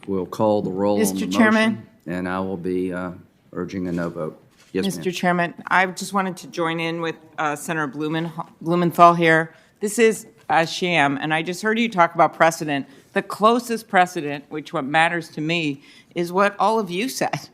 We'll call the roll on the motion. Mr. Chairman? And I will be urging a no vote. Yes, ma'am. Mr. Chairman, I just wanted to join in with Senator Blumenthal here. This is a sham, and I just heard you talk about precedent. The closest precedent, which what matters to me, is what all of you said.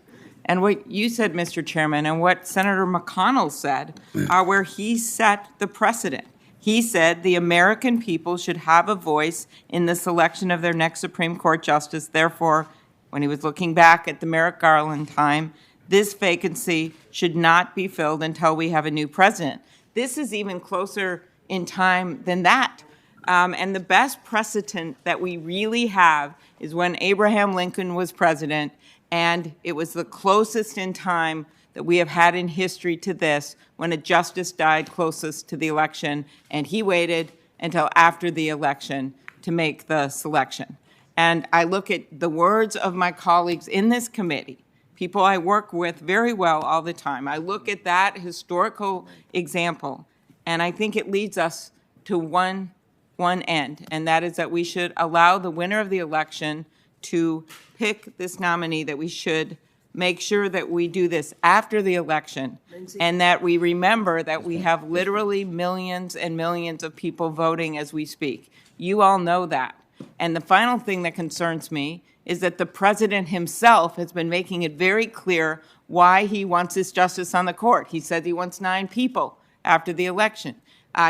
And what you said, Mr. Chairman, and what Senator McConnell said are where he set the precedent. He said the American people should have a voice in the selection of their next Supreme Court justice. Therefore, when he was looking back at the Merrick Garland time, this vacancy should not be filled until we have a new president. This is even closer in time than that. And the best precedent that we really have is when Abraham Lincoln was president, and it was the closest in time that we have had in history to this, when a justice died closest to the election, and he waited until after the election to make the selection. And I look at the words of my colleagues in this committee, people I work with very well all the time. I look at that historical example, and I think it leads us to one end, and that is that we should allow the winner of the election to pick this nominee, that we should make sure that we do this after the election, and that we remember that we have literally millions and millions of people voting as we speak. You all know that. And the final thing that concerns me is that the president himself has been making it very clear why he wants this justice on the court. He says he wants 9 people after the election.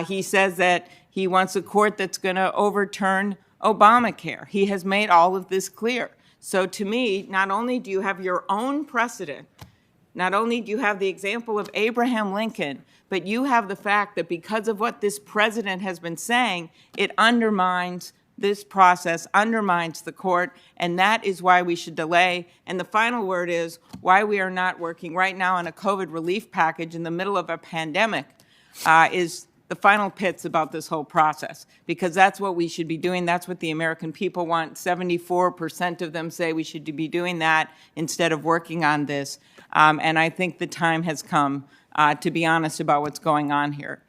He says that he wants a court that's going to overturn Obamacare. He has made all of this clear. So to me, not only do you have your own precedent, not only do you have the example of Abraham Lincoln, but you have the fact that because of what this president has been saying, it undermines this process, undermines the court, and that is why we should delay. And the final word is why we are not working right now on a COVID relief package in the middle of a pandemic is the final pits about this whole process, because that's what we should be doing. That's what the American people want. 74% of them say we should be doing that instead of working on this. And I think the time has come to be honest about what's going on here.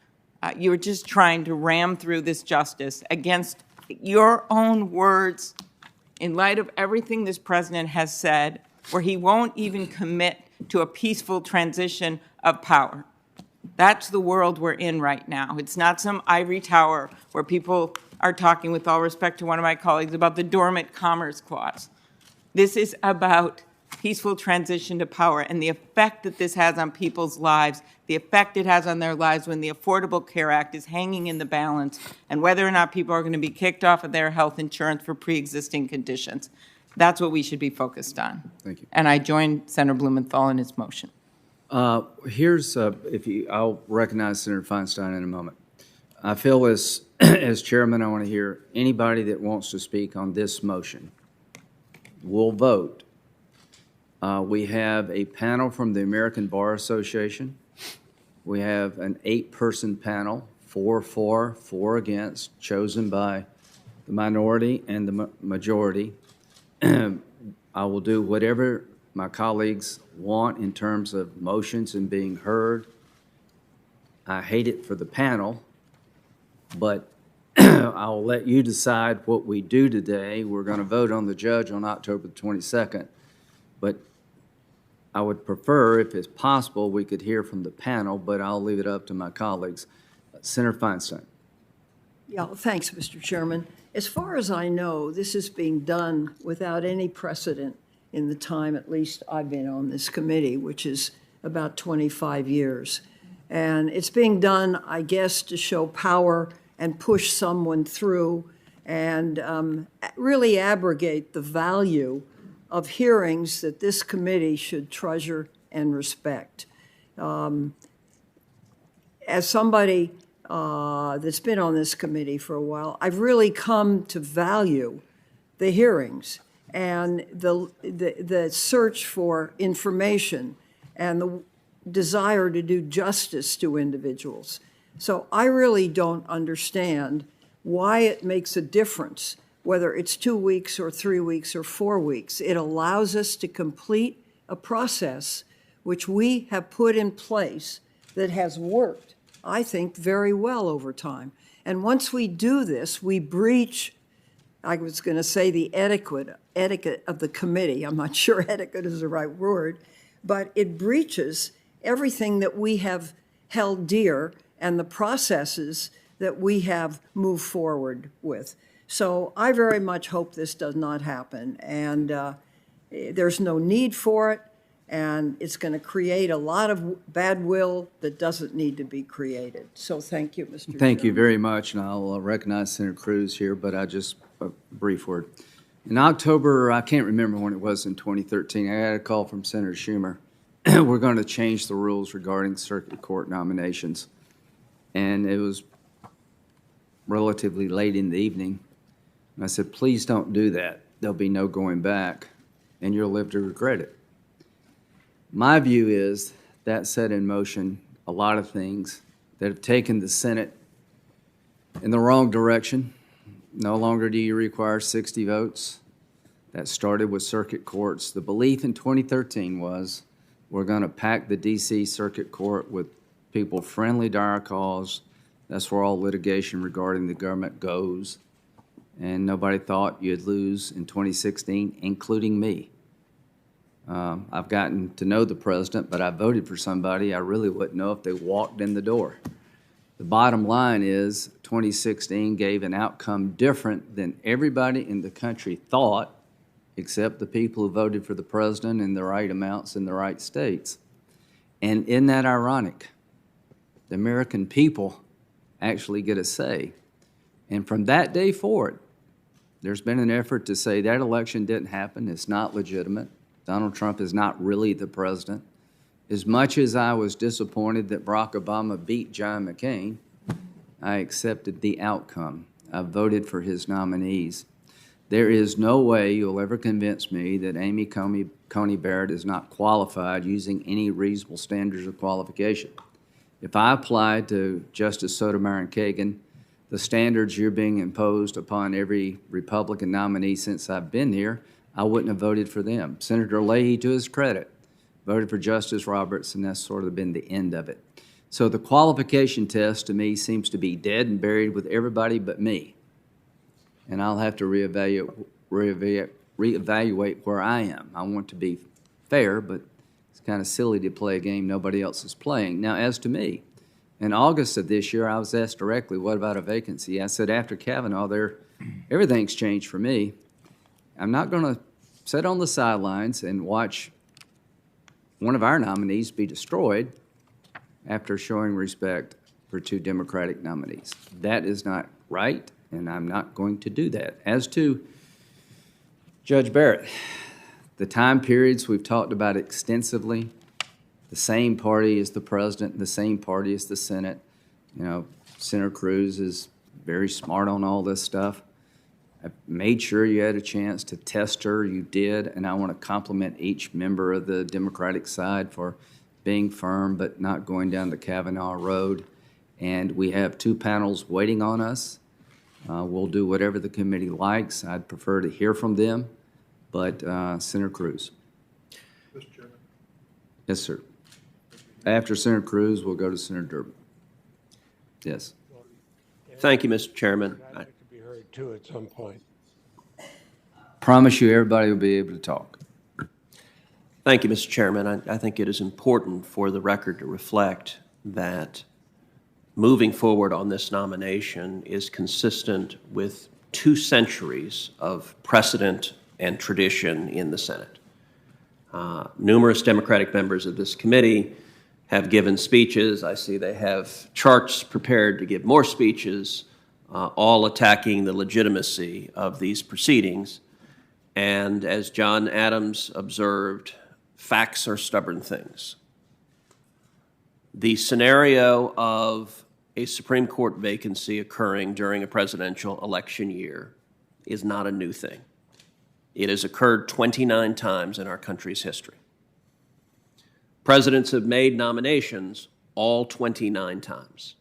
You are just trying to ram through this justice against your own words in light of everything this president has said, where he won't even commit to a peaceful transition of power. That's the world we're in right now. It's not some ivory tower where people are talking, with all respect to one of my colleagues, about the dormant commerce clause. This is about peaceful transition to power and the effect that this has on people's lives, the effect it has on their lives when the Affordable Care Act is hanging in the balance, and whether or not people are going to be kicked off of their health insurance for pre-existing conditions. That's what we should be focused on. Thank you. And I join Senator Blumenthal in his motion. I'll recognize Senator Feinstein in a moment. I feel as chairman, I want to hear anybody that wants to speak on this motion. We'll vote. We have a panel from the American Bar Association. We have an 8-person panel, 4 for, 4 against, chosen by the minority and the majority. I will do whatever my colleagues want in terms of motions and being heard. I hate it for the panel, but I'll let you decide what we do today. We're going to vote on the judge on October the 22nd, but I would prefer, if it's possible, we could hear from the panel, but I'll leave it up to my colleagues. Senator Feinstein. Yeah, thanks, Mr. Chairman. As far as I know, this is being done without any precedent in the time, at least, I've been on this committee, which is about 25 years. And it's being done, I guess, to show power and push someone through and really abrogate the value of hearings that this committee should treasure and respect. As somebody that's been on this committee for a while, I've really come to value the hearings and the search for information and the desire to do justice to individuals. So I really don't understand why it makes a difference whether it's 2 weeks or 3 weeks or 4 weeks. It allows us to complete a process which we have put in place that has worked, I think, very well over time. And once we do this, we breach I was going to say the etiquette of the committee. I'm not sure etiquette is the right word, but it breaches everything that we have held dear and the processes that we have moved forward with. So I very much hope this does not happen, and there's no need for it, and it's going to create a lot of bad will that doesn't need to be created. So thank you, Mr. Thank you Chairman. very much, and I'll recognize Senator Cruz here, but a brief word. In October, I can't remember when it was in 2013, I got a call from Senator Schumer. We're going to change the rules regarding circuit court nominations. And it was relatively late in the evening. And I said, please don't do that. There'll be no going back, and you'll live to regret it. My view is that set in motion a lot of things that have taken the Senate in the wrong direction. No longer do you require 60 votes. That started with circuit courts. The belief in 2013 was we're going to pack the D.C. Circuit Court with people friendly to our cause. That's where all litigation regarding the government goes. And nobody thought you'd lose in 2016, including me. I've gotten to know the president, but I voted for somebody I really wouldn't know if they walked in the door. The bottom line is 2016 gave an outcome different than everybody in the country thought, except the people who voted for the president in the right amounts in the right states. And isn't that ironic? The American people actually get a say. And from that day forward, there's been an effort to say that election didn't happen, it's not legitimate. Donald Trump is not really the president. As much as I was disappointed that Barack Obama beat John McCain, I accepted the outcome. I voted for his nominees. There is no way you'll ever convince me that Amy Coney Barrett is not qualified using any reasonable standards of qualification. If I applied to Justice Sotomayor and Kagan the standards you're being imposed upon every Republican nominee since I've been here, I wouldn't have voted for them. Senator Leahy, to his credit, voted for Justice Roberts, and that's sort of been the end of it. So the qualification test to me seems to be dead and buried with everybody but me. And I'll have to reevaluate where I am. I want to be fair, but it's kind of silly to play a game nobody else is playing. Now, as to me, in August of this year, I was asked directly, what about a vacancy? I said, after Kavanaugh, everything's changed for me. I'm not going to sit on the sidelines and watch one of our nominees be destroyed after showing respect for two Democratic nominees. That is not right, and I'm not going to do that. As to Judge Barrett, the time periods we've talked about extensively, the same party as the president, the same party as the Senate. You know, Senator Cruz is very smart on all this stuff. I made sure you had a chance to test her. You did, and I want to compliment each member of the Democratic side for being firm but not going down the Kavanaugh road. And we have two panels waiting on us. We'll do whatever the committee likes. I'd prefer to hear from them, but Senator Cruz. Mr. Chairman. Yes, sir. After Senator Cruz, we'll go to Senator Durbin. Yes. Thank you, Mr. Chairman. I'd like to be heard too at some point. Promise you everybody will be able to talk. Thank you, Mr. Chairman. I think it is important for the record to reflect that moving forward on this nomination is consistent with 2 centuries of precedent and tradition in the Senate. Numerous Democratic members of this committee have given speeches. I see they have charts prepared to give more speeches, all attacking the legitimacy of these proceedings. And as John Adams observed, facts are stubborn things. The scenario of a Supreme Court vacancy occurring during a presidential election year is not a new thing. It has occurred 29 times in our country's history. Presidents have made nominations all 29 times.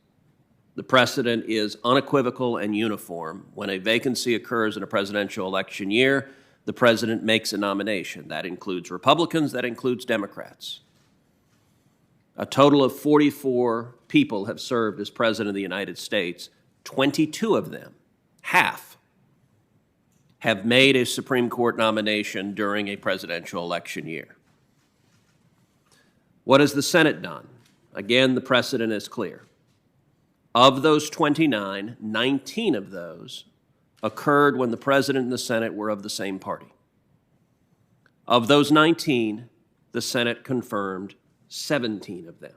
The precedent is unequivocal and uniform. When a vacancy occurs in a presidential election year, the president makes a nomination. That includes Republicans, that includes Democrats. A total of 44 people have served as President of the United States. 22 of them, half, have made a Supreme Court nomination during a presidential election year. What has the Senate done? Again, the precedent is clear. Of those 29, 19 of those occurred when the President and the Senate were of the same party. Of those 19, the Senate confirmed 17 of them.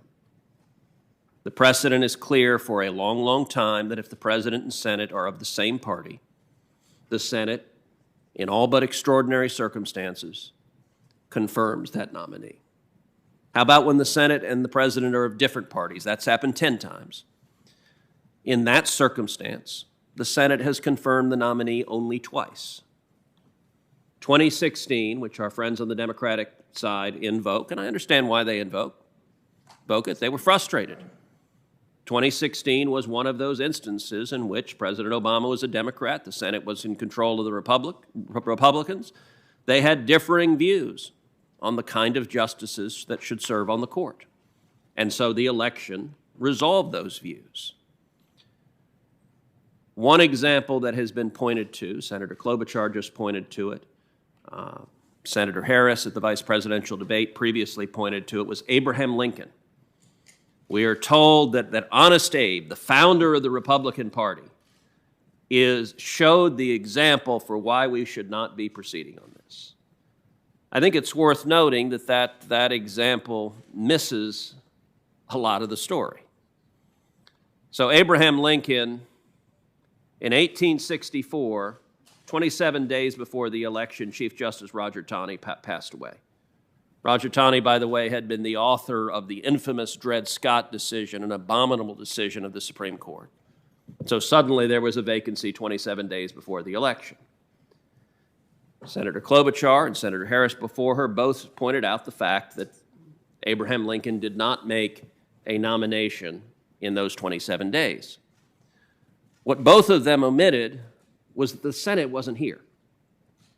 The precedent is clear for a long, long time that if the President and Senate are of the same party, the Senate, in all but extraordinary circumstances, confirms that nominee. How about when the Senate and the President are of different parties? That's happened 10 times. In that circumstance, the Senate has confirmed the nominee only twice. 2016, which our friends on the Democratic side invoke, and I understand why they invoke it. They were frustrated. 2016 was one of those instances in which President Obama was a Democrat, the Senate was in control of the Republicans. They had differing views on the kind of justices that should serve on the court. And so the election resolved those views. One example that has been pointed to, Senator Klobuchar just pointed to it, Senator Harris at the vice presidential debate previously pointed to it, was Abraham Lincoln. We are told that Honest Abe, the founder of the Republican Party, showed the example for why we should not be proceeding on this. I think it's worth noting that example misses a lot of the story. So Abraham Lincoln, in 1864, 27 days before the election, Chief Justice Roger Taney passed away. Roger Taney, by the way, had been the author of the infamous Dred Scott decision, an abominable decision of the Supreme Court. So suddenly there was a vacancy 27 days before the election. Senator Klobuchar and Senator Harris before her both pointed out the fact that Abraham Lincoln did not make a nomination in those 27 days. What both of them omitted was that the Senate wasn't here.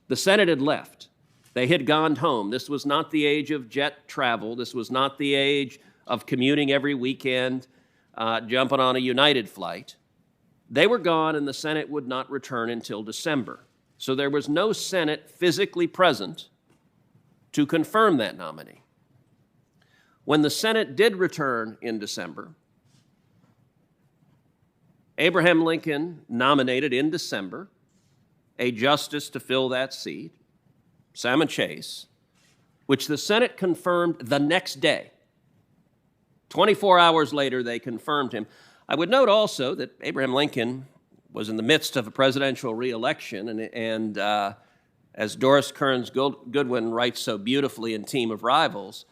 The Senate had left. They had gone home. This was not the age of jet travel. This was not the age of commuting every weekend, jumping on a United flight. They were gone, and the Senate would not return until December. So there was no Senate physically present to confirm that nominee. When the Senate did return in December, Abraham Lincoln nominated in December a justice to fill that seat, Salmon Chase, which the Senate confirmed the next day. 24 hours later, they confirmed him. I would note also that Abraham Lincoln was in the midst of a presidential reelection, and as Doris Kearns Goodwin writes so beautifully in Team of Rivals,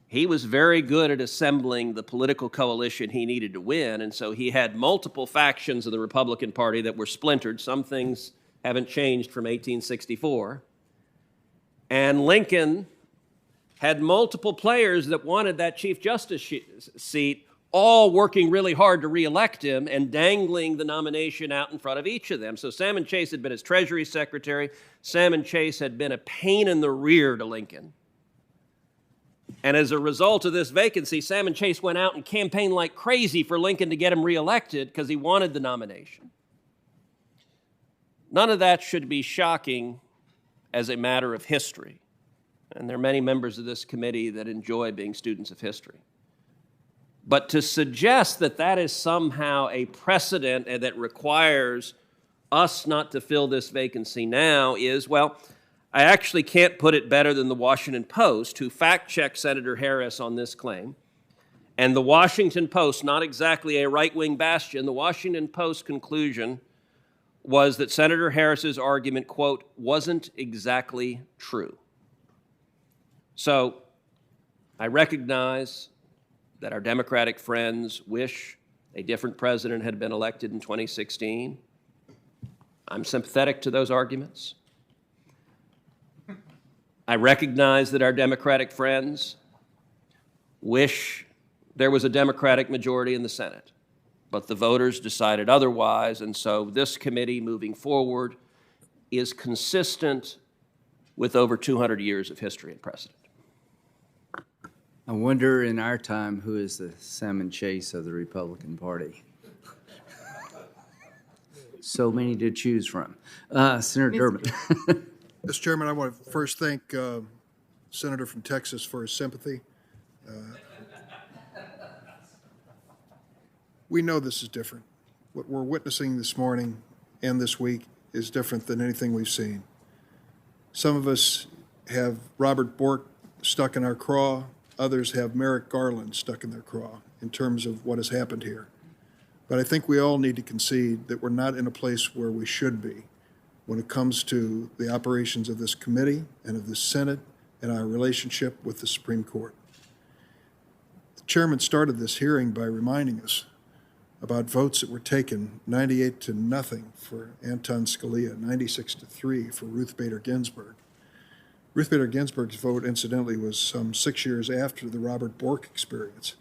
he was very good at assembling the political coalition he needed to win, and so he had multiple factions of the Republican Party that were splintered. Some things haven't changed from 1864. And Lincoln had multiple players that wanted that Chief Justice seat, all working really hard to reelect him and dangling the nomination out in front of each of them. So Salmon Chase had been his Treasury Secretary. Salmon Chase had been a pain in the rear to Lincoln. And as a result of this vacancy, Salmon Chase went out and campaigned like crazy for Lincoln to get him reelected because he wanted the nomination. None of that should be shocking as a matter of history. And there are many members of this committee that enjoy being students of history. But to suggest that that is somehow a precedent and that requires us not to fill this vacancy now is, well, I actually can't put it better than the Washington Post, who fact-checked Senator Harris on this claim. And the Washington Post, not exactly a right-wing bastion, the Washington Post conclusion was that Senator Harris's argument, quote, wasn't exactly true. So I recognize that our Democratic friends wish a different president had been elected in 2016. I'm sympathetic to those arguments. I recognize that our Democratic friends wish there was a Democratic majority in the Senate, but the voters decided otherwise, and so this committee moving forward is consistent with over 200 years of history and precedent. I wonder in our time who is the Salmon Chase of the Republican Party. So many to choose from. Senator Durbin. Mr. Chairman, I want to first thank Senator from Texas for his sympathy. We know this is different. What we're witnessing this morning and this week is different than anything we've seen. Some of us have Robert Bork stuck in our craw. Others have Merrick Garland stuck in their craw in terms of what has happened here. But I think we all need to concede that we're not in a place where we should be when it comes to the operations of this committee and of the Senate and our relationship with the Supreme Court. The chairman started this hearing by reminding us about votes that were taken, 98-0 for Anton Scalia, 96-3 for Ruth Bader Ginsburg. Ruth Bader Ginsburg's vote, incidentally, was some 6 years after the Robert Bork experience.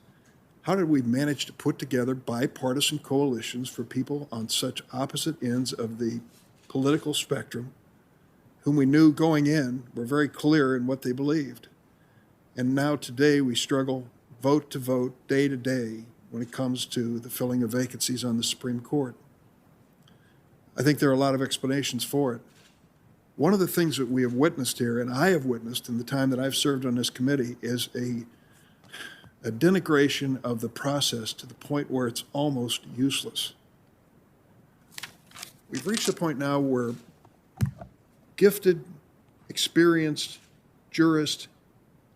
How did we manage to put together bipartisan coalitions for people on such opposite ends of the political spectrum, whom we knew going in were very clear in what they believed? And now today we struggle vote to vote, day to day, when it comes to the filling of vacancies on the Supreme Court. I think there are a lot of explanations for it. One of the things that we have witnessed here, and I have witnessed in the time that I've served on this committee, is a denigration of the process to the point where it's almost useless. We've reached a point now where gifted, experienced jurists,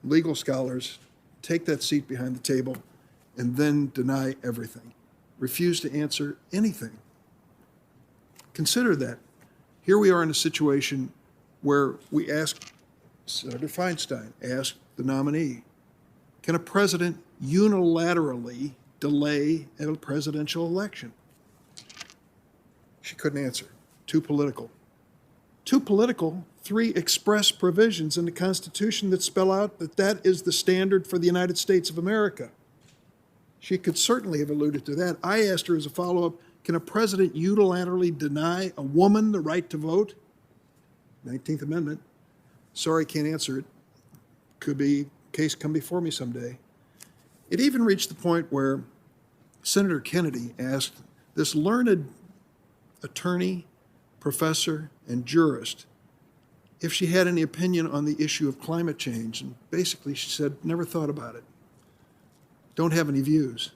legal scholars take that seat behind the table and then deny everything, refuse to answer anything. Consider that. Here we are in a situation where we ask Senator Feinstein, ask the nominee, can a president unilaterally delay a presidential election? She couldn't answer. Too political. Too political. 3 express provisions in the Constitution that spell out that that is the standard for the United States of America. She could certainly have alluded to that. I asked her as a follow-up, can a president unilaterally deny a woman the right to vote? 19th Amendment. Sorry, can't answer it. Could be case come before me someday. It even reached the point where Senator Kennedy asked this learned attorney, professor, and jurist if she had any opinion on the issue of climate change. And basically she said, never thought about it. Don't have any views.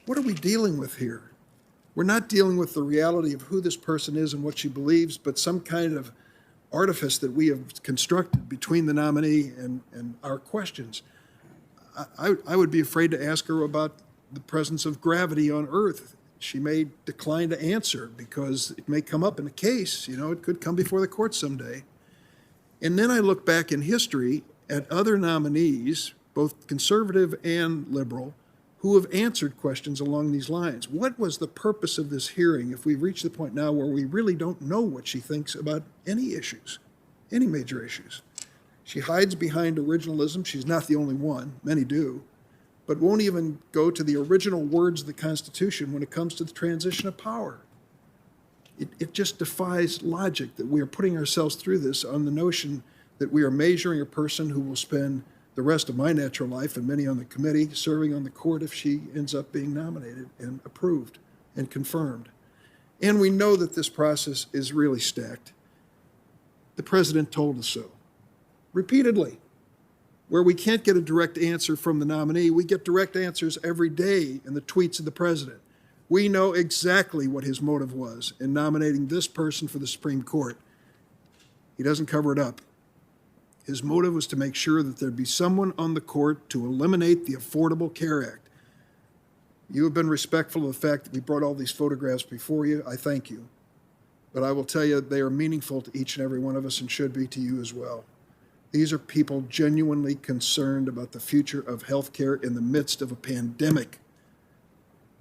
What are we dealing with here? We're not dealing with the reality of who this person is and what she believes, but some kind of artifice that we have constructed between the nominee and our questions. I would be afraid to ask her about the presence of gravity on Earth. She may decline to answer because it may come up in a case. You know, it could come before the court someday. And then I look back in history at other nominees, both conservative and liberal, who have answered questions along these lines. What was the purpose of this hearing if we've reached the point now where we really don't know what she thinks about any issues, any major issues? She hides behind originalism. She's not the only one. Many do. But won't even go to the original words of the Constitution when it comes to the transition of power. It just defies logic that we are putting ourselves through this on the notion that we are measuring a person who will spend the rest of my natural life, and many on the committee, serving on the court if she ends up being nominated and approved and confirmed. And we know that this process is really stacked. The president told us so, repeatedly. Where we can't get a direct answer from the nominee, we get direct answers every day in the tweets of the president. We know exactly what his motive was in nominating this person for the Supreme Court. He doesn't cover it up. His motive was to make sure that there'd be someone on the court to eliminate the Affordable Care Act. You have been respectful of the fact that we brought all these photographs before you. I thank you. But I will tell you, they are meaningful to each and every one of us and should be to you as well. These are people genuinely concerned about the future of health care in the midst of a pandemic.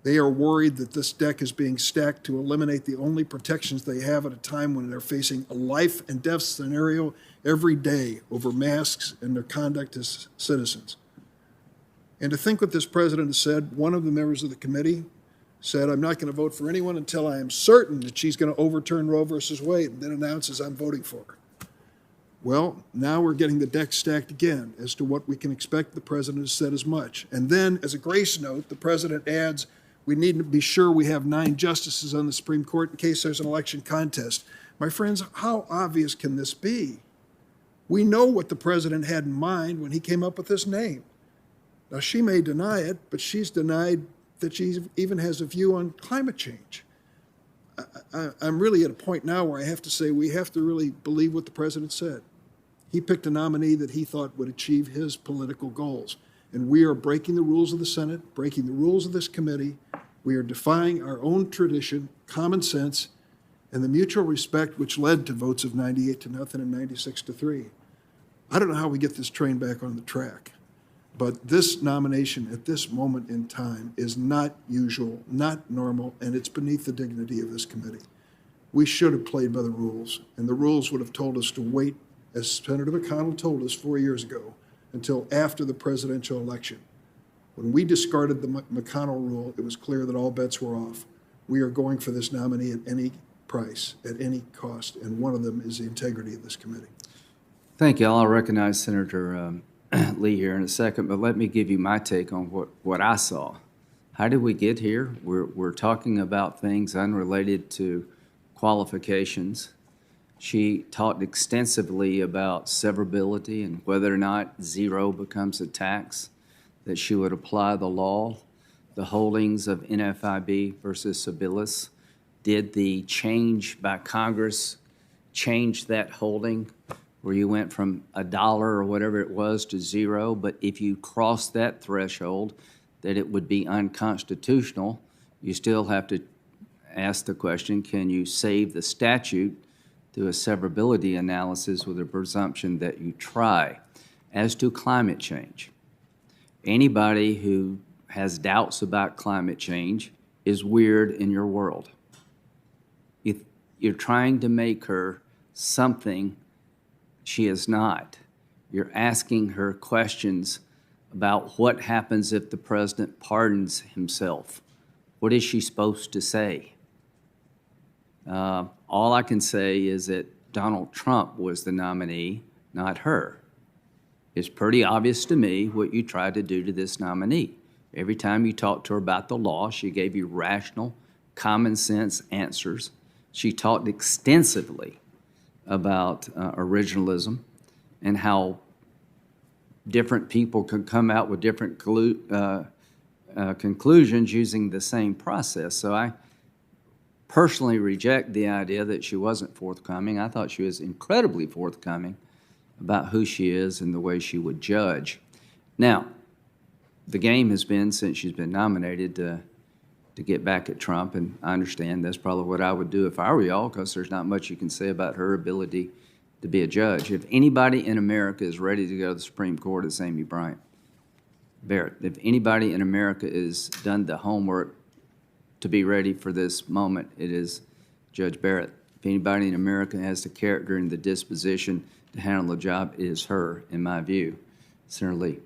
They are worried that this deck is being stacked to eliminate the only protections they have at a time when they're facing a life and death scenario every day over masks and their conduct as citizens. And to think what this president has said, one of the members of the committee said, I'm not going to vote for anyone until I am certain that she's going to overturn Roe versus Wade, and then announces I'm voting for her. Well, now we're getting the deck stacked again as to what we can expect. The president has said as much. And then, as a grace note, the president adds, We need to be sure we have 9 justices on the Supreme Court in case there's an election contest. My friends, how obvious can this be? We know what the president had in mind when he came up with this name. Now, she may deny it, but she's denied that she even has a view on climate change. I'm really at a point now where I have to say we have to really believe what the president said. He picked a nominee that he thought would achieve his political goals. And we are breaking the rules of the Senate, breaking the rules of this committee. We are defying our own tradition, common sense, and the mutual respect which led to votes of 98-0 and 96-3. I don't know how we get this train back on the track, but this nomination at this moment in time is not usual, not normal, and it's beneath the dignity of this committee. We should have played by the rules, and the rules would have told us to wait, as Senator McConnell told us 4 years ago, until after the presidential election. When we discarded the McConnell rule, it was clear that all bets were off. We are going for this nominee at any price, at any cost, and one of them is the integrity of this committee. Thank you. I'll recognize Senator Lee here in a second, but let me give you my take on what I saw. How did we get here? We're talking about things unrelated to qualifications. She talked extensively about severability and whether or not zero becomes a tax, that she would apply the law, the holdings of NFIB versus Sibelius. Did the change by Congress change that holding where you went from $1 or whatever it was to zero, but if you cross that threshold, that it would be unconstitutional? You still have to ask the question, can you save the statute through a severability analysis with a presumption that you try? As to climate change, anybody who has doubts about climate change is weird in your world. If you're trying to make her something she is not. You're asking her questions about what happens if the president pardons himself. What is she supposed to say? All I can say is that Donald Trump was the nominee, not her. It's pretty obvious to me what you tried to do to this nominee. Every time you talked to her about the law, she gave you rational, common sense answers. She talked extensively about originalism and how different people could come out with different conclusions using the same process. So I personally reject the idea that she wasn't forthcoming. I thought she was incredibly forthcoming about who she is and the way she would judge. Now, the game has been, since she's been nominated, to get back at Trump, and I understand that's probably what I would do if I were y'all, because there's not much you can say about her ability to be a judge. If anybody in America is ready to go to the Supreme Court, it's Amy Bryant. Barrett, if anybody in America has done the homework to be ready for this moment, it is Judge Barrett. If anybody in America has the character and the disposition to handle the job, it is her, in my view. Senator Lee.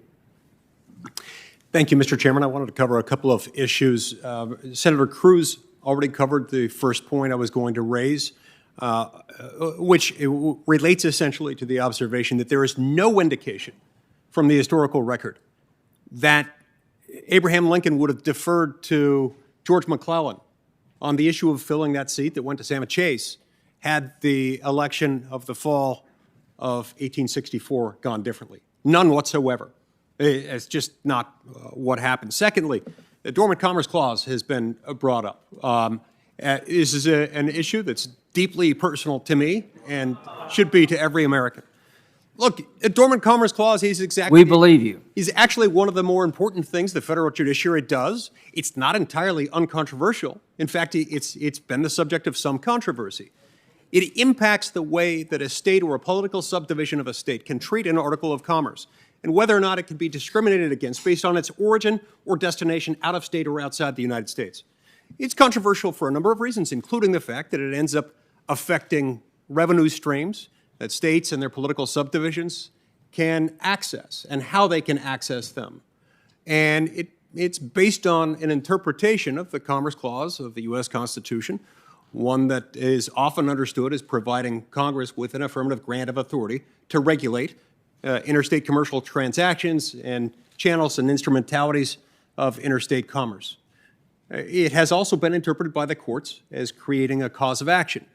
Thank you, Mr. Chairman. I wanted to cover a couple of issues. Senator Cruz already covered the first point I was going to raise, which relates essentially to the observation that there is no indication from the historical record that Abraham Lincoln would have deferred to George McClellan on the issue of filling that seat that went to Sam Chase had the election of the fall of 1864 gone differently. None whatsoever. It's just not what happened. Secondly, the Dormant Commerce Clause has been brought up. This is an issue that's deeply personal to me and should be to every American. Look, a Dormant Commerce Clause is exactly... We believe you. ...is actually one of the more important things the federal judiciary does. It's not entirely uncontroversial. In fact, it's been the subject of some controversy. It impacts the way that a state or a political subdivision of a state can treat an article of commerce, and whether or not it can be discriminated against based on its origin or destination out of state or outside the United States. It's controversial for a number of reasons, including the fact that it ends up affecting revenue streams that states and their political subdivisions can access and how they can access them. And it's based on an interpretation of the Commerce Clause of the U.S. Constitution, one that is often understood as providing Congress with an affirmative grant of authority to regulate interstate commercial transactions and channels and instrumentalities of interstate commerce. It has also been interpreted by the courts as creating a cause of action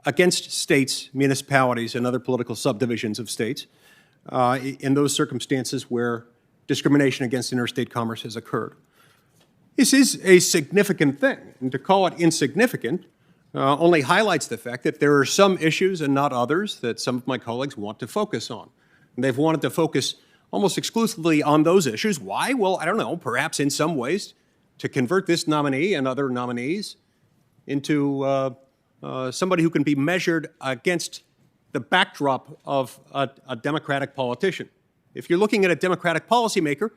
against states, municipalities, and other political subdivisions of states in those circumstances where discrimination against interstate commerce has occurred. This is a significant thing, and to call it insignificant only highlights the fact that there are some issues and not others that some of my colleagues want to focus on. And they've wanted to focus almost exclusively on those issues. Why? Well, I don't know, perhaps in some ways to convert this nominee and other nominees into somebody who can be measured against the backdrop of a Democratic politician. If you're looking at a Democratic policymaker,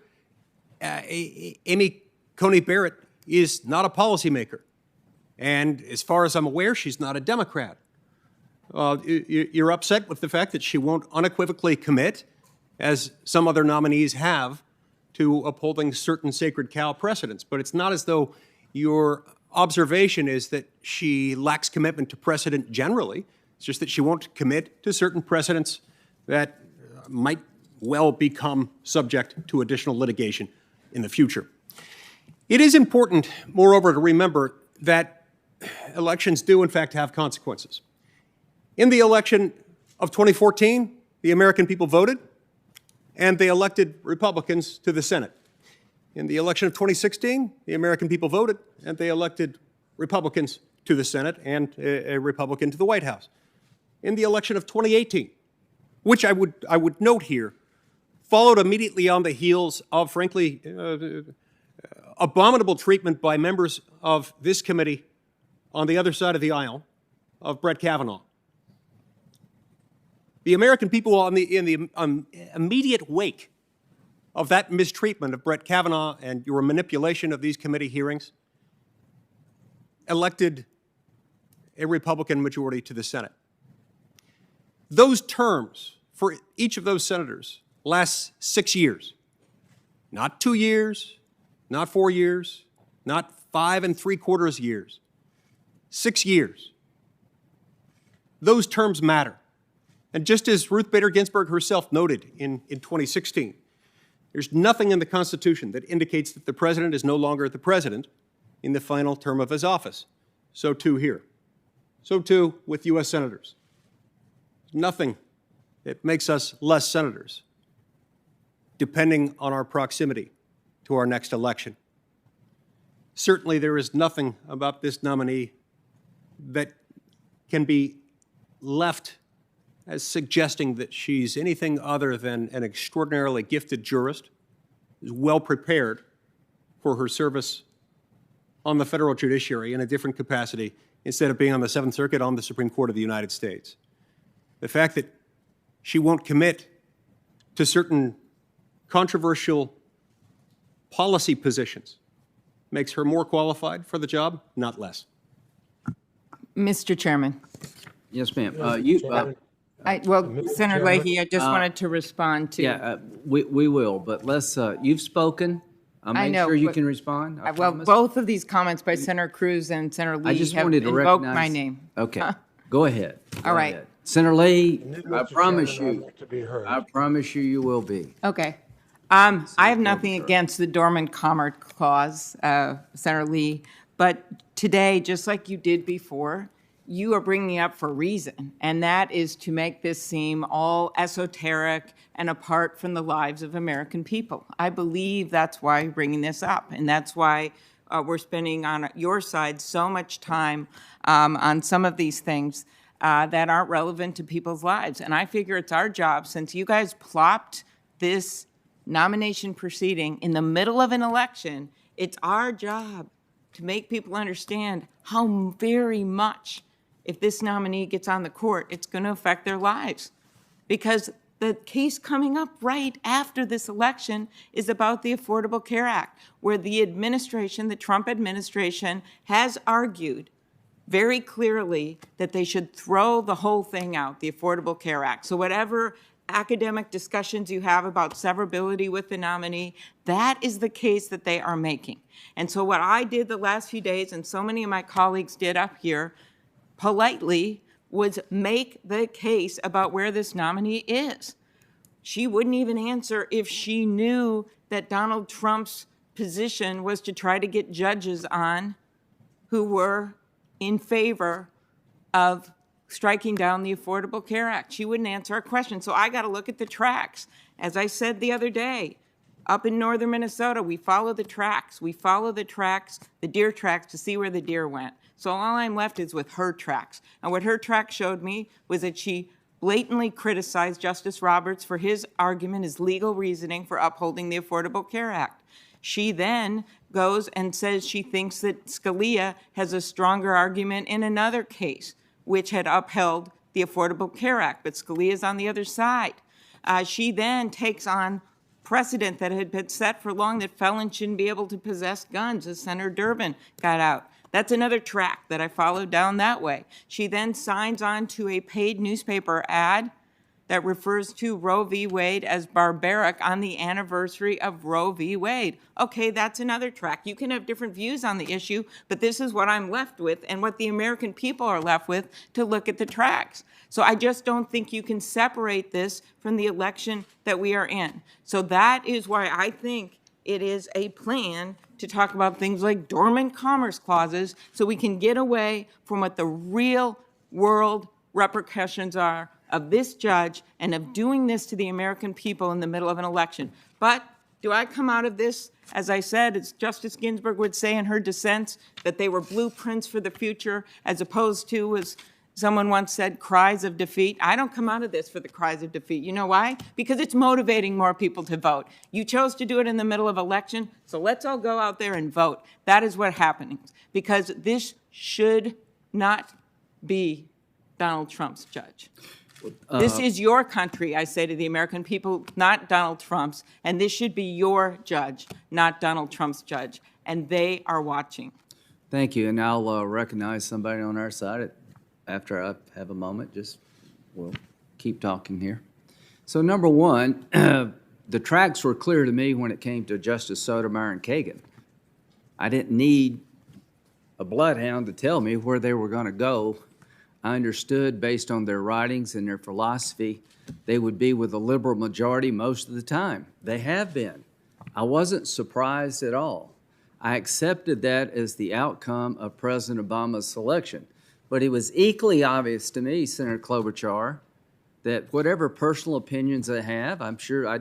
Amy Coney Barrett is not a policymaker. And as far as I'm aware, she's not a Democrat. You're upset with the fact that she won't unequivocally commit, as some other nominees have, to upholding certain sacred cow precedents. But it's not as though your observation is that she lacks commitment to precedent generally. It's just that she won't commit to certain precedents that might well become subject to additional litigation in the future. It is important, moreover, to remember that elections do, in fact, have consequences. In the election of 2014, the American people voted, and they elected Republicans to the Senate. In the election of 2016, the American people voted, and they elected Republicans to the Senate and a Republican to the White House. In the election of 2018, which I would note here, followed immediately on the heels of, frankly, abominable treatment by members of this committee on the other side of the aisle of Brett Kavanaugh. The American people in the immediate wake of that mistreatment of Brett Kavanaugh and your manipulation of these committee hearings elected a Republican majority to the Senate. Those terms for each of those senators last 6 years, not 2 years, not 4 years, not 5 3/4 years, 6 years. Those terms matter. And just as Ruth Bader Ginsburg herself noted in 2016, there's nothing in the Constitution that indicates that the president is no longer the president in the final term of his office. So too here. So too with U.S. senators. Nothing that makes us less senators, depending on our proximity to our next election. Certainly there is nothing about this nominee that can be left as suggesting that she's anything other than an extraordinarily gifted jurist, is well prepared for her service on the federal judiciary in a different capacity instead of being on the Seventh Circuit on the Supreme Court of the United States. The fact that she won't commit to certain controversial policy positions makes her more qualified for the job, not less. Mr. Chairman. Yes, ma'am. Senator Leahy, I just wanted to respond to. Yeah, we will, but let's, you've spoken. I'll make sure you can respond. I Well, promise. both of these comments by Senator Cruz and Senator Lee I just have wanted to invoked recognize. my name. Okay, go ahead. Go All right. ahead. Senator Lee, I Mr. promise Chairman, I'd you, like to be heard. I promise you will be. Okay. I have nothing against the Dormant Commerce Clause, Senator Lee, but today, just like you did before, you are bringing it up for a reason, and that is to make this seem all esoteric and apart from the lives of American people. I believe that's why you're bringing this up, and that's why we're spending on your side so much time on some of these things that aren't relevant to people's lives. And I figure it's our job, since you guys plopped this nomination proceeding in the middle of an election, it's our job to make people understand how very much, if this nominee gets on the court, it's going to affect their lives. Because the case coming up right after this election is about the Affordable Care Act, where the administration, the Trump administration, has argued very clearly that they should throw the whole thing out, the Affordable Care Act. So whatever academic discussions you have about severability with the nominee, that is the case that they are making. And so what I did the last few days, and so many of my colleagues did up here, politely, was make the case about where this nominee is. She wouldn't even answer if she knew that Donald Trump's position was to try to get judges on who were in favor of striking down the Affordable Care Act. She wouldn't answer our question. So I got to look at the tracks. As I said the other day, up in northern Minnesota, we follow the tracks. We follow the tracks, the deer tracks, to see where the deer went. So all I'm left is with her tracks. And what her tracks showed me was that she blatantly criticized Justice Roberts for his argument, his legal reasoning for upholding the Affordable Care Act. She then goes and says she thinks that Scalia has a stronger argument in another case, which had upheld the Affordable Care Act, but Scalia's on the other side. She then takes on precedent that had been set for long that felons shouldn't be able to possess guns, as Senator Durbin got out. That's another track that I followed down that way. She then signs on to a paid newspaper ad that refers to Roe v. Wade as barbaric on the anniversary of Roe v. Wade. Okay, that's another track. You can have different views on the issue, but this is what I'm left with and what the American people are left with to look at the tracks. So I just don't think you can separate this from the election that we are in. So that is why I think it is a plan to talk about things like dormant commerce clauses so we can get away from what the real world repercussions are of this judge and of doing this to the American people in the middle of an election. But do I come out of this, as I said, as Justice Ginsburg would say in her dissents, that they were blueprints for the future as opposed to, as someone once said, cries of defeat? I don't come out of this for the cries of defeat. You know why? Because it's motivating more people to vote. You chose to do it in the middle of election, so let's all go out there and vote. That is what's happening, because this should not be Donald Trump's judge. This is your country, I say to the American people, not Donald Trump's, and this should be your judge, not Donald Trump's judge, and they are watching. Thank you, and I'll recognize somebody on our side after I have a moment. We'll keep talking here. So number one, the tracks were clear to me when it came to Justice Sotomayor and Kagan. I didn't need a bloodhound to tell me where they were going to go. I understood, based on their writings and their philosophy, they would be with a liberal majority most of the time. They have been. I wasn't surprised at all. I accepted that as the outcome of President Obama's selection. But it was equally obvious to me, Senator Klobuchar, that whatever personal opinions they have, I'm sure I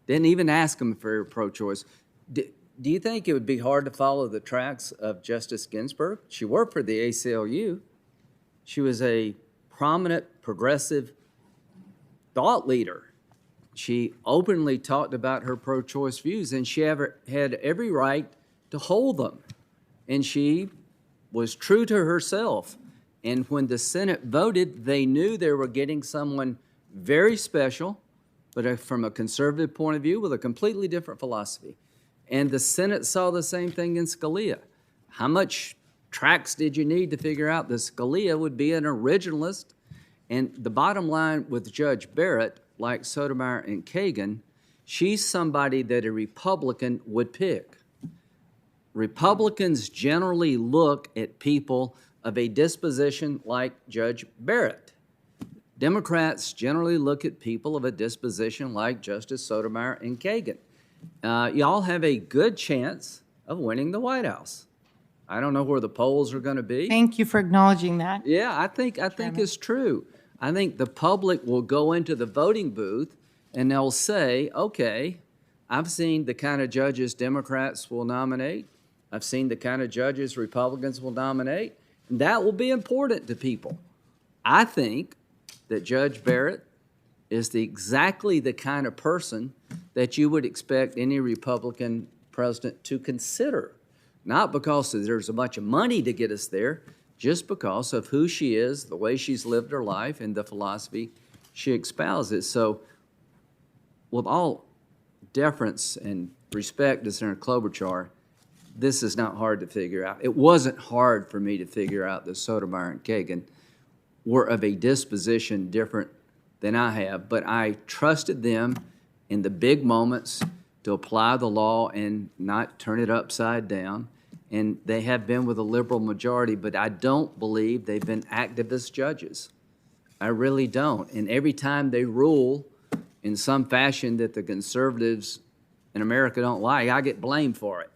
didn't even ask them for pro-choice. Do you think it would be hard to follow the tracks of Justice Ginsburg? She worked for the ACLU. She was a prominent, progressive thought leader. She openly talked about her pro-choice views, and she had every right to hold them. And she was true to herself. And when the Senate voted, they knew they were getting someone very special, but from a conservative point of view with a completely different philosophy. And the Senate saw the same thing in Scalia. How much tracks did you need to figure out that Scalia would be an originalist? And the bottom line with Judge Barrett, like Sotomayor and Kagan, she's somebody that a Republican would pick. Republicans generally look at people of a disposition like Judge Barrett. Democrats generally look at people of a disposition like Justice Sotomayor and Kagan. Y'all have a good chance of winning the White House. I don't know where the polls are going to be. Thank you for acknowledging that. Yeah, I think it's true. I think the public will go into the voting booth and they'll say, okay, I've seen the kind of judges Democrats will nominate. I've seen the kind of judges Republicans will nominate. And that will be important to people. I think that Judge Barrett is exactly the kind of person that you would expect any Republican president to consider. Not because there's a bunch of money to get us there, just because of who she is, the way she's lived her life, and the philosophy she espouses. So with all deference and respect to Senator Klobuchar, this is not hard to figure out. It wasn't hard for me to figure out that Sotomayor and Kagan were of a disposition different than I have, but I trusted them in the big moments to apply the law and not turn it upside down. And they have been with a liberal majority, but I don't believe they've been activist judges. I really don't. And every time they rule in some fashion that the conservatives and America don't like, I get blamed for it.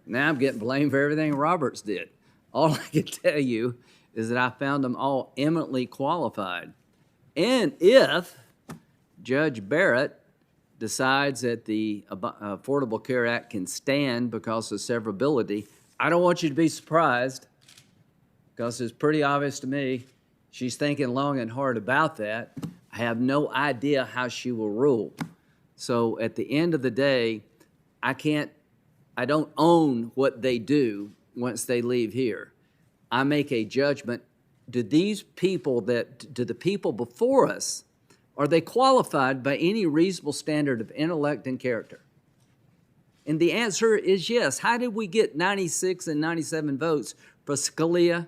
Now I'm getting blamed for everything Roberts did. All I can tell you is that I found them all eminently qualified. And if Judge Barrett decides that the Affordable Care Act can stand because of severability, I don't want you to be surprised, because it's pretty obvious to me she's thinking long and hard about that. I have no idea how she will rule. So at the end of the day, I don't own what they do once they leave here. I make a judgment. Do the people before us, are they qualified by any reasonable standard of intellect and character? And the answer is yes. How did we get 96 and 97 votes for Scalia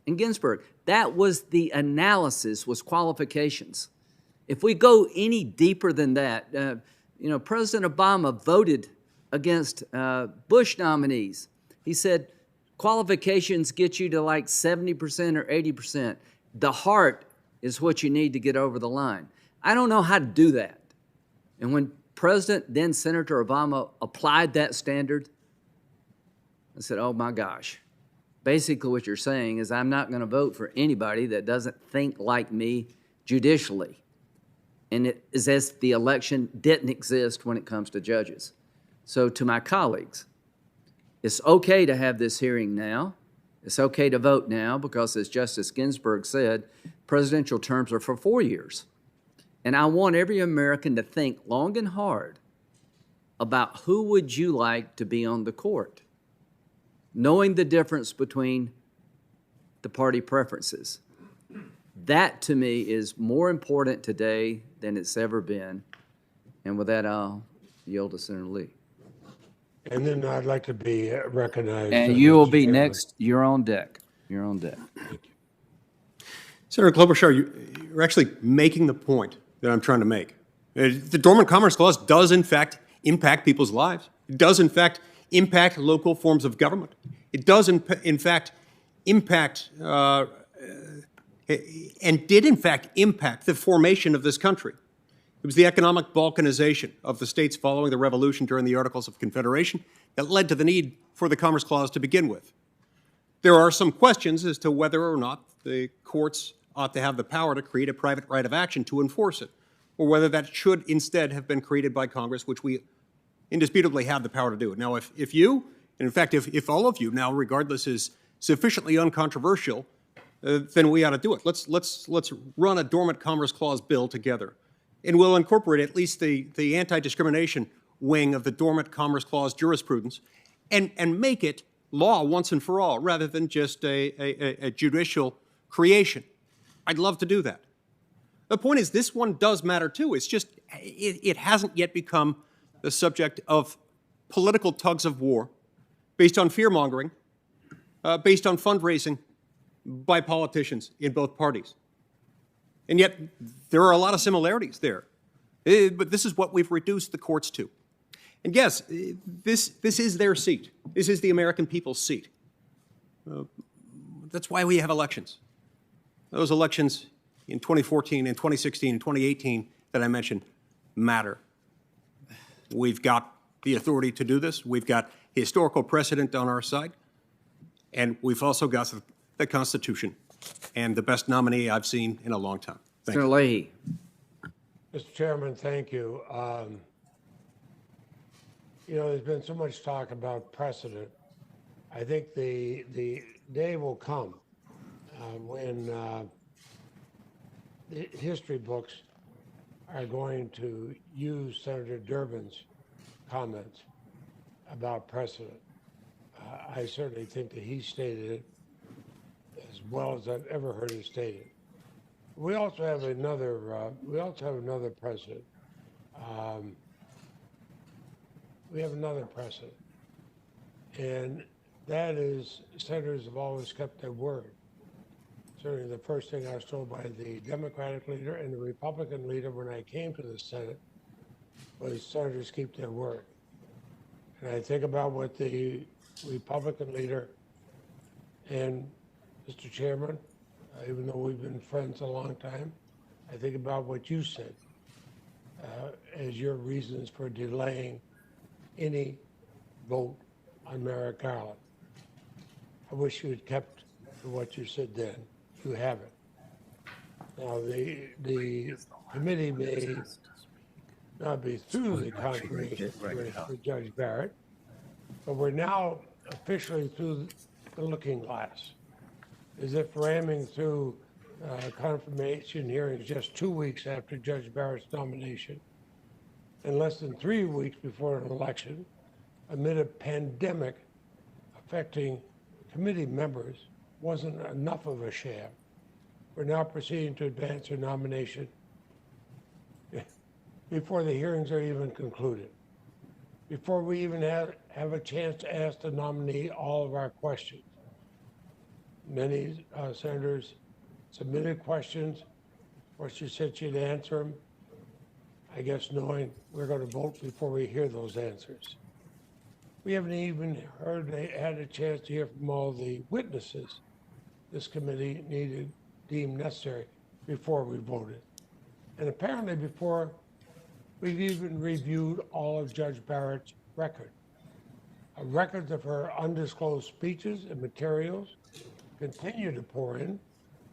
and Ginsburg? That was the analysis, was qualifications. If we go any deeper than that, President Obama voted against Bush nominees. He said qualifications get you to like 70% or 80%. The heart is what you need to get over the line. I don't know how to do that. And when President, then Senator Obama, applied that standard, I said, oh my gosh. Basically what you're saying is I'm not going to vote for anybody that doesn't think like me judicially. And it is as if the election didn't exist when it comes to judges. So to my colleagues, it's okay to have this hearing now. It's okay to vote now because, as Justice Ginsburg said, presidential terms are for 4 years. And I want every American to think long and hard about who would you like to be on the court, knowing the difference between the party preferences. That, to me, is more important today than it's ever been. And with that, I'll yield to Senator Lee. And then I'd like to be recognized. And you will Mr. be Chairman. next. You're on deck. You're on deck. Senator Klobuchar, you're actually making the point that I'm trying to make. The Dormant Commerce Clause does, in fact, impact people's lives. It does, in fact, impact local forms of government. It does, in fact, impact and did, in fact, impact the formation of this country. It was the economic balkanization of the states following the revolution during the Articles of Confederation that led to the need for the Commerce Clause to begin with. There are some questions as to whether or not the courts ought to have the power to create a private right of action to enforce it, or whether that should instead have been created by Congress, which we indisputably have the power to do. Now, if you, and in fact, if all of you now regard this as sufficiently uncontroversial, then we ought to do it. Let's run a Dormant Commerce Clause bill together, and we'll incorporate at least the anti-discrimination wing of the Dormant Commerce Clause jurisprudence and make it law once and for all, rather than just a judicial creation. I'd love to do that. The point is, this one does matter too. It's just, it hasn't yet become the subject of political tugs of war based on fear-mongering, based on fundraising by politicians in both parties. And yet, there are a lot of similarities there. But this is what we've reduced the courts to. And yes, this is their seat. This is the American people's seat. That's why we have elections. Those elections in 2014 and 2016 and 2018 that I mentioned matter. We've got the authority to do this. We've got historical precedent on our side. And we've also got the Constitution and the best nominee I've seen in a long time. Thank Senator you. Leahy. Mr. Chairman, thank you. There's been so much talk about precedent. I think the day will come when the history books are going to use Senator Durbin's comments about precedent. I certainly think that he stated it as well as I've ever heard it stated. We also have another precedent. We have another precedent, and that is senators have always kept their word. Certainly, the first thing I was told by the Democratic leader and the Republican leader when I came to the Senate was senators keep their word. And I think about what the Republican leader and Mr. Chairman, even though we've been friends a long time, I think about what you said. as your reasons for delaying any vote on Merrick Garland. I wish you had kept to what you said then. You haven't. Now, the committee may not be through the confirmation with Judge Barrett, but we're now officially through the looking glass, as if ramming through confirmation hearings just 2 weeks after Judge Barrett's nomination and less than 3 weeks before an election, amid a pandemic affecting committee members, wasn't enough of a sham. We're now proceeding to advance her nomination before the hearings are even concluded, before we even have a chance to ask the nominee all of our questions. Many senators submitted questions, or she said she'd answer them, I guess knowing we're going to vote before we hear those answers. We haven't even had a chance to hear from all the witnesses this committee deemed necessary before we voted. And apparently before we've even reviewed all of Judge Barrett's record. Records of her undisclosed speeches and materials continue to pour in.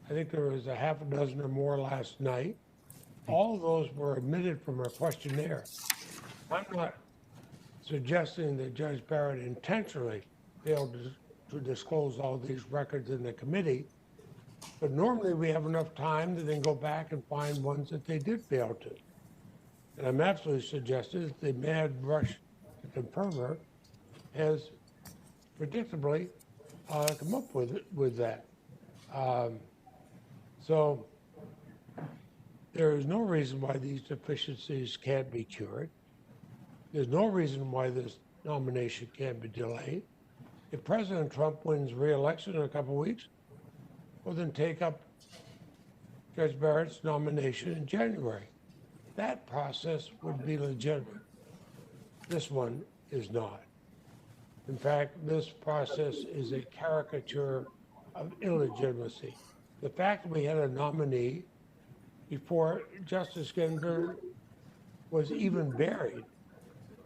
I think there was a half a dozen or more last night. All of those were omitted from her questionnaire. I'm not suggesting that Judge Barrett intentionally failed to disclose all these records in the committee, but normally we have enough time to then go back and find ones that they did fail to. And I'm absolutely suggesting that the mad rush to confirm her has predictably come up with that. So there is no reason why these deficiencies can't be cured. There's no reason why this nomination can't be delayed. If President Trump wins re-election in a couple of weeks, well, then take up Judge Barrett's nomination in January. That process would be legitimate. This one is not. In fact, this process is a caricature of illegitimacy. The fact that we had a nominee before Justice Ginsburg was even buried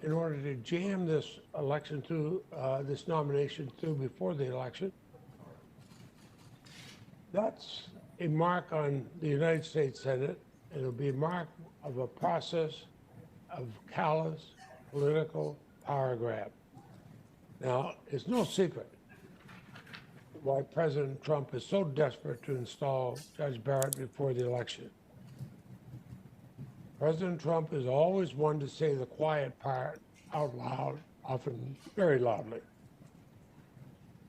in order to jam this election through, this nomination through before the election, that's a mark on the United States Senate. It'll be a mark of a process of callous political power grab. Now, it's no secret why President Trump is so desperate to install Judge Barrett before the election. President Trump is always one to say the quiet part out loud, often very loudly.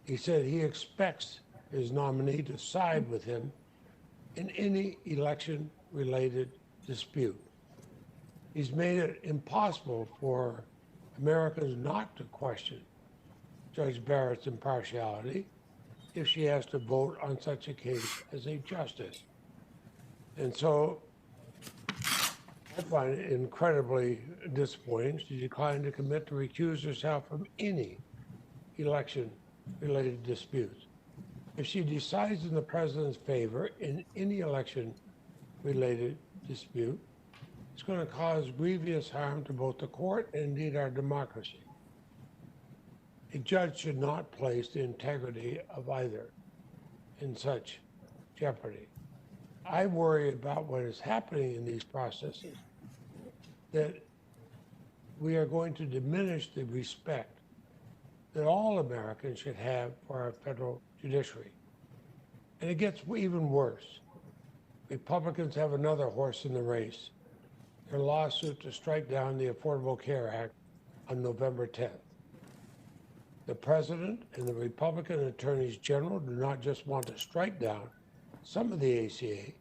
He said he expects his nominee to side with him in any election-related dispute. He's made it impossible for Americans not to question Judge Barrett's impartiality if she has to vote on such a case as a justice. And so I find it incredibly disappointing. She declined to commit to recuse herself from any election-related disputes. If she decides in the president's favor in any election-related dispute, it's going to cause grievous harm to both the court and indeed our democracy. A judge should not place the integrity of either in such jeopardy. I worry about what is happening in these processes, that we are going to diminish the respect that all Americans should have for our federal judiciary. And it gets even worse. Republicans have another horse in the race, their lawsuit to strike down the Affordable Care Act on November 10th. The president and the Republican attorneys general do not just want to strike down some of the ACA,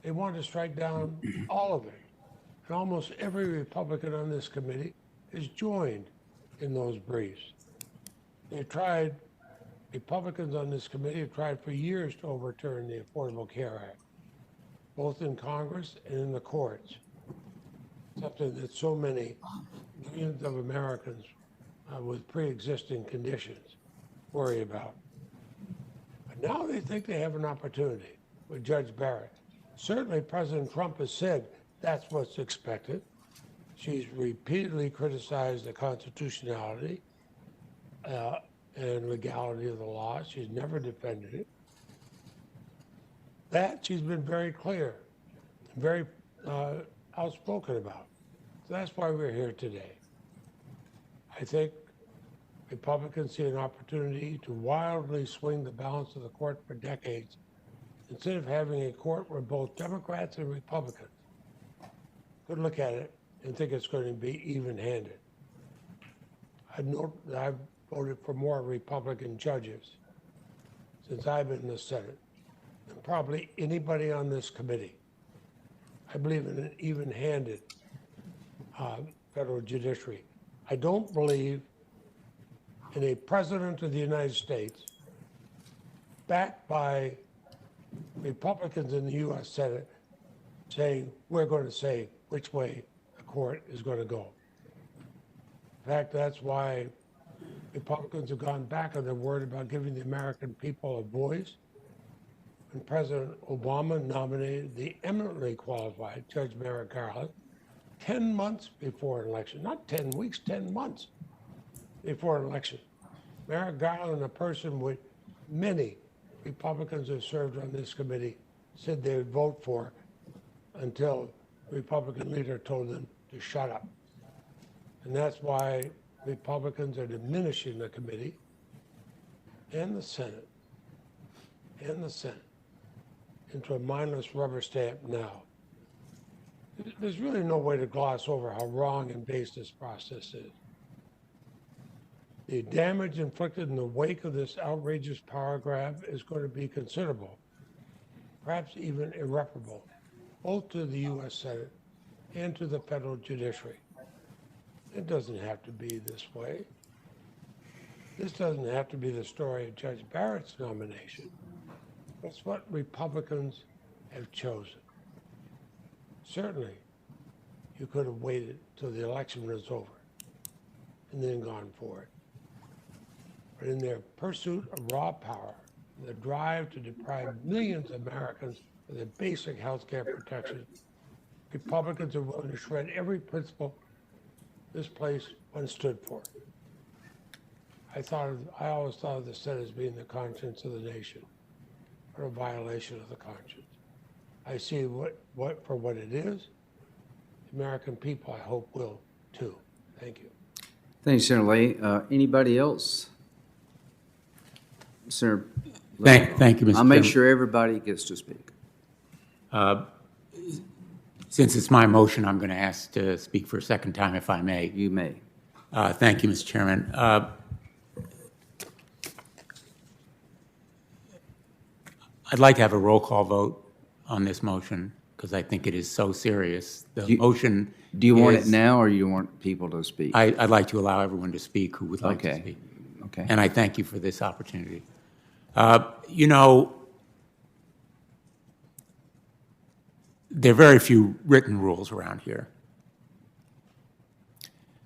they want to strike down all of it. And almost every Republican on this committee has joined in those briefs. They've tried, Republicans on this committee have tried for years to overturn the Affordable Care Act, both in Congress and in the courts, something that so many millions of Americans with pre-existing conditions worry about. But now they think they have an opportunity with Judge Barrett. Certainly President Trump has said That's what's expected. She's repeatedly criticized the constitutionality and legality of the law. She's never defended it. That she's been very clear, very outspoken about. So that's why we're here today. I think Republicans see an opportunity to wildly swing the balance of the court for decades instead of having a court where both Democrats and Republicans could look at it and think it's going to be even-handed. I've voted for more Republican judges since I've been in the Senate than probably anybody on this committee. I believe in an even-handed federal judiciary. I don't believe in a president of the United States backed by Republicans in the U.S. Senate saying, we're going to say which way the court is going to go. In fact, that's why Republicans have gone back on their word about giving the American people a voice. When President Obama nominated the eminently qualified Judge Merrick Garland 10 months before an election, not 10 weeks, 10 months before an election. Merrick Garland, a person with many Republicans who served on this committee, said they would vote for until the Republican leader told them to shut up. And that's why Republicans are diminishing the committee and the Senate into a mindless rubber stamp now. There's really no way to gloss over how wrong and base this process is. The damage inflicted in the wake of this outrageous power grab is going to be considerable, perhaps even irreparable, both to the U.S. Senate and to the federal judiciary. It doesn't have to be this way. This doesn't have to be the story of Judge Barrett's nomination. It's what Republicans have chosen. Certainly, you could have waited till the election was over and then gone for it. But in their pursuit of raw power, the drive to deprive millions of Americans of their basic health care protection, Republicans are willing to shred every principle this place once stood for. I always thought of the Senate as being the conscience of the nation, or a violation of the conscience. I see what for what it is. The American people, I hope, will too. Thank you. Thank you, Senator Lee. Anybody else? Senator, Thank you, Mr. I'll make Chairman. sure everybody gets to speak. Since it's my motion, I'm going to ask to speak for a second time, if I may. You may. Thank you, Mr. Chairman. I'd like to have a roll call vote on this motion because I think it is so serious. The motion. Do you want it is- now, or you want people to speak? I'd like to allow everyone to speak who would like to Okay. speak. Okay. And I thank you for this opportunity. You know, there are very few written rules around here.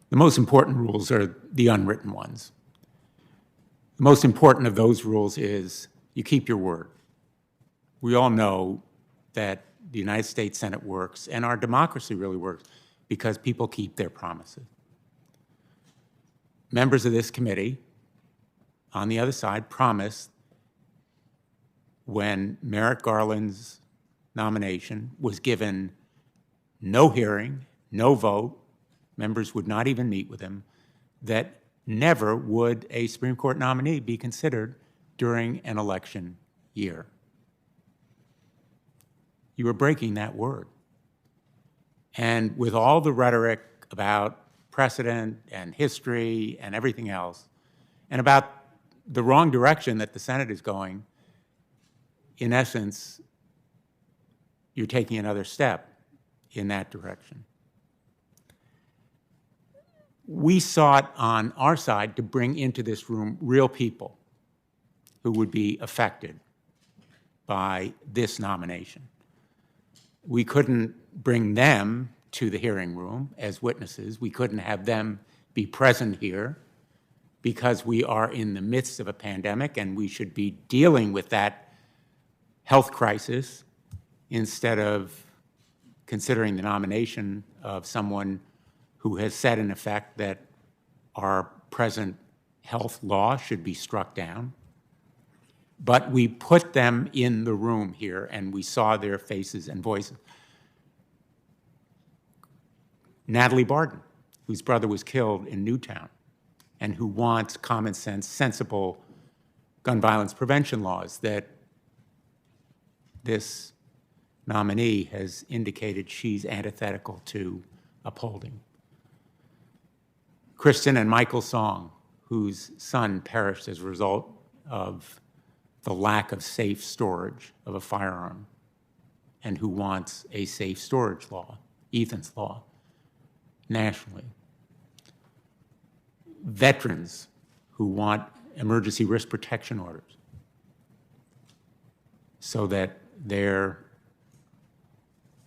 The most important rules are the unwritten ones. The most important of those rules is you keep your word. We all know that the United States Senate works, and our democracy really works, because people keep their promises. Members of this committee, on the other side, promised when Merrick Garland's nomination was given no hearing, no vote, members would not even meet with him, that never would a Supreme Court nominee be considered during an election year. You were breaking that word. And with all the rhetoric about precedent and history and everything else, and about the wrong direction that the Senate is going, in essence, you're taking another step in that direction. We sought on our side to bring into this room real people who would be affected by this nomination. We couldn't bring them to the hearing room as witnesses. We couldn't have them be present here because we are in the midst of a pandemic and we should be dealing with that health crisis instead of considering the nomination of someone who has said in effect that our present health law should be struck down. But we put them in the room here, and we saw their faces and voices. Natalie Barton, whose brother was killed in Newtown, and who wants common sense, sensible gun violence prevention laws that this nominee has indicated she's antithetical to upholding. Kristen and Michael Song, whose son perished as a result of the lack of safe storage of a firearm, and who wants a safe storage law, Ethan's law, nationally. Veterans who want emergency risk protection orders so that their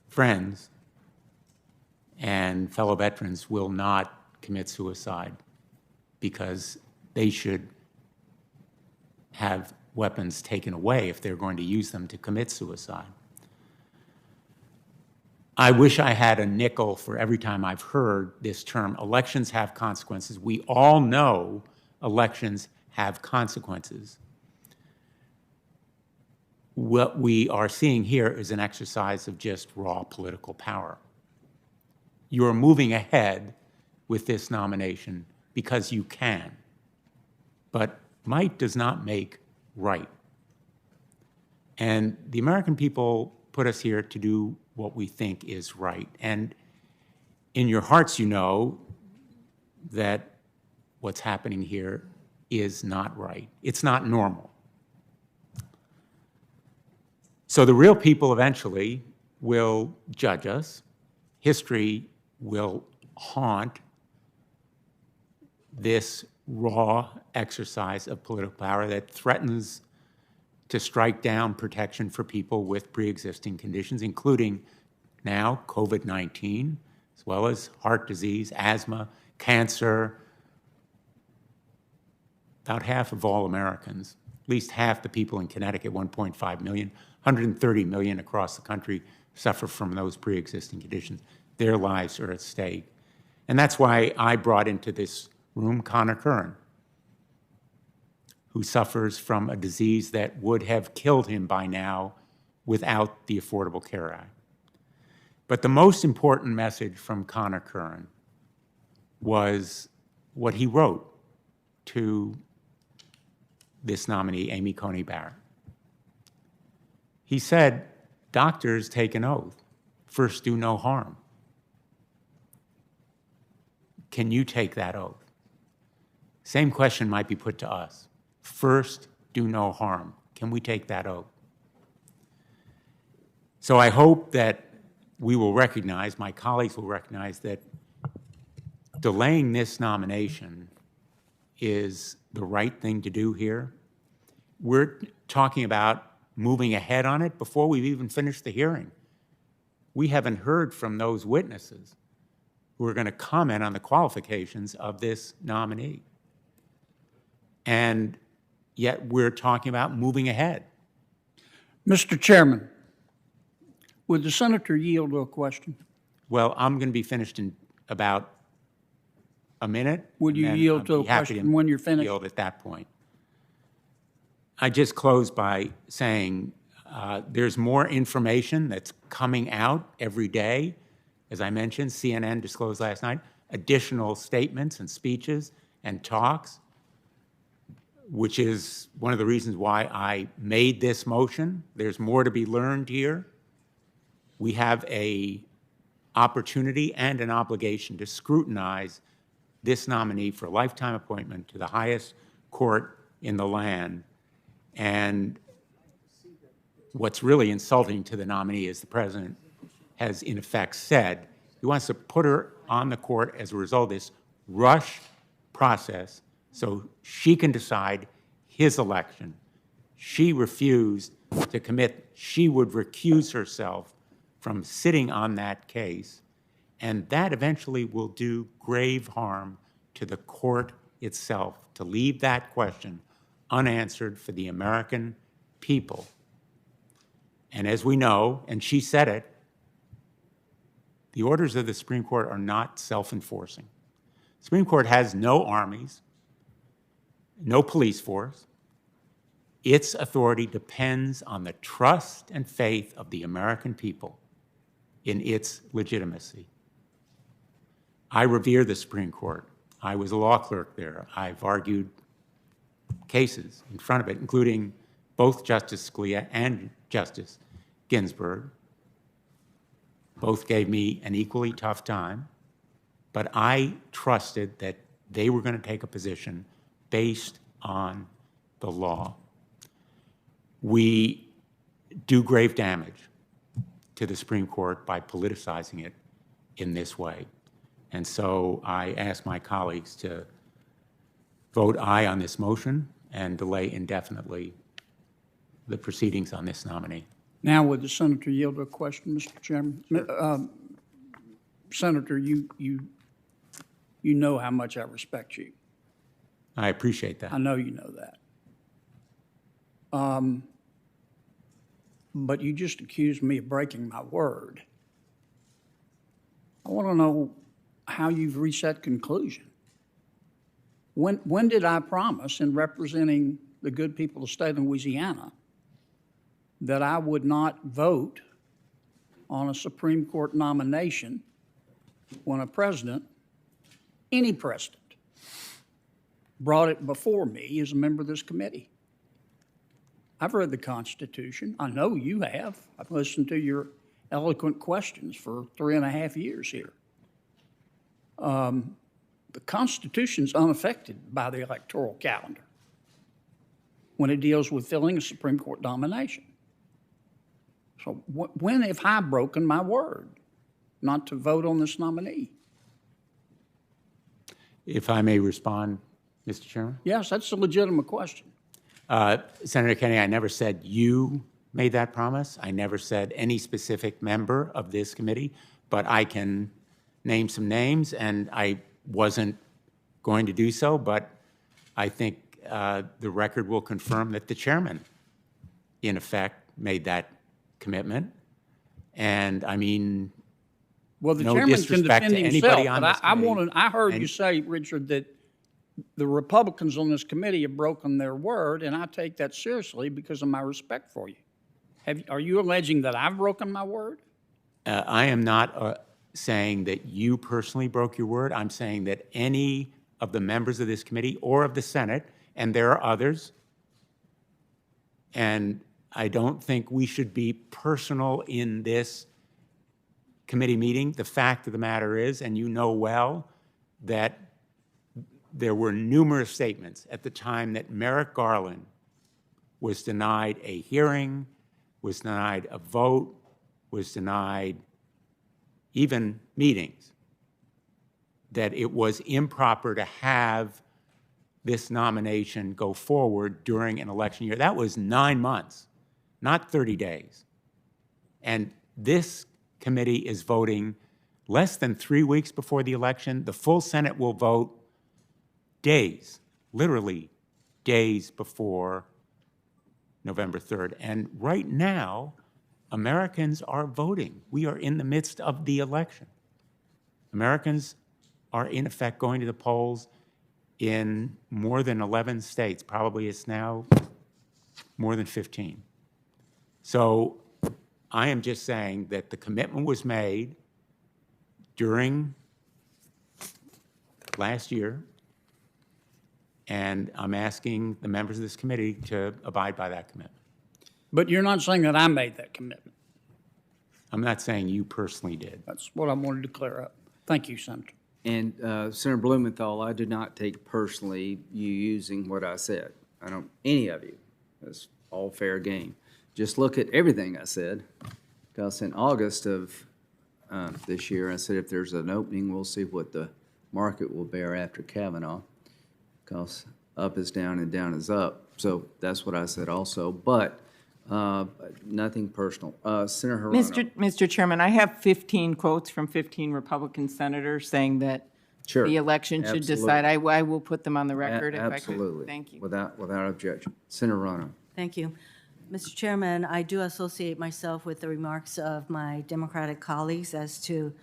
friends and fellow veterans will not commit suicide because they should have weapons taken away if they're going to use them to commit suicide. I wish I had a nickel for every time I've heard this term, elections have consequences. We all know elections have consequences. What we are seeing here is an exercise of just raw political power. You're moving ahead with this nomination because you can, but might does not make right. And the American people put us here to do what we think is right. And in your hearts, you know that what's happening here is not right. It's not normal. So the real people eventually will judge us. History will haunt this raw exercise of political power that threatens to strike down protection for people with pre-existing conditions, including now COVID-19, as well as heart disease, asthma, cancer. About half of all Americans, at least half the people in Connecticut, 1.5 million, 130 million across the country suffer from those pre-existing conditions. Their lives are at stake. And that's why I brought into this room Conor Curran, who suffers from a disease that would have killed him by now without the Affordable Care Act. But the most important message from Conor Curran was what he wrote to this nominee, Amy Coney Barrett. He said, doctors take an oath, first do no harm. Can you take that oath? Same question might be put to us. First, do no harm. Can we take that oath? So I hope that we will recognize, my colleagues will recognize, that delaying this nomination is the right thing to do here. We're talking about moving ahead on it before we've even finished the hearing. We haven't heard from those witnesses who are going to comment on the qualifications of this nominee. And yet we're talking about moving ahead. Mr. Chairman, would the senator yield to a question? Well, I'm going to be finished in about a minute. Would you yield to a question when you're finished? Yield at that point. I just close by saying there's more information that's coming out every day. As I mentioned, CNN disclosed last night additional statements and speeches and talks, which is one of the reasons why I made this motion. There's more to be learned here. We have an opportunity and an obligation to scrutinize this nominee for a lifetime appointment to the highest court in the land. And what's really insulting to the nominee is the president has in effect said he wants to put her on the court as a result of this rush process so she can decide his election. She refused to commit. She would recuse herself from sitting on that case, and that eventually will do grave harm to the court itself, to leave that question unanswered for the American people. And as we know, and she said it, The orders of the Supreme Court are not self-enforcing. The Supreme Court has no armies, no police force. Its authority depends on the trust and faith of the American people in its legitimacy. I revere the Supreme Court. I was a law clerk there. I've argued cases in front of it, including both Justice Scalia and Justice Ginsburg. Both gave me an equally tough time, but I trusted that they were going to take a position based on the law. We do grave damage to the Supreme Court by politicizing it in this way. And so I ask my colleagues to vote aye on this motion and delay indefinitely the proceedings on this nominee. Now, would the senator yield to a question, Mr. Chairman? Senator, you know how much I respect you. I appreciate that. I know you know that. But you just accused me of breaking my word. I want to know how you've reached that conclusion. When did I promise, in representing the good people of the state of Louisiana, that I would not vote on a Supreme Court nomination when a president, any president, brought it before me as a member of this committee? I've read the Constitution. I know you have. I've listened to your eloquent questions for 3.5 years here. The Constitution's unaffected by the electoral calendar when it deals with filling a Supreme Court nomination. So when have I broken my word not to vote on this nominee? If I may respond, Mr. Chairman? Yes, that's a legitimate question. Senator Kennedy, I never said you made that promise. I never said any specific member of this committee, but I can name some names, and I wasn't going to do so, but I think the record will confirm that the chairman, in effect, made that commitment. And I mean, well, the no chairman can disrespect defend to himself, anybody on but this committee. I heard And- you say, Richard, that the Republicans on this committee have broken their word, and I take that seriously because of my respect for you. Are you alleging that I've broken my word? I am not saying that you personally broke your word. I'm saying that any of the members of this committee or of the Senate, and there are others, and I don't think we should be personal in this committee meeting. The fact of the matter is, and you know well, that there were numerous statements at the time that Merrick Garland was denied a hearing, was denied a vote, was denied even meetings, that it was improper to have this nomination go forward during an election year. That was 9 months, not 30 days. And this committee is voting less than 3 weeks before the election. The full Senate will vote days, literally days before November 3rd. And right now, Americans are voting. We are in the midst of the election. Americans are, in effect, going to the polls in more than 11 states. Probably it's now more than 15. So I am just saying that the commitment was made during last year, and I'm asking the members of this committee to abide by that commitment. But you're not saying that I made that commitment. I'm not saying you personally did. That's what I wanted to clear up. Thank you, Senator. And Senator Blumenthal, I did not take personally you using what I said. I don't, any of you. That's all fair game. Just look at everything I said. Because in August of this year, I said if there's an opening, we'll see what the market will bear after Kavanaugh. Because up is down and down is up. So that's what I said also. But nothing personal. Senator Hirono. Mr. Chairman, I have 15 quotes from 15 Republican senators saying that Sure. the election should Absolutely. decide. I will put them on the record if I could. Absolutely. Thank you. Without objection. Senator Hirono. Thank you. Mr. Chairman, I do associate myself with the remarks of my Democratic colleagues as to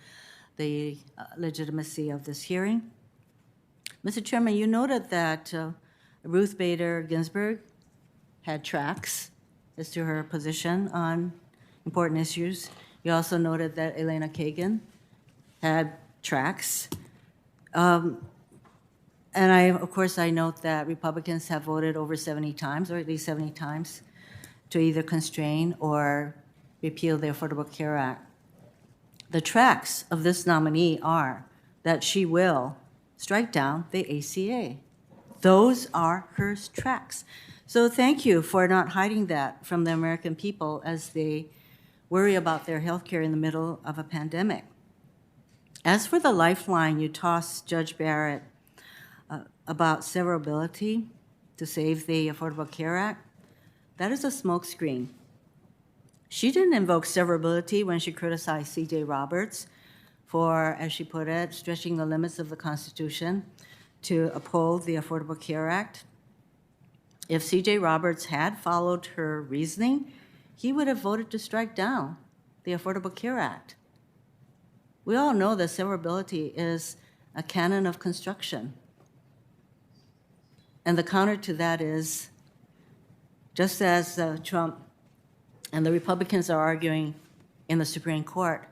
the legitimacy of this hearing. Mr. Chairman, you noted that Ruth Bader Ginsburg had tracks as to her position on important issues. You also noted that Elena Kagan had tracks. And of course, I note that Republicans have voted over 70 times, or at least 70 times, to either constrain or repeal the Affordable Care Act. The tracks of this nominee are that she will strike down the ACA. Those are her tracks. So thank you for not hiding that from the American people as they worry about their health care in the middle of a pandemic. As for the lifeline you tossed Judge Barrett about severability to save the Affordable Care Act, that is a smokescreen. She didn't invoke severability when she criticized C.J. Roberts for, as she put it, stretching the limits of the Constitution to uphold the Affordable Care Act. If C.J. Roberts had followed her reasoning, he would have voted to strike down the Affordable Care Act. We all know that severability is a canon of construction. And the counter to that is, just as Trump and the Republicans are arguing in the Supreme Court,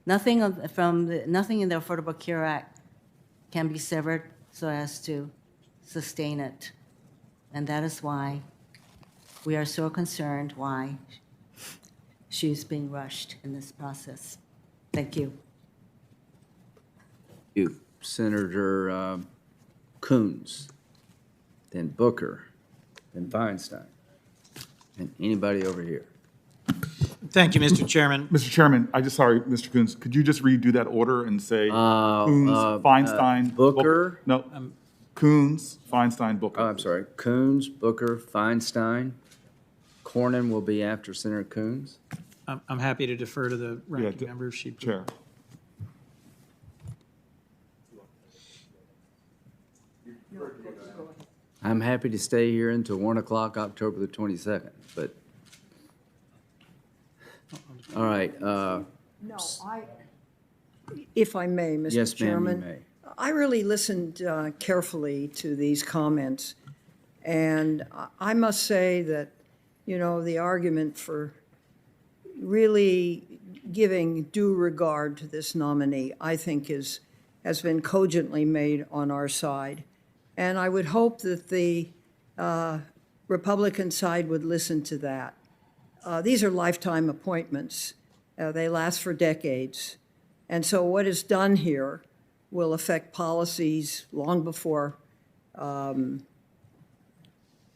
nothing in the Affordable Care Act can be severed so as to sustain it. And that is why we are so concerned why she's being rushed in this process. Thank you. You, Senator Coons, then Booker, then Feinstein, and anybody over here. Thank you, Mr. Chairman. Mr. Chairman, sorry, Mr. Coons, could you just redo that order and say Coons, Feinstein, Booker? No, Coons, Feinstein, Booker. Oh, I'm sorry. Coons, Booker, Feinstein. Cornyn will be after Senator Coons. I'm happy to defer to the ranking member if she. Chair. I'm happy to stay here until 1 o'clock, October the 22nd, but, all right. If I may, Mr. Yes, ma'am, Chairman. you may. I really listened carefully to these comments, and I must say that, you know, the argument for really giving due regard to this nominee, I think has been cogently made on our side. And I would hope that the Republican side would listen to that. These are lifetime appointments. They last for decades. And so what is done here will affect policies long before, long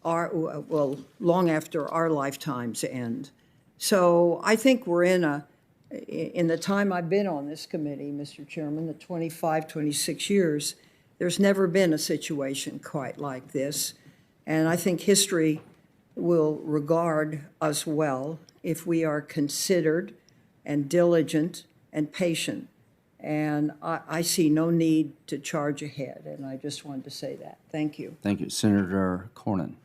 after our lifetimes end. So I think we're in the time I've been on this committee, Mr. Chairman, the 25, 26 years, there's never been a situation quite like this. And I think history will regard us well if we are considered and diligent and patient. And I see no need to charge ahead, and I just wanted to say that. Thank you. Thank you. Senator Cornyn.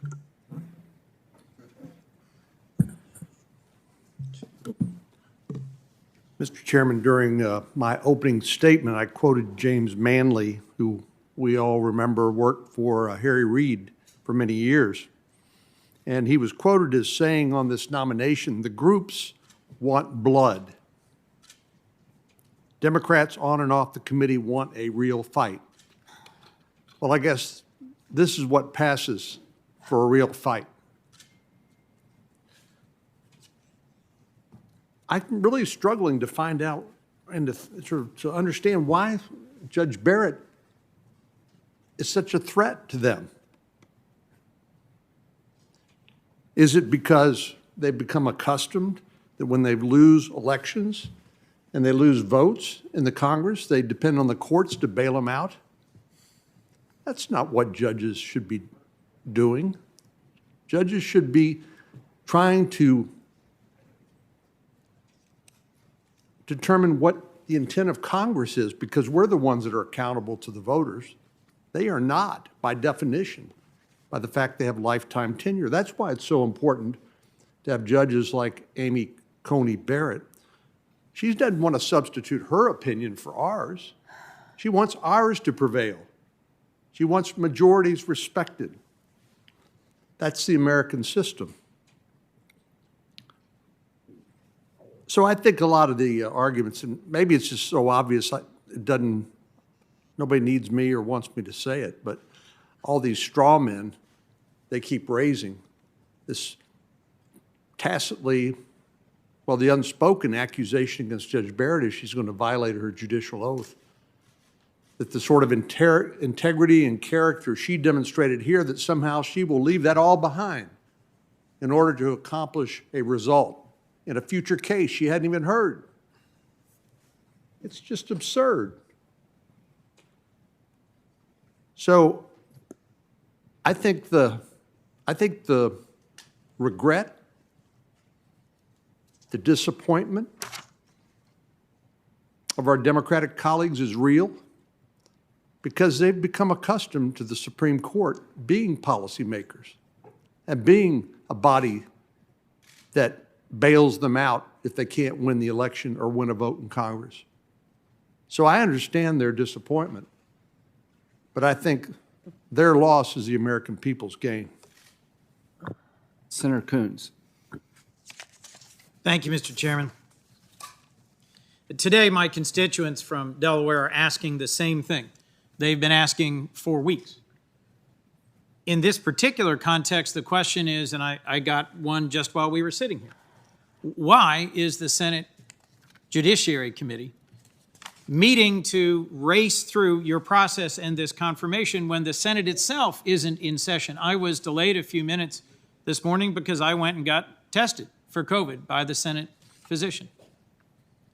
Mr. Chairman, during my opening statement, I quoted James Manley, who we all remember worked for Harry Reid for many years. And he was quoted as saying on this nomination, the groups want blood. Democrats on and off the committee want a real fight. Well, I guess this is what passes for a real fight. I'm really struggling to find out and to understand why Judge Barrett is such a threat to them. Is it because they've become accustomed that when they lose elections and they lose votes in the Congress, they depend on the courts to bail them out? That's not what judges should be doing. Judges should be trying to determine what the intent of Congress is, because we're the ones that are accountable to the voters. They are not, by definition, by the fact they have lifetime tenure. That's why it's so important to have judges like Amy Coney Barrett She doesn't want to substitute her opinion for ours. She wants ours to prevail. She wants majorities respected. That's the American system. So I think a lot of the arguments, and maybe it's just so obvious, nobody needs me or wants me to say it, but all these straw men they keep raising, this tacitly, well, the unspoken accusation against Judge Barrett is she's going to violate her judicial oath. That the sort of integrity and character she demonstrated here, that somehow she will leave that all behind in order to accomplish a result in a future case she hadn't even heard. It's just absurd. So I think the regret, the disappointment of our Democratic colleagues is real because they've become accustomed to the Supreme Court being policymakers and being a body that bails them out if they can't win the election or win a vote in Congress. So I understand their disappointment, but I think their loss is the American people's gain. Senator Coons. Thank you, Mr. Chairman. Today, my constituents from Delaware are asking the same thing. They've been asking for weeks. In this particular context, the question is, and I got one just while we were sitting here, why is the Senate Judiciary Committee meeting to race through your process and this confirmation when the Senate itself isn't in session? I was delayed a few minutes this morning because I went and got tested for COVID by the Senate physician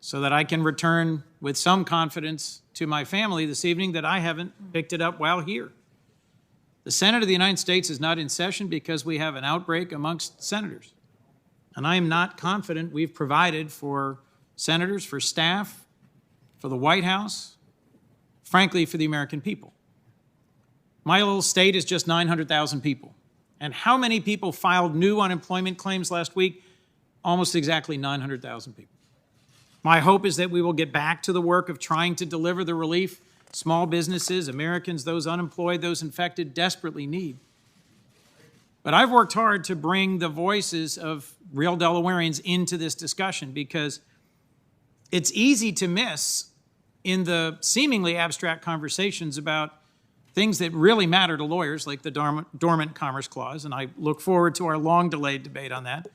so that I can return with some confidence to my family this evening that I haven't picked it up while here. The Senate of the United States is not in session because we have an outbreak amongst senators. And I am not confident we've provided for senators, for staff, for the White House, frankly, for the American people. My little state is just 900,000 people. And how many people filed new unemployment claims last week? Almost exactly 900,000 people. My hope is that we will get back to the work of trying to deliver the relief small businesses, Americans, those unemployed, those infected desperately need. But I've worked hard to bring the voices of real Delawareans into this discussion because it's easy to miss in the seemingly abstract conversations about things that really matter to lawyers, like the Dormant Commerce Clause, and I look forward to our long-delayed debate on that,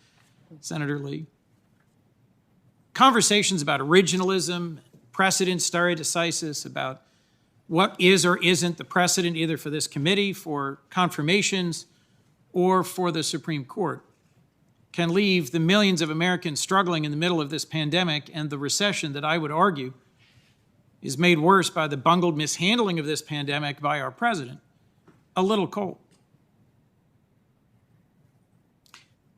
Senator Lee. Conversations about originalism, precedent stare decisis, about what is or isn't the precedent either for this committee, for confirmations, or for the Supreme Court, can leave the millions of Americans struggling in the middle of this pandemic and the recession that I would argue is made worse by the bungled mishandling of this pandemic by our president, a little cold.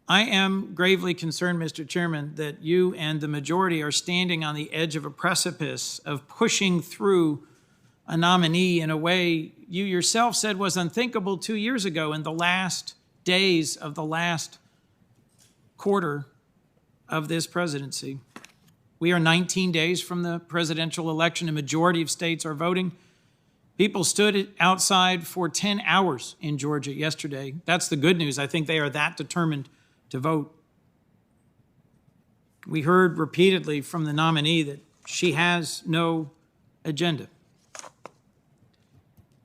I am gravely concerned, Mr. Chairman, that you and the majority are standing on the edge of a precipice of pushing through a nominee in a way you yourself said was unthinkable 2 years ago in the last days of the last quarter of this presidency. We are 19 days from the presidential election. A majority of states are voting. People stood outside for 10 hours in Georgia yesterday. That's the good news. I think they are that determined to vote. We heard repeatedly from the nominee that she has no agenda.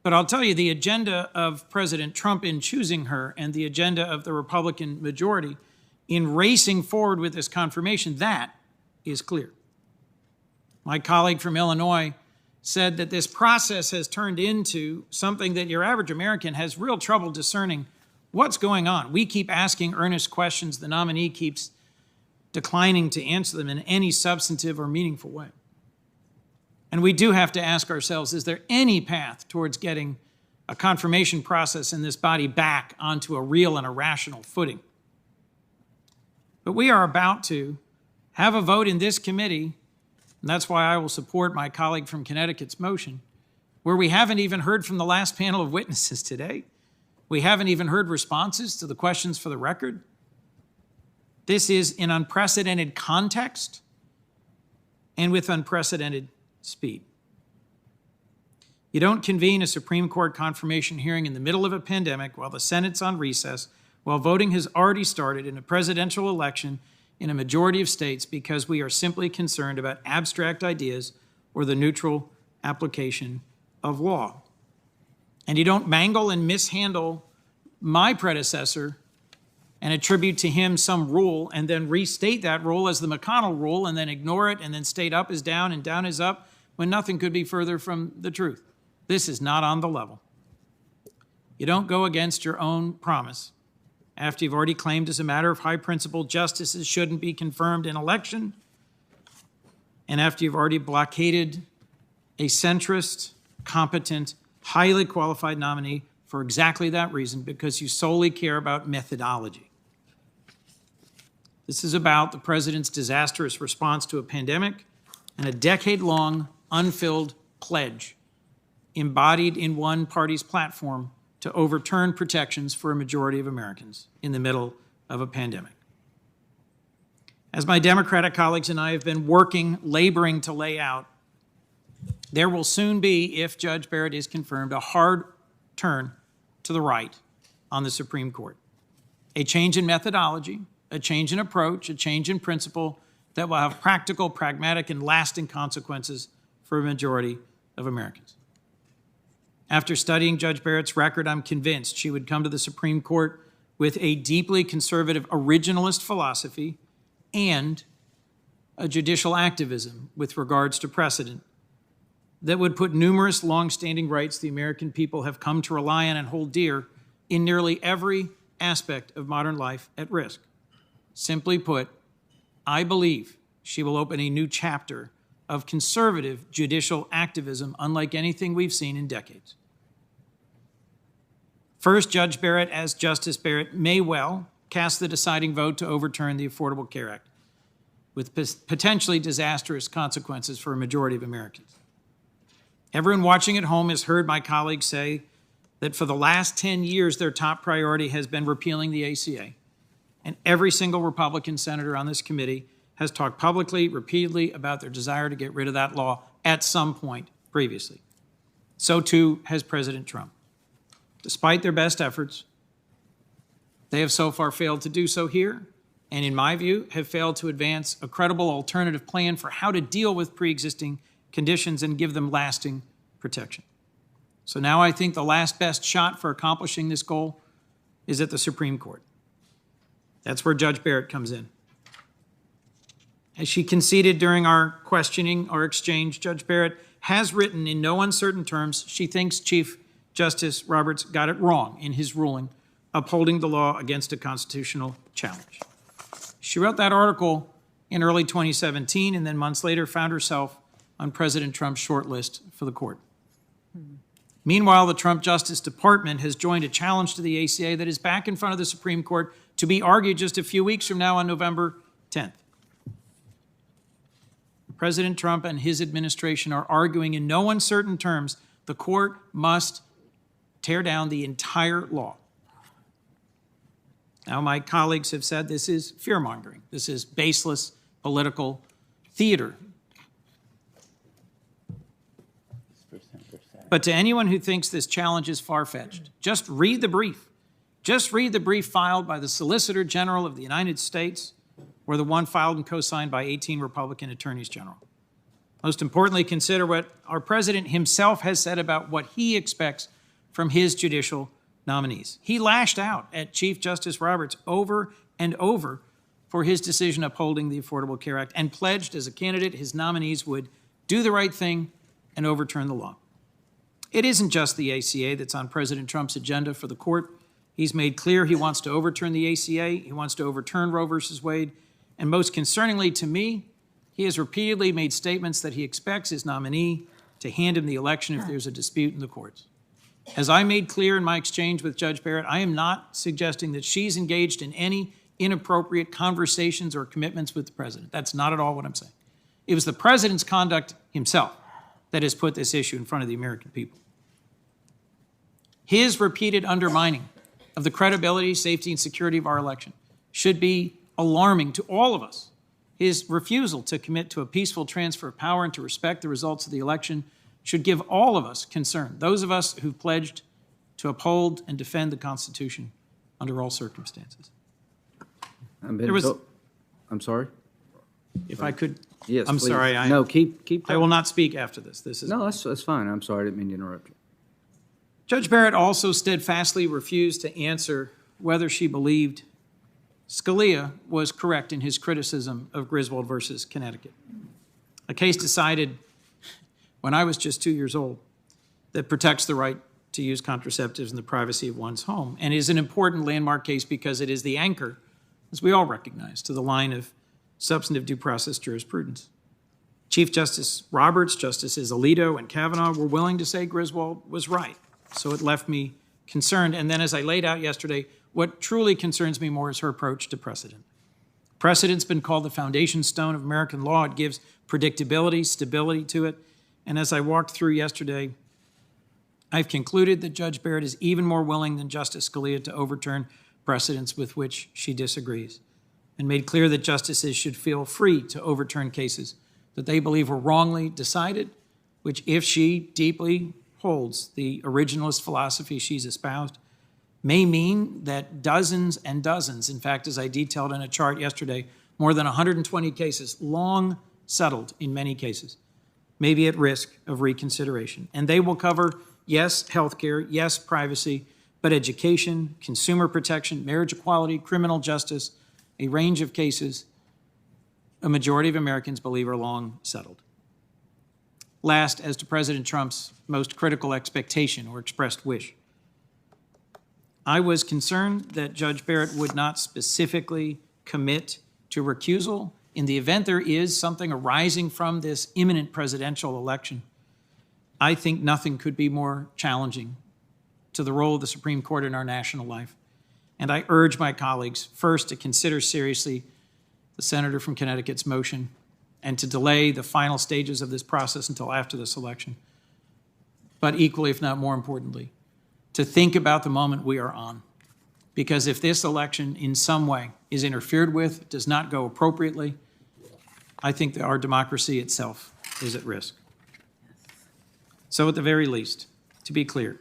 But I'll tell you, the agenda of President Trump in choosing her and the agenda of the Republican majority in racing forward with this confirmation, that is clear. My colleague from Illinois said that this process has turned into something that your average American has real trouble discerning what's going on. We keep asking earnest questions. The nominee keeps declining to answer them in any substantive or meaningful way. And we do have to ask ourselves, is there any path towards getting a confirmation process in this body back onto a real and a rational footing? But we are about to have a vote in this committee, and that's why I will support my colleague from Connecticut's motion, where we haven't even heard from the last panel of witnesses today. We haven't even heard responses to the questions for the record. This is an unprecedented context and with unprecedented speed. You don't convene a Supreme Court confirmation hearing in the middle of a pandemic while the Senate's on recess, while voting has already started in a presidential election in a majority of states because we are simply concerned about abstract ideas or the neutral application of law. And you don't mangle and mishandle my predecessor and attribute to him some rule and then restate that rule as the McConnell rule and then ignore it and then state up is down and down is up when nothing could be further from the truth. This is not on the level. You don't go against your own promise after you've already claimed as a matter of high principle justices shouldn't be confirmed in election, and after you've already blockaded a centrist, competent, highly qualified nominee for exactly that reason, because you solely care about methodology. This is about the president's disastrous response to a pandemic and a decade-long unfilled pledge embodied in one party's platform to overturn protections for a majority of Americans in the middle of a pandemic. As my Democratic colleagues and I have been working, laboring to lay out, there will soon be, if Judge Barrett is confirmed, a hard turn to the right on the Supreme Court. A change in methodology, a change in approach, a change in principle that will have practical, pragmatic, and lasting consequences for a majority of Americans. After studying Judge Barrett's record, I'm convinced she would come to the Supreme Court with a deeply conservative originalist philosophy and a judicial activism with regards to precedent that would put numerous long-standing rights the American people have come to rely on and hold dear in nearly every aspect of modern life at risk. Simply put, I believe she will open a new chapter of conservative judicial activism unlike anything we've seen in decades. First, Judge Barrett, as Justice Barrett, may well cast the deciding vote to overturn the Affordable Care Act, with potentially disastrous consequences for a majority of Americans. Everyone watching at home has heard my colleagues say that for the last 10 years, their top priority has been repealing the ACA. And every single Republican senator on this committee has talked publicly, repeatedly about their desire to get rid of that law at some point previously. So too has President Trump. Despite their best efforts, they have so far failed to do so here, and in my view, have failed to advance a credible alternative plan for how to deal with pre-existing conditions and give them lasting protection. So now I think the last best shot for accomplishing this goal is at the Supreme Court. That's where Judge Barrett comes in. As she conceded during our questioning or exchange, Judge Barrett has written in no uncertain terms she thinks Chief Justice Roberts got it wrong in his ruling upholding the law against a constitutional challenge. She wrote that article in early 2017 and then months later found herself on President Trump's short list for the court. Meanwhile, the Trump Justice Department has joined a challenge to the ACA that is back in front of the Supreme Court to be argued just a few weeks from now on November 10th. President Trump and his administration are arguing in no uncertain terms the court must tear down the entire law. Now, my colleagues have said this is fear-mongering. This is baseless political theater. But to anyone who thinks this challenge is far-fetched, just read the brief. Just read the brief filed by the Solicitor General of the United States or the one filed and co-signed by 18 Republican attorneys general. Most importantly, consider what our president himself has said about what he expects from his judicial nominees. He lashed out at Chief Justice Roberts over and over for his decision upholding the Affordable Care Act and pledged as a candidate his nominees would do the right thing and overturn the law. It isn't just the ACA that's on President Trump's agenda for the court. He's made clear he wants to overturn the ACA, he wants to overturn Roe versus Wade, and most concerningly to me, he has repeatedly made statements that he expects his nominee to hand him the election if there's a dispute in the courts. As I made clear in my exchange with Judge Barrett, I am not suggesting that she's engaged in any inappropriate conversations or commitments with the president. That's not at all what I'm saying. It was the president's conduct himself that has put this issue in front of the American people. His repeated undermining of the credibility, safety, and security of our election should be alarming to all of us His refusal to commit to a peaceful transfer of power and to respect the results of the election should give all of us concern, those of us who've pledged to uphold and defend the Constitution under all circumstances. I'm sorry? If I could, Yes, I'm please. sorry. No, keep. I will not speak after this. This is. No, that's fine. I'm sorry. I didn't mean to interrupt you. Judge Barrett also steadfastly refused to answer whether she believed Scalia was correct in his criticism of Griswold versus Connecticut, a case decided when I was just 2 years old that protects the right to use contraceptives in the privacy of one's home, and is an important landmark case because it is the anchor, as we all recognize, to the line of substantive due process jurisprudence. Chief Justice Roberts, Justices Alito and Kavanaugh were willing to say Griswold was right, so it left me concerned. And then, as I laid out yesterday, what truly concerns me more is her approach to precedent. Precedent's been called the foundation stone of American law. It gives predictability, stability to it. And as I walked through yesterday, I've concluded that Judge Barrett is even more willing than Justice Scalia to overturn precedents with which she disagrees, and made clear that justices should feel free to overturn cases that they believe were wrongly decided, which, if she deeply holds the originalist philosophy she's espoused, may mean that dozens and dozens, in fact, as I detailed in a chart yesterday, more than 120 cases, long settled in many cases, may be at risk of reconsideration. And they will cover, yes, healthcare, yes, privacy, but education, consumer protection, marriage equality, criminal justice, a range of cases a majority of Americans believe are long settled. Last, as to President Trump's most critical expectation or expressed wish, I was concerned that Judge Barrett would not specifically commit to recusal in the event there is something arising from this imminent presidential election. I think nothing could be more challenging to the role of the Supreme Court in our national life. And I urge my colleagues, first, to consider seriously the senator from Connecticut's motion and to delay the final stages of this process until after this election. But equally, if not more importantly, to think about the moment we are on. Because if this election in some way is interfered with, does not go appropriately, I think that our democracy itself is at risk. So at the very least, to be clear,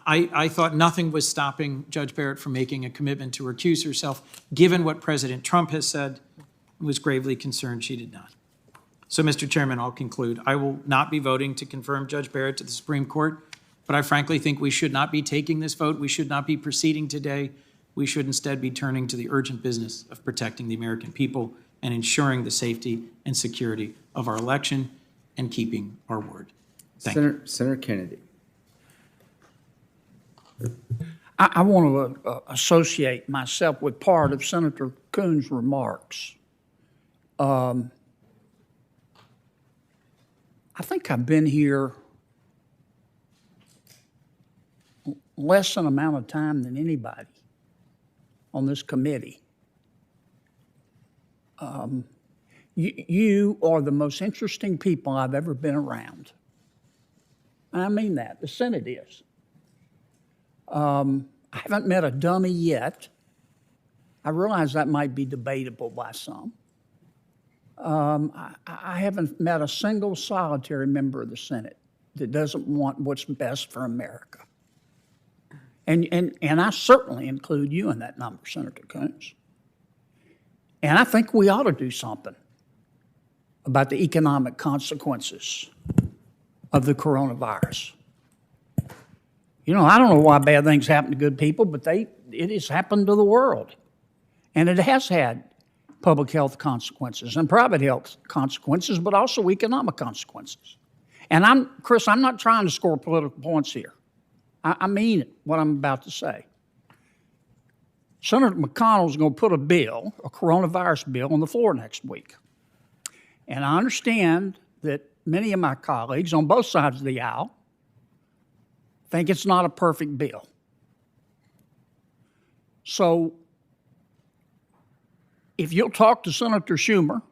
I thought nothing was stopping Judge Barrett from making a commitment to recuse herself, given what President Trump has said, and was gravely concerned she did not. So, Mr. Chairman, I'll conclude. I will not be voting to confirm Judge Barrett to the Supreme Court, but I frankly think we should not be taking this vote. We should not be proceeding today. We should instead be turning to the urgent business of protecting the American people and ensuring the safety and security of our election and keeping our word. Thank you. Senator Kennedy. I want to associate myself with part of Senator Coons' remarks. I think I've been here less an amount of time than anybody on this committee. You are the most interesting people I've ever been around. I mean that. The Senate is. I haven't met a dummy yet. I realize that might be debatable by some. I haven't met a single solitary member of the Senate that doesn't want what's best for America. And I certainly include you in that number, Senator Coons. And I think we ought to do something about the economic consequences of the coronavirus. You know, I don't know why bad things happen to good people, but it has happened to the world. And it has had public health consequences and private health consequences, but also economic consequences. And Chris, I'm not trying to score political points here. I mean it, what I'm about to say. Senator McConnell's going to put a coronavirus bill, on the floor next week. And I understand that many of my colleagues on both sides of the aisle think it's not a perfect bill. So if you'll talk to Senator Schumer,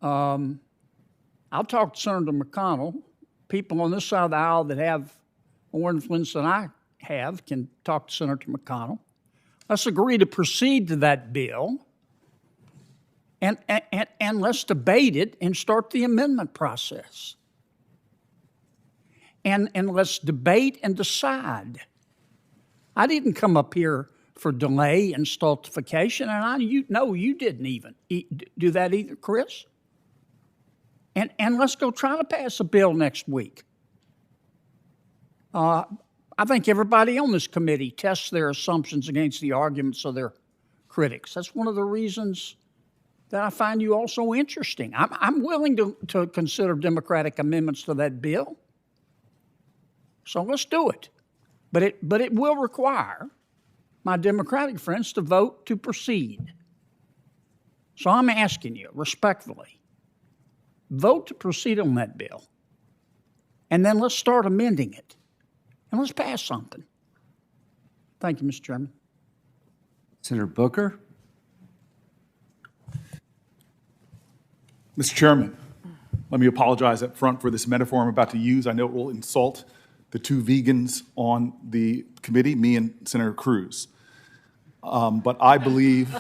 I'll talk to Senator McConnell. People on this side of the aisle that have more influence than I have can talk to Senator McConnell. Let's agree to proceed to that bill And let's debate it and start the amendment process. And let's debate and decide. I didn't come up here for delay and stultification, and you didn't even do that either, Chris. And let's go try to pass a bill next week. I think everybody on this committee tests their assumptions against the arguments of their critics. That's one of the reasons that I find you all so interesting. I'm willing to consider Democratic amendments to that bill. So let's do it. But it will require my Democratic friends to vote to proceed. So I'm asking you respectfully, vote to proceed on that bill. And then let's start amending it. And let's pass something. Thank you, Mr. Chairman. Senator Booker? Mr. Chairman, let me apologize up front for this metaphor I'm about to use. I know it will insult the two vegans on the committee, me and Senator Cruz. But I believe...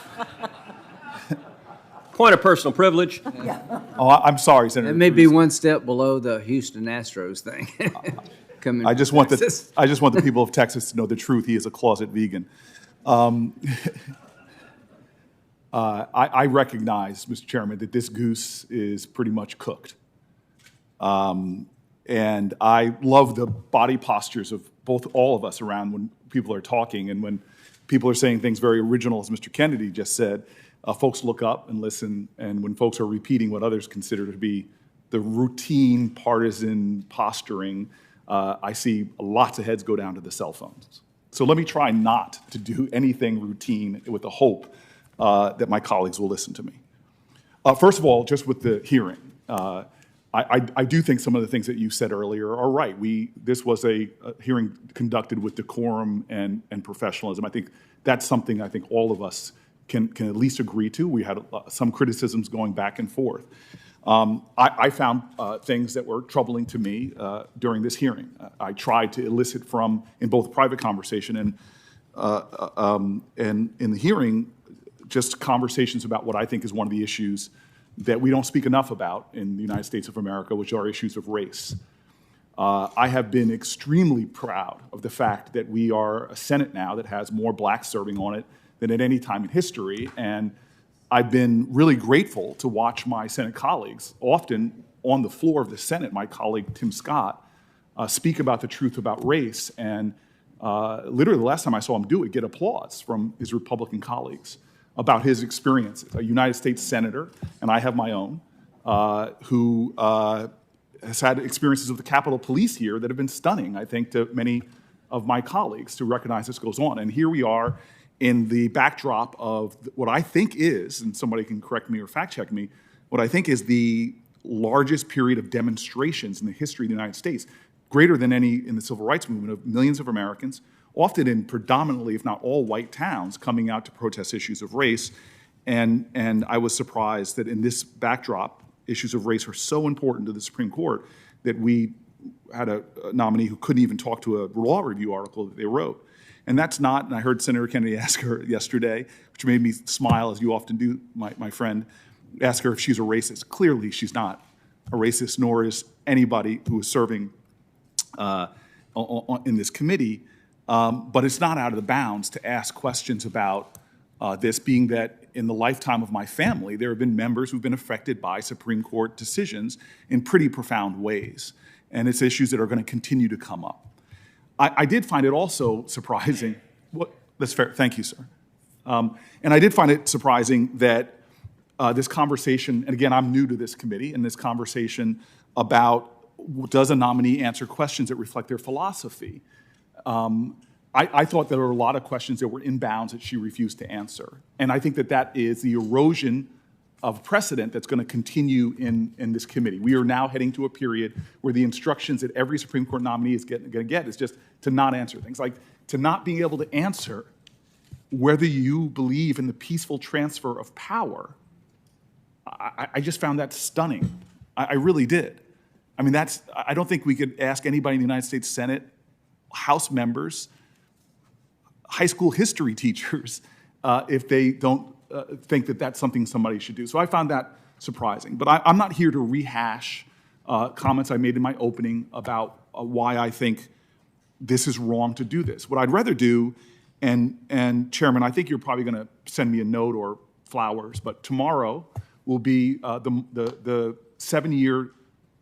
Point of personal privilege. Oh, I'm sorry, Senator It may be Cruz. one step below the Houston Astros thing. Coming I just from want Texas. I just want the people of Texas to know the truth. He is a closet vegan. I recognize, Mr. Chairman, that this goose is pretty much cooked. And I love the body postures of all of us around when people are talking and when people are saying things very original, as Mr. Kennedy just said. Folks look up and listen, and when folks are repeating what others consider to be the routine partisan posturing, I see lots of heads go down to the cell phones. So let me try not to do anything routine with the hope that my colleagues will listen to me. First of all, just with the hearing, I do think some of the things that you said earlier are right. This was a hearing conducted with decorum and professionalism. I think that's something I think all of us can at least agree to. We had some criticisms going back and forth. I found things that were troubling to me during this hearing. I tried to elicit in both private conversation and in the hearing, just conversations about what I think is one of the issues that we don't speak enough about in the United States of America, which are issues of race. I have been extremely proud of the fact that we are a Senate now that has more blacks serving on it than at any time in history, and I've been really grateful to watch my Senate colleagues, often on the floor of the Senate, my colleague Tim Scott, speak about the truth about race, and literally the last time I saw him do it, get applause from his Republican colleagues about his experiences. A United States Senator, and I have my own, who has had experiences with the Capitol Police here that have been stunning, I think, to many of my colleagues to recognize this goes on. And here we are in the backdrop of what I think is, and somebody can correct me or fact check me, what I think is the largest period of demonstrations in the history of the United States, greater than any in the civil rights movement, of millions of Americans, often in predominantly, if not all, white towns, coming out to protest issues of race. And I was surprised that in this backdrop, issues of race are so important to the Supreme Court that we had a nominee who couldn't even talk to a law review article that they wrote. And that's not, and I heard Senator Kennedy ask her yesterday, which made me smile, as you often do, my friend, ask her if she's a racist. Clearly, she's not a racist, nor is anybody who is serving in this committee. But it's not out of the bounds to ask questions about this, being that in the lifetime of my family, there have been members who've been affected by Supreme Court decisions in pretty profound ways. And it's issues that are going to continue to come up. I did find it also surprising. That's fair. Thank you, sir. And I did find it surprising that this conversation, and again, I'm new to this committee, and this conversation about does a nominee answer questions that reflect their philosophy. I thought there were a lot of questions that were in bounds that she refused to answer. And I think that is the erosion of precedent that's going to continue in this committee. We are now heading to a period where the instructions that every Supreme Court nominee is going to get is just to not answer things, like to not being able to answer whether you believe in the peaceful transfer of power. I just found that stunning. I really did. I mean, I don't think we could ask anybody in the United States Senate, House members, high school history teachers, if they don't think that that's something somebody should do. So I found that surprising. But I'm not here to rehash comments I made in my opening about why I think this is wrong to do this. What I'd rather do, and Chairman, I think you're probably going to send me a note or flowers, but tomorrow will be the 7-year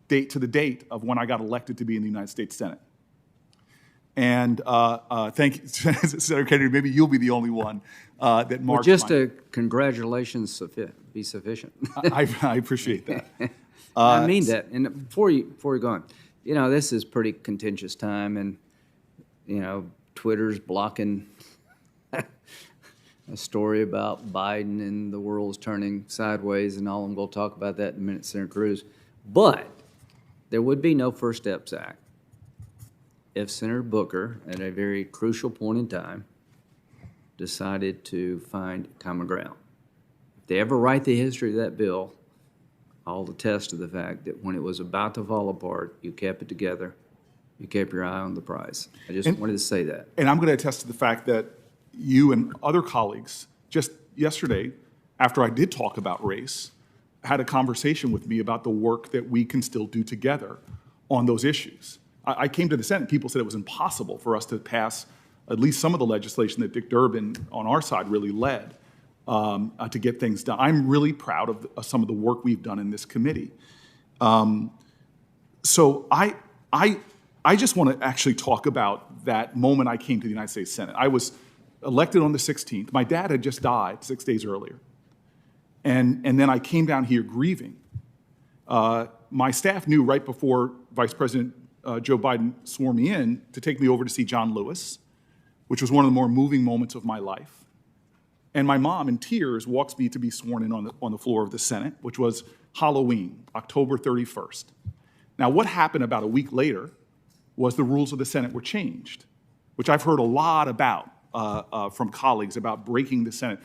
date to the date of when I got elected to be in the United States Senate. And thank you, Senator Kennedy. Maybe you'll be the only one that marks. Well, just a congratulations be sufficient. I appreciate that. I mean that. And before you go on, this is pretty contentious time, and Twitter's blocking a story about Biden and the world's turning sideways and all. I'm going to talk about that in a minute, Senator Cruz. But there would be no First Steps Act if Senator Booker, at a very crucial point in time, decided to find common ground. If they ever write the history of that bill, I'll attest to the fact that when it was about to fall apart, you kept it together. You kept your eye on the prize. I just wanted to say that. And I'm going to attest to the fact that you and other colleagues, just yesterday, after I did talk about race, had a conversation with me about the work that we can still do together on those issues. I came to the Senate, people said it was impossible for us to pass at least some of the legislation that Dick Durbin on our side really led to get things done. I'm really proud of some of the work we've done in this committee. So I just want to actually talk about that moment I came to the United States Senate. I was elected on the 16th. My dad had just died 6 days earlier. And then I came down here grieving. My staff knew right before Vice President Joe Biden swore me in to take me over to see John Lewis, which was one of the more moving moments of my life. And my mom, in tears, walks me to be sworn in on the floor of the Senate, which was Halloween, October 31st. Now, what happened about a week later was the rules of the Senate were changed, which I've heard a lot about from colleagues about breaking the Senate.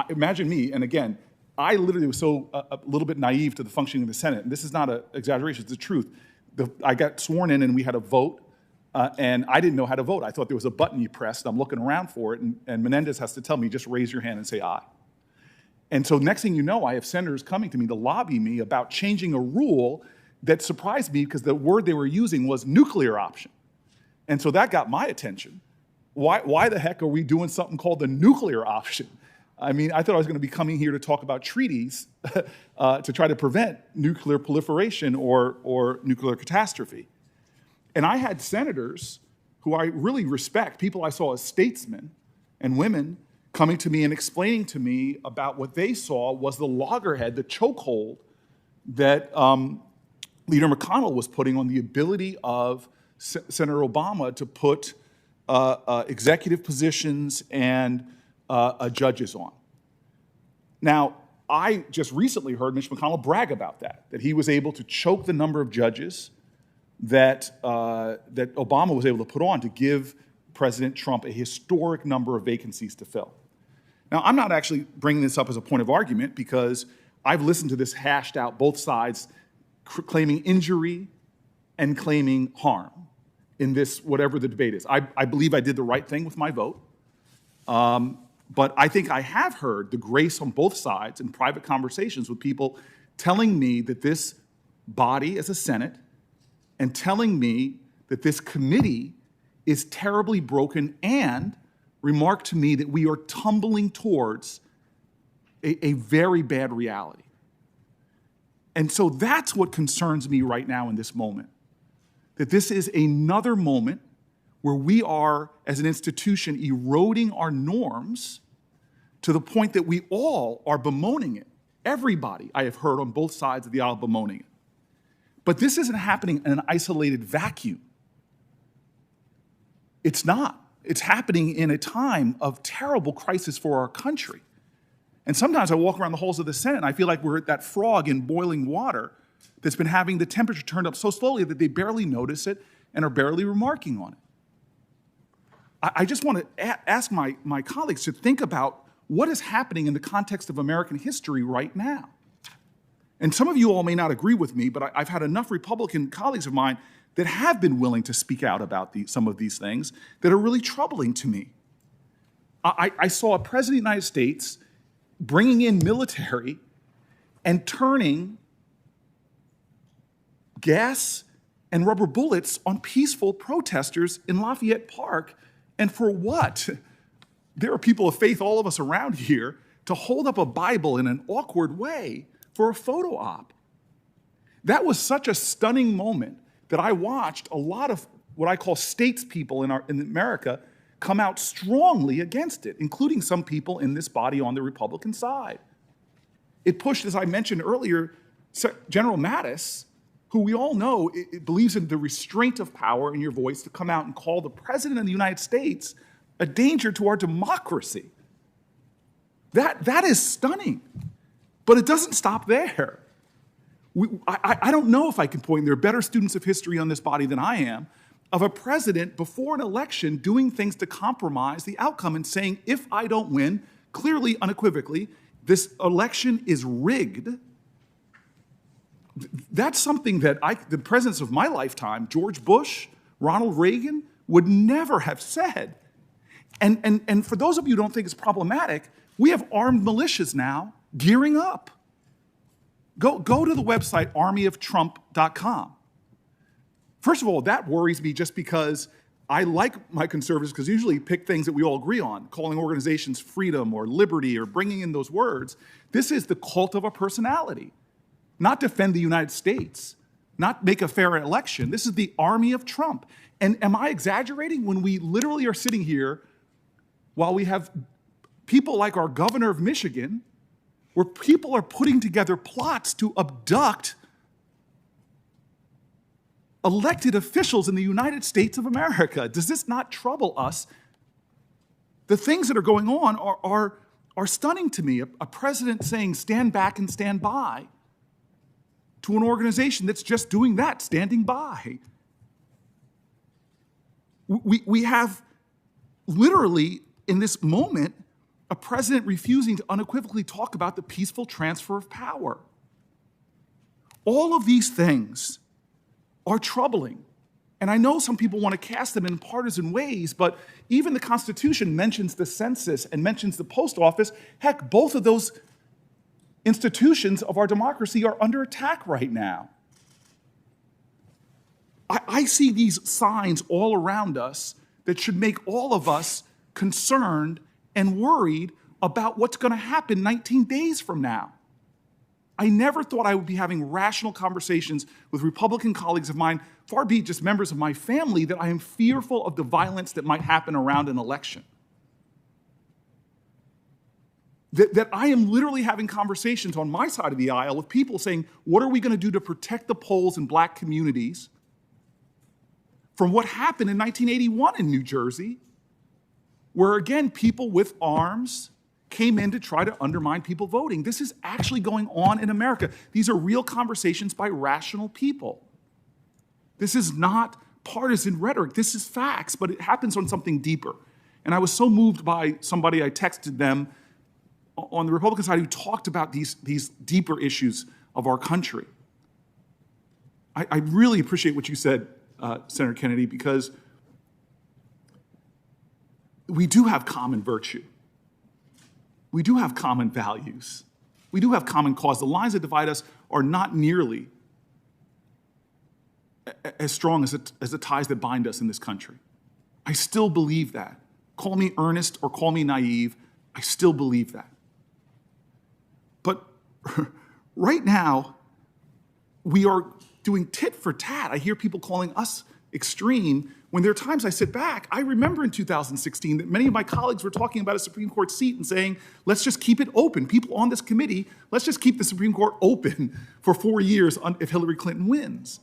Imagine me, and again, I literally was so a little bit naive to the functioning of the Senate, and this is not an exaggeration, it's the truth. I got sworn in and we had a vote, and I didn't know how to vote. I thought there was a button you pressed. I'm looking around for it, and Menendez has to tell me, just raise your hand and say aye. And so next thing you know, I have senators coming to me to lobby me about changing a rule that surprised me because the word they were using was nuclear option. And so that got my attention. Why the heck are we doing something called the nuclear option? I mean, I thought I was going to be coming here to talk about treaties to try to prevent nuclear proliferation or nuclear catastrophe. And I had senators who I really respect, people I saw as statesmen and women, coming to me and explaining to me about what they saw was the loggerhead, the chokehold that Leader McConnell was putting on the ability of Senator Obama to put executive positions and judges on. Now, I just recently heard Mitch McConnell brag about that he was able to choke the number of judges that Obama was able to put on to give President Trump a historic number of vacancies to fill. Now, I'm not actually bringing this up as a point of argument because I've listened to this hashed out, both sides claiming injury and claiming harm in this, whatever the debate is. I believe I did the right thing with my vote. But I think I have heard the grace on both sides in private conversations with people telling me that this body as a Senate and telling me that this committee is terribly broken and remarked to me that we are tumbling towards a very bad reality. And so that's what concerns me right now in this moment, that this is another moment where we are, as an institution, eroding our norms to the point that we all are bemoaning it. Everybody, I have heard on both sides of the aisle, bemoaning it. But this isn't happening in an isolated vacuum. It's not. It's happening in a time of terrible crisis for our country. And sometimes I walk around the halls of the Senate and I feel like we're that frog in boiling water that's been having the temperature turned up so slowly that they barely notice it and are barely remarking on it. I just want to ask my colleagues to think about what is happening in the context of American history right now. And some of you all may not agree with me, but I've had enough Republican colleagues of mine that have been willing to speak out about some of these things that are really troubling to me. I saw a president of the United States bringing in military and turning gas and rubber bullets on peaceful protesters in Lafayette Park. And for what? There are people of faith, all of us around here, to hold up a Bible in an awkward way for a photo op. That was such a stunning moment that I watched a lot of what I call statespeople in America come out strongly against it, including some people in this body on the Republican side. It pushed, as I mentioned earlier, General Mattis, who we all know it believes in the restraint of power in your voice, to come out and call the President of the United States a danger to our democracy. That is stunning. But it doesn't stop there. I don't know if I can point, there are better students of history on this body than I am, of a president before an election doing things to compromise the outcome and saying, if I don't win, clearly, unequivocally, this election is rigged. That's something that the presidents of my lifetime, George Bush, Ronald Reagan, would never have said. And for those of you who don't think it's problematic, we have armed militias now gearing up. Go to the website armyoftrump.com. First of all, that worries me just because I like my conservatives, because usually pick things that we all agree on, calling organizations freedom or liberty or bringing in those words. This is the cult of a personality. Not defend the United States, not make a fair election. This is the army of Trump. And am I exaggerating when we literally are sitting here while we have people like our governor of Michigan, where people are putting together plots to abduct elected officials in the United States of America? Does this not trouble us? The things that are going on are stunning to me. A president saying, stand back and stand by, to an organization that's just doing that, standing by. We have literally, in this moment, a president refusing to unequivocally talk about the peaceful transfer of power. All of these things are troubling. And I know some people want to cast them in partisan ways, but even the Constitution mentions the census and mentions the post office. Heck, both of those institutions of our democracy are under attack right now. I see these signs all around us that should make all of us concerned and worried about what's going to happen 19 days from now. I never thought I would be having rational conversations with Republican colleagues of mine, far be it just members of my family, that I am fearful of the violence that might happen around an election. That I am literally having conversations on my side of the aisle with people saying, what are we going to do to protect the polls in black communities from what happened in 1981 in New Jersey, where, again, people with arms came in to try to undermine people voting. This is actually going on in America. These are real conversations by rational people. This is not partisan rhetoric. This is facts, but it happens on something deeper. And I was so moved by somebody, I texted them on the Republican side, who talked about these deeper issues of our country. I really appreciate what you said, Senator Kennedy, because we do have common virtue. We do have common values. We do have common cause. The lines that divide us are not nearly as strong as the ties that bind us in this country. I still believe that. Call me earnest or call me naive, I still believe that. But right now, we are doing tit for tat. I hear people calling us extreme, when there are times I sit back. I remember in 2016 that many of my colleagues were talking about a Supreme Court seat and saying, let's just keep it open. People on this committee, let's just keep the Supreme Court open for 4 years if Hillary Clinton wins.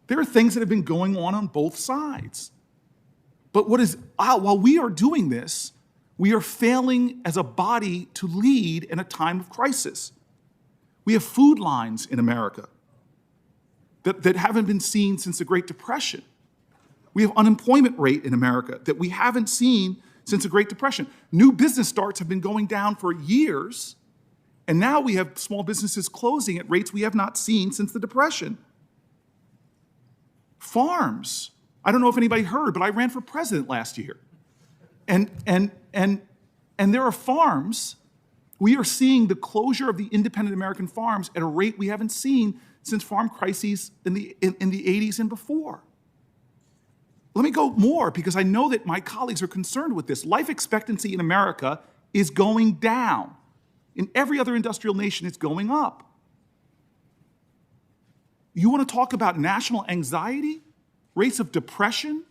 There are things that have been going on both sides. But while we are doing this, we are failing as a body to lead in a time of crisis. We have food lines in America that haven't been seen since the Great Depression. We have unemployment rate in America that we haven't seen since the Great Depression. New business starts have been going down for years, and now we have small businesses closing at rates we have not seen since the Depression. Farms. I don't know if anybody heard, but I ran for president last year. And there are farms We are seeing the closure of the independent American farms at a rate we haven't seen since farm crises in the 80s and before. Let me go more, because I know that my colleagues are concerned with this. Life expectancy in America is going down. In every other industrial nation, it's going up. You want to talk about national anxiety? Rates of depression?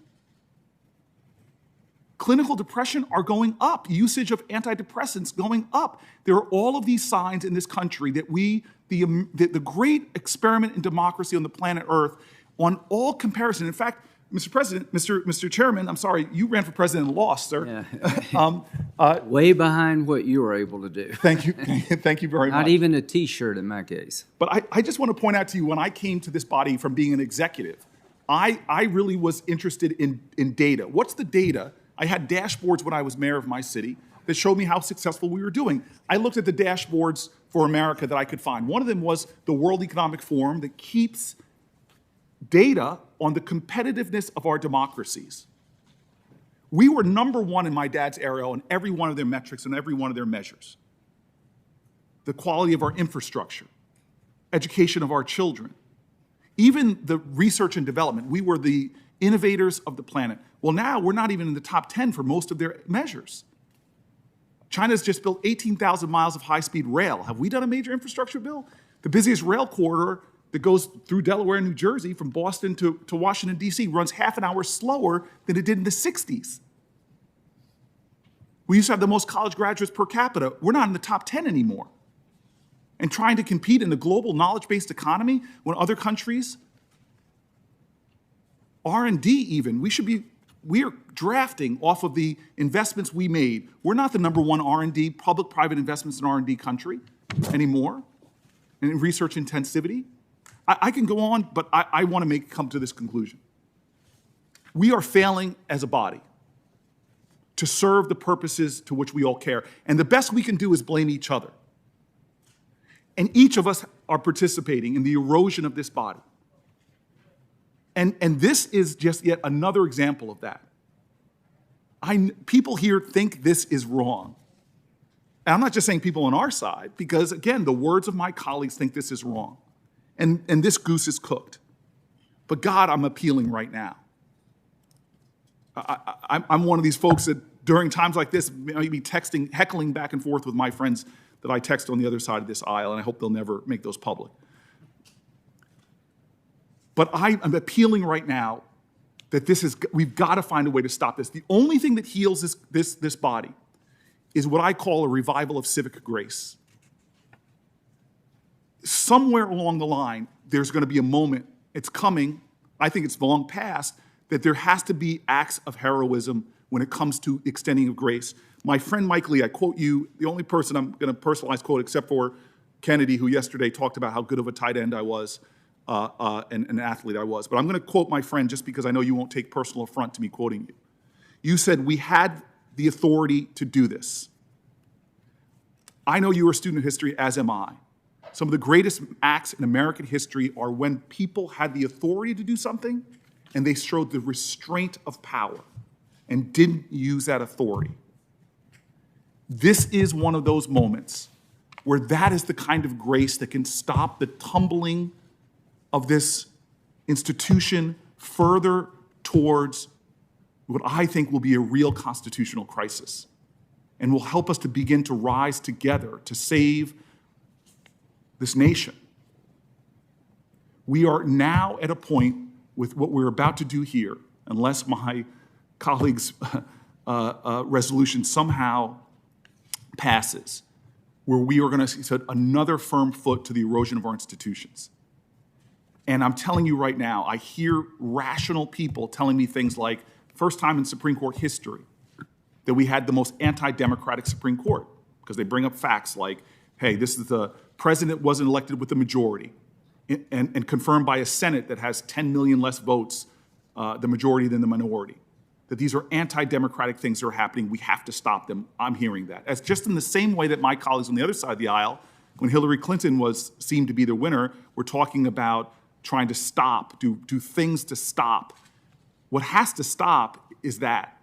Clinical depression are going up. Usage of antidepressants going up. There are all of these signs in this country that the great experiment in democracy on the planet Earth, on all comparison. In fact, Mr. President, Mr. Chairman, I'm sorry, you ran for president and lost, sir. Yeah. Way behind what you were able to do. Thank you. Thank you very much. Not even a T-shirt in my case. But I just want to point out to you, when I came to this body from being an executive, I really was interested in data. What's the data? I had dashboards when I was mayor of my city that showed me how successful we were doing. I looked at the dashboards for America that I could find. One of them was the World Economic Forum that keeps data on the competitiveness of our democracies. We were number one in my dad's era on every one of their metrics and every one of their measures. The quality of our infrastructure, education of our children, even the research and development. We were the innovators of the planet. Well, now we're not even in the top 10 for most of their measures. China's just built 18,000 miles of high-speed rail. Have we done a major infrastructure bill? The busiest rail corridor that goes through Delaware and New Jersey from Boston to Washington, D.C. runs half an hour slower than it did in the 60s. We used to have the most college graduates per capita. We're not in the top 10 anymore. And trying to compete in the global knowledge-based economy when other countries, R&D even, we are drafting off of the investments we made. We're not the number one R&D, public-private investments in R&D country anymore, and in research intensivity. I can go on, but I want to come to this conclusion. We are failing as a body to serve the purposes to which we all care. And the best we can do is blame each other. And each of us are participating in the erosion of this body. And this is just yet another example of that. People here think this is wrong. And I'm not just saying people on our side, because again, the words of my colleagues think this is wrong. And this goose is cooked. But God, I'm appealing right now. I'm one of these folks that during times like this, maybe heckling back and forth with my friends that I text on the other side of this aisle, and I hope they'll never make those public. But I'm appealing right now that we've got to find a way to stop this. The only thing that heals this body is what I call a revival of civic grace. Somewhere along the line, there's going to be a moment, it's coming, I think it's long past, that there has to be acts of heroism when it comes to extending of grace. My friend Mike Lee, I quote you, the only person I'm going to personalize quote except for Kennedy, who yesterday talked about how good of a tight end I was and an athlete I was. But I'm going to quote my friend just because I know you won't take personal affront to me quoting you. You said, we had the authority to do this. I know you're a student of history, as am I. Some of the greatest acts in American history are when people had the authority to do something and they showed the restraint of power and didn't use that authority. This is one of those moments where that is the kind of grace that can stop the tumbling of this institution further towards what I think will be a real constitutional crisis and will help us to begin to rise together to save this nation. We are now at a point with what we're about to do here, unless my colleague's resolution somehow passes, where we are going to set another firm foot to the erosion of our institutions. And I'm telling you right now, I hear rational people telling me things like, first time in Supreme Court history that we had the most anti-democratic Supreme Court, because they bring up facts like, hey, this is the president wasn't elected with the majority and confirmed by a Senate that has 10 million less votes, the majority than the minority. That these are anti-democratic things that are happening. We have to stop them. I'm hearing that. As just in the same way that my colleagues on the other side of the aisle, when Hillary Clinton seemed to be the winner, were talking about trying to stop, do things to stop. What has to stop is that.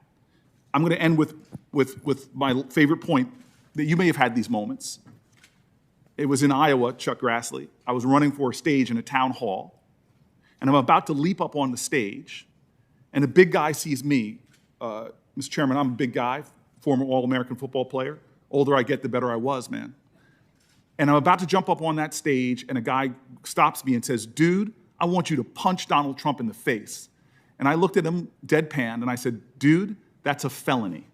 I'm going to end with my favorite point. that you may have had these moments. It was in Iowa, Chuck Grassley. I was running for a stage in a town hall, and I'm about to leap up on the stage, and a big guy sees me. Mr. Chairman, I'm a big guy, former All-American football player. Older I get, the better I was, man. And I'm about to jump up on that stage, and a guy stops me and says, "Dude, I want you to punch Donald Trump in the face." And I looked at him deadpan, and I said, "Dude, that's a felony."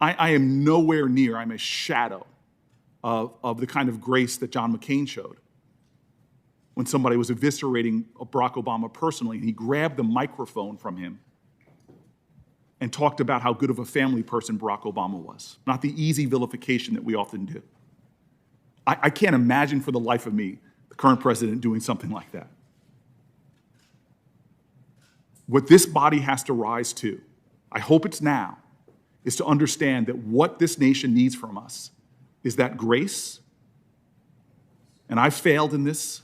I am nowhere near, I'm a shadow of the kind of grace that John McCain showed when somebody was eviscerating Barack Obama personally, and he grabbed the microphone from him and talked about how good of a family person Barack Obama was, not the easy vilification that we often do. I can't imagine for the life of me the current president doing something like that. What this body has to rise to, I hope it's now, is to understand that what this nation needs from us is that grace. And I've failed in this,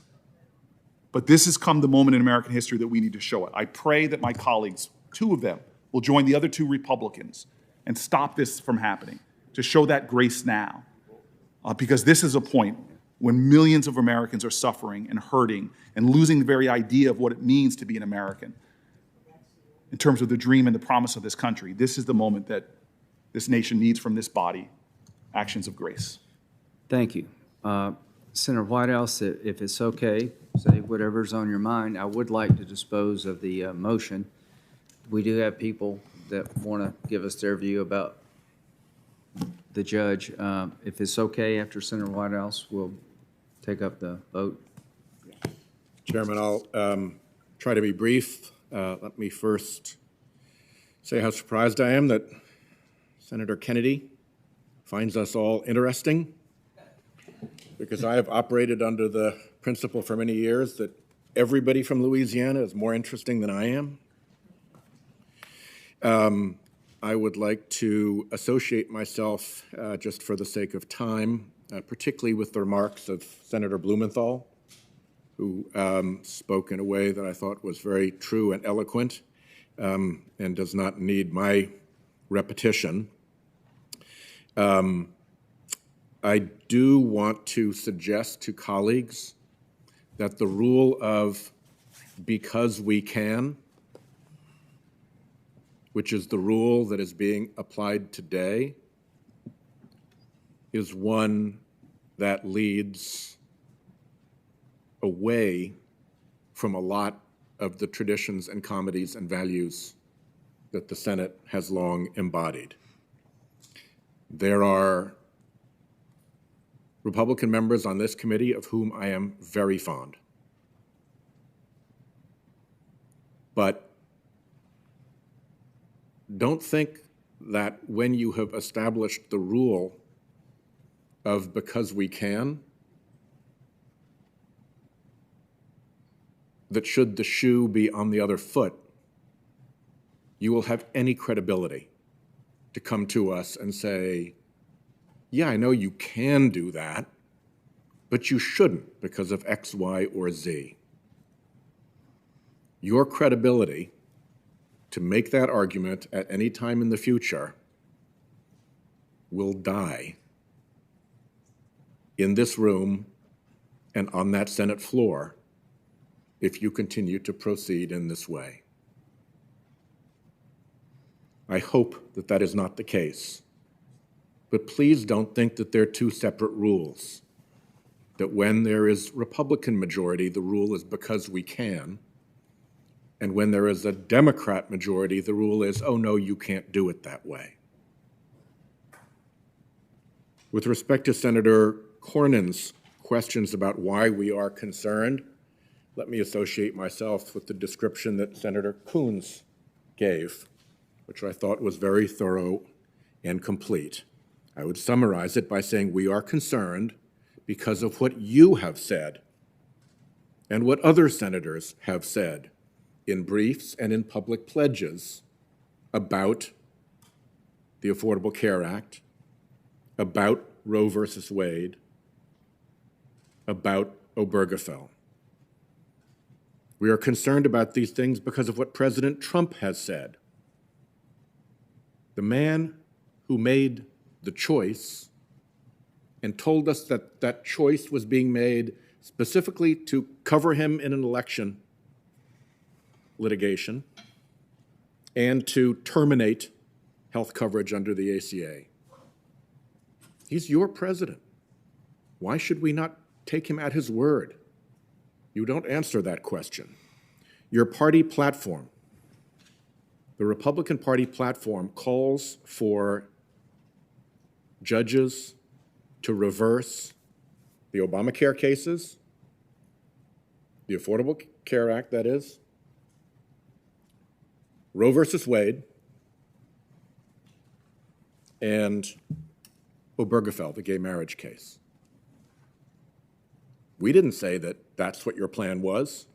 but this has come the moment in American history that we need to show it. I pray that my colleagues, 2 of them, will join the other 2 Republicans and stop this from happening, to show that grace now. Because this is a point when millions of Americans are suffering and hurting and losing the very idea of what it means to be an American in terms of the dream and the promise of this country. This is the moment that this nation needs from this body actions of grace. Thank you. Senator Whitehouse, if it's okay, say whatever's on your mind. I would like to dispose of the motion. We do have people that want to give us their view about the judge. If it's okay, after Senator Whitehouse, we'll take up the vote. Chairman, I'll try to be brief. Let me first say how surprised I am that Senator Kennedy finds us all interesting, because I have operated under the principle for many years that everybody from Louisiana is more interesting than I am. I would like to associate myself, just for the sake of time, particularly with the remarks of Senator Blumenthal, who spoke in a way that I thought was very true and eloquent, and does not need my repetition. I do want to suggest to colleagues that the rule of because we can, which is the rule that is being applied today, is one that leads away from a lot of the traditions and comedies and values that the Senate has long embodied. There are Republican members on this committee of whom I am very fond. But don't think that when you have established the rule of because we can, that should the shoe be on the other foot, you will have any credibility to come to us and say, yeah, I know you can do that, but you shouldn't because of X, Y, or Z. Your credibility to make that argument at any time in the future will die in this room and on that Senate floor if you continue to proceed in this way. I hope that that is not the case. But please don't think that they're 2 separate rules, that when there is Republican majority, the rule is because we can, and when there is a Democrat majority, the rule is, oh no, you can't do it that way. With respect to Senator Cornyn's questions about why we are concerned, let me associate myself with the description that Senator Coons gave, which I thought was very thorough and complete. I would summarize it by saying we are concerned because of what you have said and what other senators have said in briefs and in public pledges about the Affordable Care Act, about Roe versus Wade, about Obergefell. We are concerned about these things because of what President Trump has said. the man who made the choice and told us that that choice was being made specifically to cover him in an election litigation and to terminate health coverage under the ACA. He's your president. Why should we not take him at his word? You don't answer that question. Your party platform, the Republican Party platform, calls for judges to reverse the Obamacare cases, the Affordable Care Act, that is, Roe versus Wade, and Obergefell, the gay marriage case. We didn't say that that's what your plan was.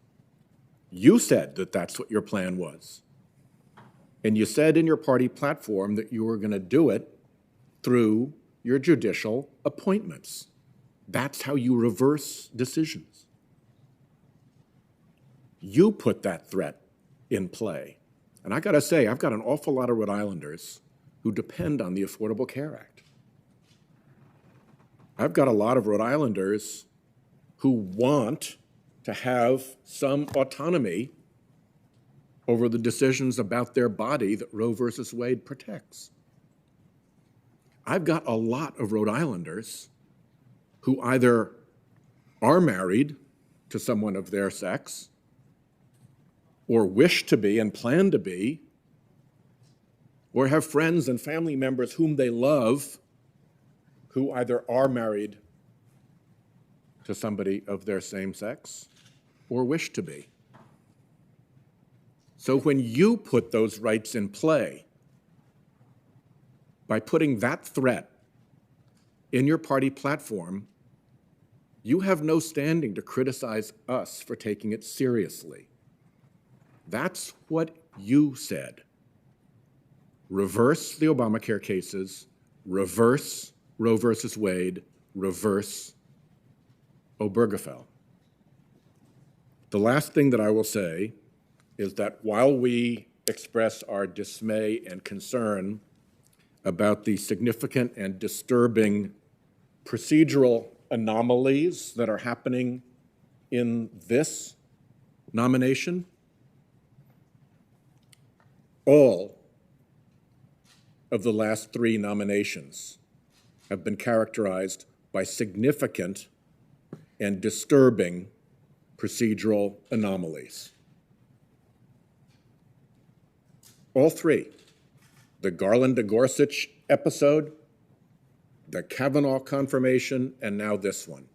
You said that that's what your plan was. And you said in your party platform that you were going to do it through your judicial appointments. That's how you reverse decisions. You put that threat in play. And I got to say, I've got an awful lot of Rhode Islanders who depend on the Affordable Care Act. I've got a lot of Rhode Islanders who want to have some autonomy over the decisions about their body that Roe versus Wade protects. I've got a lot of Rhode Islanders who either are married to someone of their sex or wish to be and plan to be, or have friends and family members whom they love who either are married to somebody of their same sex or wish to be. So when you put those rights in play, by putting that threat in your party platform, you have no standing to criticize us for taking it seriously. That's what you said. Reverse the Obamacare cases, reverse Roe versus Wade, reverse Obergefell. The last thing that I will say is that while we express our dismay and concern about the significant and disturbing procedural anomalies that are happening in this nomination, all of the last 3 nominations have been characterized by significant and disturbing procedural anomalies. All 3. The Garland to Gorsuch episode, the Kavanaugh confirmation, and now this one.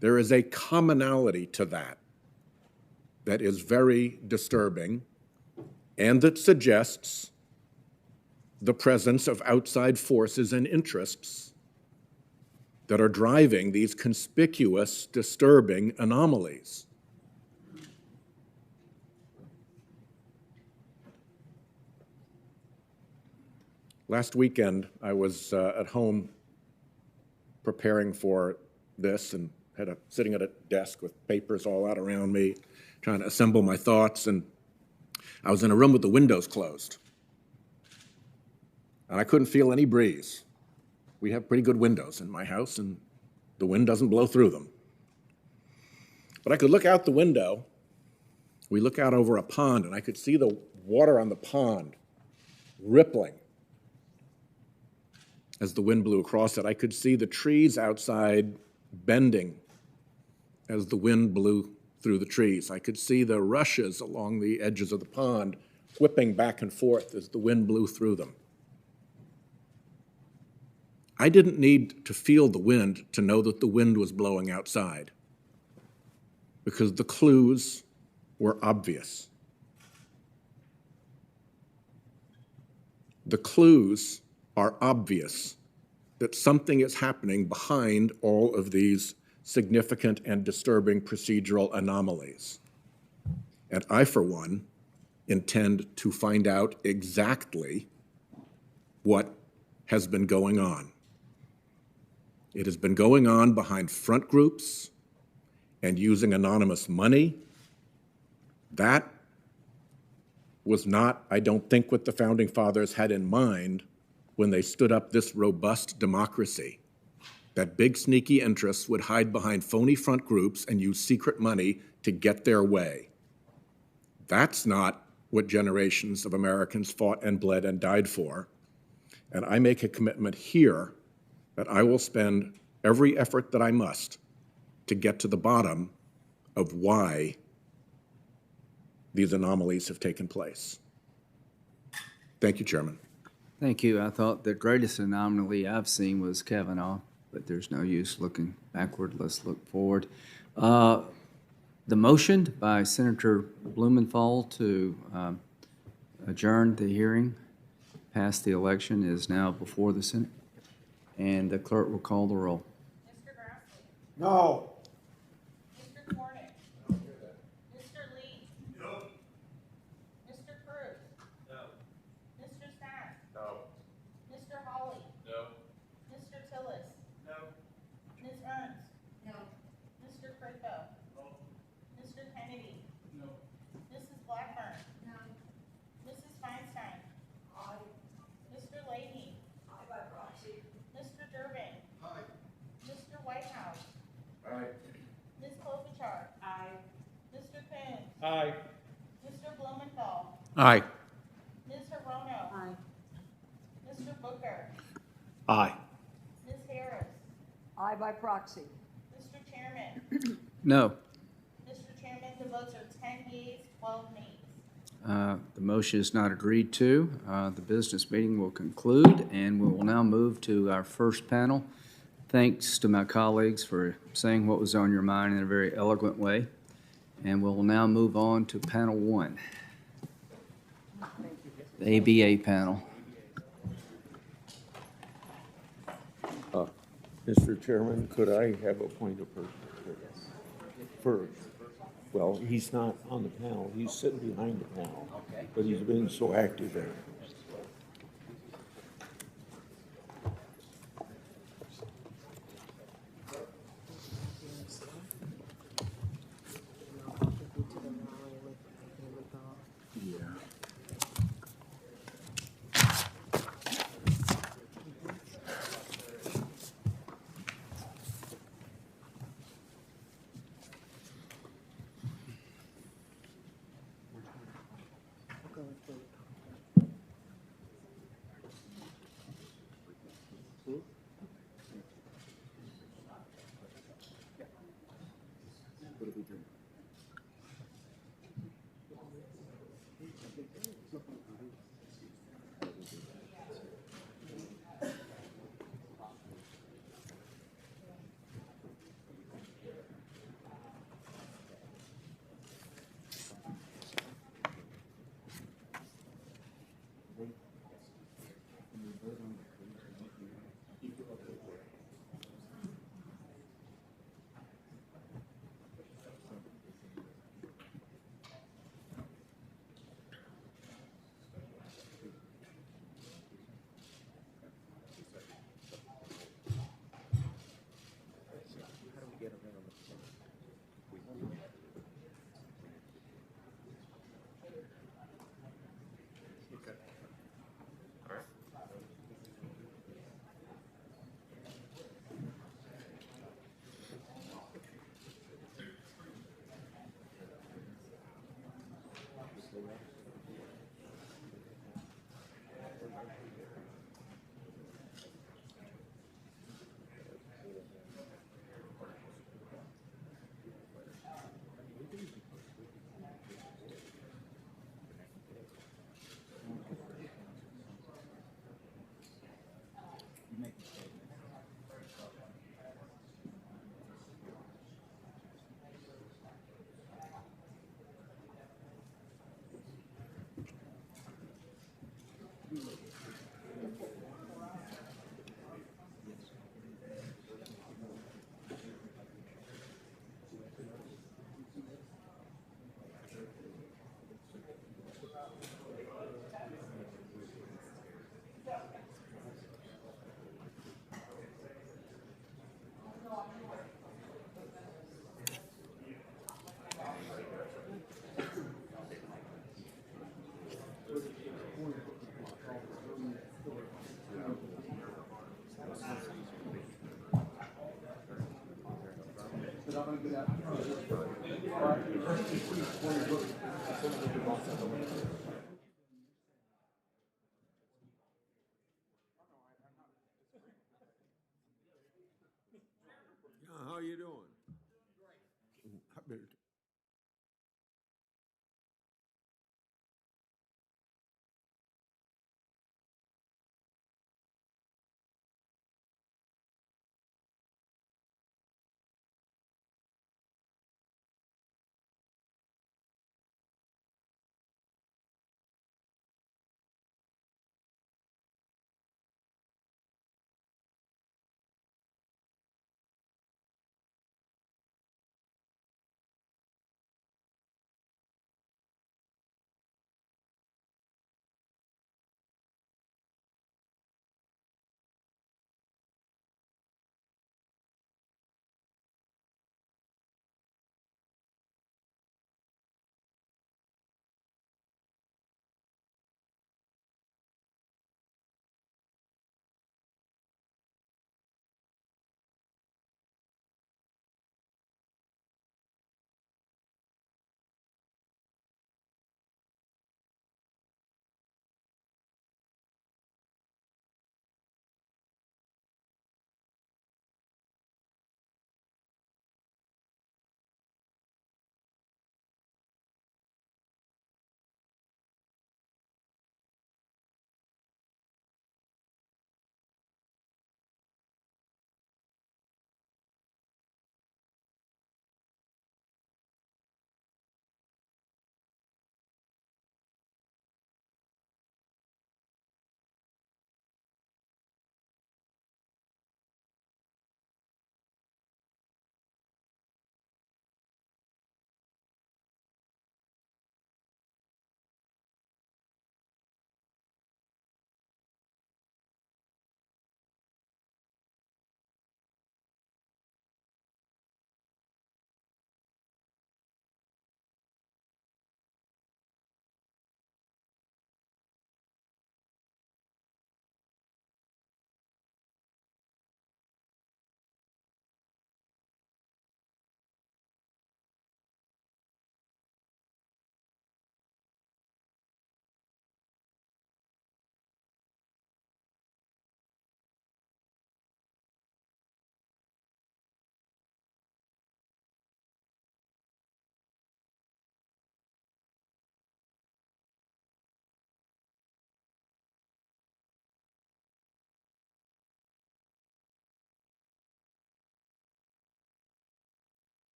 There is a commonality to that that is very disturbing and that suggests the presence of outside forces and interests that are driving these conspicuous, disturbing anomalies. Last weekend, I was at home preparing for this and sitting at a desk with papers all out around me, trying to assemble my thoughts, and I was in a room with the windows closed. And I couldn't feel any breeze. We have pretty good windows in my house, and the wind doesn't blow through them. But I could look out the window. We look out over a pond, and I could see the water on the pond rippling as the wind blew across it. I could see the trees outside bending as the wind blew through the trees. I could see the rushes along the edges of the pond whipping back and forth as the wind blew through them. I didn't need to feel the wind to know that the wind was blowing outside, because the clues were obvious. The clues are obvious that something is happening behind all of these significant and disturbing procedural anomalies. And I, for one, intend to find out exactly what has been going on. It has been going on behind front groups and using anonymous money. That was not, I don't think, what the Founding Fathers had in mind when they stood up this robust democracy. That big sneaky interests would hide behind phony front groups and use secret money to get their way. That's not what generations of Americans fought and bled and died for. And I make a commitment here that I will spend every effort that I must to get to the bottom of why these anomalies have taken place. Thank you, Chairman. Thank you. I thought the greatest anomaly I've seen was Kavanaugh, but there's no use looking backward. Let's look forward. The motion by Senator Blumenthal to adjourn the hearing, pass the election, is now before the Senate, and the clerk will call the roll. Mr. Grassley. No. Mr. Cornyn. Mr. Lee. No. Mr. Cruz. No. Mr. Sass. No. Mr. Hawley. No. Mr. Tillis. No. Ms. Ernst. No. Mr. Cricko. No. Mr. Kennedy. No. Mrs. Blackburn. No. Mrs. Feinstein. Aye. Mr. Leahy. Aye by proxy. Mr. Durbin. Aye. Mr. Whitehouse. Aye. Ms. Klobuchar. Aye. Mr. Coons. Aye. Mr. Blumenthal. Aye. Ms. Hirono. Aye. Mr. Booker. Aye. Ms. Harris. Aye by proxy. Mr. Chairman. No. Mr. Chairman, the votes are 10 yeas, 12 nays. The motion is not agreed to. The business meeting will conclude, and we will now move to our first panel. Thanks to my colleagues for saying what was on your mind in a very eloquent way. And we'll now move on to panel one, the ABA panel. Mr. Chairman, could I have a point of person first? Well, he's not on the panel. He's sitting behind the panel, but he's been so active there. How you doing? Great.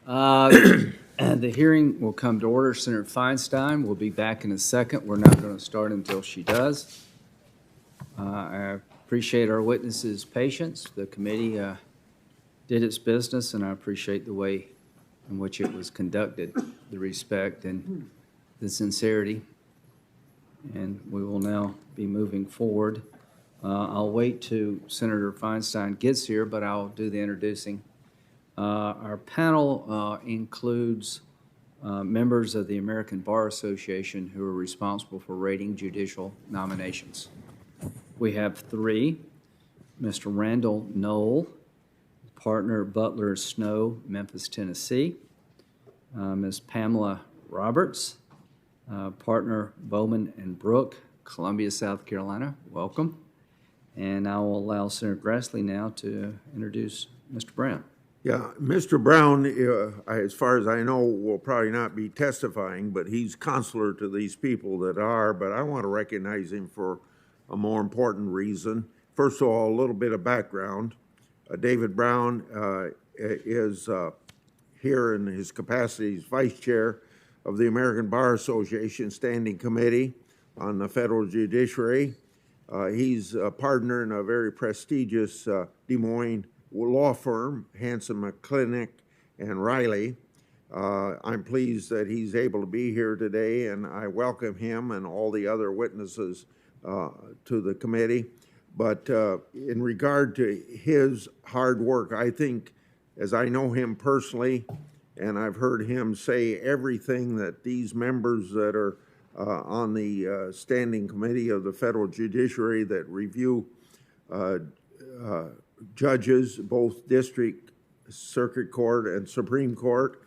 The hearing will come to order. Senator Feinstein will be back in a second. We're not going to start until she does. I appreciate our witnesses' patience. The committee did its business, and I appreciate the way in which it was conducted, the respect and the sincerity. And we will now be moving forward. I'll wait till Senator Feinstein gets here, but I'll do the introducing. Our panel includes members of the American Bar Association who are responsible for rating judicial nominations. We have three: Mr. Randall Knoll, partner Butler Snow, Memphis, Tennessee; Ms. Pamela Roberts, partner Bowman and Brook, Columbia, South Carolina. Welcome. And I will allow Senator Grassley now to introduce Mr. Brown. Yeah, Mr. Brown, as far as I know, will probably not be testifying, but he's consular to these people that are, but I want to recognize him for a more important reason. First of all, a little bit of background. David Brown is here in his capacity as Vice Chair of the American Bar Association Standing Committee on the Federal Judiciary. He's a partner in a very prestigious Des Moines law firm, Hanson McClintock and Riley. I'm pleased that he's able to be here today, and I welcome him and all the other witnesses to the committee. But in regard to his hard work, I think, as I know him personally, and I've heard him say everything that these members that are on the Standing Committee of the Federal Judiciary that review judges, both district, circuit court, and Supreme Court,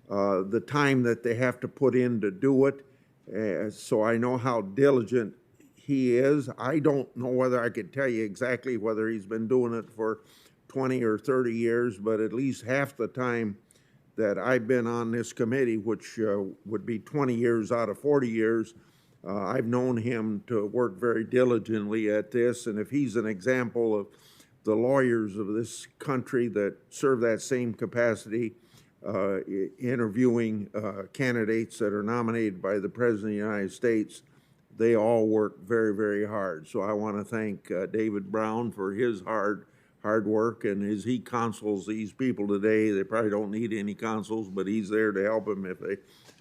the time that they have to put in to do it. So I know how diligent he is. I don't know whether I could tell you exactly whether he's been doing it for 20 or 30 years, but at least half the time that I've been on this committee, which would be 20 years out of 40 years, I've known him to work very diligently at this. And if he's an example of the lawyers of this country that serve that same capacity, interviewing candidates that are nominated by the President of the United States, they all work very, very hard. So I want to thank David Brown for his hard work, and as he consuls these people today, they probably don't need any consuls, but he's there to help them if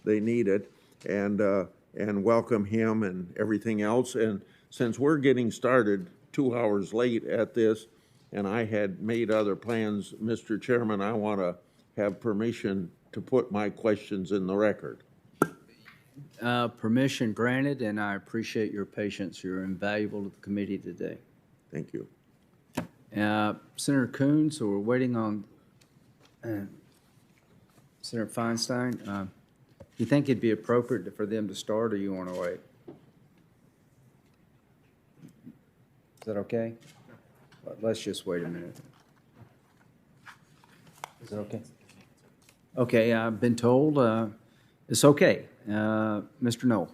they need it, and welcome him and everything else. And since we're getting started 2 hours late at this, and I had made other plans, Mr. Chairman, I want to have permission to put my questions in the record. Permission granted, and I appreciate your patience. You're invaluable to the committee today. Thank you. Senator Coons, so we're waiting on Senator Feinstein. You think it'd be appropriate for them to start, or you want to wait? Is that okay? Let's just wait a minute. Is that okay? Okay, I've been told it's okay. Mr. Knoll.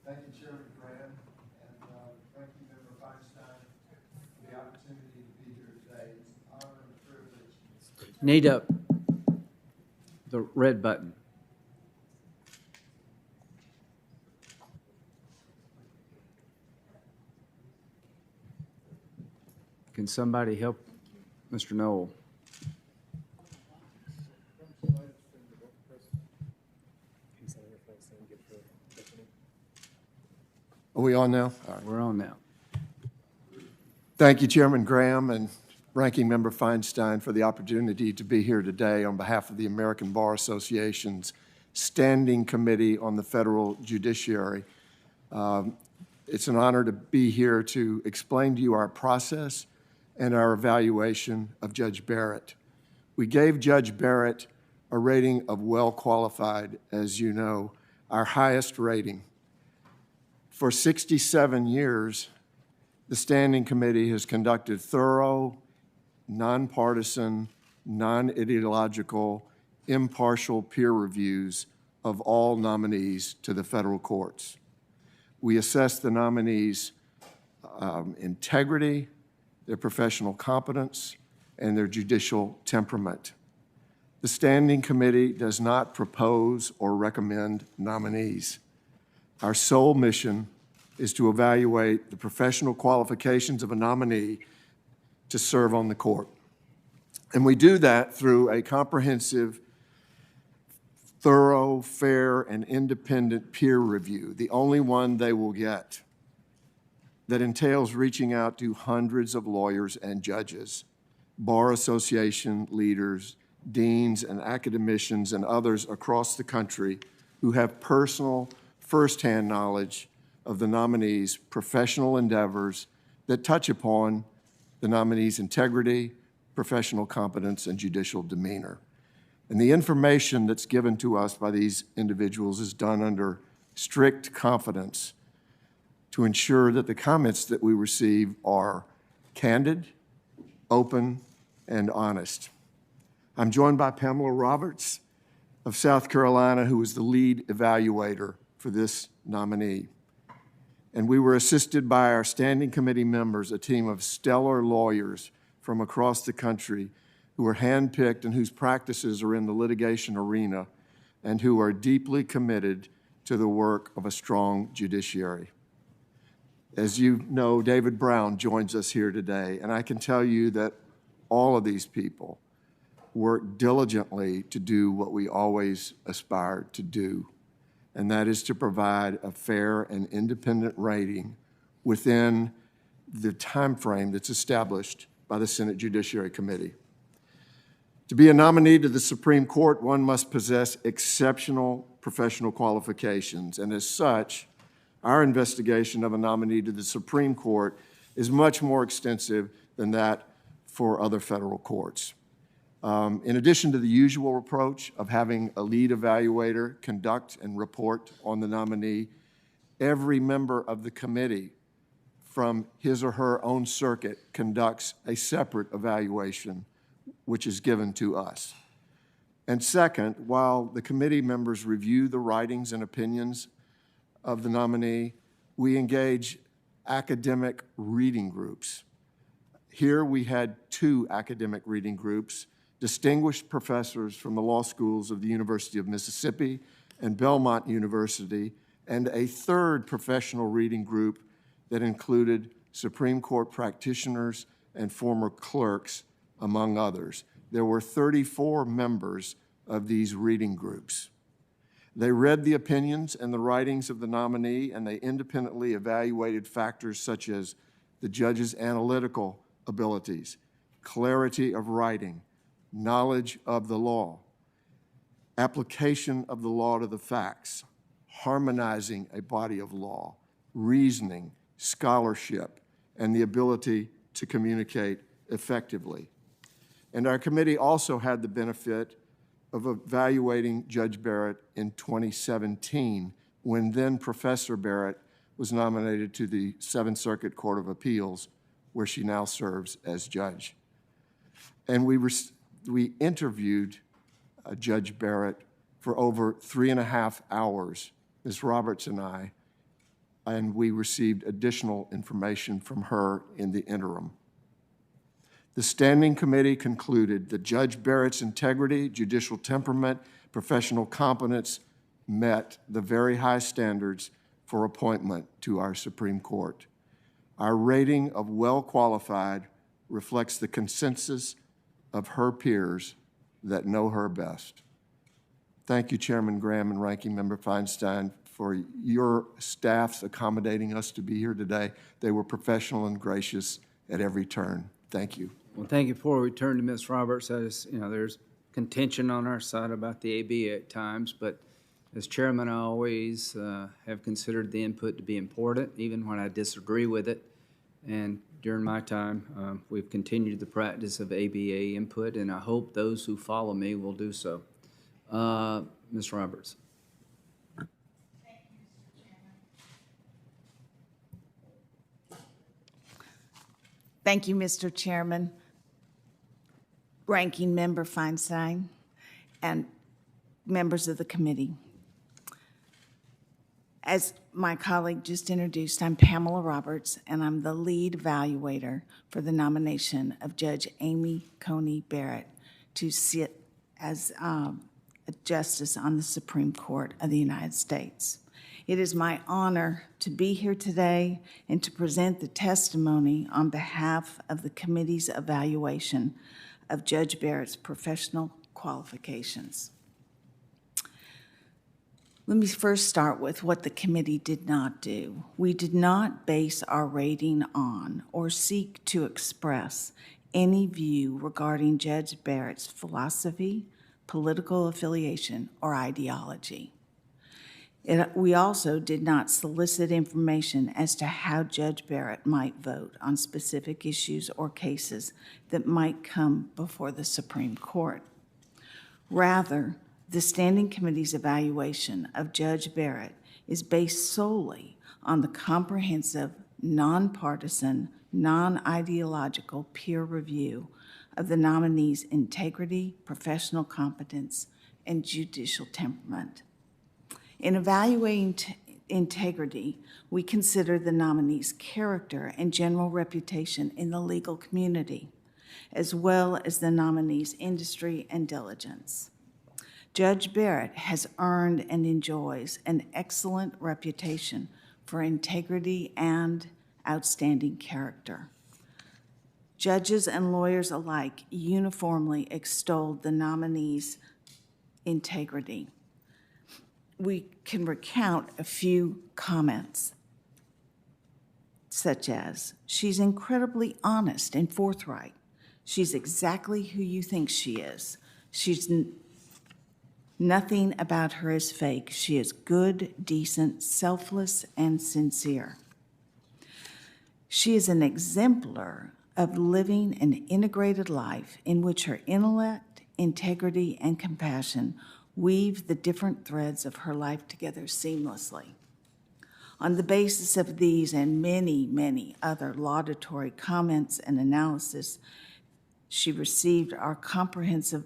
Thank you, Chairman Graham, and thank you, Member Feinstein, for the opportunity to be here today. It's an honor and a privilege. Need the red button. Can somebody help Mr. Knoll? Are we on now? All right. We're on now. Thank you, Chairman Graham and Ranking Member Feinstein, for the opportunity to be here today on behalf of the American Bar Association's Standing Committee on the Federal Judiciary. It's an honor to be here to explain to you our process and our evaluation of Judge Barrett. We gave Judge Barrett a rating of well qualified, as you know, our highest rating. For 67 years, the Standing Committee has conducted thorough, nonpartisan, non-ideological, impartial peer reviews of all nominees to the federal courts. We assess the nominees' integrity, their professional competence, and their judicial temperament. The Standing Committee does not propose or recommend nominees. Our sole mission is to evaluate the professional qualifications of a nominee to serve on the court. And we do that through a comprehensive, thorough, fair, and independent peer review, the only one they will get, that entails reaching out to hundreds of lawyers and judges, bar association leaders, deans and academicians and others across the country who have personal, firsthand knowledge of the nominee's professional endeavors that touch upon the nominee's integrity, professional competence, and judicial demeanor. And the information that's given to us by these individuals is done under strict confidence to ensure that the comments that we receive are candid, open, and honest. I'm joined by Pamela Roberts of South Carolina, who is the lead evaluator for this nominee. And we were assisted by our standing committee members, a team of stellar lawyers from across the country who are handpicked and whose practices are in the litigation arena and who are deeply committed to the work of a strong judiciary. As you know, David Brown joins us here today, and I can tell you that all of these people work diligently to do what we always aspire to do, and that is to provide a fair and independent rating within the time frame that's established by the Senate Judiciary Committee. To be a nominee to the Supreme Court, one must possess exceptional professional qualifications, and as such, our investigation of a nominee to the Supreme Court is much more extensive than that for other federal courts. In addition to the usual approach of having a lead evaluator conduct and report on the nominee, every member of the committee from his or her own circuit conducts a separate evaluation, which is given to us. And second, while the committee members review the writings and opinions of the nominee, we engage academic reading groups. Here we had 2 academic reading groups, distinguished professors from the law schools of the University of Mississippi and Belmont University, and a 3rd professional reading group that included Supreme Court practitioners and former clerks, among others. There were 34 members of these reading groups. They read the opinions and the writings of the nominee, and they independently evaluated factors such as the judge's analytical abilities, clarity of writing, knowledge of the law, application of the law to the facts, harmonizing a body of law, reasoning, scholarship, and the ability to communicate effectively. And our committee also had the benefit of evaluating Judge Barrett in 2017, when then Professor Barrett was nominated to the Seventh Circuit Court of Appeals, where she now serves as judge. And we interviewed Judge Barrett for over 3.5 hours, Ms. Roberts and I, and we received additional information from her in the interim. The Standing Committee concluded that Judge Barrett's integrity, judicial temperament, professional competence met the very high standards for appointment to our Supreme Court. Our rating of well-qualified reflects the consensus of her peers that know her best. Thank you, Chairman Graham and Ranking Member Feinstein, for your staffs accommodating us to be here today. They were professional and gracious at every turn. Thank you. Well, thank you. Before we turn to Ms. Roberts, there's contention on our side about the ABA at times, but as chairman, I always have considered the input to be important, even when I disagree with it. And during my time, we've continued the practice of ABA input, and I hope those who follow me will do so. Ms. Roberts. Thank you, Mr. Chairman, Ranking Member Feinstein, and members of the committee. As my colleague just introduced, I'm Pamela Roberts, and I'm the lead evaluator for the nomination of Judge Amy Coney Barrett to sit as a justice on the Supreme Court of the United States. It is my honor to be here today and to present the testimony on behalf of the committee's evaluation of Judge Barrett's professional qualifications. Let me first start with what the committee did not do. We did not base our rating on or seek to express any view regarding Judge Barrett's philosophy, political affiliation, or ideology. We also did not solicit information as to how Judge Barrett might vote on specific issues or cases that might come before the Supreme Court. Rather, the Standing Committee's evaluation of Judge Barrett is based solely on the comprehensive, nonpartisan, non-ideological peer review of the nominee's integrity, professional competence, and judicial temperament. In evaluating integrity, we consider the nominee's character and general reputation in the legal community, as well as the nominee's industry and diligence. Judge Barrett has earned and enjoys an excellent reputation for integrity and outstanding character. Judges and lawyers alike uniformly extolled the nominee's integrity. We can recount a few comments, such as, she's incredibly honest and forthright. She's exactly who you think she is. Nothing about her is fake. She is good, decent, selfless, and sincere. She is an exemplar of living an integrated life in which her intellect, integrity, and compassion weave the different threads of her life together seamlessly. On the basis of these and many, many other laudatory comments and analysis, we received through our comprehensive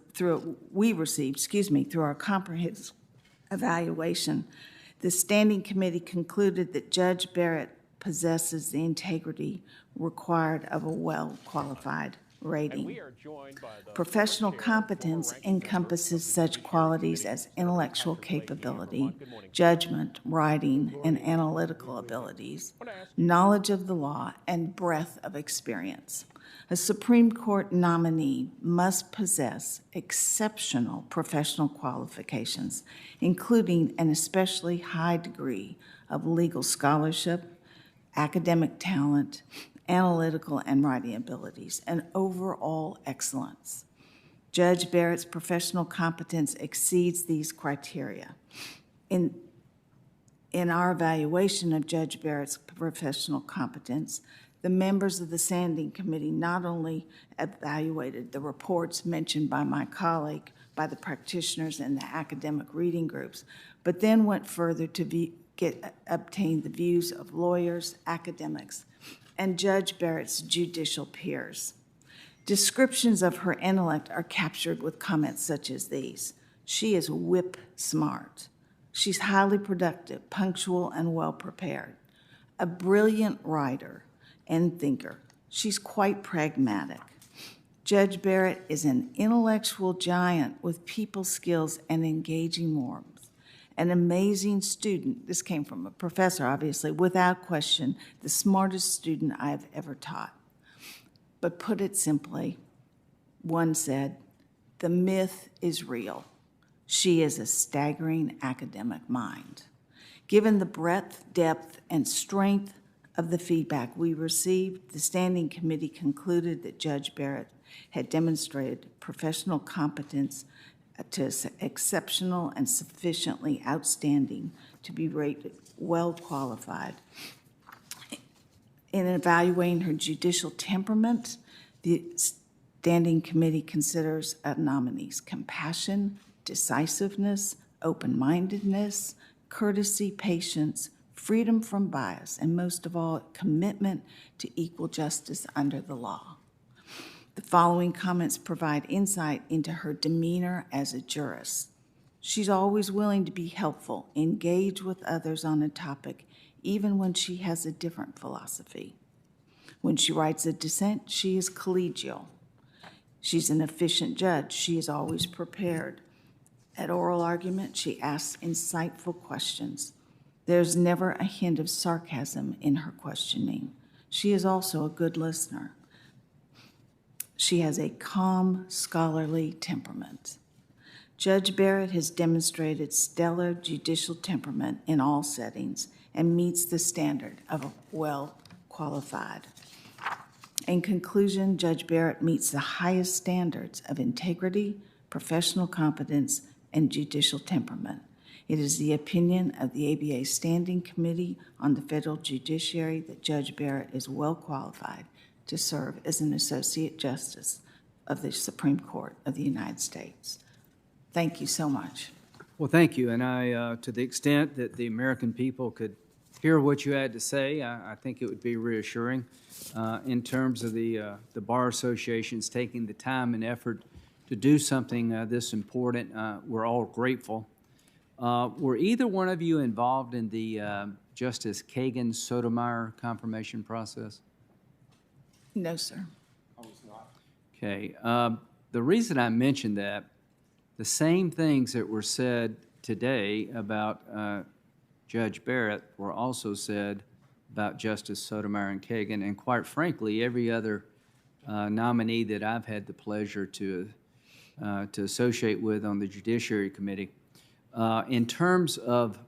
evaluation, the Standing Committee concluded that Judge Barrett possesses the integrity required of a well-qualified rating. Professional competence encompasses such qualities as intellectual capability, judgment, writing, and analytical abilities, knowledge of the law, and breadth of experience. A Supreme Court nominee must possess exceptional professional qualifications, including an especially high degree of legal scholarship, academic talent, analytical and writing abilities, and overall excellence. Judge Barrett's professional competence exceeds these criteria. In our evaluation of Judge Barrett's professional competence, the members of the Standing Committee not only evaluated the reports mentioned by my colleague, by the practitioners and the academic reading groups, but then went further to obtain the views of lawyers, academics, and Judge Barrett's judicial peers. Descriptions of her intellect are captured with comments such as these. She is whip smart. She's highly productive, punctual, and well-prepared. A brilliant writer and thinker. She's quite pragmatic. Judge Barrett is an intellectual giant with people skills and engaging warmth. An amazing student. This came from a professor, obviously, without question, the smartest student I've ever taught. But put it simply, one said, the myth is real. She is a staggering academic mind. Given the breadth, depth, and strength of the feedback we received, the Standing Committee concluded that Judge Barrett had demonstrated professional competence to exceptional and sufficiently outstanding to be rated well qualified. In evaluating her judicial temperament, the Standing Committee considers a nominee's compassion, decisiveness, open-mindedness, courtesy, patience, freedom from bias, and most of all, commitment to equal justice under the law. The following comments provide insight into her demeanor as a jurist. She's always willing to be helpful, engage with others on a topic, even when she has a different philosophy. When she writes a dissent, she is collegial. She's an efficient judge. She is always prepared. At oral argument, she asks insightful questions. There's never a hint of sarcasm in her questioning. She is also a good listener. She has a calm, scholarly temperament. Judge Barrett has demonstrated stellar judicial temperament in all settings and meets the standard of a well-qualified. In conclusion, Judge Barrett meets the highest standards of integrity, professional competence, and judicial temperament. It is the opinion of the ABA Standing Committee on the Federal Judiciary that Judge Barrett is well qualified to serve as an Associate Justice of the Supreme Court of the United States. Thank you so much. Well, thank you. And I, to the extent that the American people could hear what you had to say, I think it would be reassuring in terms of the Bar Associations taking the time and effort to do something this important. We're all grateful. Were either one of you involved in the Justice Kagan Sotomayor confirmation process? No, sir. Okay. The reason I mentioned that, the same things that were said today about Judge Barrett were also said about Justice Sotomayor and Kagan, and quite frankly, every other nominee that I've had the pleasure to associate with on the Judiciary Committee. In terms of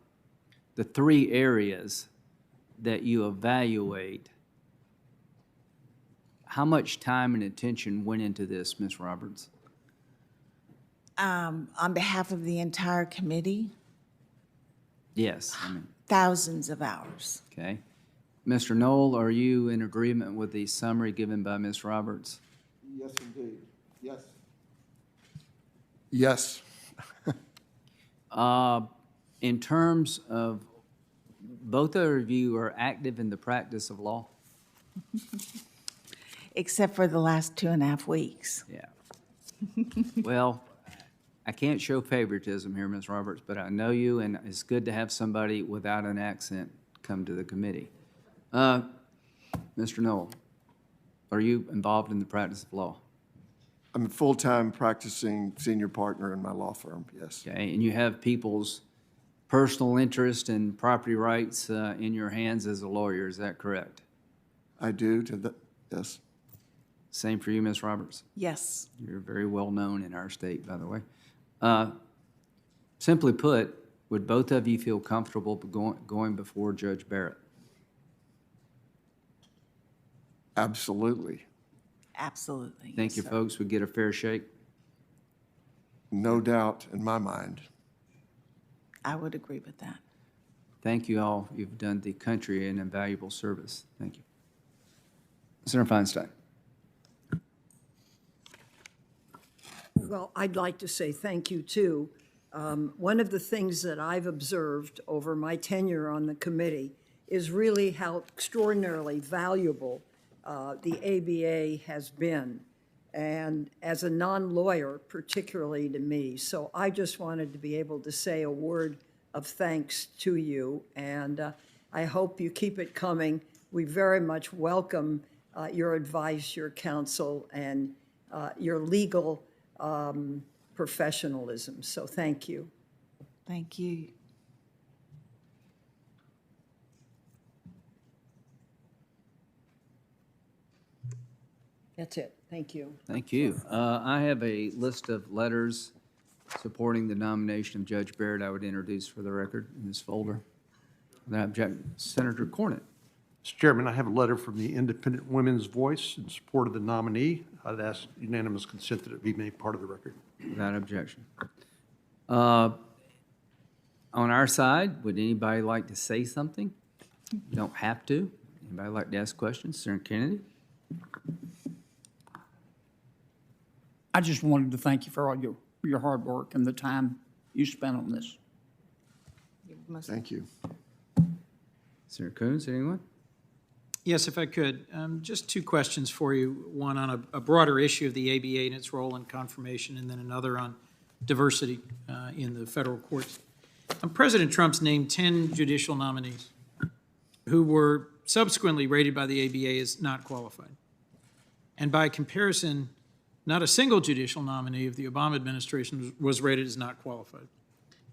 the three areas that you evaluate, how much time and attention went into this, Ms. Roberts? On behalf of the entire committee, Yes. thousands of hours. Okay. Mr. Knoll, are you in agreement with the summary given by Ms. Roberts? Yes, indeed. Yes. Yes. In terms of, both of you are active in the practice of law? Except for the last 2.5 weeks. Yeah. Well, I can't show favoritism here, Ms. Roberts, but I know you, and it's good to have somebody without an accent come to the committee. Mr. Knoll, are you involved in the practice of law? I'm a full-time practicing senior partner in my law firm, yes. Okay, and you have people's personal interest and property rights in your hands as a lawyer, is that correct? I do, yes. Same for you, Ms. Roberts? Yes. You're very well known in our state, by the way. Simply put, would both of you feel comfortable going before Judge Barrett? Absolutely. Absolutely. Think yes, you sir. folks would get a fair shake? No doubt in my mind. I would agree with that. Thank you all. You've done the country an invaluable service. Thank you. Senator Feinstein. Well, I'd like to say thank you, too. One of the things that I've observed over my tenure on the committee is really how extraordinarily valuable the ABA has been, and as a non-lawyer, particularly to me. So I just wanted to be able to say a word of thanks to you, and I hope you keep it coming. We very much welcome your advice, your counsel, and your legal professionalism. So thank you. Thank you. That's it. Thank you. Thank you. I have a list of letters supporting the nomination of Judge Barrett I would introduce for the record in this folder. Without objection, Senator Cornyn. Mr. Chairman, I have a letter from the Independent Women's Voice in support of the nominee. I'd ask unanimous consent that it be made part of the record. Without objection. On our side, would anybody like to say something? You don't have to. Anybody like to ask questions? Senator Kennedy? I just wanted to thank you for all your hard work and the time you spent on this. Thank you. Senator Coons, anyone? Yes, if I could. Just two questions for you. One on a broader issue of the ABA and its role in confirmation, and then another on diversity in the federal courts. President Trump's named 10 judicial nominees who were subsequently rated by the ABA as not qualified. And by comparison, Not a single judicial nominee of the Obama administration was rated as not qualified.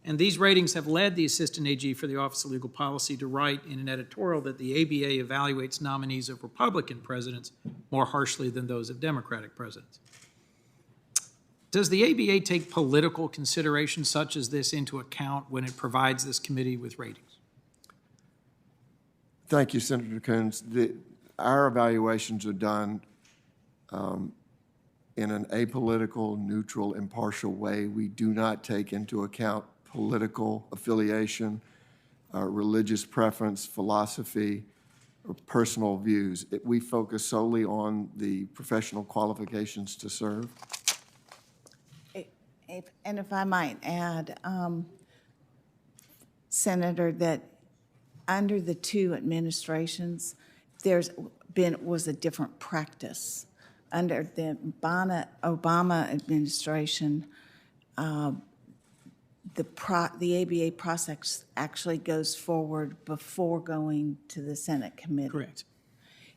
And these ratings have led the Assistant AG for the Office of Legal Policy to write in an editorial that the ABA evaluates nominees of Republican presidents more harshly than those of Democratic presidents. Does the ABA take political considerations such as this into account when it provides this committee with ratings? Thank you, Senator Coons. Our evaluations are done in an apolitical, neutral, impartial way. We do not take into account political affiliation, religious preference, philosophy, or personal views. We focus solely on the professional qualifications to serve. If I might add, Senator, that under the two administrations, was a different practice. Under the Obama administration, the ABA process actually goes forward before going to the Senate committee. Correct.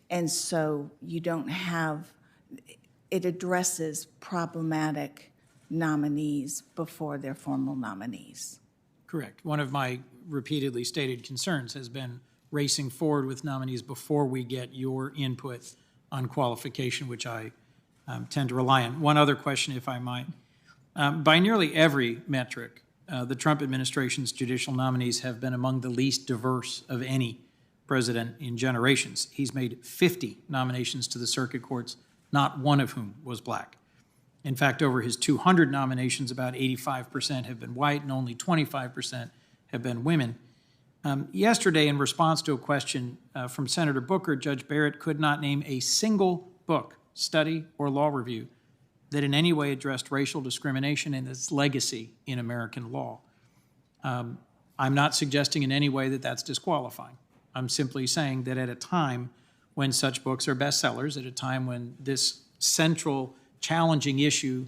And so you don't have, it addresses problematic nominees before they're formal nominees. Correct. One of my repeatedly stated concerns has been racing forward with nominees before we get your input on qualification, which I tend to rely on. One other question, if I might. By nearly every metric, the Trump administration's judicial nominees have been among the least diverse of any president in generations. He's made 50 nominations to the circuit courts, not one of whom was black. In fact, over his 200 nominations, about 85% have been white and only 25% have been women. Yesterday, in response to a question from Senator Booker, Judge Barrett could not name a single book, study, or law review that in any way addressed racial discrimination and its legacy in American law. I'm not suggesting in any way that that's disqualifying. I'm simply saying that at a time when such books are bestsellers, at a time when this central challenging issue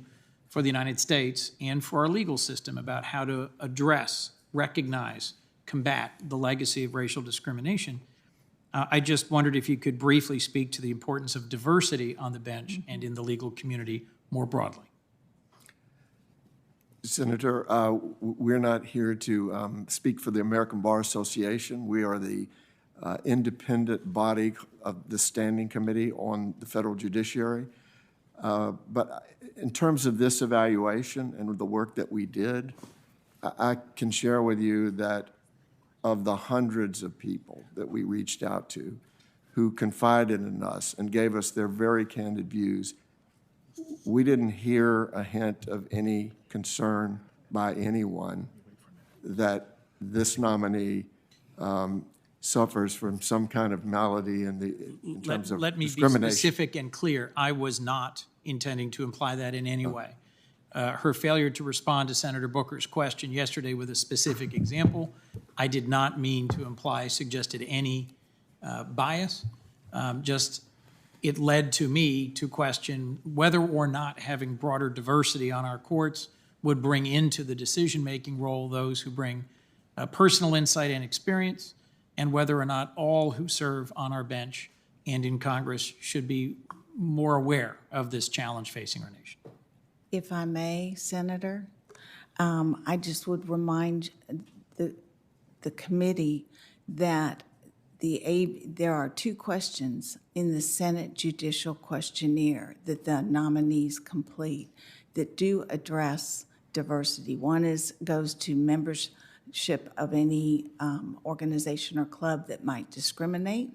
for the United States and for our legal system about how to address, recognize, combat the legacy of racial discrimination, I just wondered if you could briefly speak to the importance of diversity on the bench and in the legal community more broadly. Senator, we're not here to speak for the American Bar Association. We are the independent body of the Standing Committee on the Federal Judiciary. But in terms of this evaluation and the work that we did, I can share with you that of the hundreds of people that we reached out to who confided in us and gave us their very candid views, we didn't hear a hint of any concern by anyone that this nominee suffers from some kind of malady in terms of Let me be discrimination. specific and clear. I was not intending to imply that in any way. Her failure to respond to Senator Booker's question yesterday with a specific example, I did not mean to imply, suggested any bias. Just it led to me to question whether or not having broader diversity on our courts would bring into the decision-making role those who bring personal insight and experience, and whether or not all who serve on our bench and in Congress should be more aware of this challenge facing our nation. If I may, Senator, I just would remind the committee that there are two questions in the Senate Judicial Questionnaire that the nominees complete that do address diversity. One goes to membership of any organization or club that might discriminate,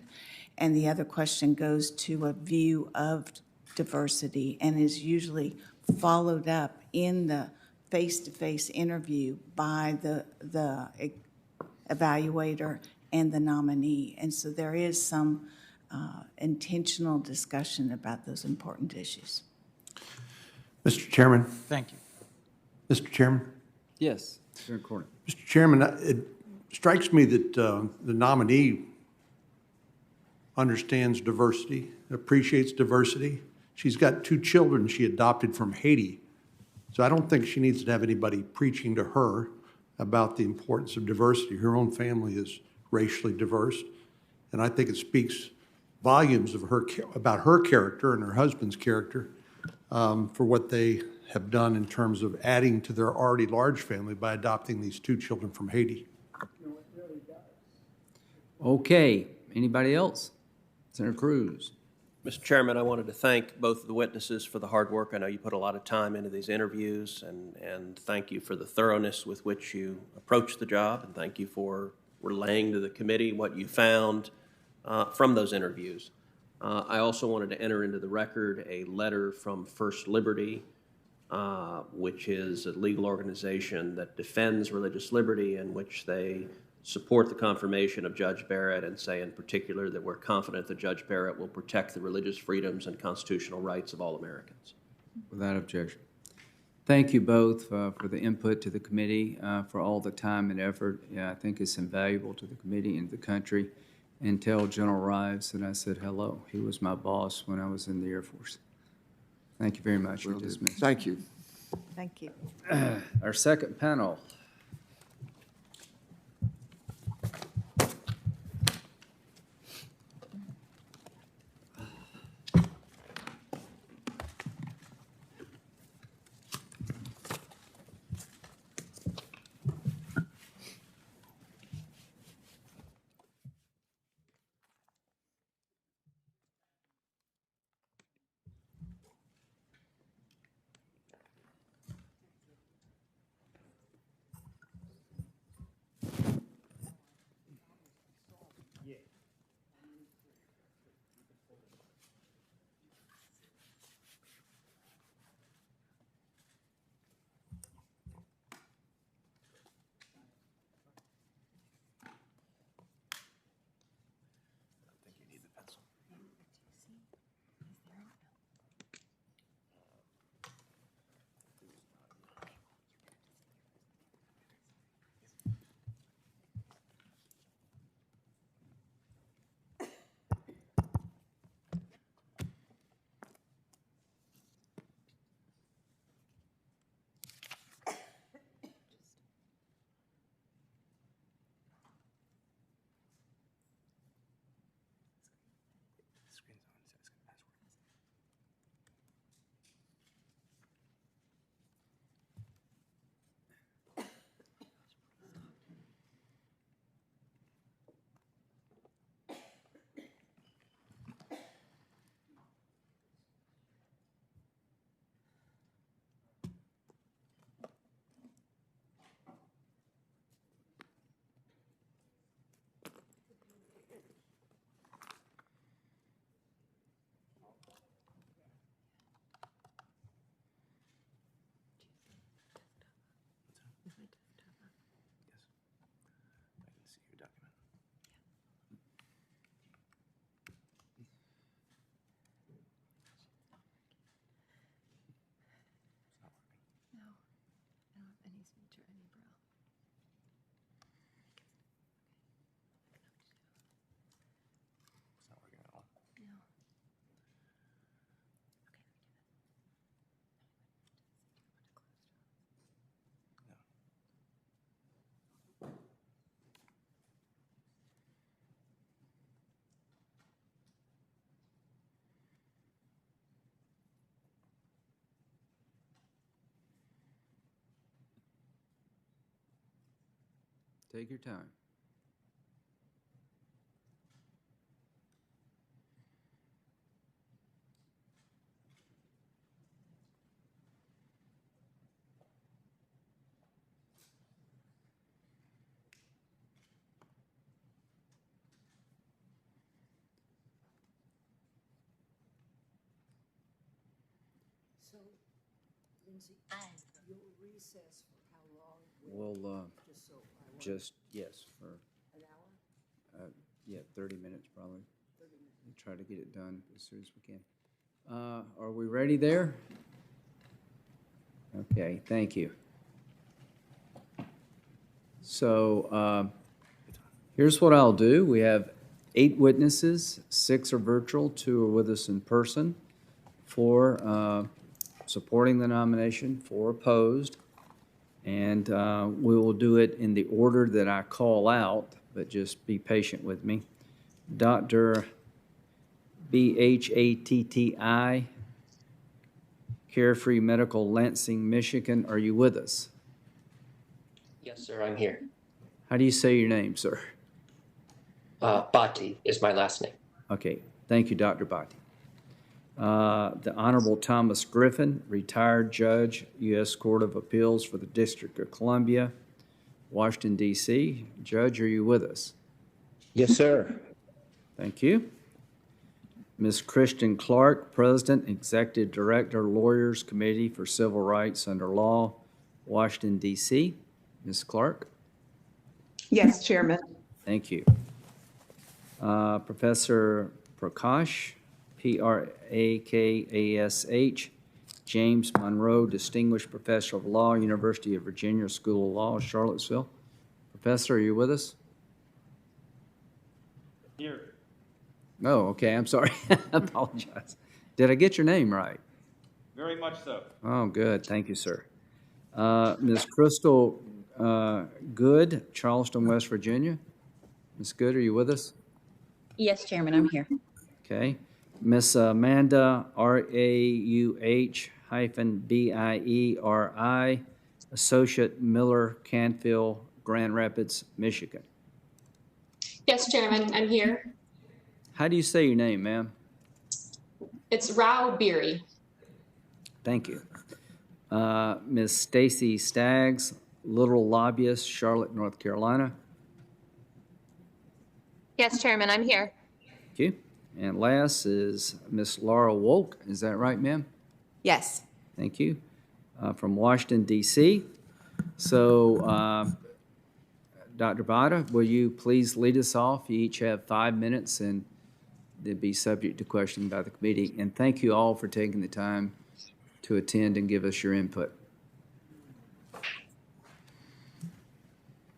and the other question goes to a view of diversity and is usually followed up in the face-to-face interview by the evaluator and the nominee. And so there is some intentional discussion about those important issues. Mr. Chairman. Thank you. Mr. Chairman. Yes, Senator Cornyn. Mr. Chairman, it strikes me that the nominee understands diversity, appreciates diversity. She's got 2 children she adopted from Haiti. So I don't think she needs to have anybody preaching to her about the importance of diversity. Her own family is racially diverse, and I think it speaks volumes of about her character and her husband's character for what they have done in terms of adding to their already large family by adopting these 2 children from Haiti. Okay, anybody else? Senator Cruz. Mr. Chairman, I wanted to thank both of the witnesses for the hard work. I know you put a lot of time into these interviews, and thank you for the thoroughness with which you approached the job, and thank you for relaying to the committee what you found from those interviews. I also wanted to enter into the record a letter from First Liberty, which is a legal organization that defends religious liberty, in which they support the confirmation of Judge Barrett and say in particular that we're confident that Judge Barrett will protect the religious freedoms and constitutional rights of all Americans. Without objection. Thank you both for the input to the committee, for all the time and effort. Yeah, I think it's invaluable to the committee and the country. And tell General Rives that I said hello. He was my boss when I was in the Air Force. Thank you very much. You're dismissed. Thank you. Thank you. Our second panel. Take your time. So, Lindsay, you'll recess for how long? We'll Just so I want just, yes, for, an hour? yeah, 30 minutes probably. 30 minutes. We'll try to get it done as soon as we can. Are we ready there? Okay, thank you. So here's what I'll do. We have 8 witnesses, 6 are virtual, 2 are with us in person, 4 supporting the nomination, 4 opposed. And we will do it in the order that I call out, but just be patient with me. Dr. Bhatti Carefree Medical, Lansing, Michigan. Are you with us? Yes, sir, I'm here. How do you say your name, sir? Bhatti is my last name. Okay, thank you, Dr. Bhatti. The Honorable Thomas Griffin, retired judge, U.S. Court of Appeals for the District of Columbia, Washington, D.C. Judge, are you with us? Yes, sir. Thank you. Ms. Kristen Clark, President, Executive Director, Lawyers Committee for Civil Rights Under Law, Washington, D.C. Ms. Clark? Yes, Chairman. Thank you. Professor Prakash, Prakash, James Monroe, Distinguished Professor of Law, University of Virginia School of Law, Charlottesville. Professor, are you with us? Here. Oh, okay, I'm sorry. I apologize. Did I get your name right? Very much so. Oh, good. Thank you, sir. Ms. Crystal Good, Charleston, West Virginia. Ms. Good, are you with us? Yes, Chairman, I'm here. Okay. Miss Amanda Rauh-Bieri, Associate Miller, Canfield, Grand Rapids, Michigan. Yes, Chairman, I'm here. How do you say your name, ma'am? It's Rauh-Bieri. Thank you. Miss Stacy Staggs, Little Lobbyist, Charlotte, North Carolina. Yes, Chairman, I'm here. Thank you. And last is Miss Laura Wolk. Is that right, ma'am? Yes. Thank you. From Washington, D.C. So, Dr. Bada, will you please lead us off? You each have 5 minutes, and they'll be subject to questioning by the committee. And thank you all for taking the time to attend and give us your input.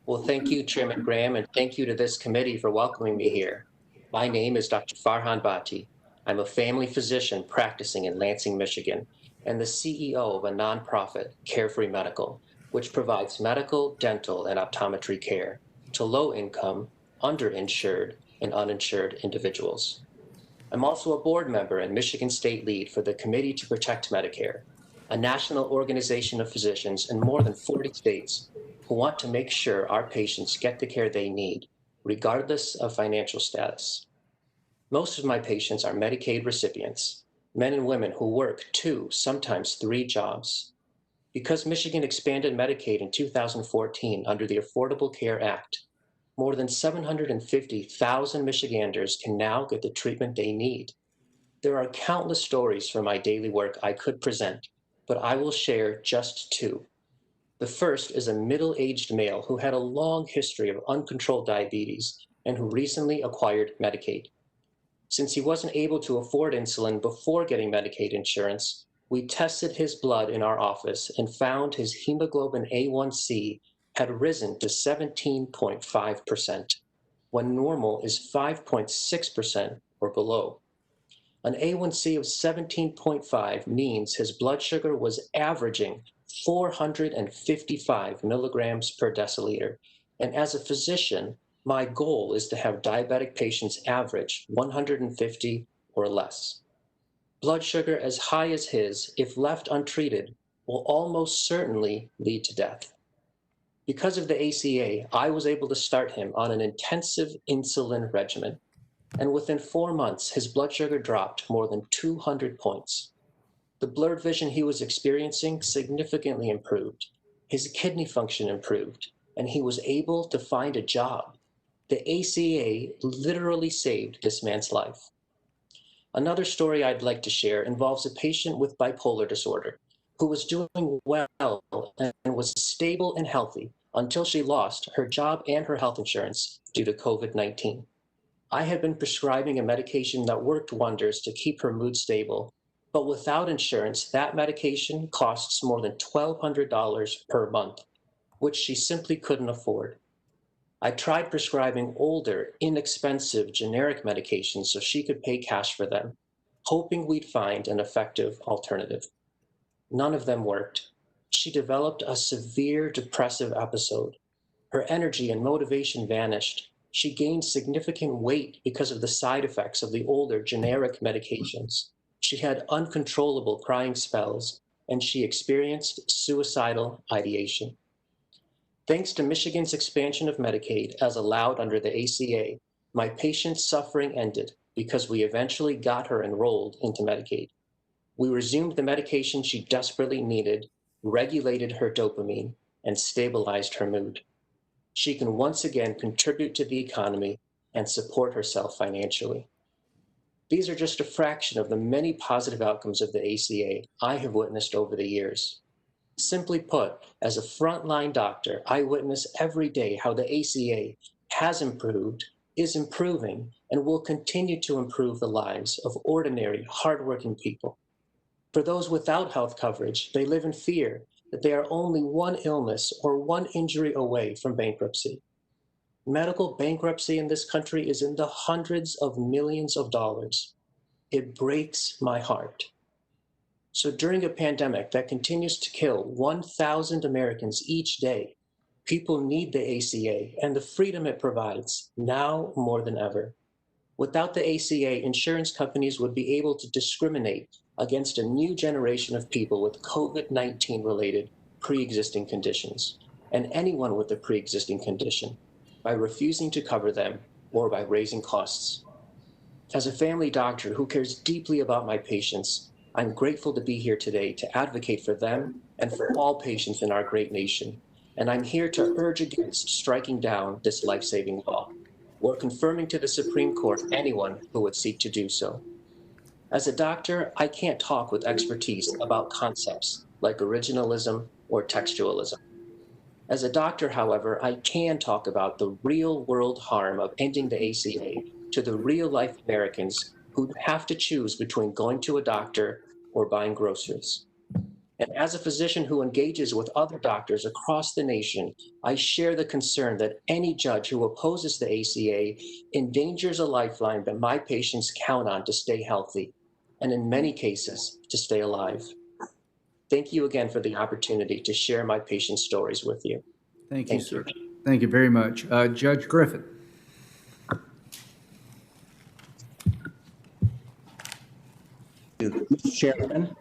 Well, thank you, Chairman Graham, and thank you to this committee for welcoming me here. My name is Dr. Farhan Bhatti. I'm a family physician practicing in Lansing, Michigan, and the CEO of a nonprofit, Carefree Medical, which provides medical, dental, and optometry care to low-income, underinsured, and uninsured individuals. I'm also a board member and Michigan State lead for the Committee to Protect Medicare, a national organization of physicians in more than 40 states who want to make sure our patients get the care they need, regardless of financial status. Most of my patients are Medicaid recipients, men and women who work 2, sometimes 3 jobs. Because Michigan expanded Medicaid in 2014 under the Affordable Care Act, more than 750,000 Michiganders can now get the treatment they need. There are countless stories from my daily work I could present, but I will share just 2. The first is a middle-aged male who had a long history of uncontrolled diabetes and who recently acquired Medicaid. Since he wasn't able to afford insulin before getting Medicaid insurance, we tested his blood in our office and found his hemoglobin A1C had risen to 17.5%, when normal is 5.6% or below. An A1C of 17.5 means his blood sugar was averaging 455 milligrams per deciliter. And as a physician, my goal is to have diabetic patients average 150 or less. Blood sugar as high as his, if left untreated, will almost certainly lead to death. Because of the ACA, I was able to start him on an intensive insulin regimen. And within 4 months, his blood sugar dropped more than 200 points. The blurred vision he was experiencing significantly improved. His kidney function improved, and he was able to find a job. The ACA literally saved this man's life. Another story I'd like to share involves a patient with bipolar disorder who was doing well and was stable and healthy until she lost her job and her health insurance due to COVID-19. I had been prescribing a medication that worked wonders to keep her mood stable, but without insurance, that medication costs more than $1,200 per month, which she simply couldn't afford. I tried prescribing older, inexpensive generic medications so she could pay cash for them, hoping we'd find an effective alternative. None of them worked. She developed a severe depressive episode. Her energy and motivation vanished. She gained significant weight because of the side effects of the older generic medications. She had uncontrollable crying spells, and she experienced suicidal ideation. Thanks to Michigan's expansion of Medicaid as allowed under the ACA, my patient's suffering ended because we eventually got her enrolled into Medicaid. We resumed the medication she desperately needed, regulated her dopamine, and stabilized her mood. She can once again contribute to the economy and support herself financially. These are just a fraction of the many positive outcomes of the ACA I have witnessed over the years. Simply put, as a frontline doctor, I witness every day how the ACA has improved, is improving, and will continue to improve the lives of ordinary, hardworking people. For those without health coverage, they live in fear that they are only one illness or one injury away from bankruptcy. Medical bankruptcy in this country is in the hundreds of millions of dollars. It breaks my heart. So during a pandemic that continues to kill 1,000 Americans each day, people need the ACA and the freedom it provides now more than ever. Without the ACA, insurance companies would be able to discriminate against a new generation of people with COVID-19 related pre-existing conditions, and anyone with a pre-existing condition, by refusing to cover them or by raising costs. As a family doctor who cares deeply about my patients, I'm grateful to be here today to advocate for them and for all patients in our great nation. And I'm here to urge against striking down this life-saving law or confirming to the Supreme Court anyone who would seek to do so. As a doctor, I can't talk with expertise about concepts like originalism or textualism. As a doctor, however, I can talk about the real-world harm of ending the ACA to the real-life Americans who have to choose between going to a doctor or buying groceries. And as a physician who engages with other doctors across the nation, I share the concern that any judge who opposes the ACA endangers a lifeline that my patients count on to stay healthy, and in many cases, to stay alive. Thank you again for the opportunity to share my patient stories with you. Thank you, sir. Thank you very much. Judge Griffin. Mr. Chairman,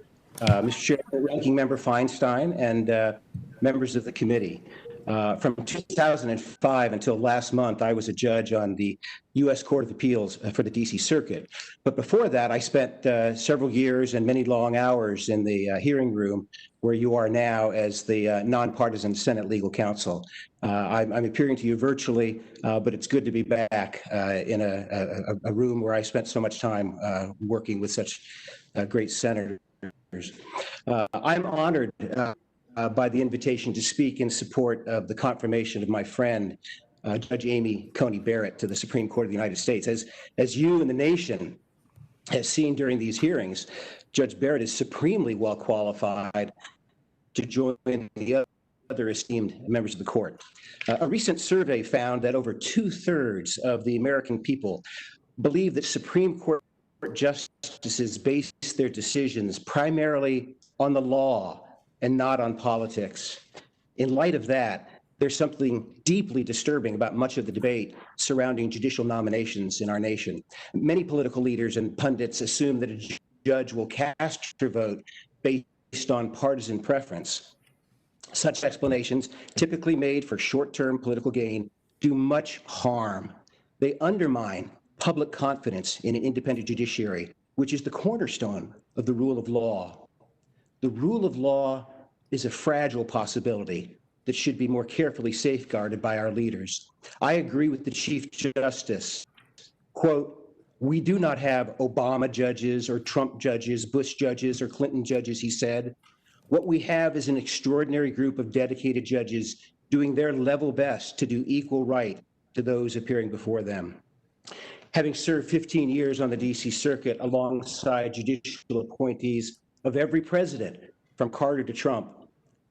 Ranking Member Feinstein, and members of the committee. From 2005 until last month, I was a judge on the U.S. Court of Appeals for the D.C. Circuit. But before that, I spent several years and many long hours in the hearing room where you are now as the nonpartisan Senate Legal Counsel. I'm appearing to you virtually, but it's good to be back in a room where I spent so much time working with such great senators. I'm honored by the invitation to speak in support of the confirmation of my friend, Judge Amy Coney Barrett, to the Supreme Court of the United States. As you and the nation has seen during these hearings, Judge Barrett is supremely well qualified to join the other esteemed members of the court. A recent survey found that over 2/3 of the American people believe that Supreme Court justices base their decisions primarily on the law and not on politics. In light of that, there's something deeply disturbing about much of the debate surrounding judicial nominations in our nation. Many political leaders and pundits assume that a judge will cast your vote based on partisan preference. Such explanations, typically made for short-term political gain, do much harm. They undermine public confidence in an independent judiciary, which is the cornerstone of the rule of law. The rule of law is a fragile possibility that should be more carefully safeguarded by our leaders. I agree with the Chief Justice. Quote, "We do not have Obama judges or Trump judges, Bush judges or Clinton judges," he said. "What we have is an extraordinary group of dedicated judges doing their level best to do equal right to those appearing before them." Having served 15 years on the D.C. Circuit alongside judicial appointees of every president, from Carter to Trump,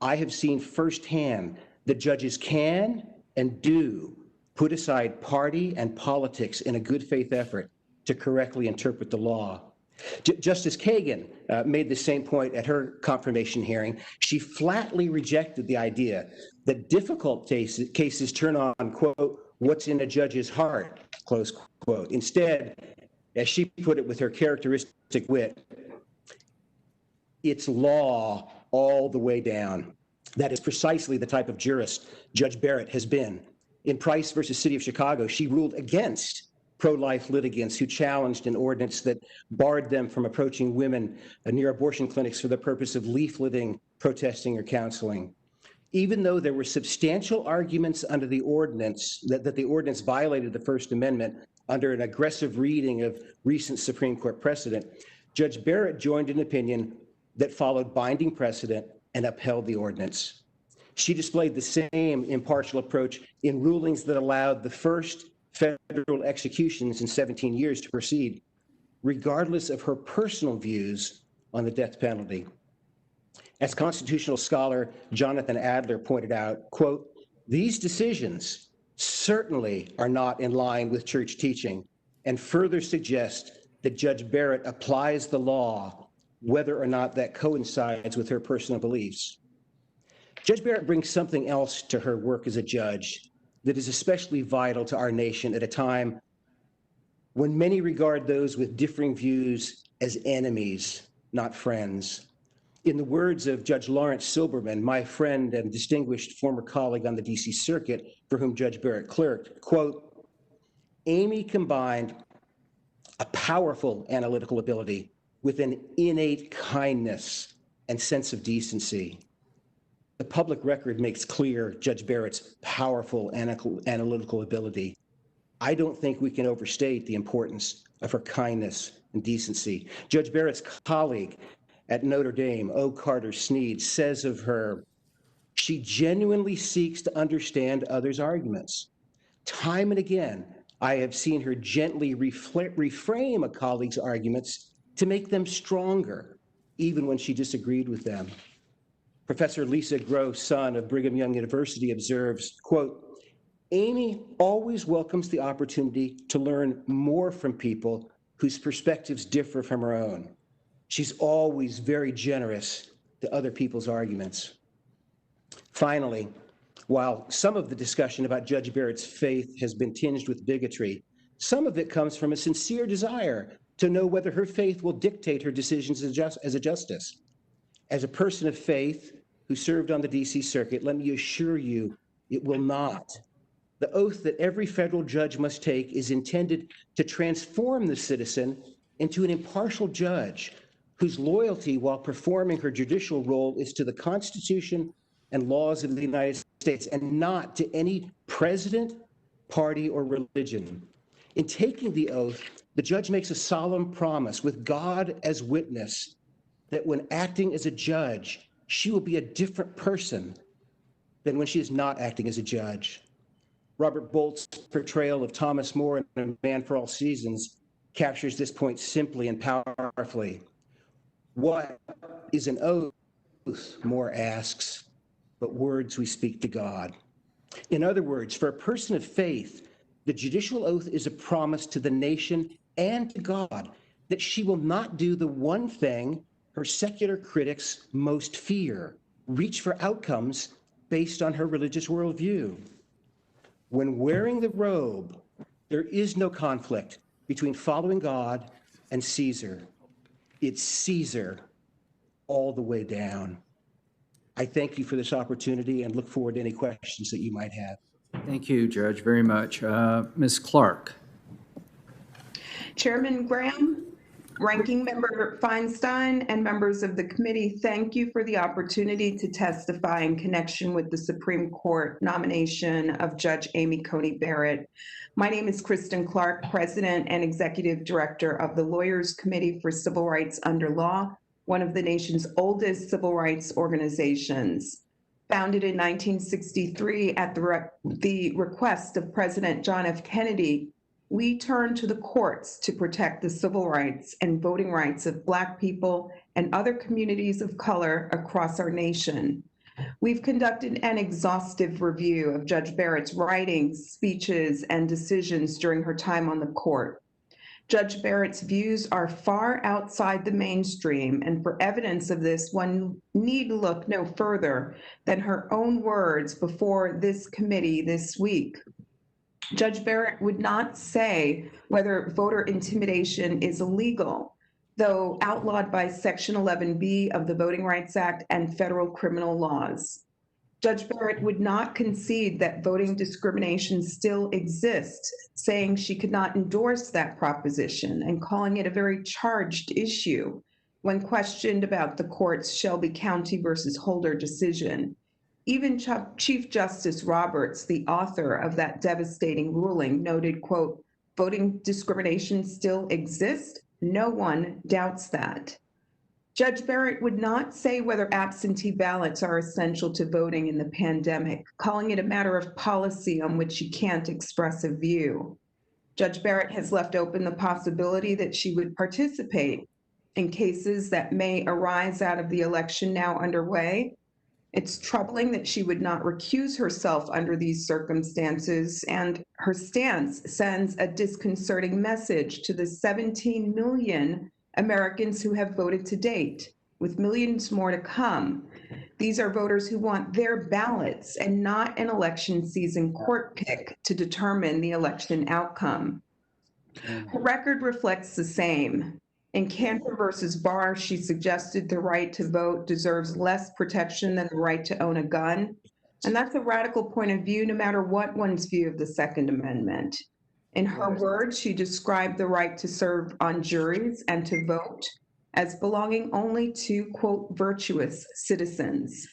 I have seen firsthand that judges can and do put aside party and politics in a good faith effort to correctly interpret the law. Justice Kagan made the same point at her confirmation hearing. She flatly rejected the idea that difficult cases turn on, quote, "what's in a judge's heart," close quote. Instead, as she put it with her characteristic wit, it's law all the way down. That is precisely the type of jurist Judge Barrett has been. In Price versus City of Chicago, she ruled against pro-life litigants who challenged an ordinance that barred them from approaching women near abortion clinics for the purpose of leafleting, protesting, or counseling. Even though there were substantial arguments under the ordinance that the ordinance violated the First Amendment under an aggressive reading of recent Supreme Court precedent, Judge Barrett joined an opinion that followed binding precedent and upheld the ordinance. She displayed the same impartial approach in rulings that allowed the first federal executions in 17 years to proceed, regardless of her personal views on the death penalty. As constitutional scholar Jonathan Adler pointed out, quote, "These decisions certainly are not in line with church teaching and further suggest that Judge Barrett applies the law whether or not that coincides with her personal beliefs." Judge Barrett brings something else to her work as a judge that is especially vital to our nation at a time when many regard those with differing views as enemies, not friends. In the words of Judge Lawrence Silberman, my friend and distinguished former colleague on the DC Circuit, for whom Judge Barrett clerked, quote, "Amy combined a powerful analytical ability with an innate kindness and sense of decency." The public record makes clear Judge Barrett's powerful analytical ability. I don't think we can overstate the importance of her kindness and decency. Judge Barrett's colleague at Notre Dame, O. Carter Sneed, says of her, "She genuinely seeks to understand others' arguments. Time and again, I have seen her gently reframe a colleague's arguments to make them stronger, even when she disagreed with them." Professor Lisa Gross-Sun of Brigham Young University observes, quote, "Amy always welcomes the opportunity to learn more from people whose perspectives differ from her own. She's always very generous to other people's arguments." Finally, while some of the discussion about Judge Barrett's faith has been tinged with bigotry, some of it comes from a sincere desire to know whether her faith will dictate her decisions as a justice. As a person of faith who served on the DC Circuit, let me assure you it will not. The oath that every federal judge must take is intended to transform the citizen into an impartial judge whose loyalty while performing her judicial role is to the Constitution and laws of the United States and not to any president, party, or religion. In taking the oath, the judge makes a solemn promise with God as witness that when acting as a judge, she will be a different person than when she is not acting as a judge. Robert Bolt's portrayal of Thomas More in A Man for All Seasons captures this point simply and powerfully. "What is an oath?" More asks, "but words we speak to God." In other words, for a person of faith, the judicial oath is a promise to the nation and to God that she will not do the one thing her secular critics most fear: reach for outcomes based on her religious worldview. When wearing the robe, there is no conflict between following God and Caesar. It's Caesar all the way down. I thank you for this opportunity and look forward to any questions that you might have. Thank you, Judge, very much. Ms. Clark. Chairman Graham, Ranking Member Feinstein, and members of the committee, thank you for the opportunity to testify in connection with the Supreme Court nomination of Judge Amy Coney Barrett. My name is Kristen Clark, President and Executive Director of the Lawyers Committee for Civil Rights Under Law, one of the nation's oldest civil rights organizations. Founded in 1963 at the request of President John F. Kennedy, we turn to the courts to protect the civil rights and voting rights of Black people and other communities of color across our nation. We've conducted an exhaustive review of Judge Barrett's writings, speeches, and decisions during her time on the court. Judge Barrett's views are far outside the mainstream, and for evidence of this, one need look no further than her own words before this committee this week. Judge Barrett would not say whether voter intimidation is illegal, though outlawed by Section 11B of the Voting Rights Act and federal criminal laws. Judge Barrett would not concede that voting discrimination still exists, saying she could not endorse that proposition and calling it a very charged issue when questioned about the court's Shelby County versus Holder decision. Even Chief Justice Roberts, the author of that devastating ruling, noted, quote, "Voting discrimination still exists. No one doubts that." Judge Barrett would not say whether absentee ballots are essential to voting in the pandemic, calling it a matter of policy on which she can't express a view. Judge Barrett has left open the possibility that she would participate in cases that may arise out of the election now underway. It's troubling that she would not recuse herself under these circumstances, and her stance sends a disconcerting message to the 17 million Americans who have voted to date, with millions more to come. These are voters who want their ballots and not an election season court pick to determine the election outcome. Her record reflects the same. In Cantor versus Barr, she suggested the right to vote deserves less protection than the right to own a gun. And that's a radical point of view, no matter what one's view of the Second Amendment. In her words, she described the right to serve on juries and to vote as belonging only to, quote, virtuous citizens.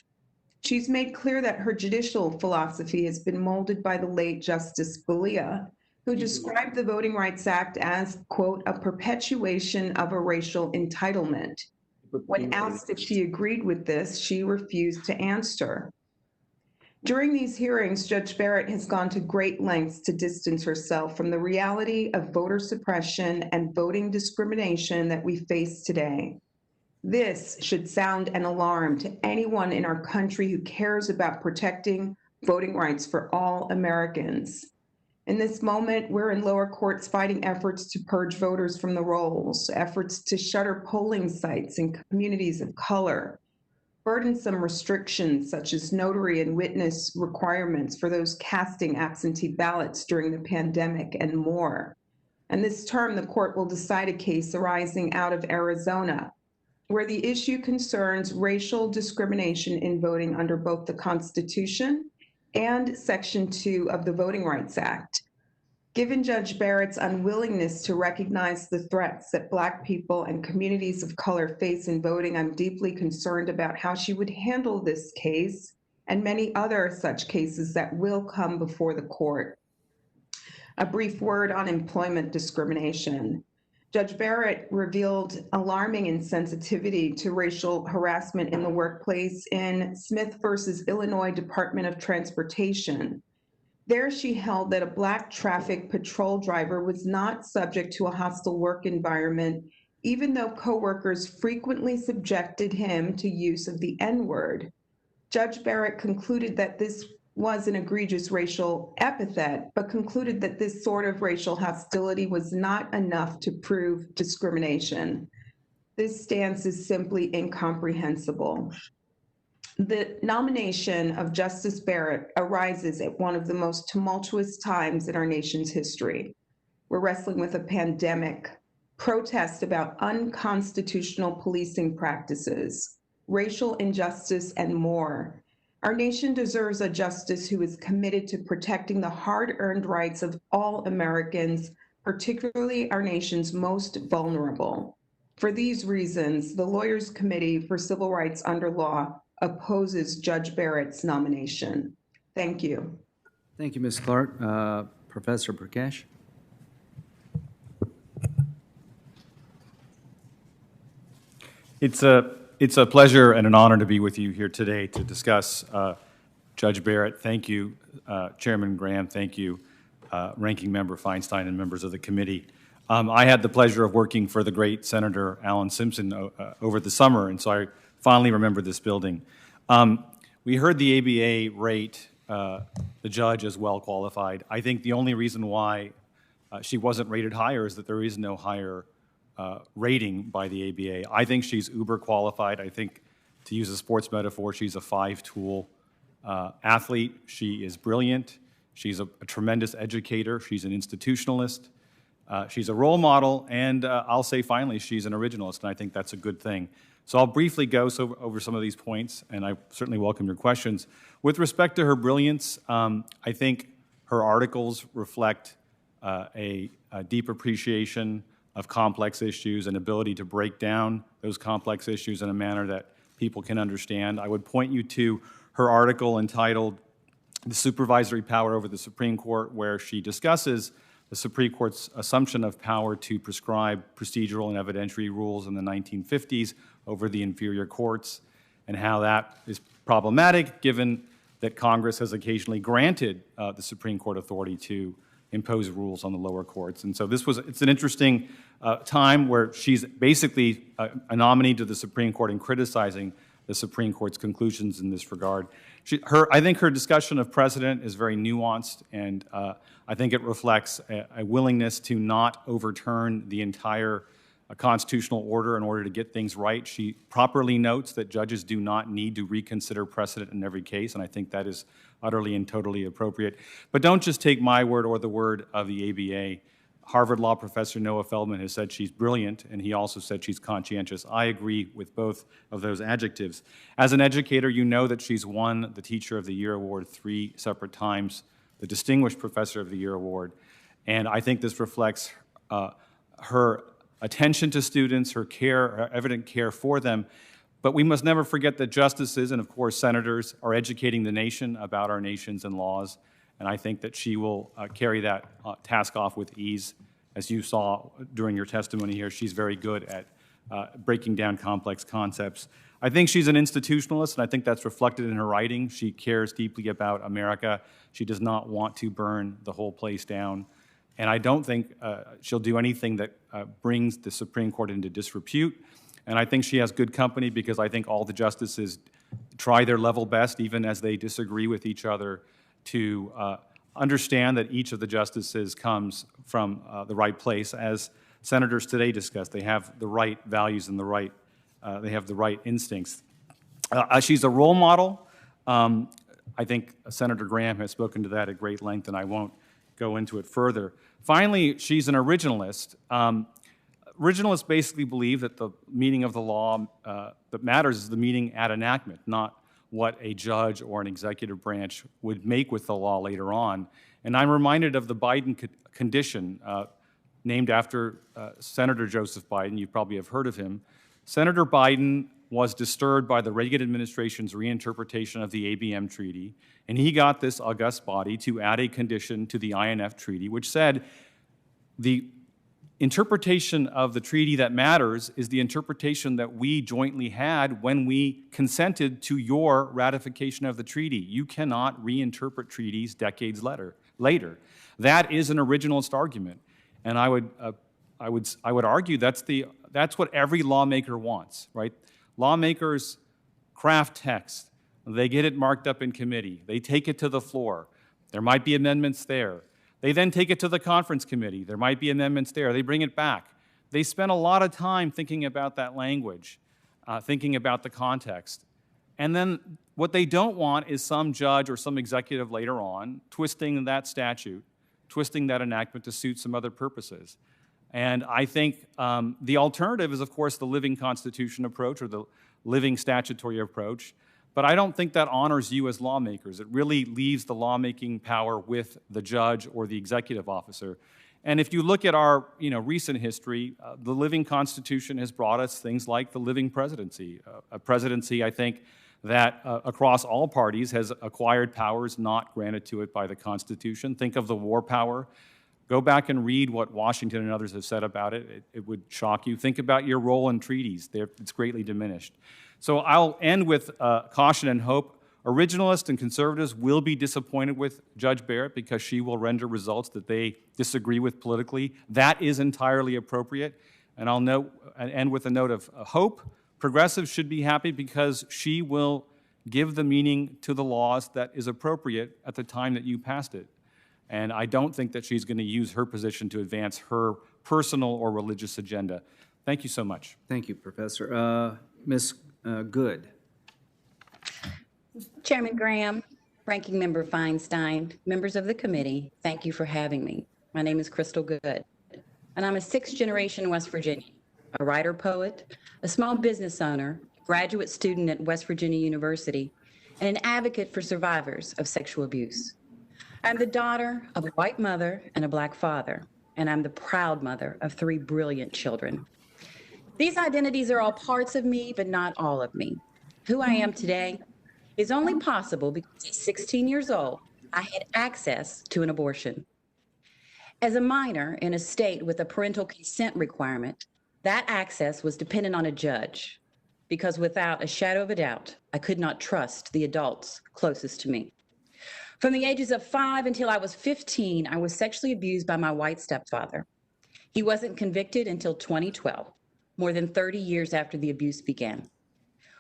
She's made clear that her judicial philosophy has been molded by the late Justice Scalia, who described the Voting Rights Act as, quote, a perpetuation of a racial entitlement. When asked if she agreed with this, she refused to answer. During these hearings, Judge Barrett has gone to great lengths to distance herself from the reality of voter suppression and voting discrimination that we face today. This should sound an alarm to anyone in our country who cares about protecting voting rights for all Americans. In this moment, we're in lower courts fighting efforts to purge voters from the rolls, efforts to shutter polling sites in communities of color, burdensome restrictions such as notary and witness requirements for those casting absentee ballots during the pandemic, and more. And this term, the court will decide a case arising out of Arizona, where the issue concerns racial discrimination in voting under both the Constitution and Section 2 of the Voting Rights Act. Given Judge Barrett's unwillingness to recognize the threats that Black people and communities of color face in voting, I'm deeply concerned about how she would handle this case and many other such cases that will come before the court. A brief word on employment discrimination. Judge Barrett revealed alarming insensitivity to racial harassment in the workplace in Smith versus Illinois Department of Transportation. There she held that a Black traffic patrol driver was not subject to a hostile work environment, even though coworkers frequently subjected him to use of the N-word. Judge Barrett concluded that this was an egregious racial epithet, but concluded that this sort of racial hostility was not enough to prove discrimination. This stance is simply incomprehensible. The nomination of Justice Barrett arises at one of the most tumultuous times in our nation's history. We're wrestling with a pandemic, protests about unconstitutional policing practices, racial injustice, and more. Our nation deserves a justice who is committed to protecting the hard-earned rights of all Americans, particularly our nation's most vulnerable. For these reasons, the Lawyers Committee for Civil Rights Under Law opposes Judge Barrett's nomination. Thank you. Thank you, Ms. Clark. Professor Prakash. It's a pleasure and an honor to be with you here today to discuss Judge Barrett. Thank you, Chairman Graham. Thank you, Ranking Member Feinstein and members of the committee. I had the pleasure of working for the great Senator Alan Simpson over the summer, and so I finally remember this building. We heard the ABA rate the judge as well qualified. I think the only reason why she wasn't rated higher is that there is no higher rating by the ABA. I think she's uber qualified. I think, to use a sports metaphor, she's a five-tool athlete. She is brilliant. She's a tremendous educator. She's an institutionalist. She's a role model, and I'll say finally, she's an originalist, and I think that's a good thing. So I'll briefly go over some of these points, and I certainly welcome your questions. With respect to her brilliance, I think her articles reflect a deep appreciation of complex issues and ability to break down those complex issues in a manner that people can understand. I would point you to her article entitled "The Supervisory Power Over the Supreme Court," where she discusses the Supreme Court's assumption of power to prescribe procedural and evidentiary rules in the 1950s over the inferior courts, and how that is problematic given that Congress has occasionally granted the Supreme Court authority to impose rules on the lower courts. And so it's an interesting time where she's basically a nominee to the Supreme Court and criticizing the Supreme Court's conclusions in this regard. I think her discussion of precedent is very nuanced, and I think it reflects a willingness to not overturn the entire constitutional order in order to get things right. She properly notes that judges do not need to reconsider precedent in every case, and I think that is utterly and totally appropriate. But don't just take my word or the word of the ABA. Harvard Law professor Noah Feldman has said she's brilliant, and he also said she's conscientious. I agree with both of those adjectives. As an educator, you know that she's won the Teacher of the Year award 3 separate times, the Distinguished Professor of the Year award, and I think this reflects her attention to students, her care, her evident care for them. But we must never forget that justices and, of course, senators are educating the nation about our nations and laws. And I think that she will carry that task off with ease. As you saw during your testimony here, she's very good at breaking down complex concepts. I think she's an institutionalist, and I think that's reflected in her writing. She cares deeply about America. She does not want to burn the whole place down. And I don't think she'll do anything that brings the Supreme Court into disrepute. And I think she has good company because I think all the justices try their level best, even as they disagree with each other, to understand that each of the justices comes from the right place. As senators today discussed, they have the right values and they have the right instincts. She's a role model. I think Senator Graham has spoken to that at great length, and I won't go into it further. Finally, she's an originalist. Originalists basically believe that the meaning of the law that matters is the meaning at enactment, not what a judge or an executive branch would make with the law later on. And I'm reminded of the Biden condition, named after Senator Joseph Biden. You probably have heard of him. Senator Biden was disturbed by the Reagan administration's reinterpretation of the ABM Treaty, and he got this august body to add a condition to the INF Treaty, which said the interpretation of the treaty that matters is the interpretation that we jointly had when we consented to your ratification of the treaty. You cannot reinterpret treaties decades later. That is an originalist argument, and I would argue that's what every lawmaker wants, right? Lawmakers craft text. They get it marked up in committee. They take it to the floor. There might be amendments there. They then take it to the conference committee. There might be amendments there. They bring it back. They spend a lot of time thinking about that language, thinking about the context. And then what they don't want is some judge or some executive later on twisting that statute, twisting that enactment to suit some other purposes. And I think the alternative is, of course, the living Constitution approach or the living statutory approach. But I don't think that honors you as lawmakers. It really leaves the lawmaking power with the judge or the executive officer. And if you look at our recent history, the living Constitution has brought us things like the living presidency, a presidency, I think, that across all parties has acquired powers not granted to it by the Constitution. Think of the war power. Go back and read what Washington and others have said about it. It would shock you. Think about your role in treaties. It's greatly diminished. So I'll end with caution and hope. Originalists and conservatives will be disappointed with Judge Barrett because she will render results that they disagree with politically. That is entirely appropriate. And I'll end with a note of hope. Progressives should be happy because she will give the meaning to the laws that is appropriate at the time that you passed it. And I don't think that she's going to use her position to advance her personal or religious agenda. Thank you so much. Thank you, Professor. Ms. Good. Chairman Graham, Ranking Member Feinstein, members of the committee, thank you for having me. My name is Crystal Good. and I'm a sixth-generation West Virginian, a writer-poet, a small business owner, graduate student at West Virginia University, and an advocate for survivors of sexual abuse. I'm the daughter of a white mother and a black father, and I'm the proud mother of 3 brilliant children. These identities are all parts of me, but not all of me. Who I am today is only possible because at 16 years old, I had access to an abortion. As a minor in a state with a parental consent requirement, that access was dependent on a judge, because without a shadow of a doubt, I could not trust the adults closest to me. From the ages of 5 until I was 15, I was sexually abused by my white stepfather. He wasn't convicted until 2012, more than 30 years after the abuse began.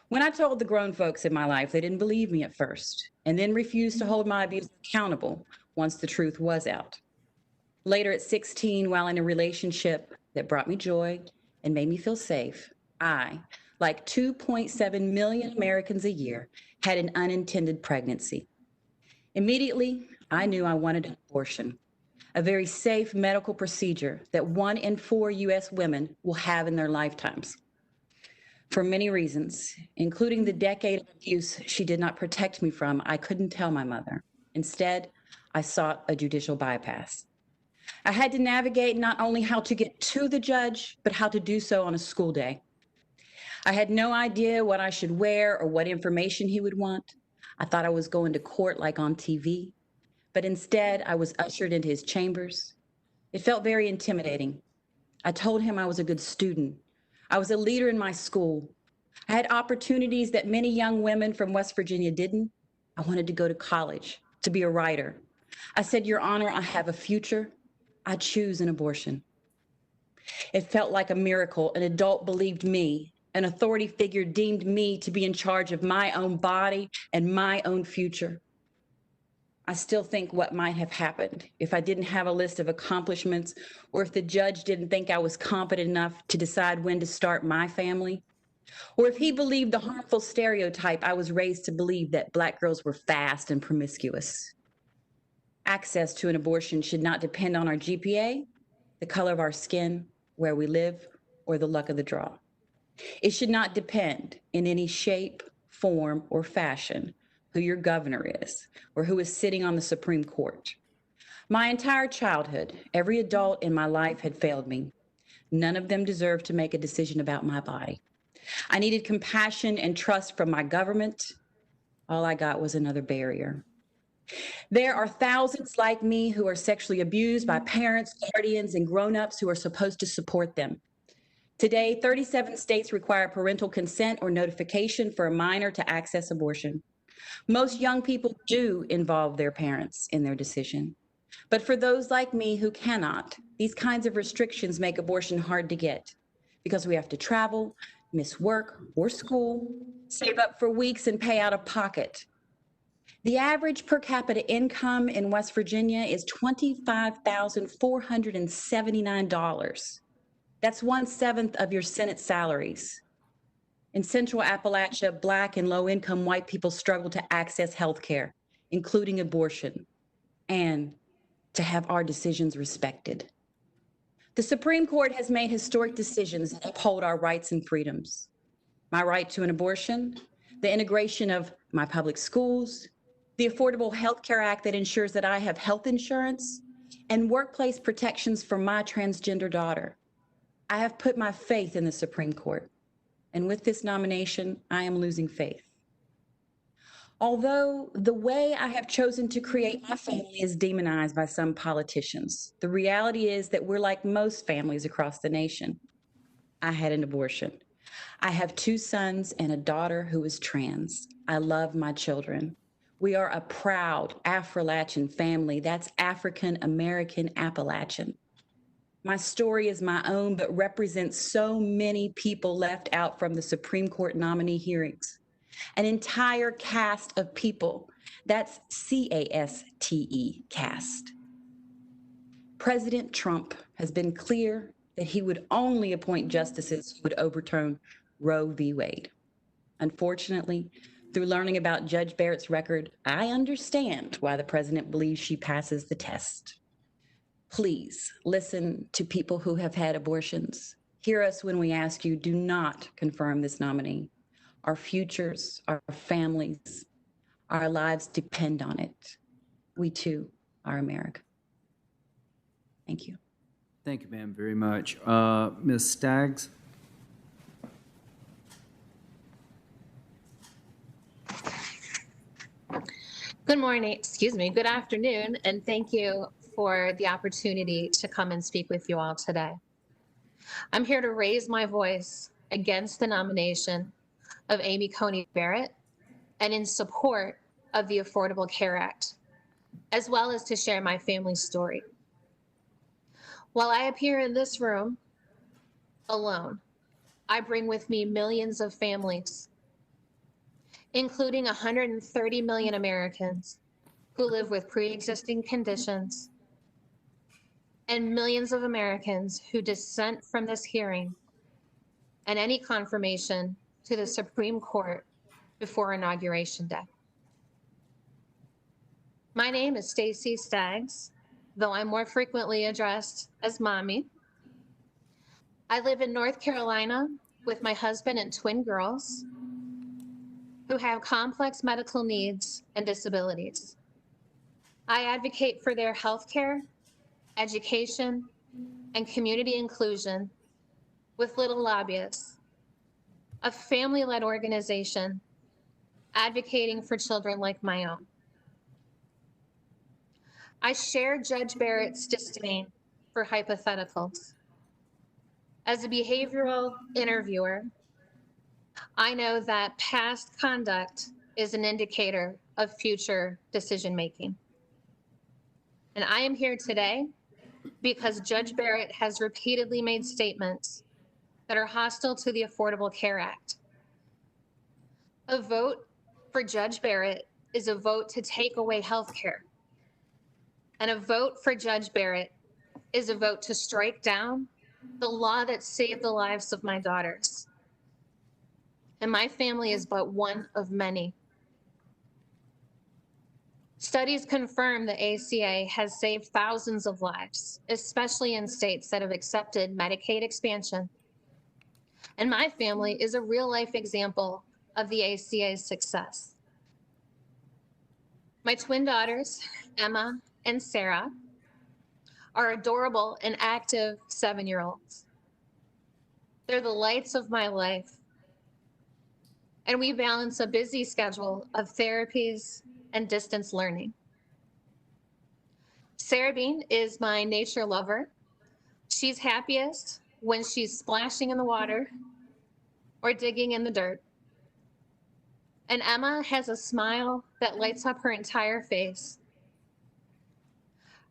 When I told the grown folks in my life, they didn't believe me at first, and then refused to hold my abuse accountable once the truth was out. Later at 16, while in a relationship that brought me joy and made me feel safe, I, like 2.7 million Americans a year, had an unintended pregnancy. Immediately, I knew I wanted an abortion, a very safe medical procedure that 1 in 4 U.S. women will have in their lifetimes. For many reasons, including the decade of abuse she did not protect me from, I couldn't tell my mother. Instead, I sought a judicial bypass. I had to navigate not only how to get to the judge, but how to do so on a school day. I had no idea what I should wear or what information he would want. I thought I was going to court like on TV, but instead I was ushered into his chambers. It felt very intimidating. I told him I was a good student. I was a leader in my school. I had opportunities that many young women from West Virginia didn't. I wanted to go to college, to be a writer. I said, "Your Honor, I have a future. I choose an abortion." It felt like a miracle. An adult believed me. An authority figure deemed me to be in charge of my own body and my own future. I still think what might have happened if I didn't have a list of accomplishments, or if the judge didn't think I was competent enough to decide when to start my family, or if he believed the harmful stereotype I was raised to believe, that Black girls were fast and promiscuous. Access to an abortion should not depend on our GPA, the color of our skin, where we live, or the luck of the draw. It should not depend in any shape, form, or fashion who your governor is or who is sitting on the Supreme Court. My entire childhood, every adult in my life had failed me. None of them deserved to make a decision about my body. I needed compassion and trust from my government. All I got was another barrier. There are thousands like me who are sexually abused by parents, guardians, and grown-ups who are supposed to support them. Today, 37 states require parental consent or notification for a minor to access abortion. Most young people do involve their parents in their decision. But for those like me who cannot, these kinds of restrictions make abortion hard to get because we have to travel, miss work or school, save up for weeks, and pay out of pocket. The average per capita income in West Virginia is $25,479. That's 1/7 of your Senate salaries. In Central Appalachia, Black and low-income white people struggle to access health care, including abortion, and to have our decisions respected. The Supreme Court has made historic decisions that uphold our rights and freedoms. My right to an abortion, the integration of my public schools, the Affordable Health Care Act that ensures that I have health insurance, and workplace protections for my transgender daughter. I have put my faith in the Supreme Court, and with this nomination, I am losing faith. Although the way I have chosen to create my family is demonized by some politicians, the reality is that we're like most families across the nation. I had an abortion. I have 2 sons and a daughter who is trans. I love my children. We are a proud Afro-Latin family. That's African American Appalachian. My story is my own, but represents so many people left out from the Supreme Court nominee hearings. An entire cast of people. That's C-A-S-T-E, cast. President Trump has been clear that he would only appoint justices who would overturn Roe v. Wade. Unfortunately, through learning about Judge Barrett's record, I understand why the president believes she passes the test. Please listen to people who have had abortions. Hear us when we ask you, do not confirm this nominee. Our futures, our families, our lives depend on it. We too are America. Thank you. Thank you, ma'am, very much. Ms. Staggs? Good morning, excuse me, good afternoon, and thank you for the opportunity to come and speak with you all today. I'm here to raise my voice against the nomination of Amy Coney Barrett and in support of the Affordable Care Act, as well as to share my family's story. While I appear in this room alone, I bring with me millions of families, including 130 million Americans who live with pre-existing conditions, and millions of Americans who dissent from this hearing and any confirmation to the Supreme Court before Inauguration Day. My name is Stacey Staggs, though I'm more frequently addressed as Mommy. I live in North Carolina with my husband and twin girls who have complex medical needs and disabilities. I advocate for their health care, education, and community inclusion with Little Lobbyists, a family-led organization advocating for children like my own. I share Judge Barrett's disdain for hypotheticals. As a behavioral interviewer, I know that past conduct is an indicator of future decision-making. And I am here today because Judge Barrett has repeatedly made statements that are hostile to the Affordable Care Act. A vote for Judge Barrett is a vote to take away health care. And a vote for Judge Barrett is a vote to strike down the law that saved the lives of my daughters. And my family is but one of many. Studies confirm the ACA has saved thousands of lives, especially in states that have accepted Medicaid expansion. And my family is a real-life example of the ACA's success. My twin daughters, Emma and Sarah, are adorable and active 7-year-olds. They're the lights of my life. And we balance a busy schedule of therapies and distance learning. Sarah Bean is my nature lover. She's happiest when she's splashing in the water or digging in the dirt. And Emma has a smile that lights up her entire face.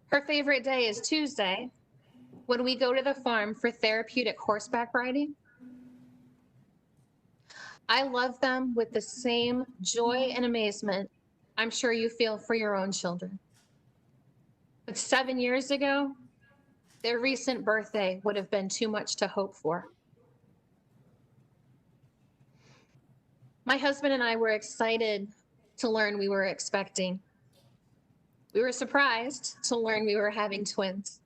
Her favorite day is Tuesday, when we go to the farm for therapeutic horseback riding. I love them with the same joy and amazement I'm sure you feel for your own children. But 7 years ago, their recent birthday would have been too much to hope for. My husband and I were excited to learn we were expecting. We were surprised to learn we were having twins.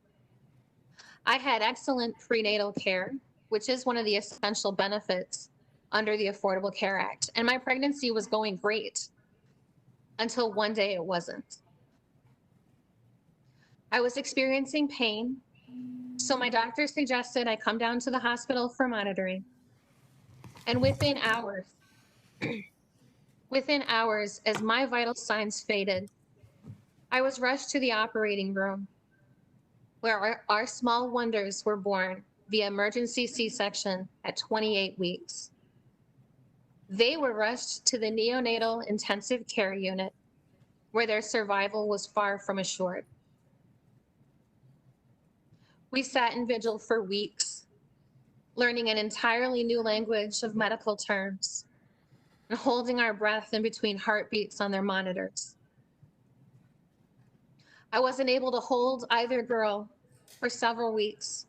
I had excellent prenatal care, which is one of the essential benefits under the Affordable Care Act, and my pregnancy was going great until one day it wasn't. I was experiencing pain, so my doctor suggested I come down to the hospital for monitoring. And within hours, as my vital signs faded, I was rushed to the operating room where our small wonders were born via emergency C-section at 28 weeks. They were rushed to the neonatal intensive care unit where their survival was far from assured. We sat in vigil for weeks, learning an entirely new language of medical terms and holding our breath in between heartbeats on their monitors. I wasn't able to hold either girl for several weeks,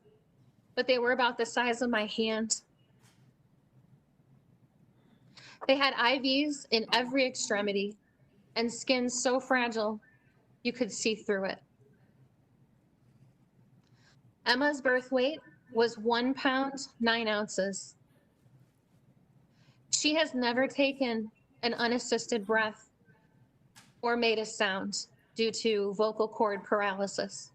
but they were about the size of my hand. They had IVs in every extremity and skin so fragile you could see through it. Emma's birth weight was 1 pound, 9 ounces. She has never taken an unassisted breath or made a sound due to vocal cord paralysis.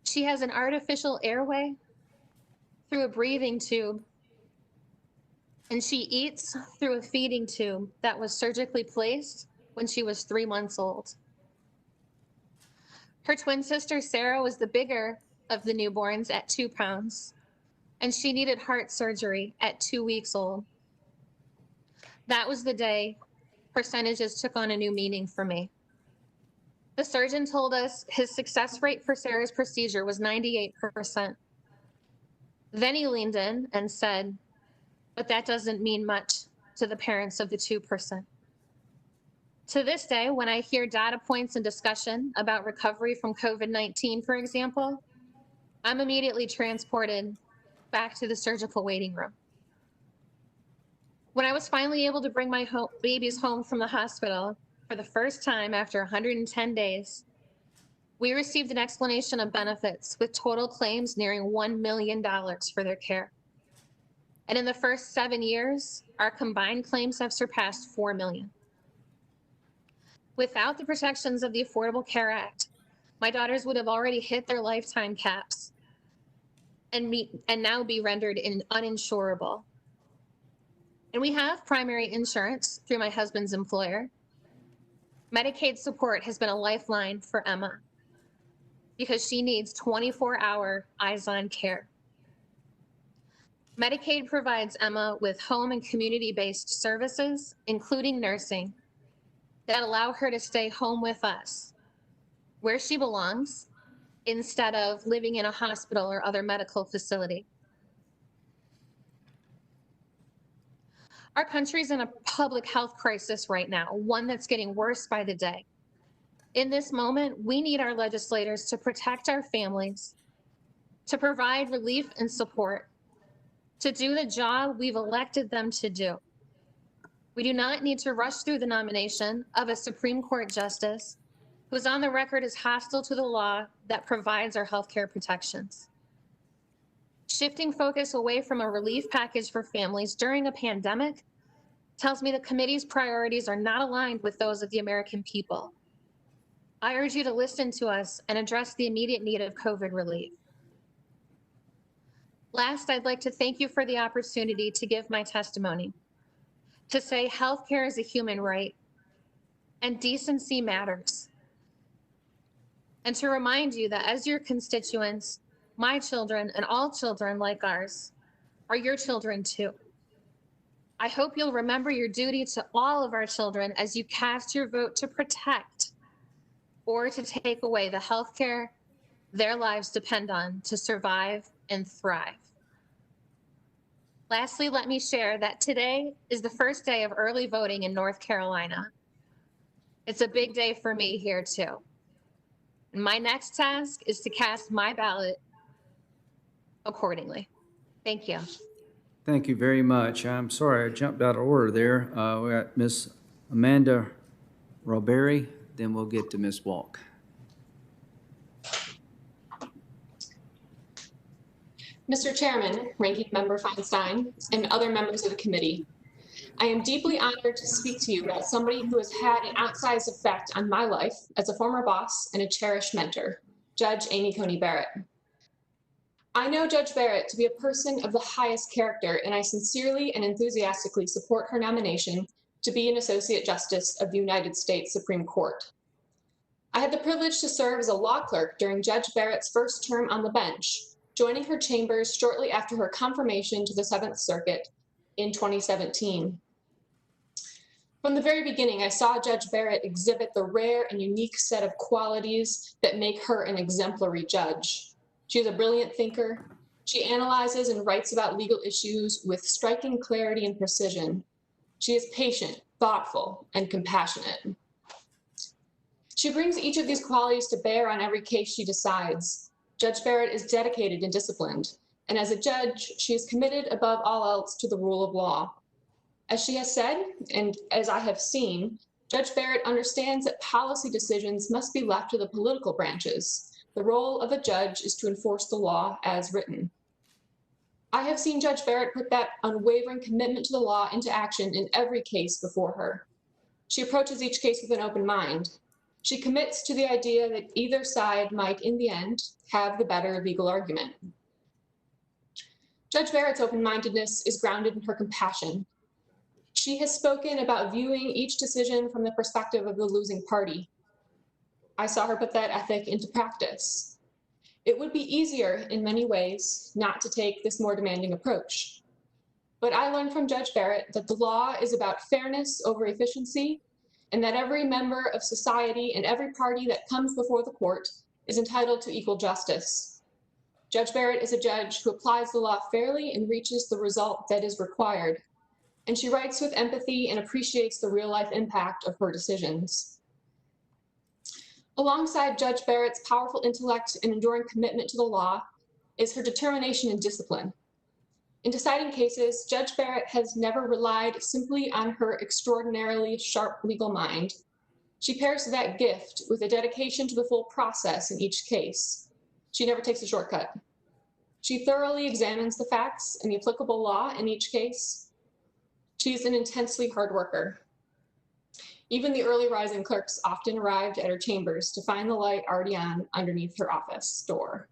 She has an artificial airway through a breathing tube, and she eats through a feeding tube that was surgically placed when she was 3 months old. Her twin sister, Sarah, was the bigger of the newborns at 2 pounds, and she needed heart surgery at 2 weeks old. That was the day percentages took on a new meaning for me. The surgeon told us his success rate for Sarah's procedure was 98%. Then he leaned in and said, but that doesn't mean much to the parents of the 2%. To this day, when I hear data points and discussion about recovery from COVID-19, for example, I'm immediately transported back to the surgical waiting room. When I was finally able to bring my babies home from the hospital for the first time after 110 days, we received an explanation of benefits with total claims nearing $1 million for their care. And in the first 7 years, our combined claims have surpassed 4 million. Without the protections of the Affordable Care Act, my daughters would have already hit their lifetime caps and now be rendered uninsurable. And we have primary insurance through my husband's employer. Medicaid support has been a lifeline for Emma because she needs 24-hour eyes-on care. Medicaid provides Emma with home and community-based services, including nursing, that allow her to stay home with us, where she belongs, instead of living in a hospital or other medical facility. Our country's in a public health crisis right now, one that's getting worse by the day. In this moment, we need our legislators to protect our families, to provide relief and support, to do the job we've elected them to do. We do not need to rush through the nomination of a Supreme Court justice who is on the record as hostile to the law that provides our healthcare protections. Shifting focus away from a relief package for families during a pandemic tells me the committee's priorities are not aligned with those of the American people. I urge you to listen to us and address the immediate need of COVID relief. Last, I'd like to thank you for the opportunity to give my testimony, to say healthcare is a human right and decency matters, and to remind you that as your constituents, my children and all children like ours are your children too. I hope you'll remember your duty to all of our children as you cast your vote to protect or to take away the healthcare their lives depend on to survive and thrive. Lastly, let me share that today is the first day of early voting in North Carolina. It's a big day for me here too. And my next task is to cast my ballot accordingly. Thank you. Thank you very much. I'm sorry I jumped out of order there. We got Miss Amanda Roberi, then we'll get to Miss Walk. Mr. Chairman, Ranking Member Feinstein, and other members of the committee, I am deeply honored to speak to you about somebody who has had an outsized effect on my life as a former boss and a cherished mentor, Judge Amy Coney Barrett. I know Judge Barrett to be a person of the highest character, and I sincerely and enthusiastically support her nomination to be an Associate Justice of the United States Supreme Court. I had the privilege to serve as a law clerk during Judge Barrett's first term on the bench, joining her chambers shortly after her confirmation to the Seventh Circuit in 2017. From the very beginning, I saw Judge Barrett exhibit the rare and unique set of qualities that make her an exemplary judge. She is a brilliant thinker. She analyzes and writes about legal issues with striking clarity and precision. She is patient, thoughtful, and compassionate. She brings each of these qualities to bear on every case she decides. Judge Barrett is dedicated and disciplined, and as a judge, she is committed above all else to the rule of law. As she has said, and as I have seen, Judge Barrett understands that policy decisions must be left to the political branches, The role of a judge is to enforce the law as written. I have seen Judge Barrett put that unwavering commitment to the law into action in every case before her. She approaches each case with an open mind. She commits to the idea that either side might, in the end, have the better legal argument. Judge Barrett's open-mindedness is grounded in her compassion. She has spoken about viewing each decision from the perspective of the losing party. I saw her put that ethic into practice. It would be easier in many ways not to take this more demanding approach. But I learned from Judge Barrett that the law is about fairness over efficiency, and that every member of society and every party that comes before the court is entitled to equal justice. Judge Barrett is a judge who applies the law fairly and reaches the result that is required. And she writes with empathy and appreciates the real-life impact of her decisions. Alongside Judge Barrett's powerful intellect and enduring commitment to the law is her determination and discipline. In deciding cases, Judge Barrett has never relied simply on her extraordinarily sharp legal mind. She pairs that gift with a dedication to the full process in each case. She never takes a shortcut. She thoroughly examines the facts and the applicable law in each case. She's an intensely hard worker. Even the early rising clerks often arrived at her chambers to find the light already on underneath her office door.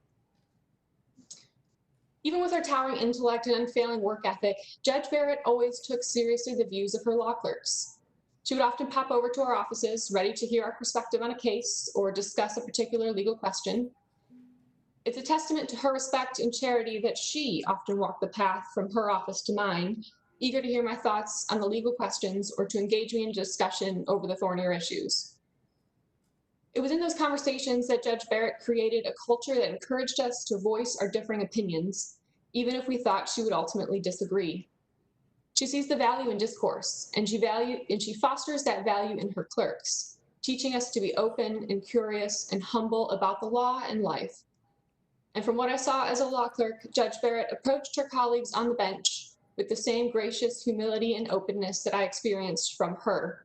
Even with her towering intellect and unfailing work ethic, Judge Barrett always took seriously the views of her law clerks. She would often pop over to our offices, ready to hear our perspective on a case or discuss a particular legal question. It's a testament to her respect and charity that she often walked the path from her office to mine, eager to hear my thoughts on the legal questions or to engage me in discussion over the thornier issues. It was in those conversations that Judge Barrett created a culture that encouraged us to voice our differing opinions, even if we thought she would ultimately disagree. She sees the value in discourse, and she fosters that value in her clerks, teaching us to be open and curious and humble about the law and life. And from what I saw as a law clerk, Judge Barrett approached her colleagues on the bench with the same gracious humility and openness that I experienced from her.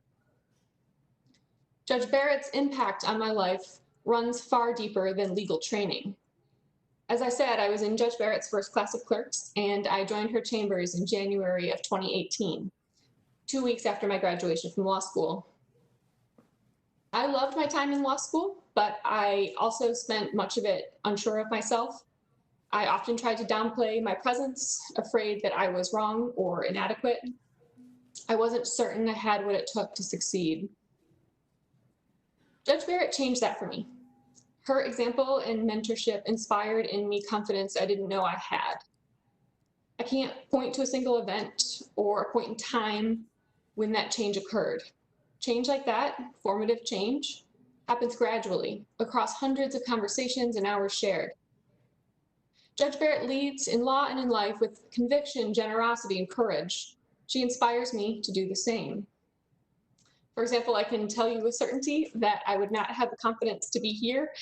Judge Barrett's impact on my life runs far deeper than legal training. As I said, I was in Judge Barrett's first class of clerks, and I joined her chambers in January of 2018, 2 weeks after my graduation from law school. I loved my time in law school, but I also spent much of it unsure of myself. I often tried to downplay my presence, afraid that I was wrong or inadequate. I wasn't certain I had what it took to succeed. Judge Barrett changed that for me. Her example and mentorship inspired in me confidence I didn't know I had. I can't point to a single event or a point in time when that change occurred. Change like that, formative change, happens gradually across hundreds of conversations and hours shared. Judge Barrett leads in law and in life with conviction, generosity, and courage. She inspires me to do the same. For example, I can tell you with certainty that I would not have the confidence to be here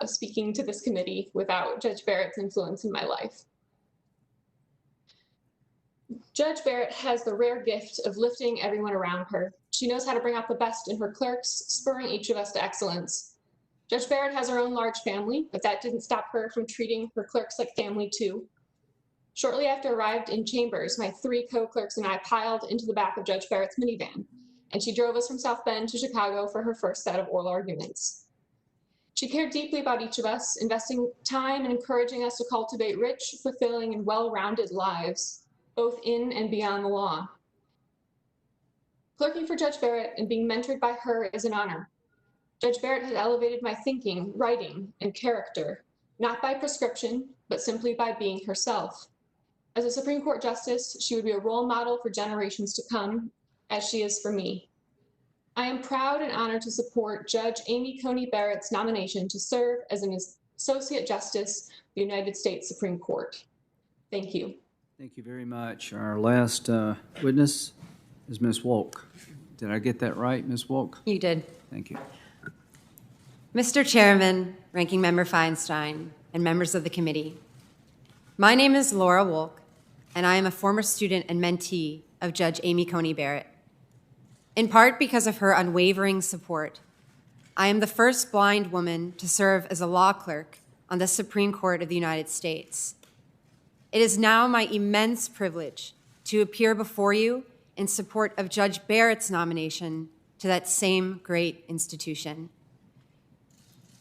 speaking to this committee without Judge Barrett's influence in my life. Judge Barrett has the rare gift of lifting everyone around her. She knows how to bring out the best in her clerks, spurring each of us to excellence. Judge Barrett has her own large family, but that didn't stop her from treating her clerks like family too. Shortly after I arrived in chambers, my 3 co-clerks and I piled into the back of Judge Barrett's minivan, and she drove us from South Bend to Chicago for her first set of oral arguments. She cared deeply about each of us, investing time and encouraging us to cultivate rich, fulfilling, and well-rounded lives, both in and beyond the law. Clerking for Judge Barrett and being mentored by her is an honor. Judge Barrett has elevated my thinking, writing, and character, not by prescription, but simply by being herself. As a Supreme Court Justice, she would be a role model for generations to come, as she is for me. I am proud and honored to support Judge Amy Coney Barrett's nomination to serve as an Associate Justice of the United States Supreme Court. Thank you. Thank you very much. Our last witness is Ms. Wolk. Did I get that right, Ms. Wolk? You did. Thank you. Mr. Chairman, Ranking Member Feinstein, and members of the committee, my name is Laura Wolk, and I am a former student and mentee of Judge Amy Coney Barrett. In part because of her unwavering support, I am the first blind woman to serve as a law clerk on the Supreme Court of the United States. It is now my immense privilege to appear before you in support of Judge Barrett's nomination to that same great institution.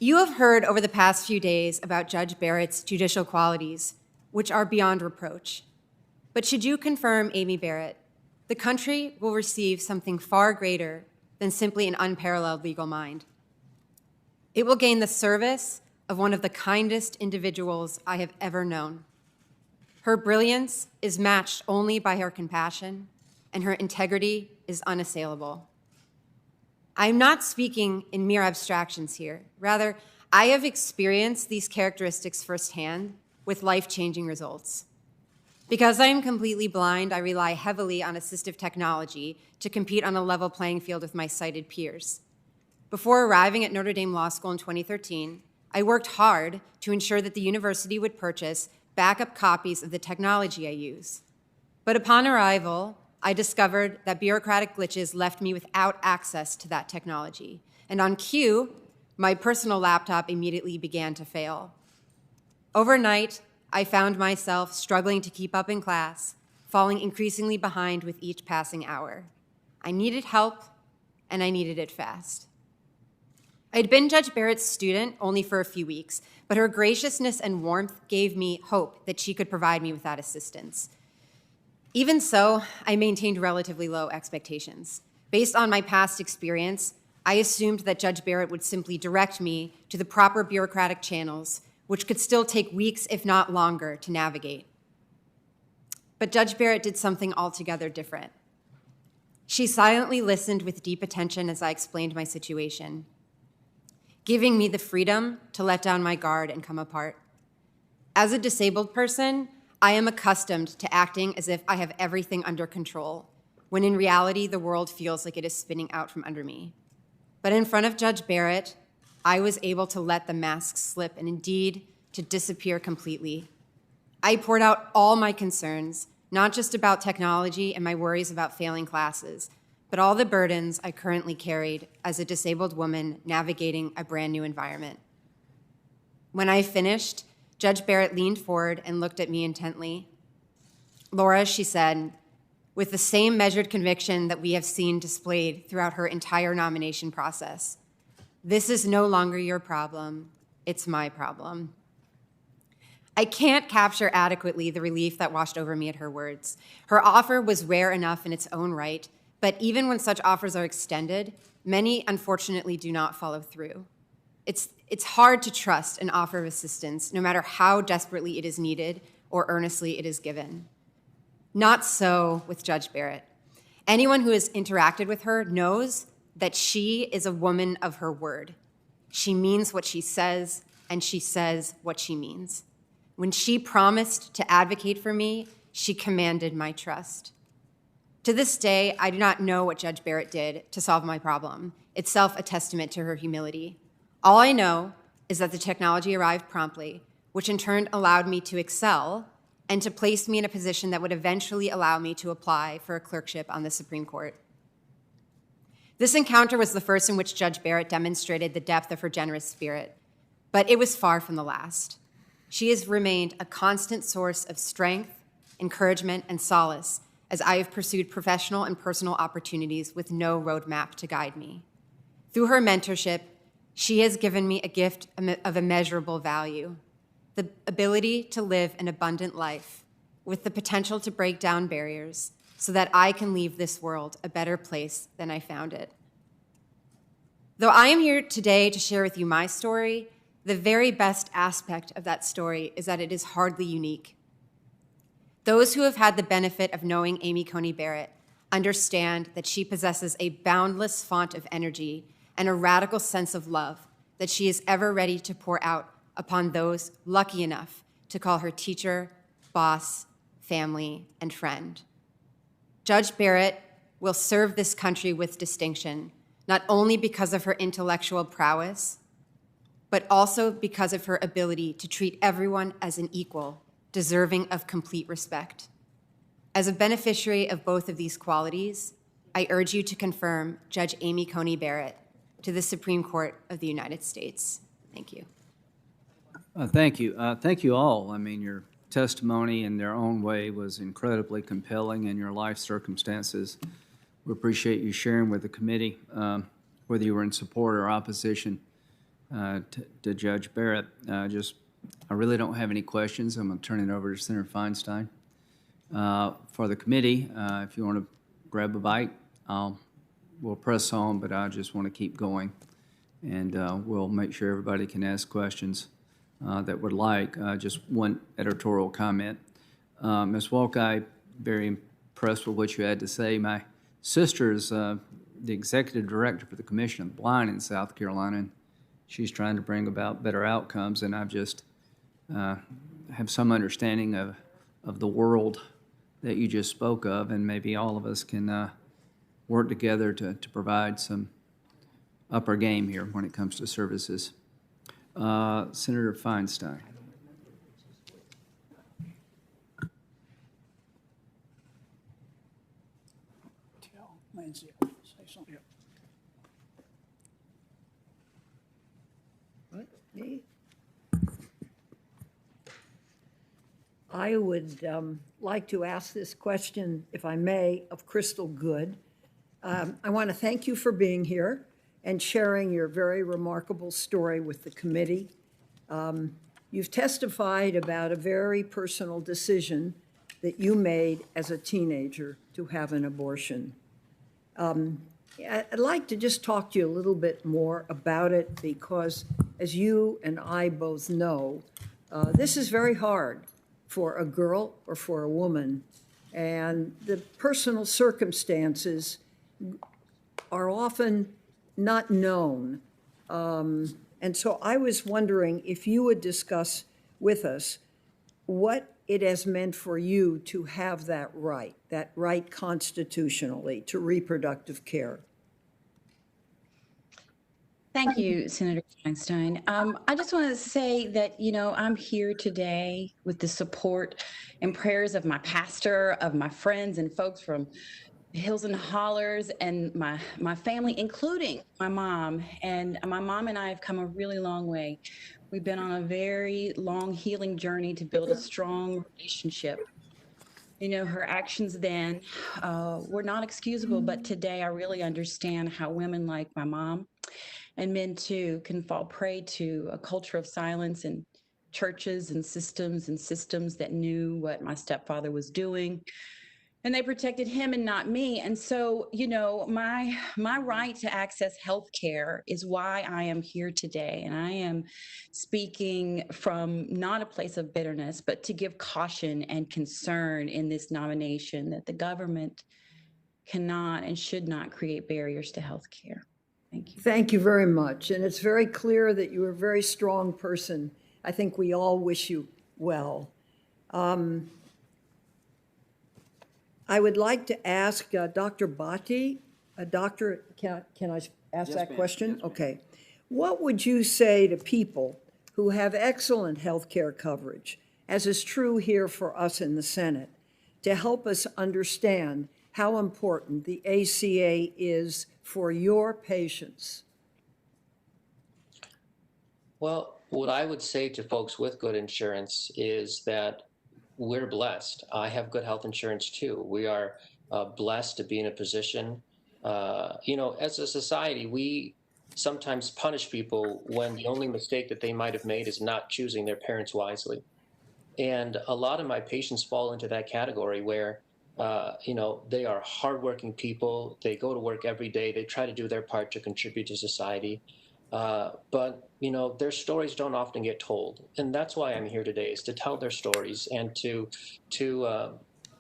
You have heard over the past few days about Judge Barrett's judicial qualities, which are beyond reproach. But should you confirm Amy Barrett, the country will receive something far greater than simply an unparalleled legal mind. It will gain the service of one of the kindest individuals I have ever known. Her brilliance is matched only by her compassion, and her integrity is unassailable. I am not speaking in mere abstractions here. Rather, I have experienced these characteristics firsthand with life-changing results. Because I am completely blind, I rely heavily on assistive technology to compete on a level playing field with my sighted peers. Before arriving at Notre Dame Law School in 2013, I worked hard to ensure that the university would purchase backup copies of the technology I use. But upon arrival, I discovered that bureaucratic glitches left me without access to that technology. And on cue, my personal laptop immediately began to fail. Overnight, I found myself struggling to keep up in class, falling increasingly behind with each passing hour. I needed help, and I needed it fast. I'd been Judge Barrett's student only for a few weeks, but her graciousness and warmth gave me hope that she could provide me with that assistance. Even so, I maintained relatively low expectations. Based on my past experience, I assumed that Judge Barrett would simply direct me to the proper bureaucratic channels, which could still take weeks, if not longer, to navigate. But Judge Barrett did something altogether different. She silently listened with deep attention as I explained my situation, giving me the freedom to let down my guard and come apart. As a disabled person, I am accustomed to acting as if I have everything under control, when in reality, the world feels like it is spinning out from under me. But in front of Judge Barrett, I was able to let the mask slip and indeed to disappear completely. I poured out all my concerns, not just about technology and my worries about failing classes, but all the burdens I currently carried as a disabled woman navigating a brand new environment. When I finished, Judge Barrett leaned forward and looked at me intently. "Laura," she said, with the same measured conviction that we have seen displayed throughout her entire nomination process, "this is no longer your problem, it's my problem." I can't capture adequately the relief that washed over me at her words. Her offer was rare enough in its own right, but even when such offers are extended, many unfortunately do not follow through. It's hard to trust an offer of assistance, no matter how desperately it is needed or earnestly it is given. Not so with Judge Barrett. Anyone who has interacted with her knows that she is a woman of her word. She means what she says, and she says what she means. When she promised to advocate for me, she commanded my trust. To this day, I do not know what Judge Barrett did to solve my problem, itself a testament to her humility. All I know is that the technology arrived promptly, which in turn allowed me to excel and to place me in a position that would eventually allow me to apply for a clerkship on the Supreme Court. This encounter was the first in which Judge Barrett demonstrated the depth of her generous spirit, but it was far from the last. She has remained a constant source of strength, encouragement, and solace as I have pursued professional and personal opportunities with no roadmap to guide me. Through her mentorship, she has given me a gift of immeasurable value, the ability to live an abundant life with the potential to break down barriers so that I can leave this world a better place than I found it. Though I am here today to share with you my story, the very best aspect of that story is that it is hardly unique. Those who have had the benefit of knowing Amy Coney Barrett understand that she possesses a boundless font of energy and a radical sense of love that she is ever ready to pour out upon those lucky enough to call her teacher, boss, family, and friend. Judge Barrett will serve this country with distinction, not only because of her intellectual prowess, but also because of her ability to treat everyone as an equal, deserving of complete respect. As a beneficiary of both of these qualities, I urge you to confirm Judge Amy Coney Barrett to the Supreme Court of the United States. Thank you. Thank you. Thank you all. I mean, your testimony in their own way was incredibly compelling in your life circumstances. We appreciate you sharing with the committee, whether you were in support or opposition to Judge Barrett. I really don't have any questions. I'm going to turn it over to Senator Feinstein. For the committee, if you want to grab a bite, we'll press on, but I just want to keep going. And we'll make sure everybody can ask questions that would like. Just one editorial comment. Ms. Walk, I'm very impressed with what you had to say. My sister is the executive director for the Commission of the Blind in South Carolina, and she's trying to bring about better outcomes, and I've just have some understanding of the world that you just spoke of, and maybe all of us can work together to provide some upper game here when it comes to services. Senator Feinstein. Tell Lindsay I want to say something. What? Me? I would like to ask this question, if I may, of Crystal Good. I want to thank you for being here and sharing your very remarkable story with the committee. You've testified about a very personal decision that you made as a teenager to have an abortion. I'd like to just talk to you a little bit more about it because, as you and I both know, this is very hard for a girl or for a woman, and the personal circumstances are often not known. And so I was wondering if you would discuss with us what it has meant for you to have that right constitutionally to reproductive care. Thank you, Senator Feinstein. I just want to say that, I'm here today with the support and prayers of my pastor, of my friends and folks from Hills and Hollers, and my family, including my mom. And my mom and I have come a really long way. We've been on a very long healing journey to build a strong relationship. Her actions then were not excusable, but today I really understand how women like my mom, and men too, can fall prey to a culture of silence in churches and systems that knew what my stepfather was doing. And they protected him and not me. And so, my right to access health care is why I am here today. And I am speaking from not a place of bitterness, but to give caution and concern in this nomination that the government cannot and should not create barriers to health care. Thank you. Thank you very much. And it's very clear that you're a very strong person. I think we all wish you well. I would like to ask Dr. Bhatti, Doctor, can I ask that question? Yes, okay. What would you say to people who have excellent health care coverage, as is true here for us in the Senate, to help us understand how important the ACA is for your patients? Well, what I would say to folks with good insurance is that we're blessed. I have good health insurance too. We are blessed to be in a position, as a society, we sometimes punish people when the only mistake that they might have made is not choosing their parents wisely. And a lot of my patients fall into that category where, they are hardworking people. They go to work every day. They try to do their part to contribute to society. But their stories don't often get told. And that's why I'm here today, is to tell their stories and to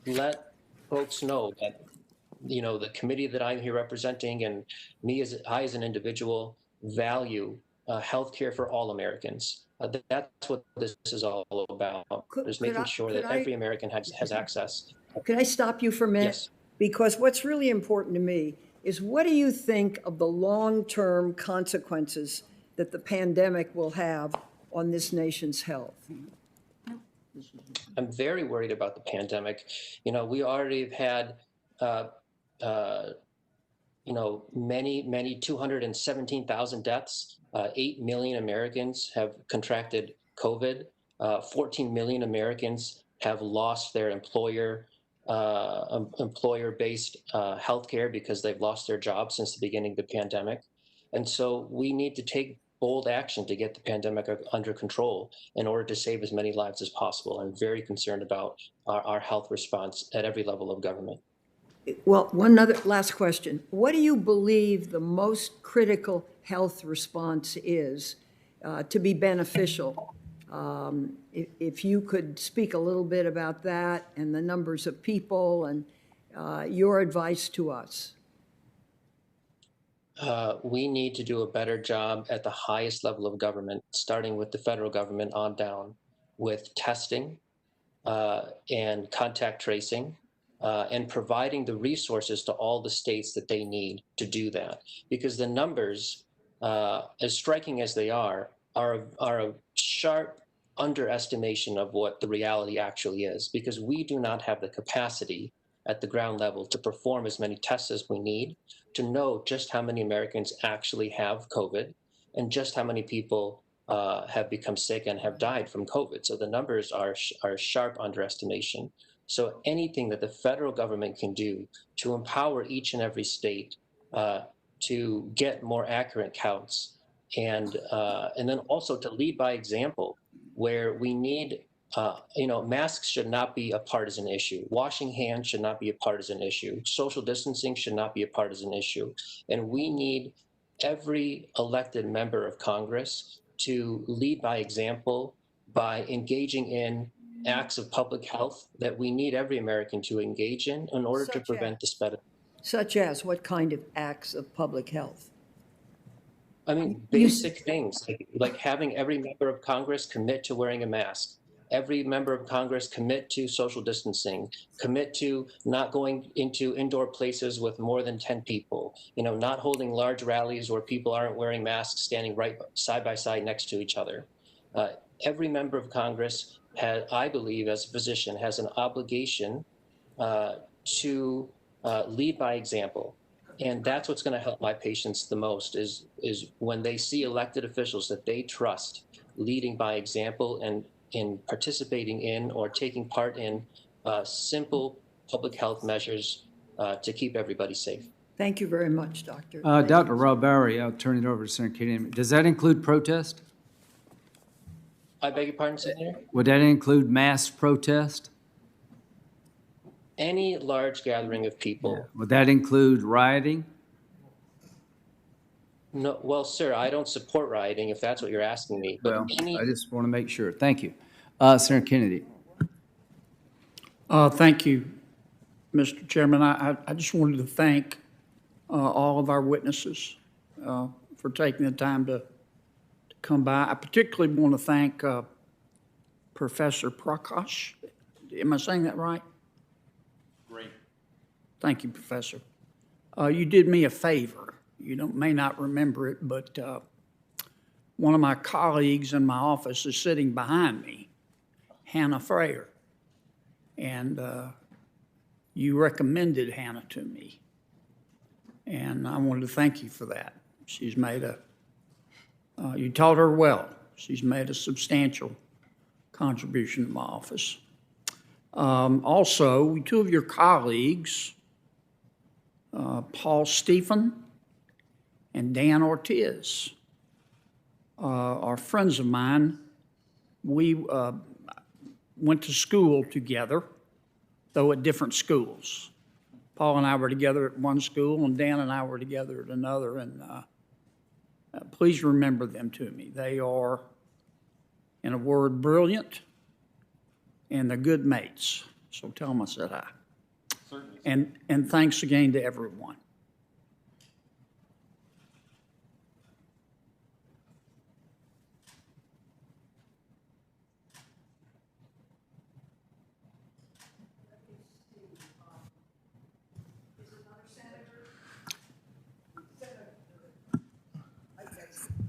let folks know that, the committee that I'm here representing and me as an individual value healthcare for all Americans. That's what this is all about, is making sure that every American has access. Could I stop you for a minute? Yes. Because what's really important to me is, what do you think of the long-term consequences that the pandemic will have on this nation's health? I'm very worried about the pandemic. We already have had many 217,000 deaths. 8 million Americans have contracted COVID. 14 million Americans have lost their employer-based health care because they've lost their jobs since the beginning of the pandemic. And so we need to take bold action to get the pandemic under control in order to save as many lives as possible. I'm very concerned about our health response at every level of government. Well, one other last question. What do you believe the most critical health response is to be beneficial? If you could speak a little bit about that and the numbers of people and your advice to us. We need to do a better job at the highest level of government, starting with the federal government on down, with testing and contact tracing, and providing the resources to all the states that they need to do that. Because the numbers, as striking as they are a sharp underestimation of what the reality actually is, because we do not have the capacity at the ground level to perform as many tests as we need to know just how many Americans actually have COVID and just how many people have become sick and have died from COVID. So the numbers are a sharp underestimation. So anything that the federal government can do to empower each and every state to get more accurate counts, and then also to lead by example, where we need, masks should not be a partisan issue. Washing hands should not be a partisan issue. Social distancing should not be a partisan issue. And we need every elected member of Congress to lead by example by engaging in acts of public health that we need every American to engage in order to prevent the spread of. Such as what kind of acts of public health? I mean, basic things like having every member of Congress commit to wearing a mask, every member of Congress commit to social distancing, commit to not going into indoor places with more than 10 people, not holding large rallies where people aren't wearing masks, standing right side by side next to each other. Every member of Congress I believe, as a physician, has an obligation to lead by example. And that's what's going to help my patients the most is when they see elected officials that they trust leading by example and in participating in or taking part in simple public health measures to keep everybody safe. Thank you very much, Doctor. Dr. Rob Bowery, I'll turn it over to Senator Coney. Does that include protest? I beg your pardon, Senator? Would that include mass protest? Any large gathering of people. Yeah. Would that include rioting? No, well, sir, I don't support rioting if that's what you're asking me. But well, I just want to make sure. Thank you. Senator Kennedy. Thank you, Mr. Chairman. I just wanted to thank all of our witnesses for taking the time to come by. I particularly want to thank Professor Prakash. Am I saying that right? Great. Thank you, Professor. You did me a favor. You may not remember it, but one of my colleagues in my office is sitting behind me, Hannah Freyer. And you recommended Hannah to me. And I wanted to thank you for that. She's made you taught her well. She's made a substantial contribution to my office. Also, two of your colleagues, Paul Stephen and Dan Ortiz, are friends of mine. We went to school together, though at different schools. Paul and I were together at one school, and Dan and I were together at another, and please remember them to me. They are, in a word, brilliant, and they're good mates. So tell them I said hi. Certainly. And thanks again to everyone.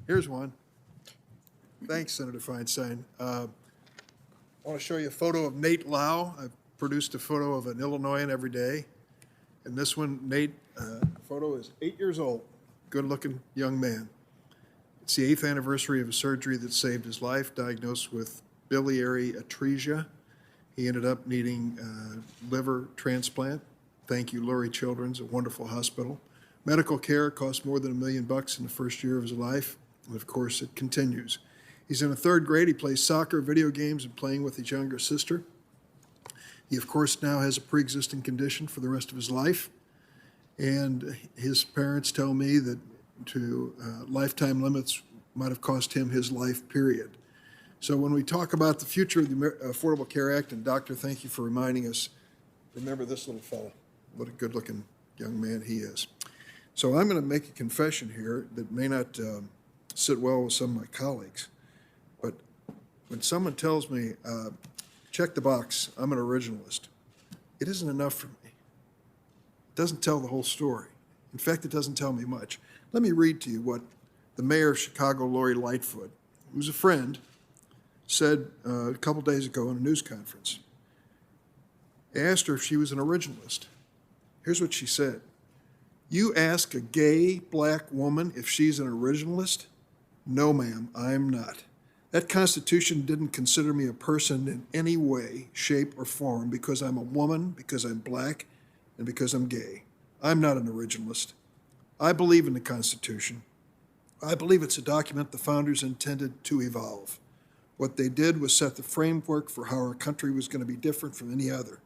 Here's one. Thanks, Senator Feinstein. I want to show you a photo of Nate Lau. I've produced a photo of an Illinoisan every day. And this one, Nate Photo is 8 years old, good-looking young man. It's the 8th anniversary of a surgery that saved his life, diagnosed with biliary atresia. He ended up needing liver transplant. Thank you, Lurie Children's, a wonderful hospital. Medical care cost more than $1 million in the first year of his life, and of course it continues. He's in the 3rd grade. He plays soccer, video games, and playing with his younger sister. He, of course, now has a pre-existing condition for the rest of his life. And his parents tell me that lifetime limits might have cost him his life, period. So when we talk about the future of the Affordable Care Act, and Doctor, thank you for reminding us, remember this little fellow. What a good-looking young man he is. So I'm going to make a confession here that may not sit well with some of my colleagues. But when someone tells me, check the box, I'm an originalist, it isn't enough for me. It doesn't tell the whole story. In fact, it doesn't tell me much. Let me read to you what the mayor of Chicago, Lori Lightfoot, who's a friend, said a couple days ago in a news conference. I asked her if she was an originalist. Here's what she said. You ask a gay black woman if she's an originalist? No, ma'am, I'm not. That Constitution didn't consider me a person in any way, shape, or form because I'm a woman, because I'm black, and because I'm gay. I'm not an originalist. I believe in the Constitution. I believe it's a document the founders intended to evolve. What they did was set the framework for how our country was going to be different from any other.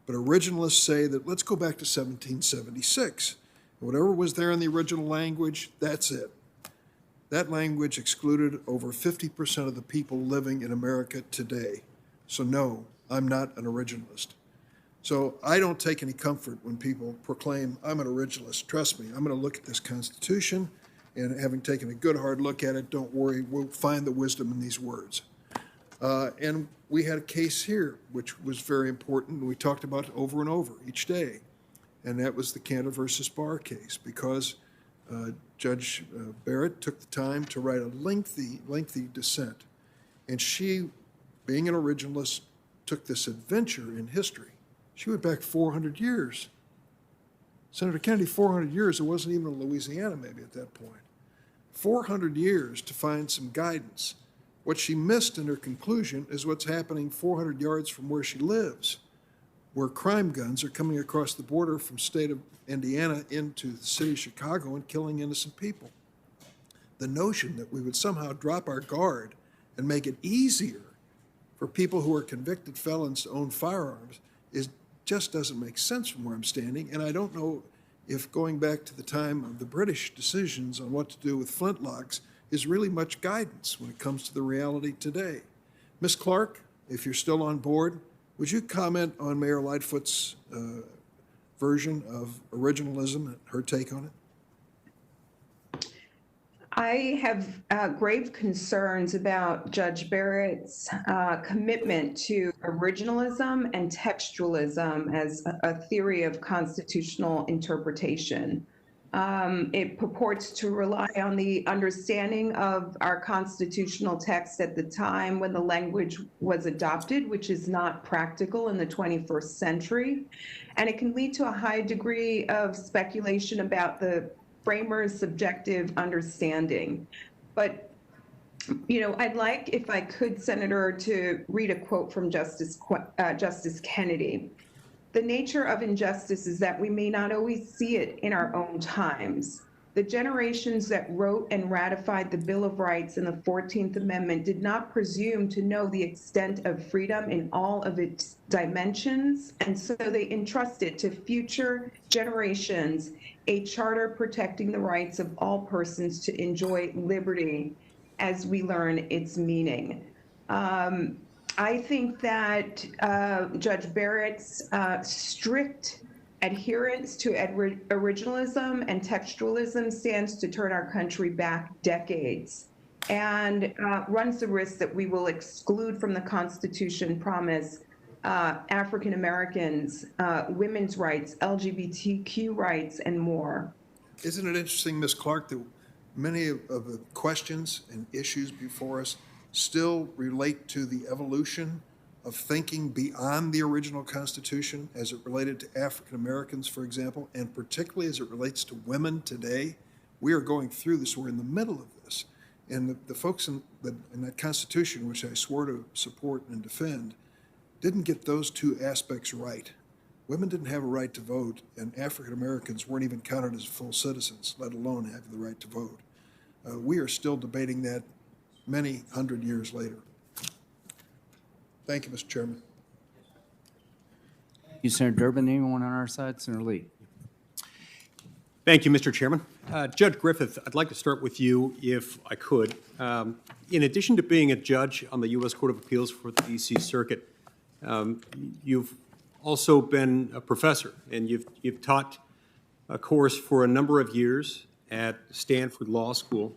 But originalists say that let's go back to 1776. Whatever was there in the original language, that's it. That language excluded over 50% of the people living in America today. So no, I'm not an originalist. So I don't take any comfort when people proclaim I'm an originalist. Trust me, I'm going to look at this Constitution, and having taken a good hard look at it, don't worry, we'll find the wisdom in these words. And we had a case here, which was very important, and we talked about it over and over each day. And that was the Canada versus Barr case, because Judge Barrett took the time to write a lengthy dissent. And she, being an originalist, took this adventure in history. She went back 400 years. Senator Kennedy, 400 years, there wasn't even a Louisiana maybe at that point. 400 years to find some guidance. What she missed in her conclusion is what's happening 400 yards from where she lives, where crime guns are coming across the border from state of Indiana into the city of Chicago and killing innocent people. The notion that we would somehow drop our guard and make it easier for people who are convicted felons to own firearms just doesn't make sense from where I'm standing. And I don't know if going back to the time of the British decisions on what to do with flintlocks is really much guidance when it comes to the reality today. Ms. Clark, if you're still on board, would you comment on Mayor Lightfoot's version of originalism and her take on it? I have grave concerns about Judge Barrett's commitment to originalism and textualism as a theory of constitutional interpretation. It purports to rely on the understanding of our constitutional text at the time when the language was adopted, which is not practical in the 21st century. And it can lead to a high degree of speculation about the framer's subjective understanding. But, you know, I'd like, if I could, Senator, to read a quote from Justice Kennedy. The nature of injustice is that we may not always see it in our own times. The generations that wrote and ratified the Bill of Rights and the 14th Amendment did not presume to know the extent of freedom in all of its dimensions, and so they entrusted to future generations a charter protecting the rights of all persons to enjoy liberty as we learn its meaning. I think that Judge Barrett's strict adherence to originalism and textualism stands to turn our country back decades and runs the risk that we will exclude from the Constitution promise African Americans, women's rights, LGBTQ rights, and more. Isn't it interesting, Ms. Clark, that many of the questions and issues before us still relate to the evolution of thinking beyond the original Constitution as it related to African Americans, for example, and particularly as it relates to women today. We are going through this. We're in the middle of this. And the folks in that Constitution, which I swore to support and defend, didn't get those two aspects right. Women didn't have a right to vote, and African Americans weren't even counted as full citizens, let alone having the right to vote. We are still debating that many hundred years later. Thank you, Mr. Chairman. You, Senator Durbin. Anyone on our side? Senator Lee. Thank you, Mr. Chairman. Judge Griffith, I'd like to start with you, if I could. In addition to being a judge on the U.S. Court of Appeals for the D.C. Circuit, you've also been a professor, and you've taught a course for a number of years at Stanford Law School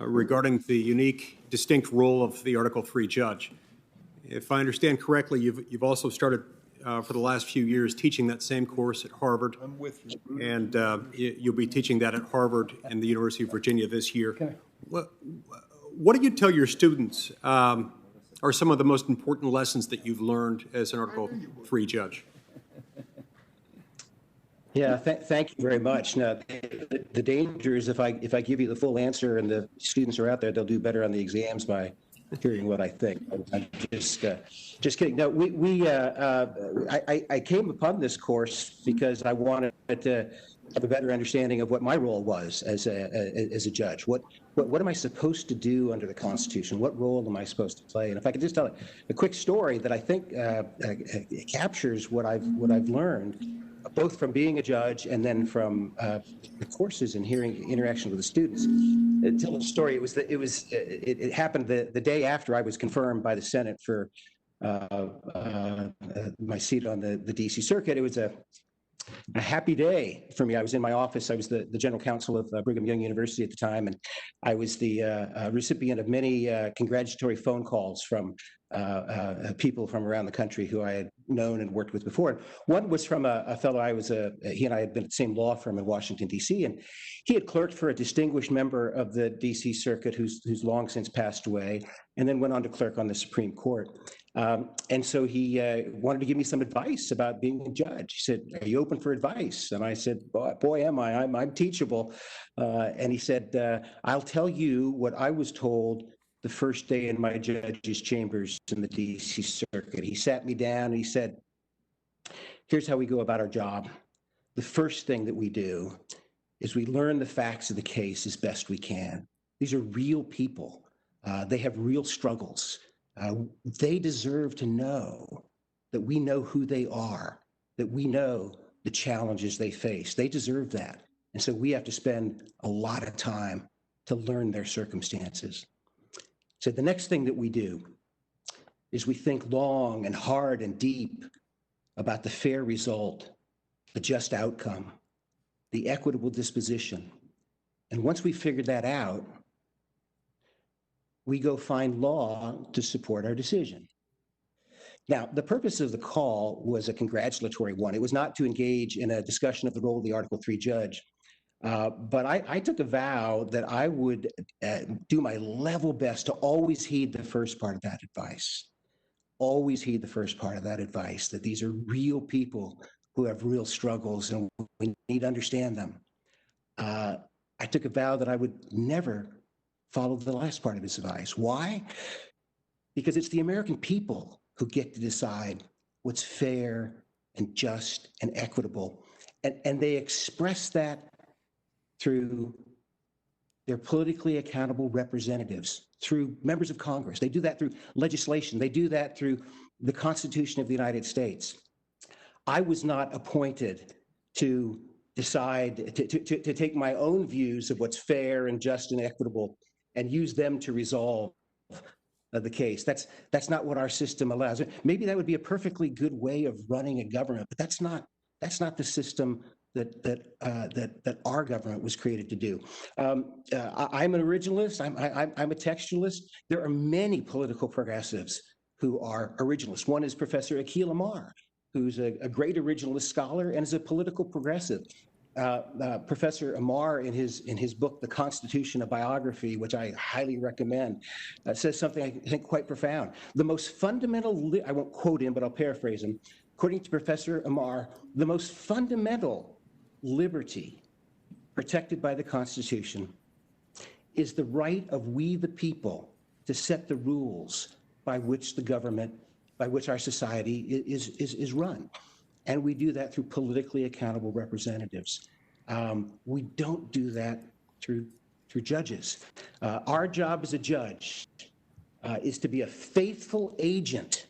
regarding the unique, distinct role of the Article III judge. If I understand correctly, you've also started for the last few years teaching that same course at Harvard. I'm with you. And you'll be teaching that at Harvard and the University of Virginia this year. Okay. What do you tell your students are some of the most important lessons that you've learned as an Article III judge? Yeah, thank you very much. Now, the danger is if I give you the full answer and the students are out there, they'll do better on the exams by hearing what I think. I'm just kidding. No, I came upon this course because I wanted to have a better understanding of what my role was as a judge. What am I supposed to do under the Constitution? What role am I supposed to play? And if I could just tell a quick story that I think captures what I've learned, both from being a judge and then from the courses and hearing interaction with the students. Tell the story. It happened the day after I was confirmed by the Senate for my seat on the D.C. Circuit. It was a happy day for me. I was in my office. I was the general counsel of Brigham Young University at the time, and I was the recipient of many congratulatory phone calls from people from around the country who I had known and worked with before. One was from a fellow he and I had been at the same law firm in Washington, D.C., and he had clerked for a distinguished member of the D.C. Circuit who's long since passed away, and then went on to clerk on the Supreme Court. And so he wanted to give me some advice about being a judge. He said, "Are you open for advice?" And I said, boy am I. I'm teachable. And he said, "I'll tell you what I was told the first day in my judge's chambers in the D.C. Circuit." He sat me down and he said, "Here's how we go about our job. The first thing that we do is we learn the facts of the case as best we can. These are real people. They have real struggles. They deserve to know that we know who they are, that we know the challenges they face. They deserve that. And so we have to spend a lot of time to learn their circumstances." So the next thing that we do is we think long and hard and deep about the fair result, the just outcome, the equitable disposition. And once we figured that out, we go find law to support our decision. Now, the purpose of the call was a congratulatory one. It was not to engage in a discussion of the role of the Article III judge. But I took a vow that I would do my level best to always heed the first part of that advice. Always heed the first part of that advice, that these are real people who have real struggles and we need to understand them. I took a vow that I would never follow the last part of his advice. Why? Because it's the American people who get to decide what's fair and just and equitable. And they express that through their politically accountable representatives, through members of Congress. They do that through legislation. They do that through the Constitution of the United States. I was not appointed to decide, to take my own views of what's fair and just and equitable and use them to resolve the case. That's not what our system allows. Maybe that would be a perfectly good way of running a government, but that's not the system that our government was created to do. I'm an originalist. I'm a textualist. There are many political progressives who are originalists. One is Professor Akhil Amar, who's a great originalist scholar and is a political progressive. Professor Amar, in his book, The Constitution, a Biography, which I highly recommend, says something I think quite profound. The most fundamental, I won't quote him, but I'll paraphrase him. According to Professor Amar, the most fundamental liberty protected by the Constitution is the right of we the people to set the rules by which the government, by which our society is run. And we do that through politically accountable representatives. We don't do that through judges. Our job as a judge is to be a faithful agent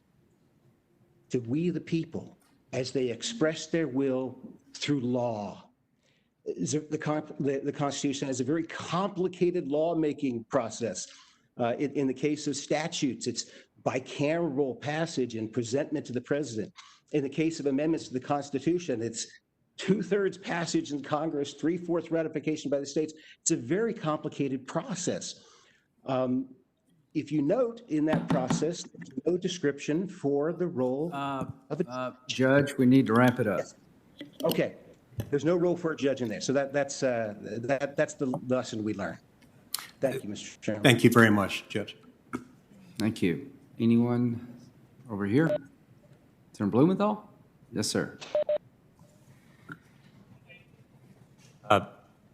to we the people as they express their will through law. The Constitution has a very complicated lawmaking process. In the case of statutes, it's bicameral passage and presentment to the president. In the case of amendments to the Constitution, it's 2/3 passage in Congress, 3/4 ratification by the states. It's a very complicated process. If you note in that process, there's no description for the role of a Judge, we need to wrap it up. Yes. Okay. There's no role for a judge in there. So that's the lesson we learn. Thank you, Mr. Chairman. Thank you very much, Judge. Thank you. Anyone over here? Senator Blumenthal? Yes, sir.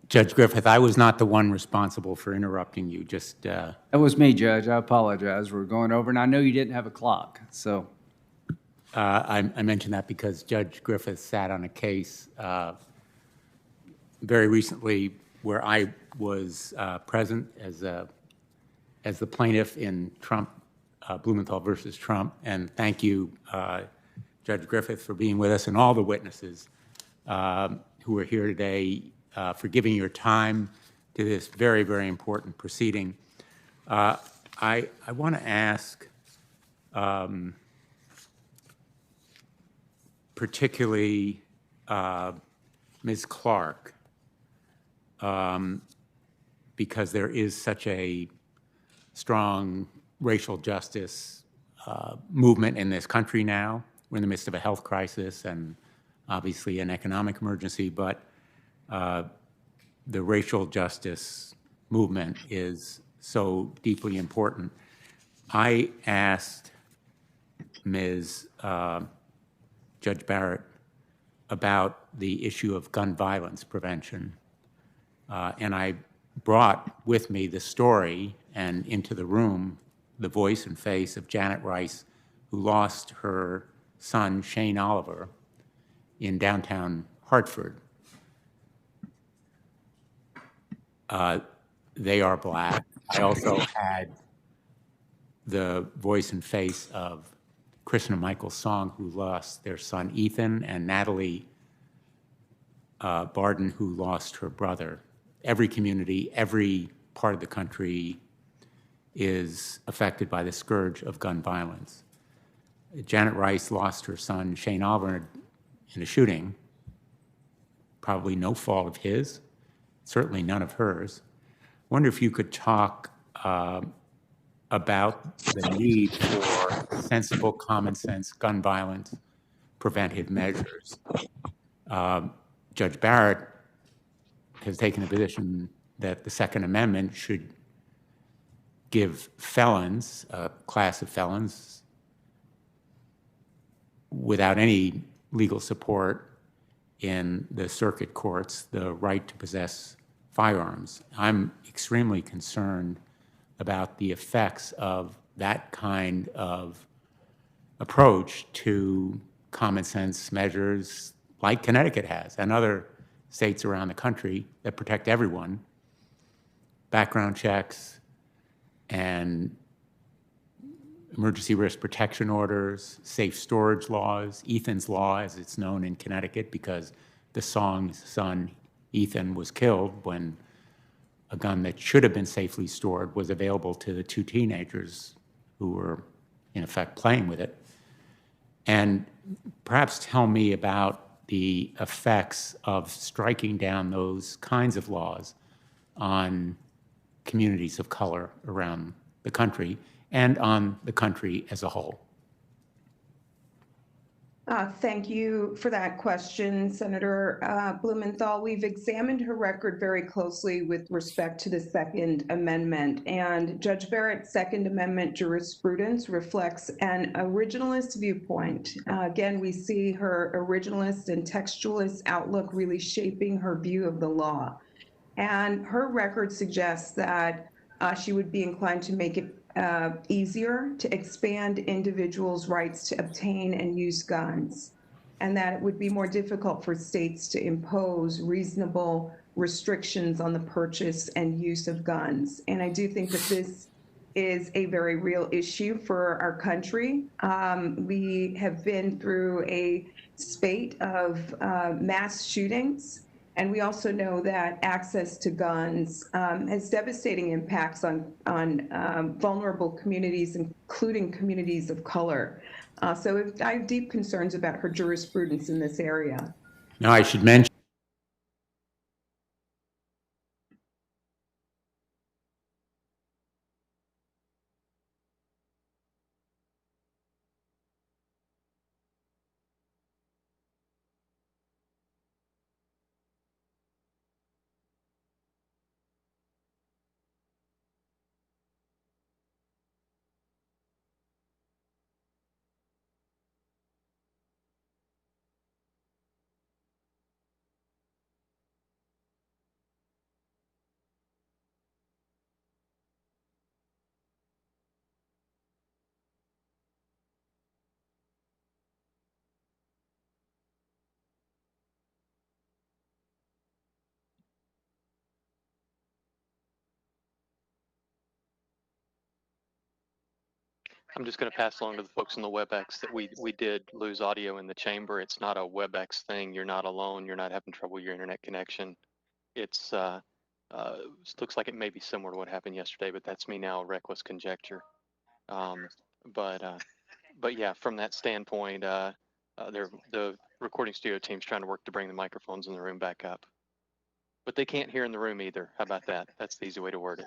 Judge Griffith, I was not the one responsible for interrupting you. Just that was me, Judge. I apologize. We're going over, and I know you didn't have a clock, so. I mentioned that because Judge Griffith sat on a case very recently where I was present as the plaintiff in Trump, Blumenthal versus Trump. And thank you, Judge Griffith, for being with us and all the witnesses who are here today for giving your time to this very, very important proceeding. I want to ask particularly Ms. Clark, because there is such a strong racial justice movement in this country now. We're in the midst of a health crisis and obviously an economic emergency, but the racial justice movement is so deeply important. I asked Ms. Judge Barrett about the issue of gun violence prevention. And I brought with me the story and into the room the voice and face of Janet Rice, who lost her son, Shane Oliver, in downtown Hartford. They are Black. I also had the voice and face of Krishna and Michael Song, who lost their son Ethan, and Natalie Barden, who lost her brother. Every community, every part of the country is affected by the scourge of gun violence. Janet Rice lost her son Shane Oliver in a shooting, probably no fault of his, certainly none of hers. I wonder if you could talk about the need for sensible, common sense gun violence preventive measures. Judge Barrett has taken the position that the Second Amendment should give felons, a class of felons, without any legal support in the circuit courts, the right to possess firearms. I'm extremely concerned about the effects of that kind of approach to common sense measures like Connecticut has and other states around the country that protect everyone, background checks and emergency risk protection orders, safe storage laws, Ethan's Law, as it's known in Connecticut, because the Song's son, Ethan, was killed when a gun that should have been safely stored was available to the two teenagers who were, in effect, playing with it. And perhaps tell me about the effects of striking down those kinds of laws on communities of color around the country and on the country as a whole. Thank you for that question, Senator Blumenthal. We've examined her record very closely with respect to the Second Amendment, and Judge Barrett's Second Amendment jurisprudence reflects an originalist viewpoint. Again, we see her originalist and textualist outlook really shaping her view of the law. And her record suggests that she would be inclined to make it easier to expand individuals' rights to obtain and use guns, and that it would be more difficult for states to impose reasonable restrictions on the purchase and use of guns. And I do think that this is a very real issue for our country. We have been through a spate of mass shootings. And we also know that access to guns has devastating impacts on vulnerable communities, including communities of color. So I have deep concerns about her jurisprudence in this area. Now, I should mention I'm just going to pass along to the folks in the WebEx that we did lose audio in the chamber. It's not a WebEx thing. You're not alone. You're not having trouble with your internet connection. It's looks like it may be similar to what happened yesterday, but that's me now, reckless conjecture. But yeah, from that standpoint, the recording studio team's trying to work to bring the microphones in the room back up. But they can't hear in the room either. How about that? That's the easy way to word it.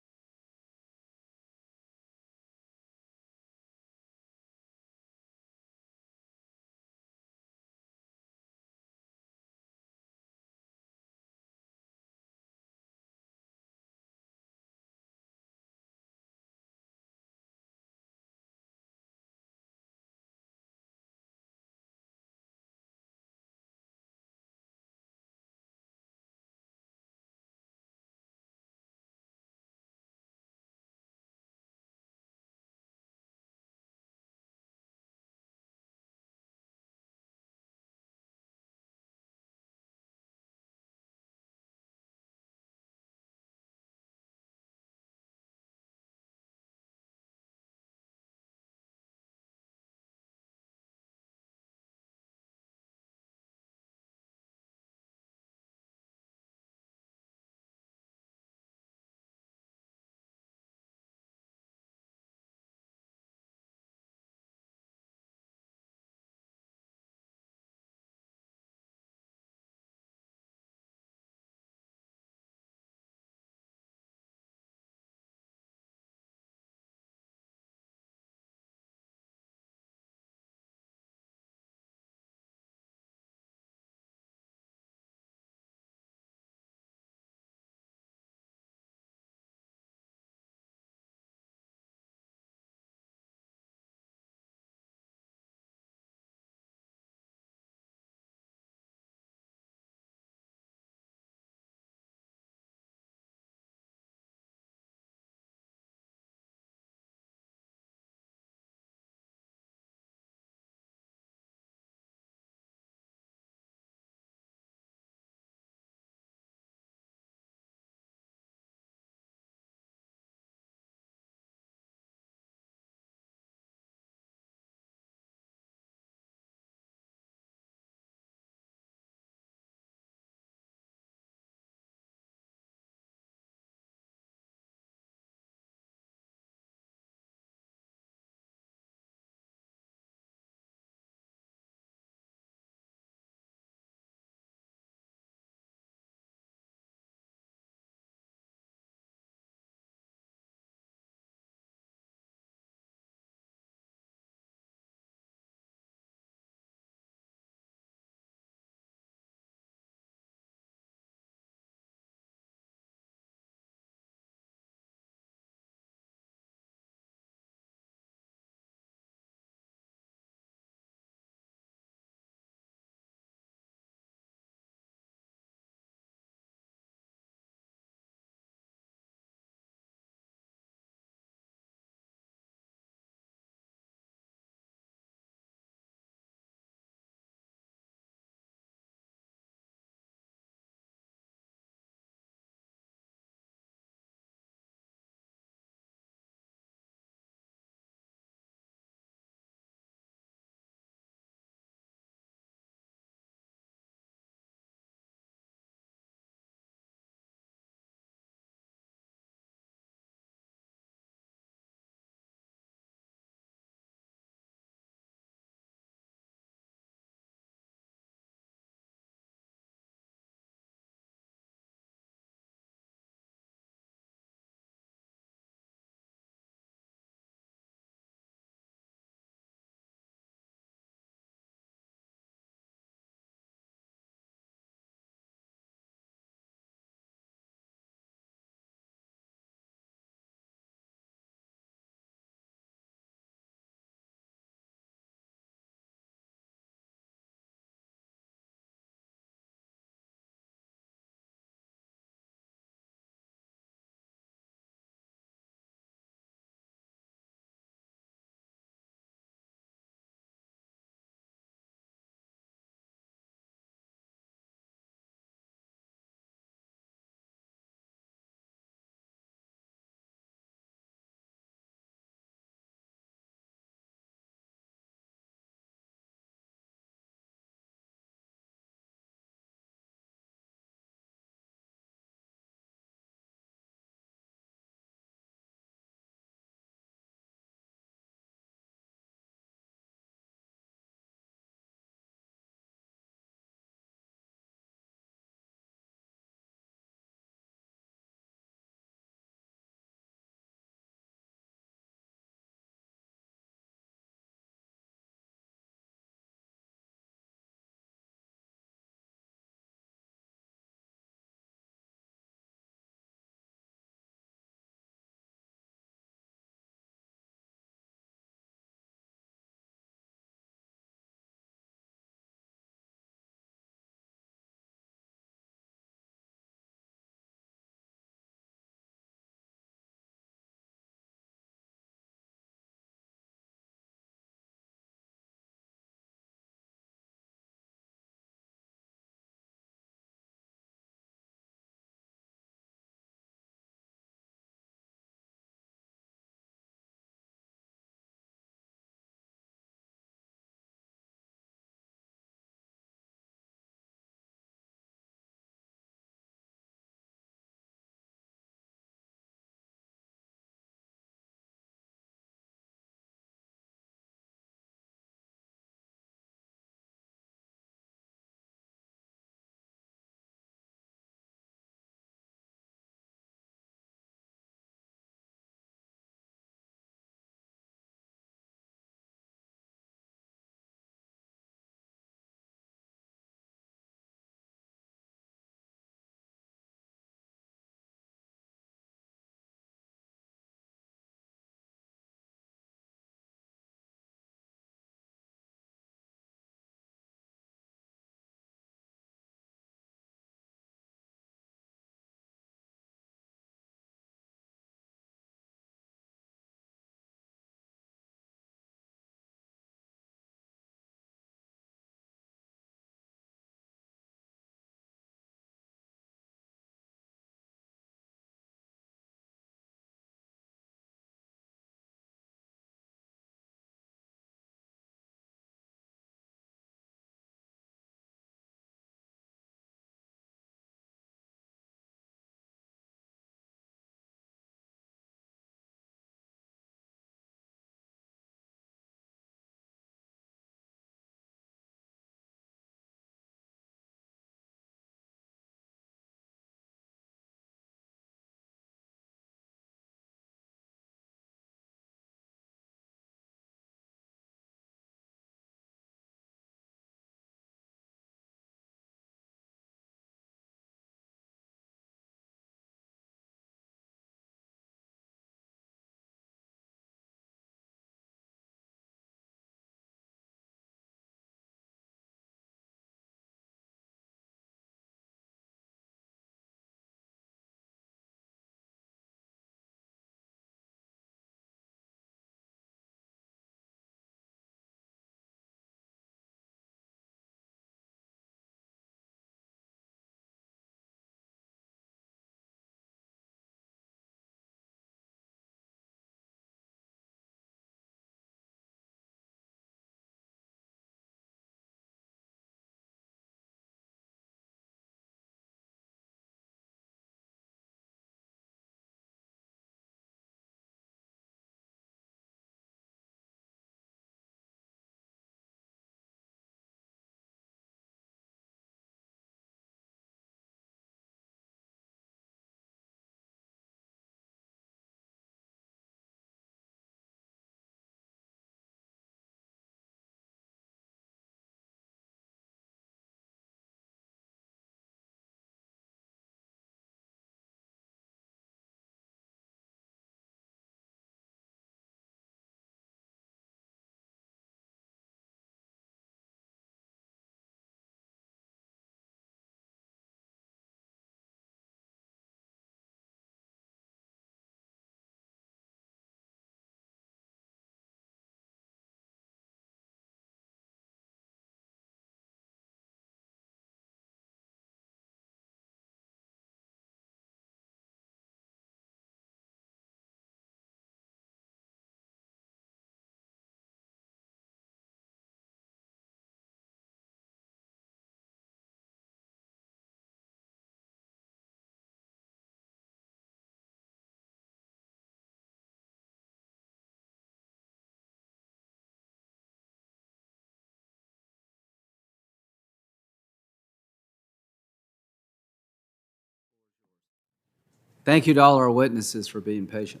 Thank you to all our witnesses for being patient.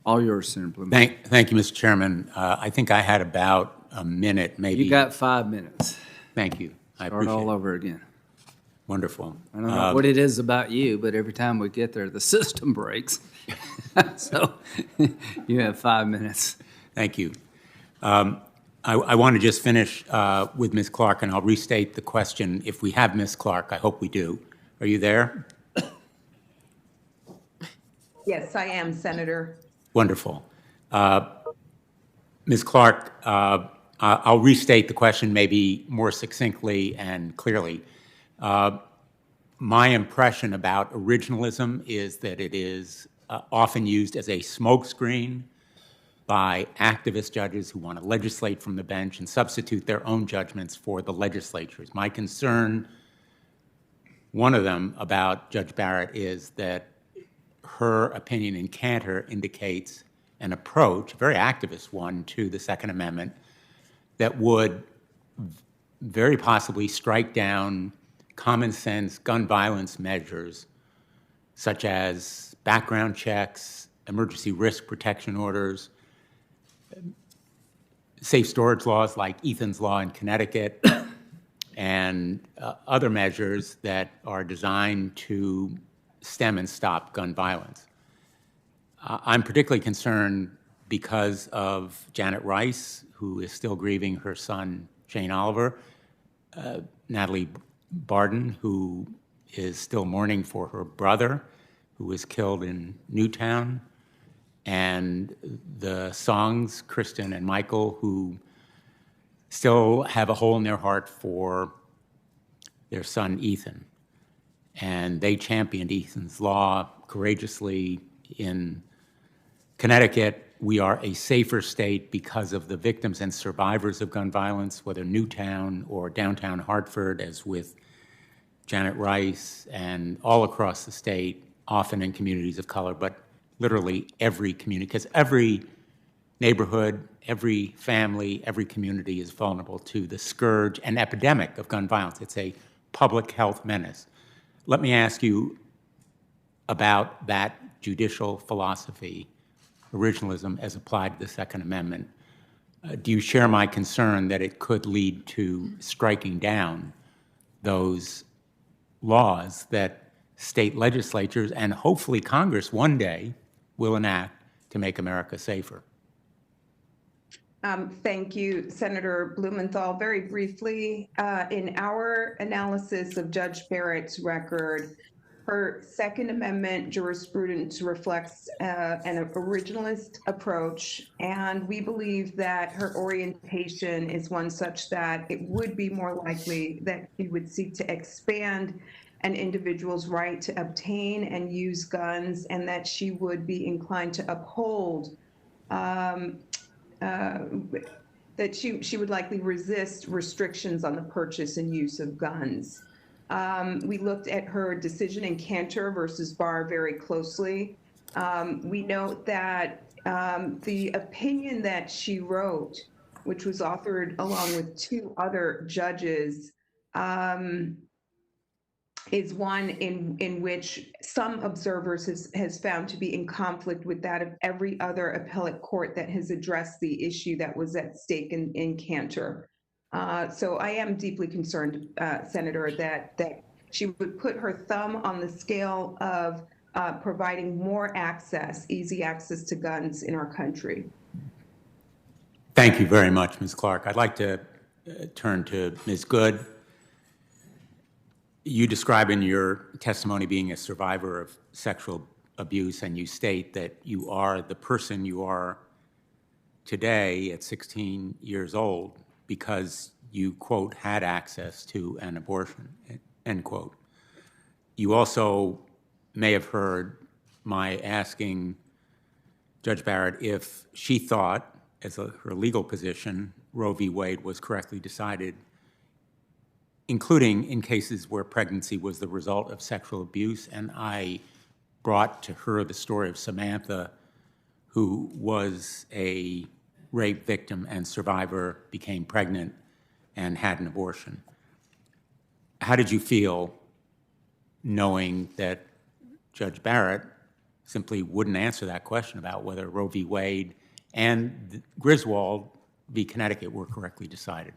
All yours, Senator Blumenthal. Thank you, Mr. Chairman. I think I had about a minute, maybe. You got 5 minutes. Thank you. I Start appreciate all it. over again. Wonderful. I don't know what it is about you, but every time we get there, the system breaks. So you have 5 minutes. Thank you. I want to just finish with Ms. Clark, and I'll restate the question. If we have Ms. Clark, I hope we do. Are you there? Yes, I am, Senator. Wonderful. Ms. Clark, I'll restate the question maybe more succinctly and clearly. My impression about originalism is that it is often used as a smokescreen by activist judges who want to legislate from the bench and substitute their own judgments for the legislatures. My concern, one of them about Judge Barrett, is that her opinion in Cantor indicates an approach, a very activist one, to the Second Amendment that would very possibly strike down common sense gun violence measures such as background checks, emergency risk protection orders, safe storage laws like Ethan's Law in Connecticut, and other measures that are designed to stem and stop gun violence. I'm particularly concerned because of Janet Rice, who is still grieving her son, Shane Oliver, Natalie Barden, who is still mourning for her brother, who was killed in Newtown, and the Songs, Kristen and Michael, who still have a hole in their heart for their son, Ethan. And they championed Ethan's Law courageously in Connecticut. We are a safer state because of the victims and survivors of gun violence, whether Newtown or downtown Hartford, as with Janet Rice, and all across the state, often in communities of color, but literally every community, because every neighborhood, every family, every community is vulnerable to the scourge and epidemic of gun violence. It's a public health menace. Let me ask you about that judicial philosophy, originalism as applied to the Second Amendment. Do you share my concern that it could lead to striking down those laws that state legislatures and hopefully Congress one day will enact to make America safer? Thank you, Senator Blumenthal. Very briefly, in our analysis of Judge Barrett's record, her Second Amendment jurisprudence reflects an originalist approach, and we believe that her orientation is one such that it would be more likely that she would seek to expand an individual's right to obtain and use guns, and that she would be inclined to uphold that she would likely resist restrictions on the purchase and use of guns. We looked at her decision in Cantor versus Barr very closely. We note that the opinion that she wrote, which was authored along with 2 other judges, is one in which some observers has found to be in conflict with that of every other appellate court that has addressed the issue that was at stake in Cantor. So I am deeply concerned, Senator, that she would put her thumb on the scale of providing more access, easy access to guns in our country. Thank you very much, Ms. Clark. I'd like to turn to Ms. Good. You describe in your testimony being a survivor of sexual abuse, and you state that you are the person you are today at 16 years old because you, quote, had access to an abortion, end quote. You also may have heard my asking Judge Barrett if she thought, as her legal position, Roe v. Wade was correctly decided, including in cases where pregnancy was the result of sexual abuse. And I brought to her the story of Samantha, who was a rape victim and survivor, became pregnant and had an abortion. how did you feel knowing that Judge Barrett simply wouldn't answer that question about whether Roe v. Wade and Griswold v. Connecticut were correctly decided?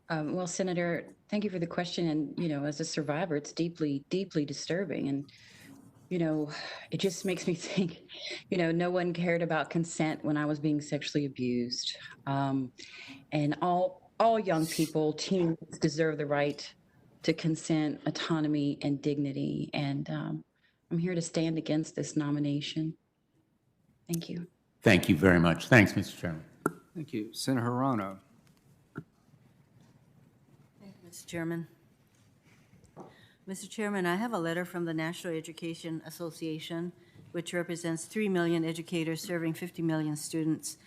Well, Senator, thank you for the question. And, as a survivor, it's deeply, deeply disturbing. And, it just makes me think, no one cared about consent when I was being sexually abused. And all young people, teens, deserve the right to consent, autonomy, and dignity. And I'm here to stand against this nomination. Thank you. Thank you very much. Thanks, Mr. Chairman. Thank you. Senator Hirono. Thank you, Mr. Chairman. Mr. Chairman, I have a letter from the National Education Association, which represents 3 million educators serving 50 million students.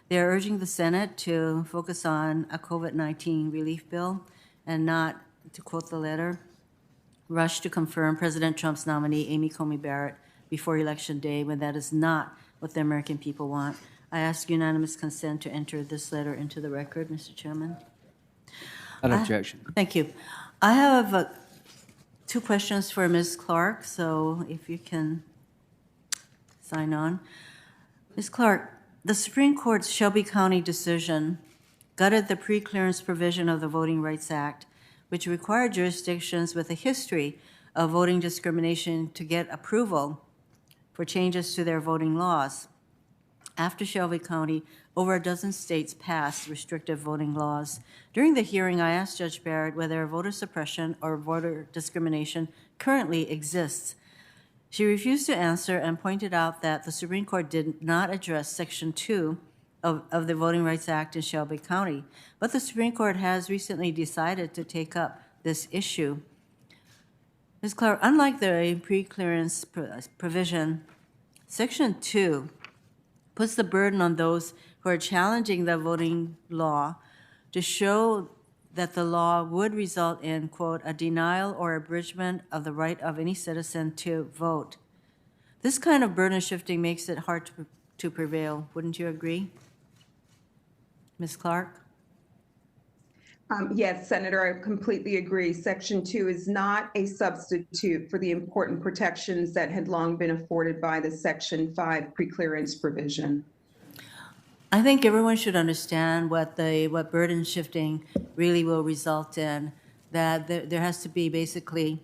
They are urging the Senate to focus on a COVID-19 relief bill and not, to quote the letter, rush to confirm President Trump's nominee, Amy Coney Barrett, before Election Day, when that is not what the American people want. I ask unanimous consent to enter this letter into the record, Mr. Chairman. Without objection. Thank you. I have 2 questions for Ms. Clark, so if you can sign on. Ms. Clark, the Supreme Court's Shelby County decision gutted the pre-clearance provision of the Voting Rights Act, which required jurisdictions with a history of voting discrimination to get approval for changes to their voting laws. After Shelby County, over a dozen states passed restrictive voting laws. During the hearing, I asked Judge Barrett whether voter suppression or voter discrimination currently exists. She refused to answer and pointed out that the Supreme Court did not address Section 2 of the Voting Rights Act in Shelby County, but the Supreme Court has recently decided to take up this issue. Ms. Clark, unlike the pre-clearance provision, Section 2 puts the burden on those who are challenging the voting law to show that the law would result in, quote, a denial or abridgment of the right of any citizen to vote. This kind of burden shifting makes it hard to prevail. Wouldn't you agree? Ms. Clark? Yes, Senator, I completely agree. Section 2 is not a substitute for the important protections that had long been afforded by the Section 5 preclearance provision. I think everyone should understand what burden shifting really will result in, that there has to be basically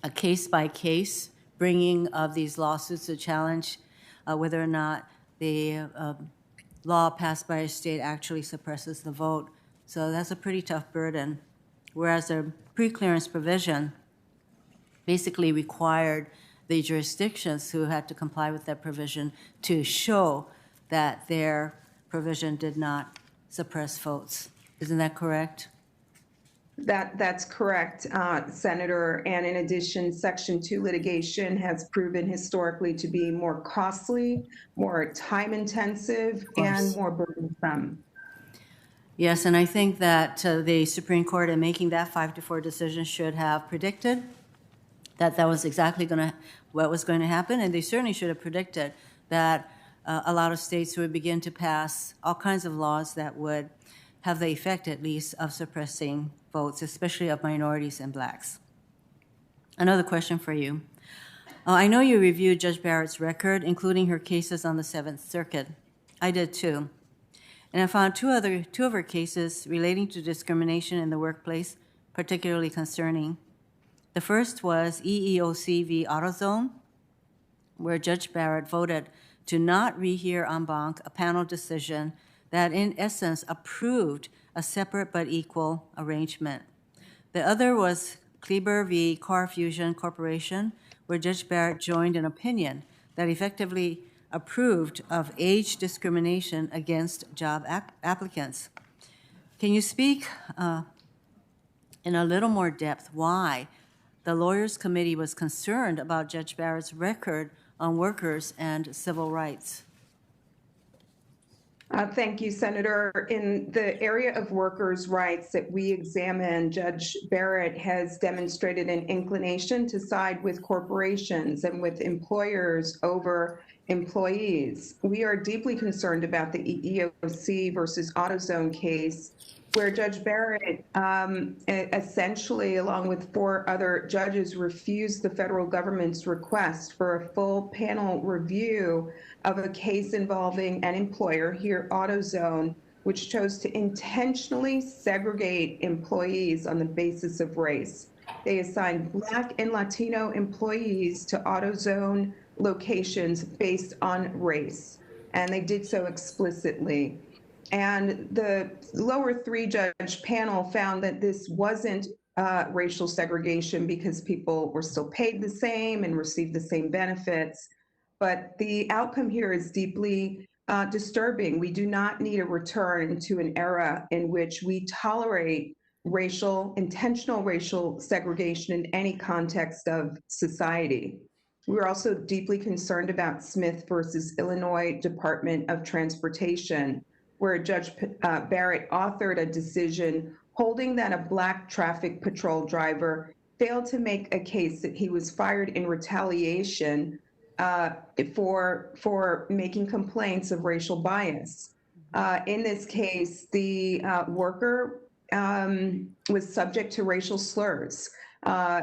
a case-by-case bringing of these lawsuits to challenge whether or not the law passed by a state actually suppresses the vote. So that's a pretty tough burden, whereas the preclearance provision basically required the jurisdictions who had to comply with that provision to show that their provision did not suppress votes. Isn't that correct? That's correct, Senator. And in addition, Section 2 litigation has proven historically to be more costly, more time-intensive, and more burdensome. Yes, and I think that the Supreme Court, in making that 5-4 decision, should have predicted that that was exactly what was going to happen, and they certainly should have predicted that a lot of states would begin to pass all kinds of laws that would have the effect, at least, of suppressing votes, especially of minorities and blacks. Another question for you. I know you reviewed Judge Barrett's record, including her cases on the Seventh Circuit. I did too. And I found two of her cases relating to discrimination in the workplace particularly concerning. The first was EEOC v. AutoZone, where Judge Barrett voted to not rehear en banc a panel decision that in essence approved a separate but equal arrangement. The other was Kleber v. Car Fusion Corporation, where Judge Barrett joined an opinion that effectively approved of age discrimination against job applicants. Can you speak in a little more depth why the Lawyers Committee was concerned about Judge Barrett's record on workers and civil rights? Thank you, Senator. In the area of workers' rights that we examine, Judge Barrett has demonstrated an inclination to side with corporations and with employers over employees. We are deeply concerned about the EEOC versus AutoZone case where Judge Barrett essentially, along with 4 other judges, refused the federal government's request for a full panel review of a case involving an employer here, AutoZone, which chose to intentionally segregate employees on the basis of race. They assigned Black and Latino employees to AutoZone locations based on race, and they did so explicitly. And the lower 3-judge panel found that this wasn't racial segregation because people were still paid the same and received the same benefits. But the outcome here is deeply disturbing. We do not need a return to an era in which we tolerate intentional racial segregation in any context of society. We're also deeply concerned about Smith versus Illinois Department of Transportation, where Judge Barrett authored a decision holding that a Black traffic patrol driver failed to make a case that he was fired in retaliation for making complaints of racial bias. In this case, the worker was subject to racial slurs.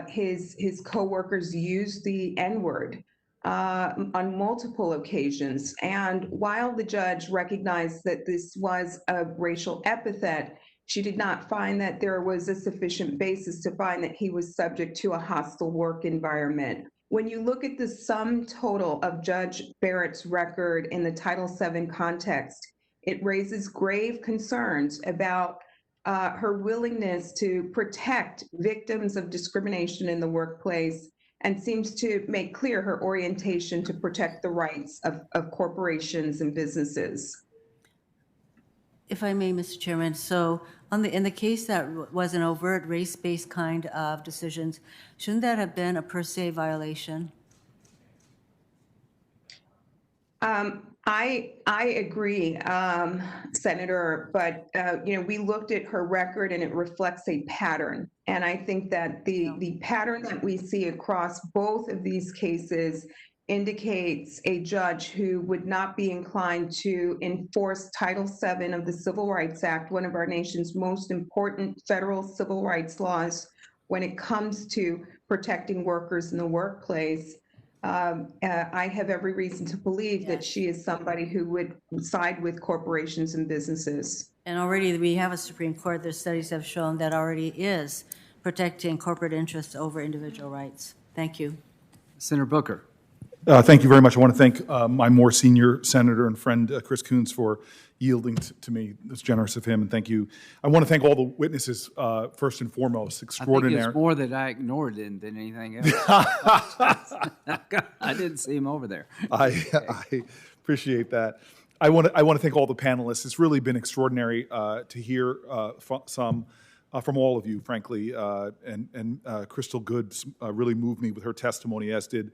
His coworkers used the N-word on multiple occasions. And while the judge recognized that this was a racial epithet, she did not find that there was a sufficient basis to find that he was subject to a hostile work environment. When you look at the sum total of Judge Barrett's record in the Title VII context, it raises grave concerns about her willingness to protect victims of discrimination in the workplace, and seems to make clear her orientation to protect the rights of corporations and businesses. If I may, Mr. Chairman, so in the case that was an overt race-based kind of decisions, shouldn't that have been a per se violation? I agree, Senator, but we looked at her record and it reflects a pattern. And I think that the pattern that we see across both of these cases indicates a judge who would not be inclined to enforce Title VII of the Civil Rights Act, one of our nation's most important federal civil rights laws, when it comes to protecting workers in the workplace. I have every reason to believe that she is somebody who would side with corporations and businesses. And already we have a Supreme Court, their studies have shown that already is protecting corporate interests over individual rights. Thank you. Senator Booker. Thank you very much. I want to thank my more senior senator and friend, Chris Coons, for yielding to me. It's generous of him, and thank you. I want to thank all the witnesses, first and foremost. Extraordinary. I think it's more that I ignored than anything else. I didn't see him over there. I appreciate that. I want to thank all the panelists. It's really been extraordinary to hear from all of you, frankly, and Crystal Good really moved me with her testimony, as did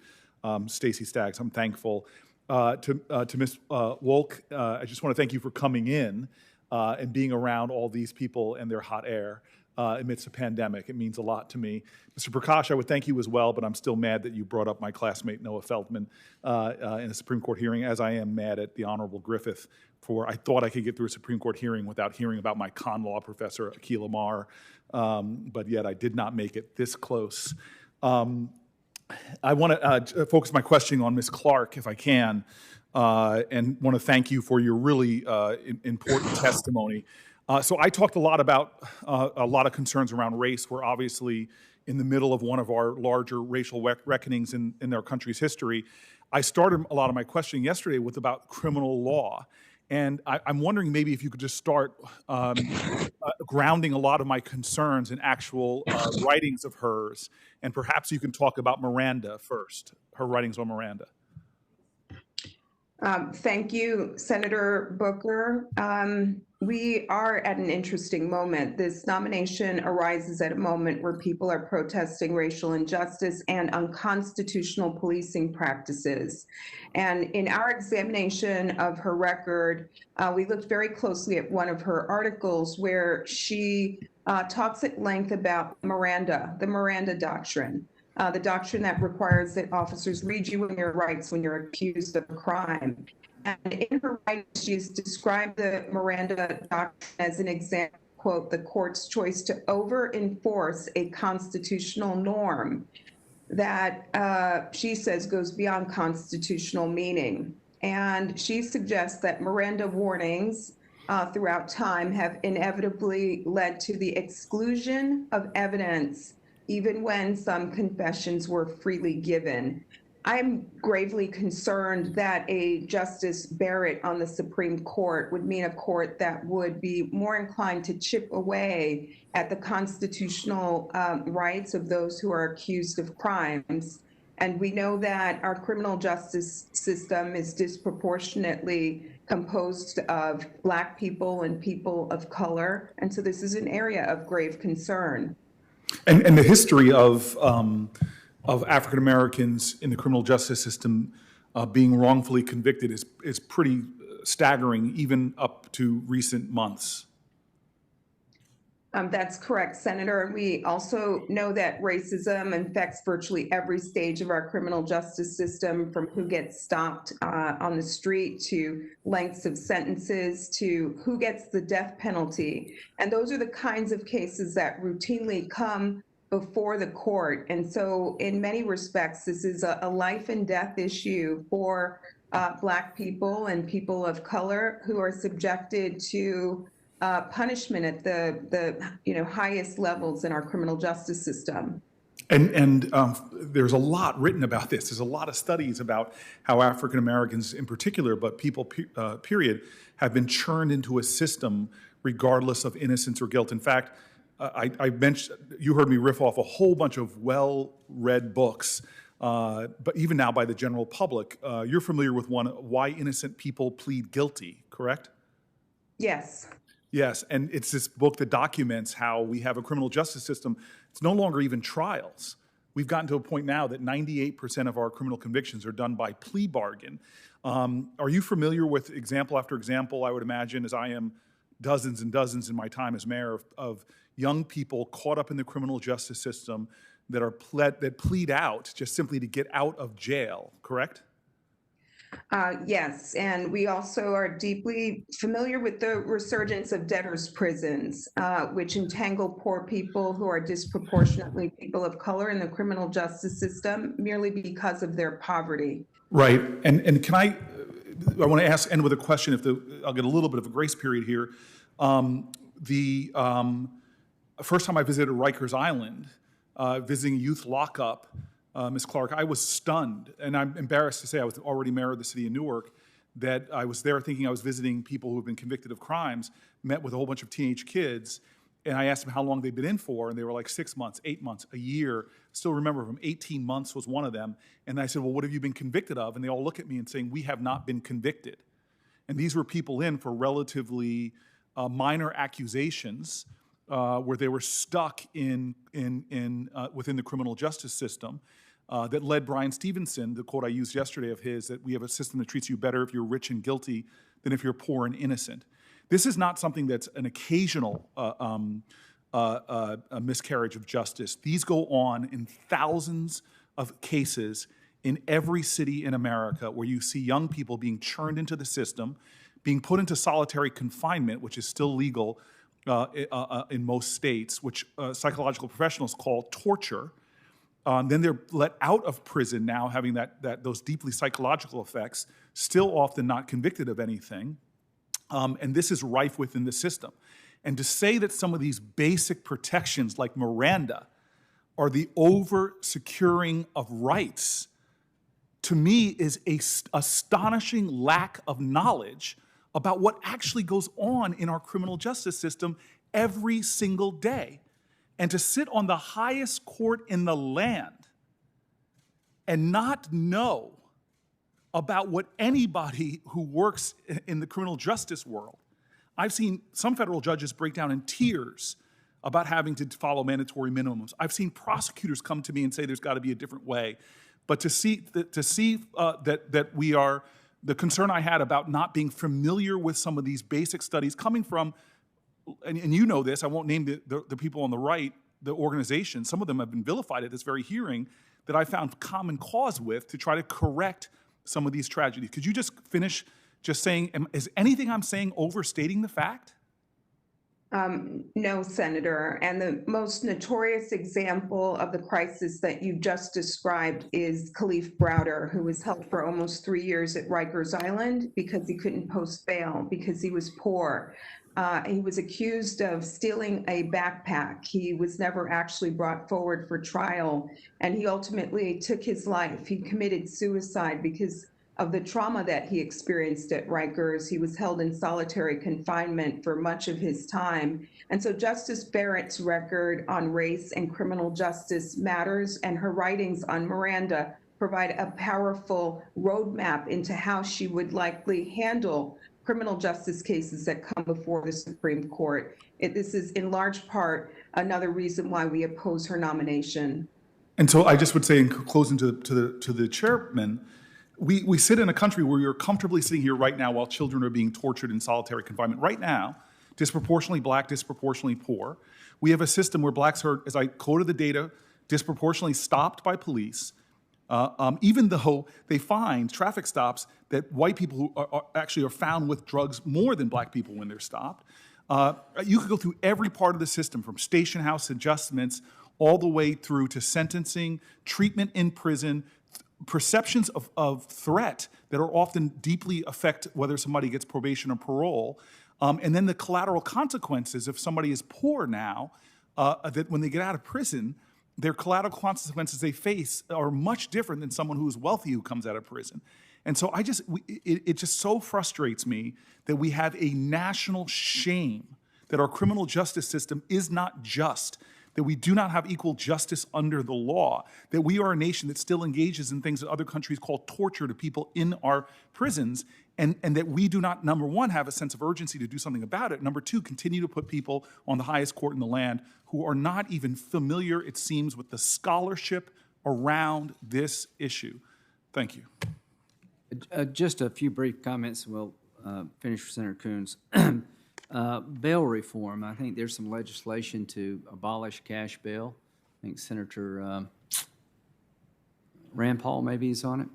Stacey Staggs. I'm thankful. To Ms. Wolk, I just want to thank you for coming in and being around all these people and their hot air amidst a pandemic. It means a lot to me. Mr. Prakash, I would thank you as well, but I'm still mad that you brought up my classmate Noah Feldman in a Supreme Court hearing, as I am mad at the Honorable Griffith I thought I could get through a Supreme Court hearing without hearing about my con law professor, Akhil Amar, but yet I did not make it this close. I want to focus my questioning on Ms. Clark, if I can, and want to thank you for your really important testimony. So I talked a lot about a lot of concerns around race. We're obviously in the middle of one of our larger racial reckonings in our country's history. I started a lot of my questioning yesterday with about criminal law. And I'm wondering maybe if you could just start grounding a lot of my concerns in actual writings of hers. And perhaps you can talk about Miranda first, her writings on Miranda. Thank you, Senator Booker. We are at an interesting moment. This nomination arises at a moment where people are protesting racial injustice and unconstitutional policing practices. And in our examination of her record, we looked very closely at one of her articles where she talks at length about Miranda, the Miranda doctrine. The doctrine that requires that officers read you in your rights when you're accused of a crime. And in her writings, she's described the Miranda doctrine as an example quote, the court's choice to over-enforce a constitutional norm that she says goes beyond constitutional meaning. And she suggests that Miranda warnings throughout time have inevitably led to the exclusion of evidence, even when some confessions were freely given. I'm gravely concerned that a Justice Barrett on the Supreme Court would mean a court that would be more inclined to chip away at the constitutional rights of those who are accused of crimes. And we know that our criminal justice system is disproportionately composed of Black people and people of color. And so this is an area of grave concern. And the history of African Americans in the criminal justice system being wrongfully convicted is pretty staggering, even up to recent months. That's correct, Senator. And we also know that racism infects virtually every stage of our criminal justice system, from who gets stopped on the street to lengths of sentences to who gets the death penalty. And those are the kinds of cases that routinely come before the court. And so in many respects, this is a life and death issue for Black people and people of color who are subjected to punishment at the highest levels in our criminal justice system. And there's a lot written about this. There's a lot of studies about how African Americans in particular, but people period, have been churned into a system regardless of innocence or guilt. In fact, I mentioned, you heard me riff off a whole bunch of well-read books, but even now by the general public. You're familiar with one, Why Innocent People Plead Guilty, correct? Yes. Yes, and it's this book that documents how we have a criminal justice system. It's no longer even trials. We've gotten to a point now that 98% of our criminal convictions are done by plea bargain. Are you familiar with example after example, I would imagine, as I am, dozens and dozens in my time as mayor, of young people caught up in the criminal justice system that plead out just simply to get out of jail, correct? Yes, and we also are deeply familiar with the resurgence of debtors' prisons, which entangle poor people who are disproportionately people of color in the criminal justice system merely because of their poverty. Right, and can I want to end with a question. I'll get a little bit of a grace period here. The first time I visited Rikers Island, visiting a youth lockup, Ms. Clark, I was stunned, and I'm embarrassed to say I was already mayor of the city of Newark, that I was there thinking I was visiting people who have been convicted of crimes, met with a whole bunch of teenage kids, and I asked them how long they'd been in for, and they were like 6 months, 8 months, a year. Still remember them, 18 months was one of them. And I said, well, what have you been convicted of? And they all look at me and saying, we have not been convicted. And these were people in for relatively minor accusations where they were stuck within the criminal justice system. That led Brian Stevenson, the quote I used yesterday of his, that we have a system that treats you better if you're rich and guilty than if you're poor and innocent. This is not something that's an occasional miscarriage of justice. These go on in thousands of cases in every city in America where you see young people being churned into the system, being put into solitary confinement, which is still legal in most states, which psychological professionals call torture. Then they're let out of prison now, having those deeply psychological effects, still often not convicted of anything. And this is rife within the system. And to say that some of these basic protections like Miranda are the over-securing of rights, to me is an astonishing lack of knowledge about what actually goes on in our criminal justice system every single day. And to sit on the highest court in the land and not know about what anybody who works in the criminal justice world. I've seen some federal judges break down in tears about having to follow mandatory minimums. I've seen prosecutors come to me and say there's got to be a different way. But to see that we are, the concern I had about not being familiar with some of these basic studies coming from, and you know this, I won't name the people on the right, the organization, some of them have been vilified at this very hearing, that I found common cause with to try to correct some of these tragedies. Could you just finish just saying, is anything I'm saying overstating the fact? No, Senator. And the most notorious example of the crisis that you just described is Khalif Browder, who was held for almost 3 years at Rikers Island because he couldn't post bail because he was poor. He was accused of stealing a backpack. He was never actually brought forward for trial, and he ultimately took his life. He committed suicide because of the trauma that he experienced at Rikers. He was held in solitary confinement for much of his time. And so Justice Barrett's record on race and criminal justice matters, and her writings on Miranda provide a powerful roadmap into how she would likely handle criminal justice cases that come before the Supreme Court. This is in large part another reason why we oppose her nomination. And so I just would say in closing to the chairman, we sit in a country where you're comfortably sitting here right now while children are being tortured in solitary confinement. Right now, disproportionately black, disproportionately poor. We have a system where blacks are, as I quoted the data, disproportionately stopped by police, even though they find traffic stops that white people who actually are found with drugs more than black people when they're stopped. You could go through every part of the system, from station house adjustments all the way through to sentencing, treatment in prison, perceptions of threat that are often deeply affect whether somebody gets probation or parole. And then the collateral consequences if somebody is poor now, that when they get out of prison, their collateral consequences they face are much different than someone who is wealthy who comes out of prison. And so it just so frustrates me that we have a national shame that our criminal justice system is not just, that we do not have equal justice under the law, that we are a nation that still engages in things that other countries call torture to people in our prisons, and that we do not, number one, have a sense of urgency to do something about it. Number two, continue to put people on the highest court in the land who are not even familiar, it seems, with the scholarship around this issue. Thank you. Just a few brief comments, and we'll finish with Senator Coons. Bail reform, I think there's some legislation to abolish cash bail. I think Senator Rand Paul maybe is on it,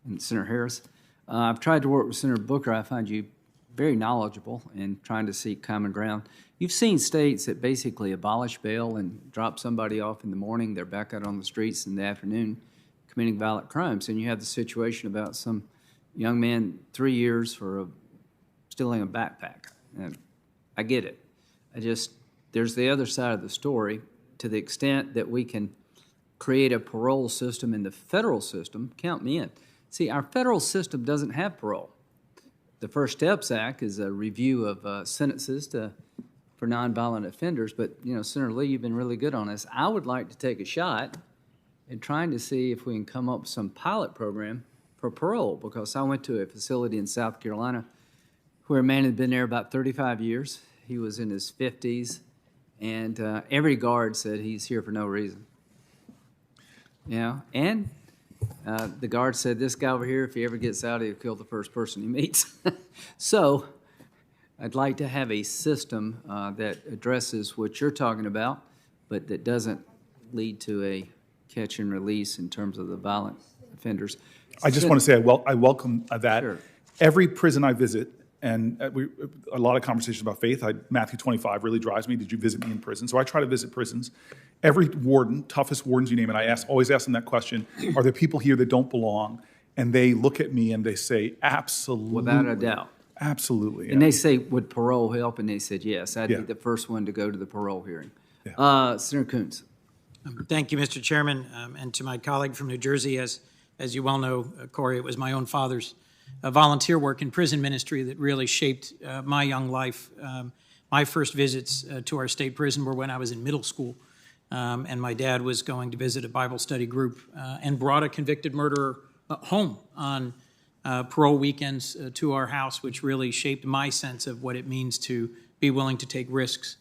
and Senator Harris. I've tried to work with Senator Booker. I find you very knowledgeable in trying to seek common ground. You've seen states that basically abolish bail and drop somebody off in the morning. They're back out on the streets in the afternoon committing violent crimes. And you have the situation about some young man, 3 years for stealing a backpack. And I get it. There's the other side of the story. To the extent that we can create a parole system in the federal system, count me in. See, our federal system doesn't have parole. The First Steps Act is a review of sentences for nonviolent offenders, but, Senator Lee, you've been really good on this. I would like to take a shot at trying to see if we can come up with some pilot program for parole, because I went to a facility in South Carolina where a man had been there about 35 years. He was in his 50s, and every guard said he's here for no reason. And the guard said, this guy over here, if he ever gets out, he'll kill the first person he meets. So I'd like to have a system that addresses what you're talking about, but that doesn't lead to a catch and release in terms of the violent offenders. I just want to say I welcome that. Sure. Every prison I visit, and a lot of conversations about faith. Matthew 25 really drives me. Did you visit me in prison? So I try to visit prisons. Every warden, toughest wardens you name it, I always ask them that question, are there people here that don't belong? And they look at me and they say, absolutely. Without a doubt. Absolutely. Yeah. And they say, would parole help? And they said, yes. I'd be the first one to go to the parole hearing. Yeah. Senator Coons. Thank you, Mr. Chairman. And to my colleague from New Jersey, as you well know, Corey, it was my own father's volunteer work in prison ministry that really shaped my young life. My first visits to our state prison were when I was in middle school, and my dad was going to visit a Bible study group and brought a convicted murderer home on parole weekends to our house, which really shaped my sense of what it means to be willing to take risks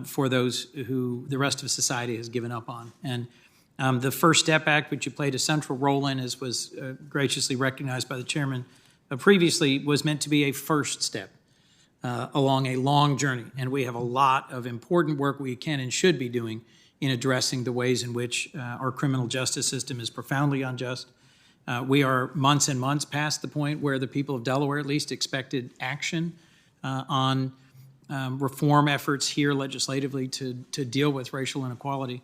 for those who the rest of society has given up on. And the First Step Act, which you played a central role in, as was graciously recognized by the chairman previously, was meant to be a first step along a long journey. And we have a lot of important work we can and should be doing in addressing the ways in which our criminal justice system is profoundly unjust. We are months and months past the point where the people of Delaware at least expected action on reform efforts here legislatively to deal with racial inequality,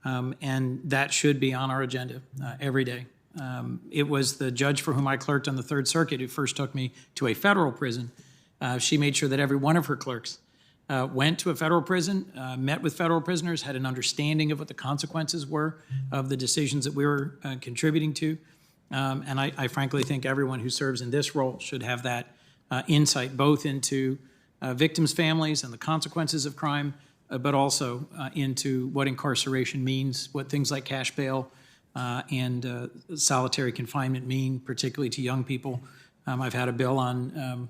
and that should be on our agenda every day. It was the judge for whom I clerked on the Third Circuit who first took me to a federal prison. She made sure that every one of her clerks went to a federal prison, met with federal prisoners, had an understanding of what the consequences were of the decisions that we were contributing to. And I frankly think everyone who serves in this role should have that insight, both into victims' families and the consequences of crime, but also into what incarceration means, what things like cash bail and solitary confinement mean, particularly to young people. I've had a bill on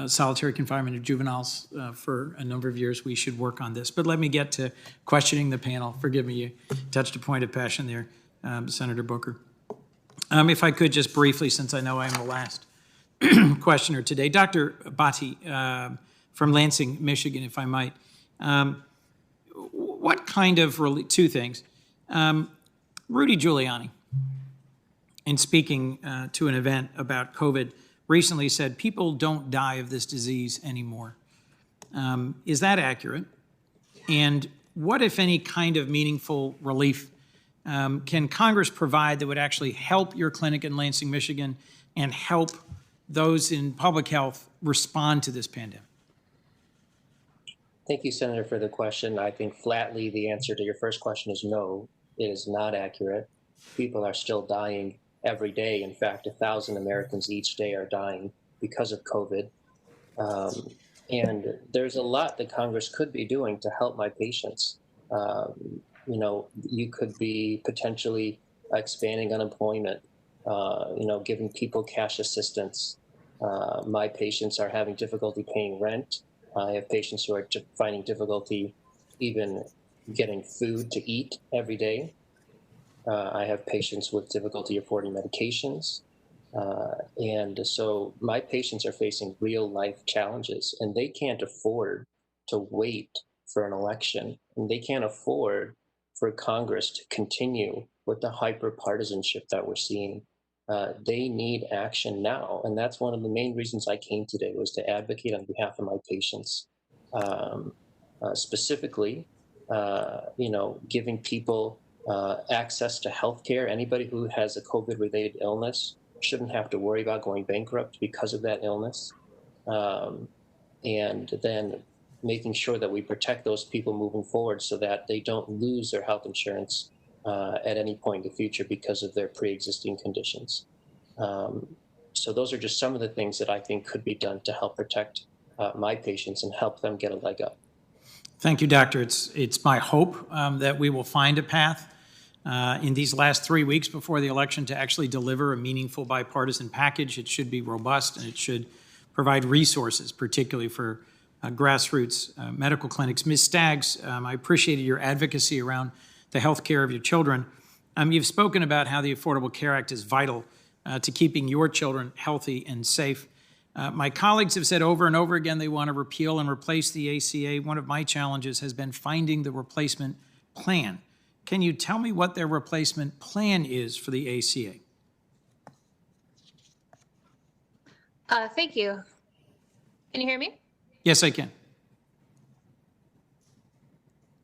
solitary confinement of juveniles for a number of years. We should work on this. But let me get to questioning the panel. Forgive me, you touched a point of passion there, Senator Booker. If I could just briefly, since I know I'm the last questioner today, Dr. Bhatti from Lansing, Michigan, if I might. What kind of, two things. Rudy Giuliani, in speaking to an event about COVID, recently said people don't die of this disease anymore. Is that accurate? And what, if any, kind of meaningful relief can Congress provide that would actually help your clinic in Lansing, Michigan, and help those in public health respond to this pandemic? Thank you, Senator, for the question. I think flatly the answer to your first question is no, it is not accurate. People are still dying every day. In fact, 1,000 Americans each day are dying because of COVID. And there's a lot that Congress could be doing to help my patients. You could be potentially expanding unemployment, giving people cash assistance. My patients are having difficulty paying rent. I have patients who are finding difficulty even getting food to eat every day. I have patients with difficulty affording medications. And so my patients are facing real life challenges, and they can't afford to wait for an election. And they can't afford for Congress to continue with the hyper-partisanship that we're seeing. They need action now. And that's one of the main reasons I came today, was to advocate on behalf of my patients. Specifically, giving people access to health care. Anybody who has a COVID-related illness shouldn't have to worry about going bankrupt because of that illness. And then making sure that we protect those people moving forward so that they don't lose their health insurance at any point in the future because of their pre-existing conditions. So those are just some of the things that I think could be done to help protect my patients and help them get a leg up. Thank you, Doctor. It's my hope that we will find a path in these last 3 weeks before the election to actually deliver a meaningful bipartisan package. It should be robust, and it should provide resources, particularly for grassroots medical clinics. Ms. Staggs, I appreciated your advocacy around the health care of your children. You've spoken about how the Affordable Care Act is vital to keeping your children healthy and safe. My colleagues have said over and over again they want to repeal and replace the ACA. One of my challenges has been finding the replacement plan. Can you tell me what their replacement plan is for the ACA? Thank you. Can you hear me? Yes, I can.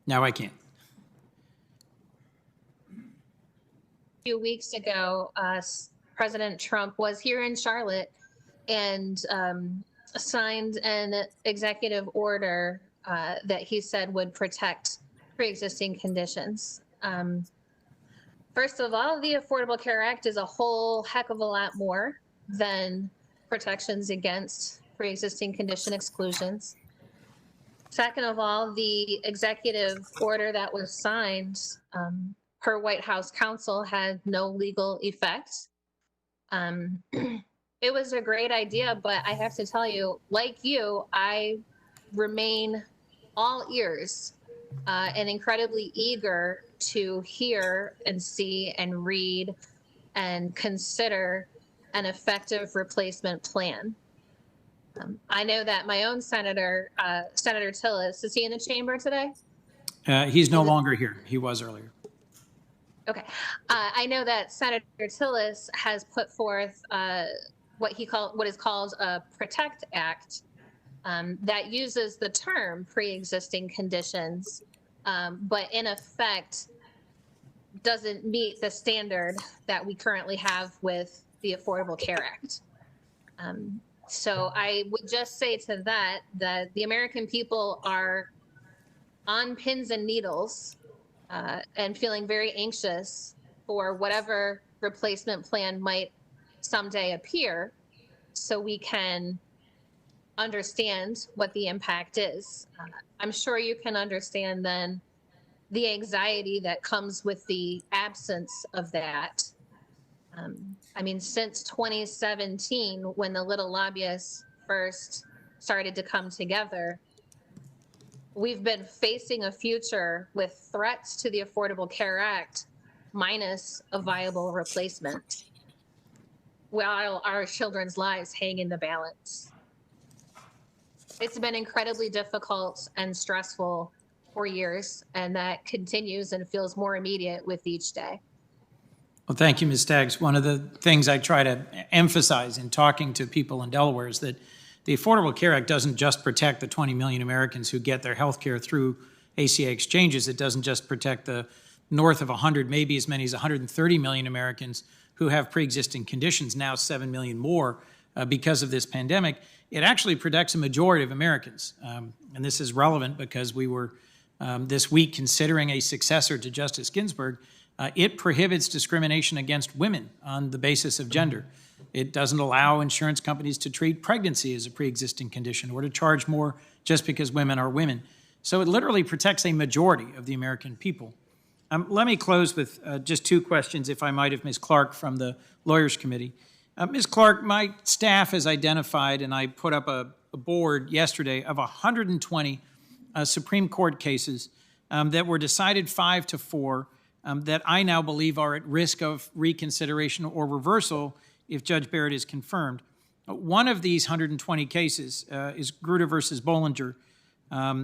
Now I can. A few weeks ago, President Trump was here in Charlotte and signed an executive order that he said would protect pre-existing conditions. First of all, the Affordable Care Act is a whole heck of a lot more than protections against pre-existing condition exclusions. Second of all, the executive order that was signed per White House counsel had no legal effect. It was a great idea, but I have to tell you, like you, I remain all ears and incredibly eager to hear and see and read and consider an effective replacement plan. I know that my own senator, Senator Tillis, is he in the chamber today? He's no longer here. He was earlier. Okay. I know that Senator Tillis has put forth what is called a PROTECT Act, that uses the term pre-existing conditions, but in effect doesn't meet the standard that we currently have with the Affordable Care Act. So I would just say to that the American people are on pins and needles and feeling very anxious for whatever replacement plan might someday appear, so we can understand what the impact is. I'm sure you can understand then the anxiety that comes with the absence of that. I mean, since 2017, when the little lobbyists first started to come together, we've been facing a future with threats to the Affordable Care Act minus a viable replacement, while our children's lives hang in the balance. It's been incredibly difficult and stressful for years, and that continues and feels more immediate with each day. Well, thank you, Ms. Staggs. One of the things I try to emphasize in talking to people in Delaware is that the Affordable Care Act doesn't just protect the 20 million Americans who get their health care through ACA exchanges. It doesn't just protect the north of 100, maybe as many as 130 million Americans who have pre-existing conditions, now 7 million more because of this pandemic. It actually protects a majority of Americans. And this is relevant because we were this week considering a successor to Justice Ginsburg. It prohibits discrimination against women on the basis of gender. It doesn't allow insurance companies to treat pregnancy as a pre-existing condition or to charge more just because women are women. So it literally protects a majority of the American people. Let me close with just two questions, if I might, of Ms. Clark from the Lawyers Committee. Ms. Clark, my staff has identified, and I put up a board yesterday of 120 Supreme Court cases that were decided 5-4 that I now believe are at risk of reconsideration or reversal if Judge Barrett is confirmed. One of these 120 cases is Grutter versus Bollinger.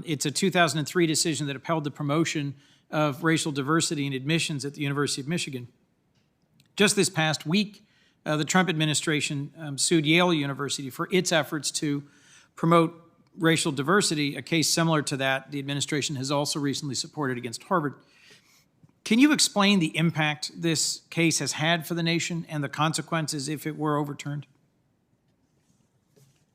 It's a 2003 decision that upheld the promotion of racial diversity in admissions at the University of Michigan. Just this past week, the Trump administration sued Yale University for its efforts to promote racial diversity. A case similar to that, the administration has also recently supported against Harvard. Can you explain the impact this case has had for the nation and the consequences if it were overturned?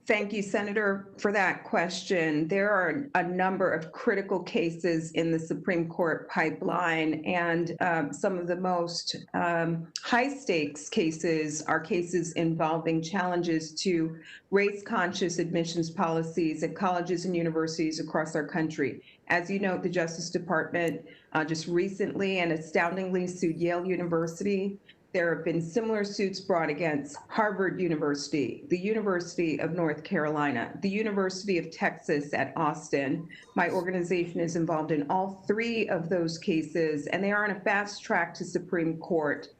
Thank you, Senator, for that question. There are a number of critical cases in the Supreme Court pipeline, and some of the most high-stakes cases are cases involving challenges to race-conscious admissions policies at colleges and universities across our country. As you know, the Justice Department just recently and astoundingly sued Yale University. There have been similar suits brought against Harvard University, the University of North Carolina, the University of Texas at Austin. My organization is involved in all three of those cases, and they are on a fast track to the Supreme Court.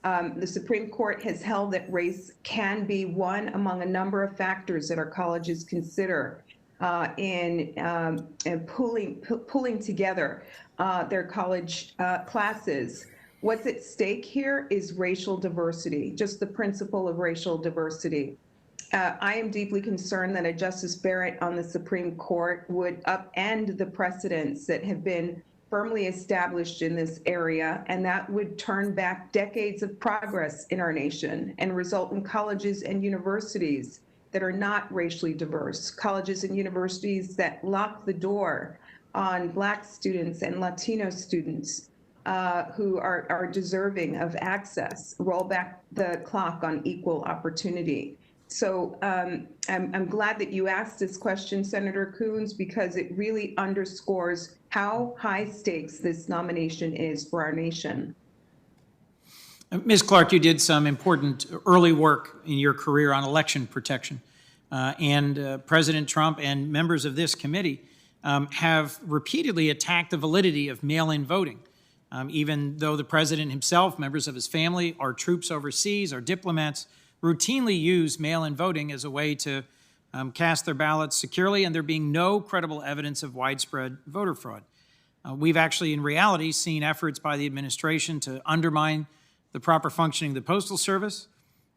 The Supreme Court has held that race can be one among a number of factors that our colleges consider in pulling together their college classes. What's at stake here is racial diversity, just the principle of racial diversity. I am deeply concerned that a Justice Barrett on the Supreme Court would upend the precedents that have been firmly established in this area, and that would turn back decades of progress in our nation and result in colleges and universities that are not racially diverse, colleges and universities that lock the door on Black students and Latino students who are deserving of access, roll back the clock on equal opportunity. So I'm glad that you asked this question, Senator Coons, because it really underscores how high stakes this nomination is for our nation. Ms. Clark, you did some important early work in your career on election protection. And President Trump and members of this committee have repeatedly attacked the validity of mail-in voting, even though the president himself, members of his family, our troops overseas, our diplomats, routinely use mail-in voting as a way to cast their ballots securely, and there being no credible evidence of widespread voter fraud. We've actually, in reality, seen efforts by the administration to undermine the proper functioning of the Postal Service.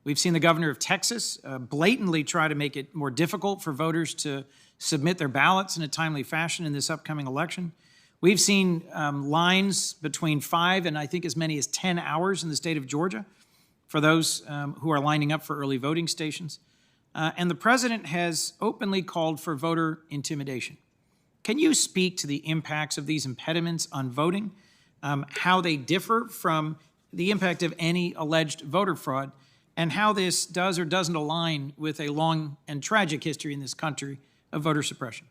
We've seen the governor of Texas blatantly try to make it more difficult for voters to submit their ballots in a timely fashion in this upcoming election. We've seen lines between 5 and I think as many as 10 hours in the state of Georgia for those who are lining up for early voting stations. And the president has openly called for voter intimidation. Can you speak to the impacts of these impediments on voting, how they differ from the impact of any alleged voter fraud, and how this does or doesn't align with a long and tragic history in this country of voter suppression?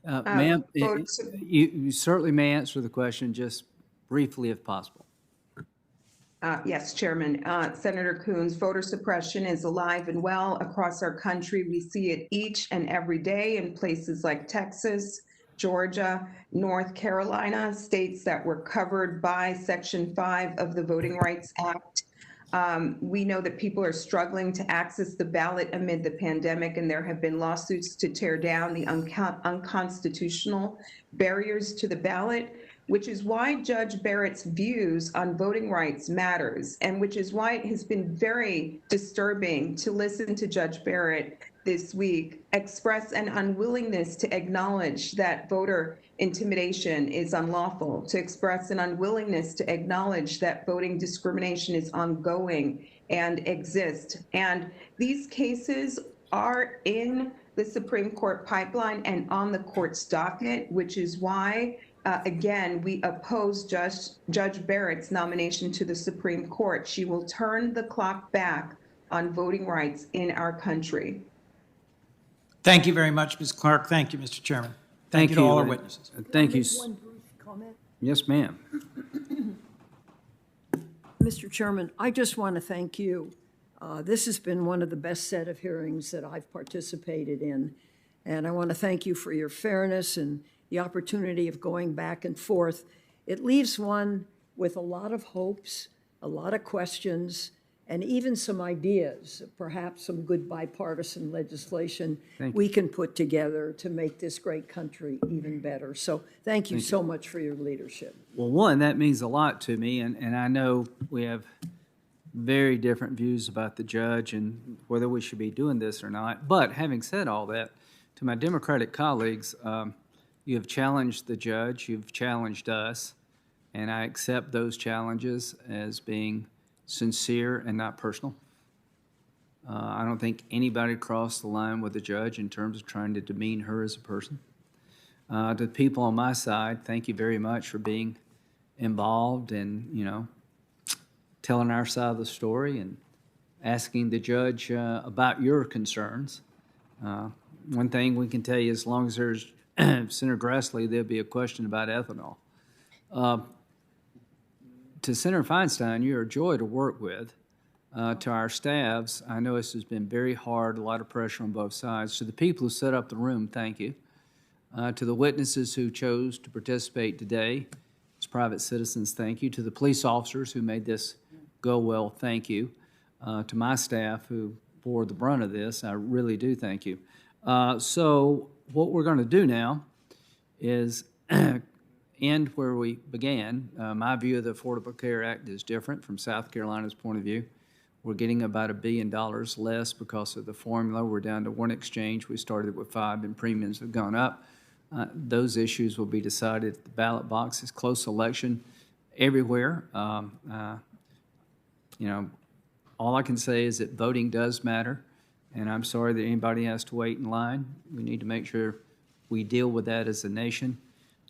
Ma'am, you certainly may answer the question just briefly if possible. Yes, Chairman. Senator Coons, voter suppression is alive and well across our country. We see it each and every day in places like Texas, Georgia, North Carolina, states that were covered by Section 5 of the Voting Rights Act. We know that people are struggling to access the ballot amid the pandemic, and there have been lawsuits to tear down the unconstitutional barriers to the ballot, which is why Judge Barrett's views on voting rights matters, and which is why it has been very disturbing to listen to Judge Barrett this week express an unwillingness to acknowledge that voter intimidation is unlawful, to express an unwillingness to acknowledge that voting discrimination is ongoing and exists. And these cases are in the Supreme Court pipeline and on the court's docket, which is why again, we oppose Judge Barrett's nomination to the Supreme Court. She will turn the clock back on voting rights in our country. Thank you very much, Ms. Clark. Thank you, Mr. Chairman. Thank you to all our witnesses. Thank you. One brief comment. Yes, ma'am. Mr. Chairman, I just want to thank you. This has been one of the best set of hearings that I've participated in. And I want to thank you for your fairness and the opportunity of going back and forth. It leaves one with a lot of hopes, a lot of questions, and even some ideas, perhaps some good bipartisan legislation we can put together to make this great country even better. So thank you so much for your leadership. Well, one, that means a lot to me, and I know we have very different views about the judge and whether we should be doing this or not. But having said all that, to my Democratic colleagues, you have challenged the judge, you've challenged us, and I accept those challenges as being sincere and not personal. I don't think anybody crossed the line with the judge in terms of trying to demean her as a person. To the people on my side, thank you very much for being involved and, telling our side of the story and asking the judge about your concerns. One thing we can tell you, as long as there's Senator Grassley, there'll be a question about ethanol. To Senator Feinstein, you're a joy to work with. To our staffs, I know this has been very hard, a lot of pressure on both sides. To the people who set up the room, thank you. To the witnesses who chose to participate today, as private citizens, thank you. To the police officers who made this go well, thank you. To my staff who bore the brunt of this, I really do thank you. So what we're going to do now is end where we began. My view of the Affordable Care Act is different from South Carolina's point of view. We're getting about $1 billion less because of the formula. We're down to one exchange. We started with 5 and premiums have gone up. Those issues will be decided at the ballot box. It's close election everywhere. All I can say is that voting does matter, and I'm sorry that anybody has to wait in line. We need to make sure we deal with that as a nation.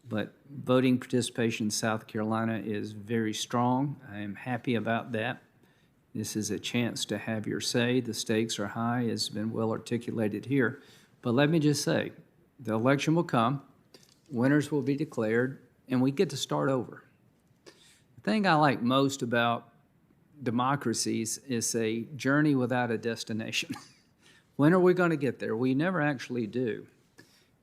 But voting participation in South Carolina is very strong. I am happy about that. This is a chance to have your say. The stakes are high, as has been well articulated here. But let me just say, the election will come, winners will be declared, and we get to start over. The thing I like most about democracies is a journey without a destination. When are we going to get there? We never actually do.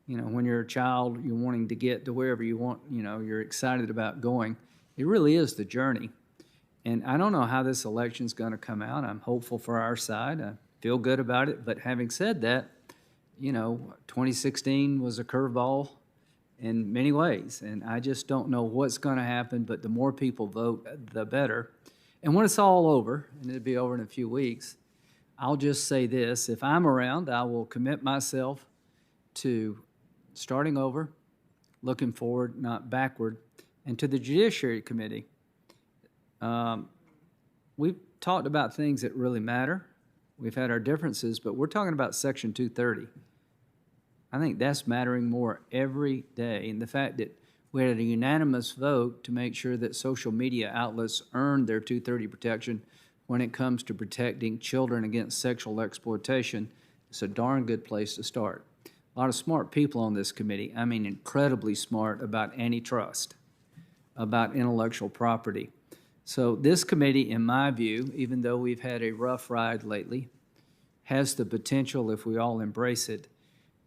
When you're a child, you're wanting to get to wherever you want, you're excited about going. It really is the journey. And I don't know how this election's going to come out. I'm hopeful for our side. I feel good about it. But having said that, 2016 was a curveball in many ways. And I just don't know what's going to happen. But the more people vote, the better. And when it's all over, and it'll be over in a few weeks, I'll just say this: if I'm around, I will commit myself to starting over, looking forward, not backward. And to the Judiciary Committee, we've talked about things that really matter. We've had our differences, but we're talking about Section 230. I think that's mattering more every day. And the fact that we had a unanimous vote to make sure that social media outlets earn their 230 protection when it comes to protecting children against sexual exploitation, it's a darn good place to start. A lot of smart people on this committee, I mean incredibly smart about antitrust, about intellectual property. So this committee, in my view, even though we've had a rough ride lately, has the potential, if we all embrace it,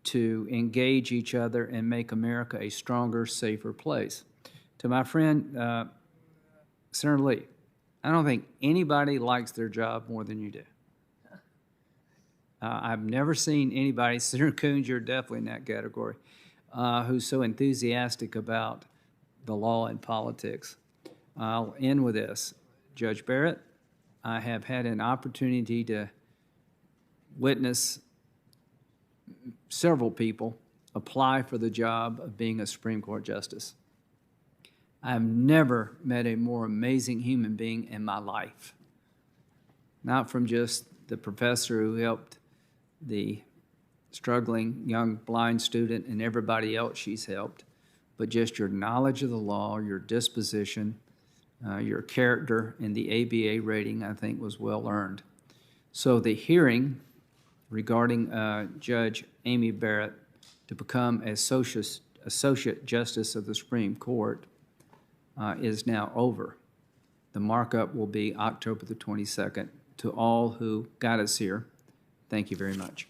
to engage each other and make America a stronger, safer place. To my friend, Senator Lee, I don't think anybody likes their job more than you do. I've never seen anybody, Senator Coons, you're definitely in that category, who's so enthusiastic about the law and politics. I'll end with this. Judge Barrett, I have had an opportunity to witness several people apply for the job of being a Supreme Court justice. I've never met a more amazing human being in my life. Not from just the professor who helped the struggling young blind student and everybody else she's helped, but just your knowledge of the law, your disposition, your character, and the ABA rating, I think, was well earned. So the hearing regarding Judge Amy Barrett to become Associate Justice of the Supreme Court is now over. The markup will be October the 22nd. To all who got us here, thank you very much.